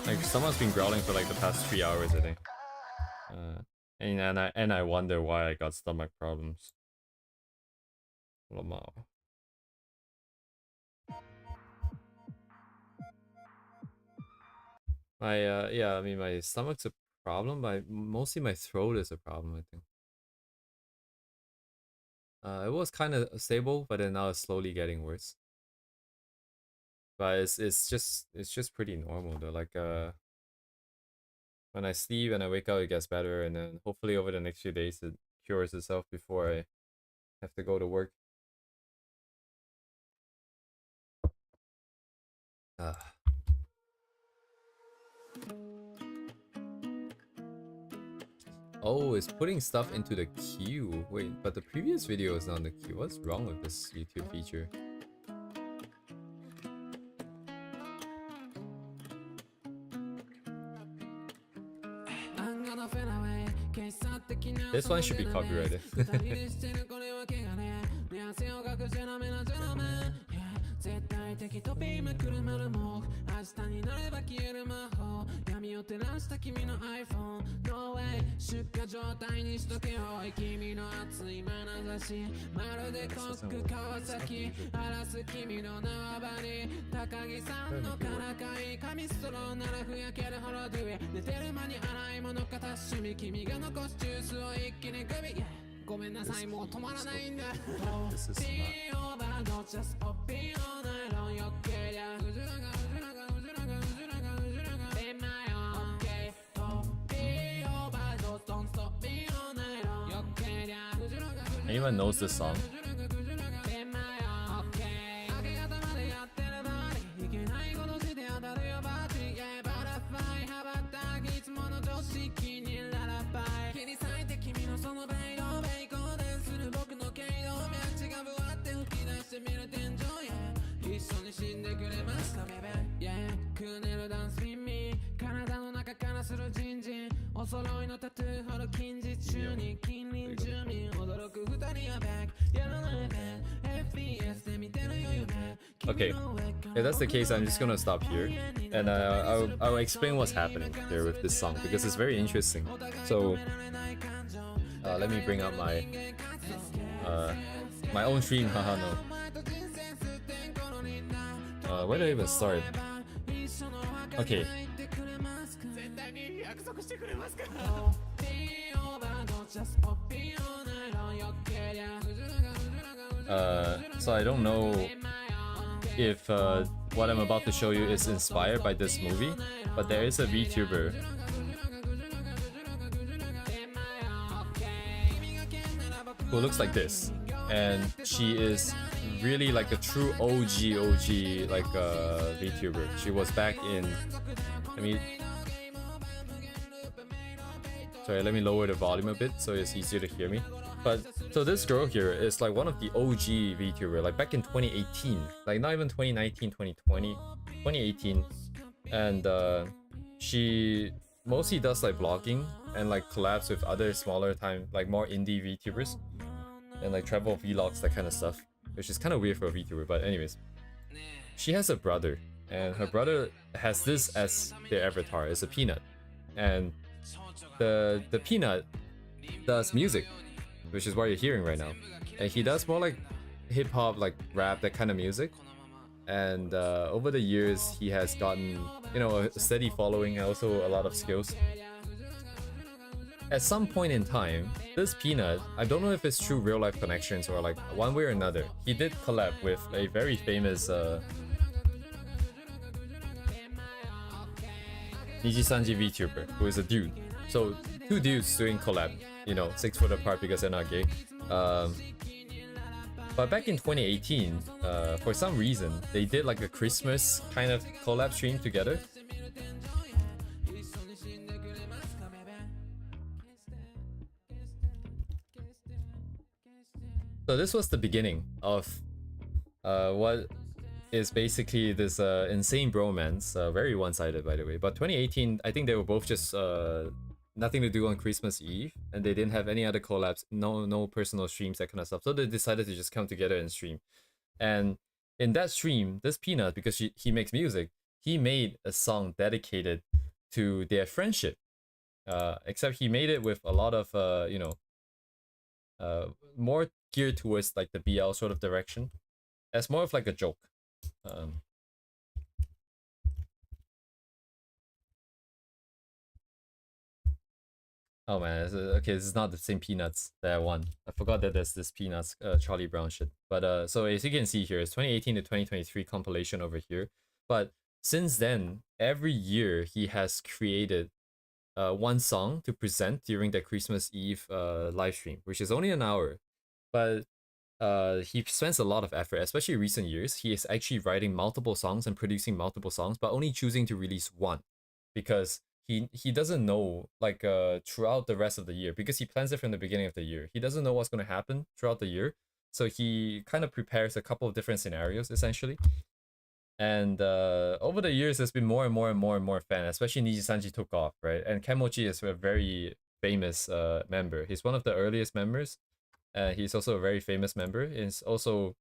Like someone's been growling for like the past 3 hours, I think. And I wonder why I got stomach problems. Lamau. My yeah, I mean my stomach's a problem, but mostly my throat is a problem, I think. It was kind of stable, but then now it's slowly getting worse. But it's just pretty normal though. Like when I sleep and I wake up, it gets better, and then hopefully over the next few days it cures itself before I have to go to work. Oh, it's putting stuff into the queue. Wait, but the previous video is not in the queue. What's wrong with this YouTube feature? This one should be copyrighted. This is anyone knows this song? Okay, if that's the case, I'm just gonna stop here, and I'll explain what's happening here with this song because it's very interesting. So, let me bring up my my own stream. Haha, no. Where do I even start? Okay. So I don't know if what I'm about to show you is inspired by this movie, but there is a VTuber who looks like this, and she is really like a true OG like VTuber. She was back in, let me lower the volume a bit so it's easier to hear me. But so this girl here is like one of the OG VTuber, like back in 2018, like not even 2019, 2020, 2018, and she mostly does like vlogging and like collabs with other smaller time, like more indie VTubers, and like travel vlogs, that kind of stuff, which is kind of weird for a VTuber. But anyways, she has a brother, and her brother has this as their avatar. It's a peanut, and the peanut does music, which is what you're hearing right now, and he does more like hip hop, like rap, that kind of music. And over the years, he has gotten, you know, a steady following and also a lot of skills. At some point in time, this peanut, I don't know if it's true real life connections or like one way or another, he did collab with a very famous Nijisanji VTuber, who is a dude. So two dudes doing collab, you know, 6 foot apart because they're not gay. But back in 2018, for some reason, they did like a Christmas kind of collab stream together. So this was the beginning of what is basically this insane bromance, very one-sided by the way. But 2018, I think they were both just nothing to do on Christmas Eve, and they didn't have any other collabs, no personal streams, that kind of stuff. So they decided to just come together and stream. And in that stream, this peanut, because he makes music, he made a song dedicated to their friendship. Except he made it with a lot of you know, more geared towards like the BL sort of direction, as more of like a joke. Oh man, okay, this is not the same Peanuts that I want. I forgot that there's this Peanuts Charlie Brown shit. But so as you can see here, it's 2018 to 2023 compilation over here. But since then, every year he has created one song to present during the Christmas Eve live stream, which is only an hour. But he spends a lot of effort, especially recent years. He is actually writing multiple songs and producing multiple songs, but only choosing to release one because he doesn't know, like, throughout the rest of the year, because he plans it from the beginning of the year. He doesn't know what's going to happen throughout the year, so he kind of prepares a couple of different scenarios essentially. And over the years, there's been more and more and more and more fan, especially Nijisanji took off, right? And Kenmochi is a very famous member. He's one of the earliest members. He's also a very famous member. He's also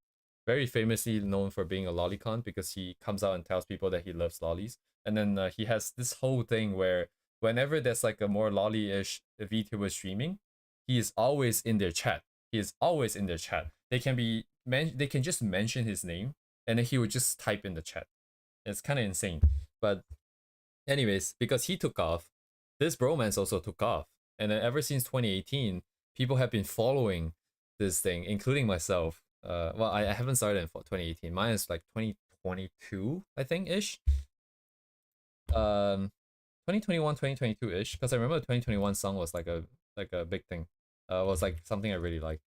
very famously known for being a lolicon because he comes out and tells people that he loves lollies. And then he has this whole thing where whenever there's like a more lolly-ish VTuber streaming, he is always in their chat. He is always in their chat. They can just mention his name and then he would just type in the chat. It's kind of insane. But anyways, because he took off, this bromance also took off. And then ever since 2018, people have been following this thing, including myself. Well, I haven't started in 2018. Mine is like 2022, I think, ish. 2021, 2022 ish. Because I remember the 2021 song was like a big thing. Was like something I really liked.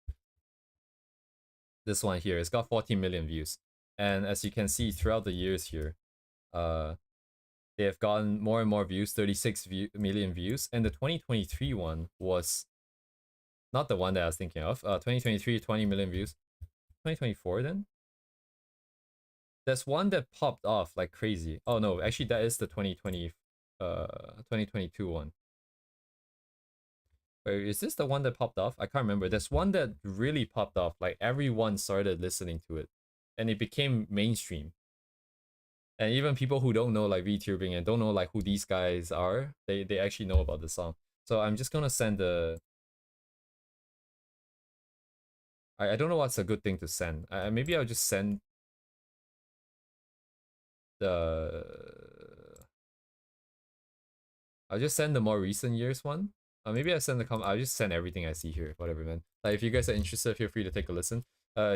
This one here, it's got 14 million views. And as you can see throughout the years here, they have gotten more and more views, 36 million views. And the 2023 one was not the one that I was thinking of. 2023, 20 million views. 2024 then? There's one that popped off like crazy. Oh no, actually that is the 2022 one. Wait, is this the one that popped off? I can't remember. There's one that really popped off. Like everyone started listening to it. And it became mainstream. And even people who don't know like VTubing and don't know like who these guys are, they actually know about the song. So I'm just gonna send the... I don't know what's a good thing to send. Maybe I'll just send the... I'll just send the more recent years one. Maybe I'll send I'll just send everything I see here, whatever, man. Like if you guys are interested, feel free to take a listen.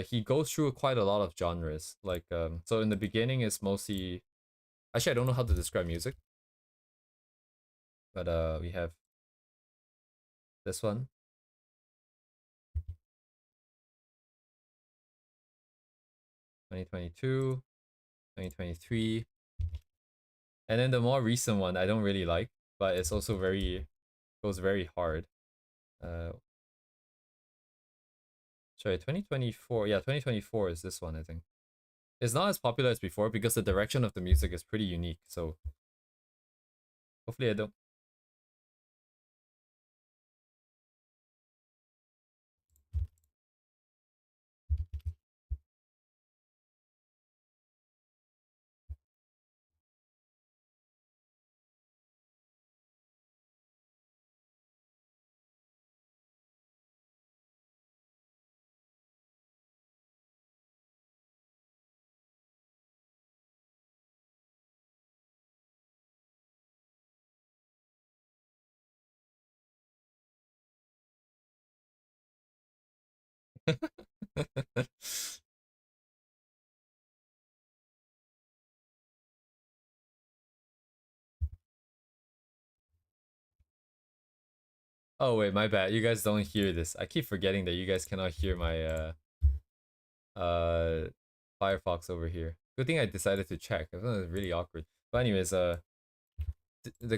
He goes through quite a lot of genres. Like so in the beginning it's mostly... Actually, I don't know how to describe music. But we have this one. (2022), 2023. And then the more recent one I don't really like, but it's also goes very hard. Sorry, 2024. Yeah, 2024 is this one, I think. It's not as popular as before because the direction of the music is pretty unique, so hopefully I don't... Oh wait, my bad. You guys don't hear this. I keep forgetting that you guys cannot hear my Firefox over here. Good thing I decided to check. It was really awkward. But anyways, the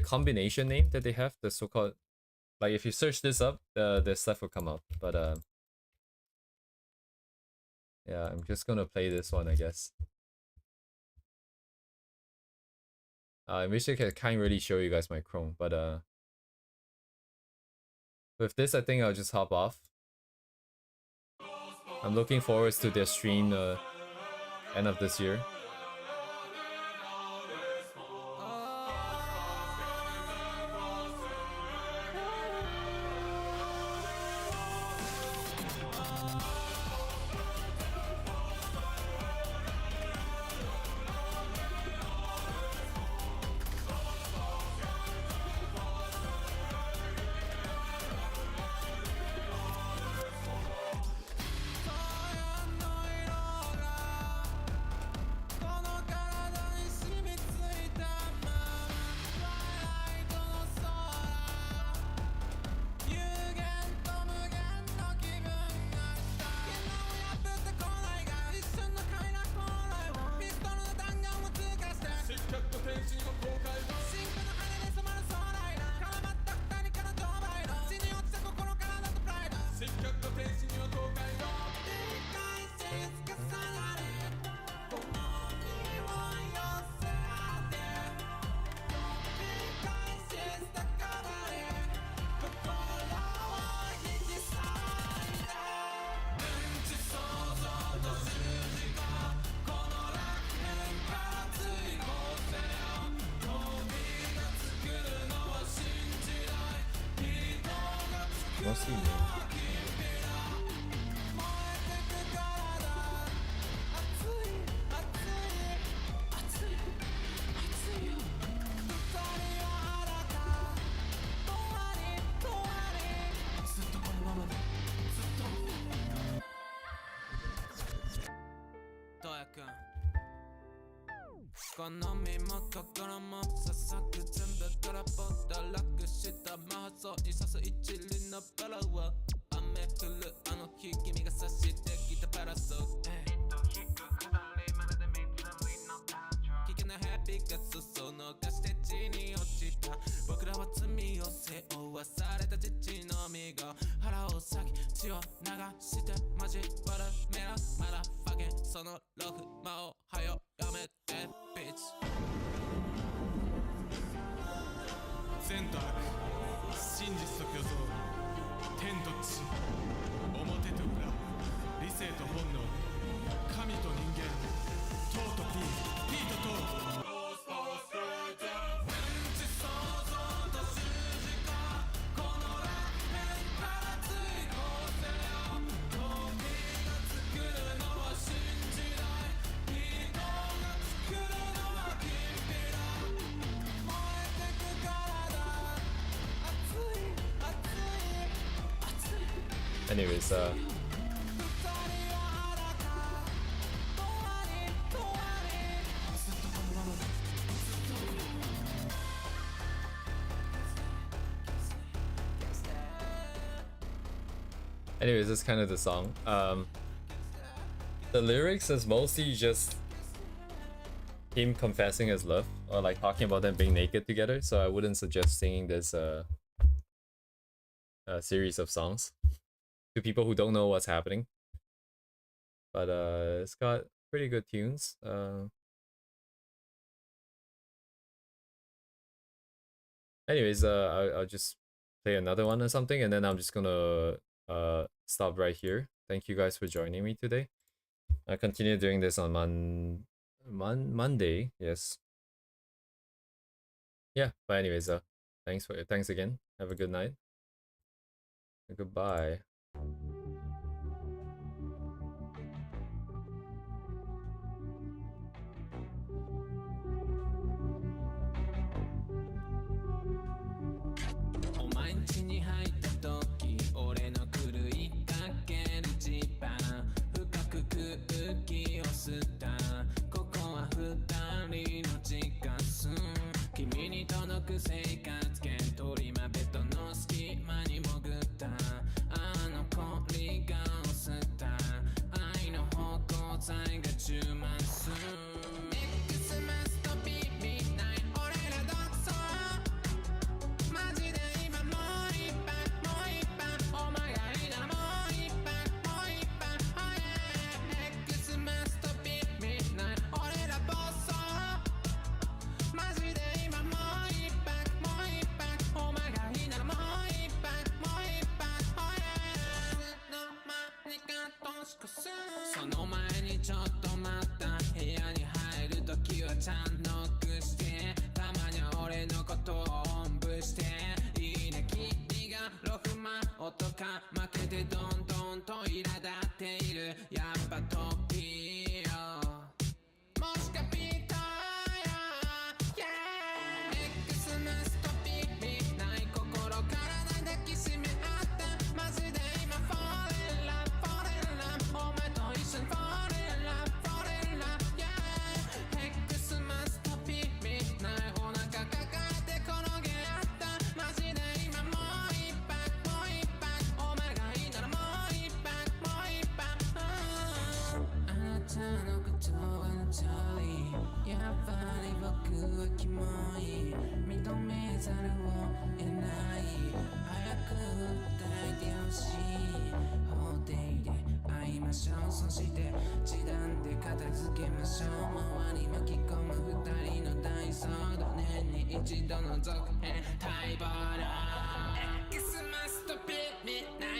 combination name that they have, the so-called, like if you search this up, the stuff will come up. But yeah, I'm just gonna play this one, I guess. I wish I can't really show you guys my Chrome, but with this, I think I'll just hop off. I'm looking forward to their stream end of this year. Mostly me. Anyways, that's kind of the song. The lyrics is mostly just him confessing his love, or like talking about them being naked together. So I wouldn't suggest singing this a series of songs to people who don't know what's happening. But it's got pretty good tunes. Anyways, I'll just play another one or something, and then I'm just gonna stop right here. Thank you guys for joining me today. I continue doing this on Monday. Yes. Yeah. But anyways, thanks again. Have a good night. Goodbye. 空気を吸ったここは二人の時間数君に届く生活圏取りまベッドの隙間に潜ったあの子リガを吸った愛の芳香剤が充満する X マスとビビない俺ら独走マジで今もう一杯もう一杯お前がいいならもう一杯もう一杯 Oh yeah X マスとビビない俺ら暴走マジで今もう一杯もう一杯お前がいいならもう一杯もう一杯 Oh yeah いつの間にか年越すその前にちょっと待った部屋に入るときはちゃんノックしてたまには俺のことをおんぶしていいね君がロフマ音か負けてどんどんと苛立っているやっぱトピーよもしかピーターや X マスとビビない心から抱きしめ合ったマジで今 Fall in love Fall in love お前と一緒に Fall in love Fall in love yeah X マスとビビないお腹抱えて転げ合ったマジで今もう一杯もう一杯お前がいいならもう一杯もう一杯あなたのことはチャーリーやっぱり僕はキモい認めざるを得ない早く訴えてほしい法廷で会いましょうそして示談で片付けましょう周り巻き込む二人の大騒動年に一度の続編待望の X マスとビビない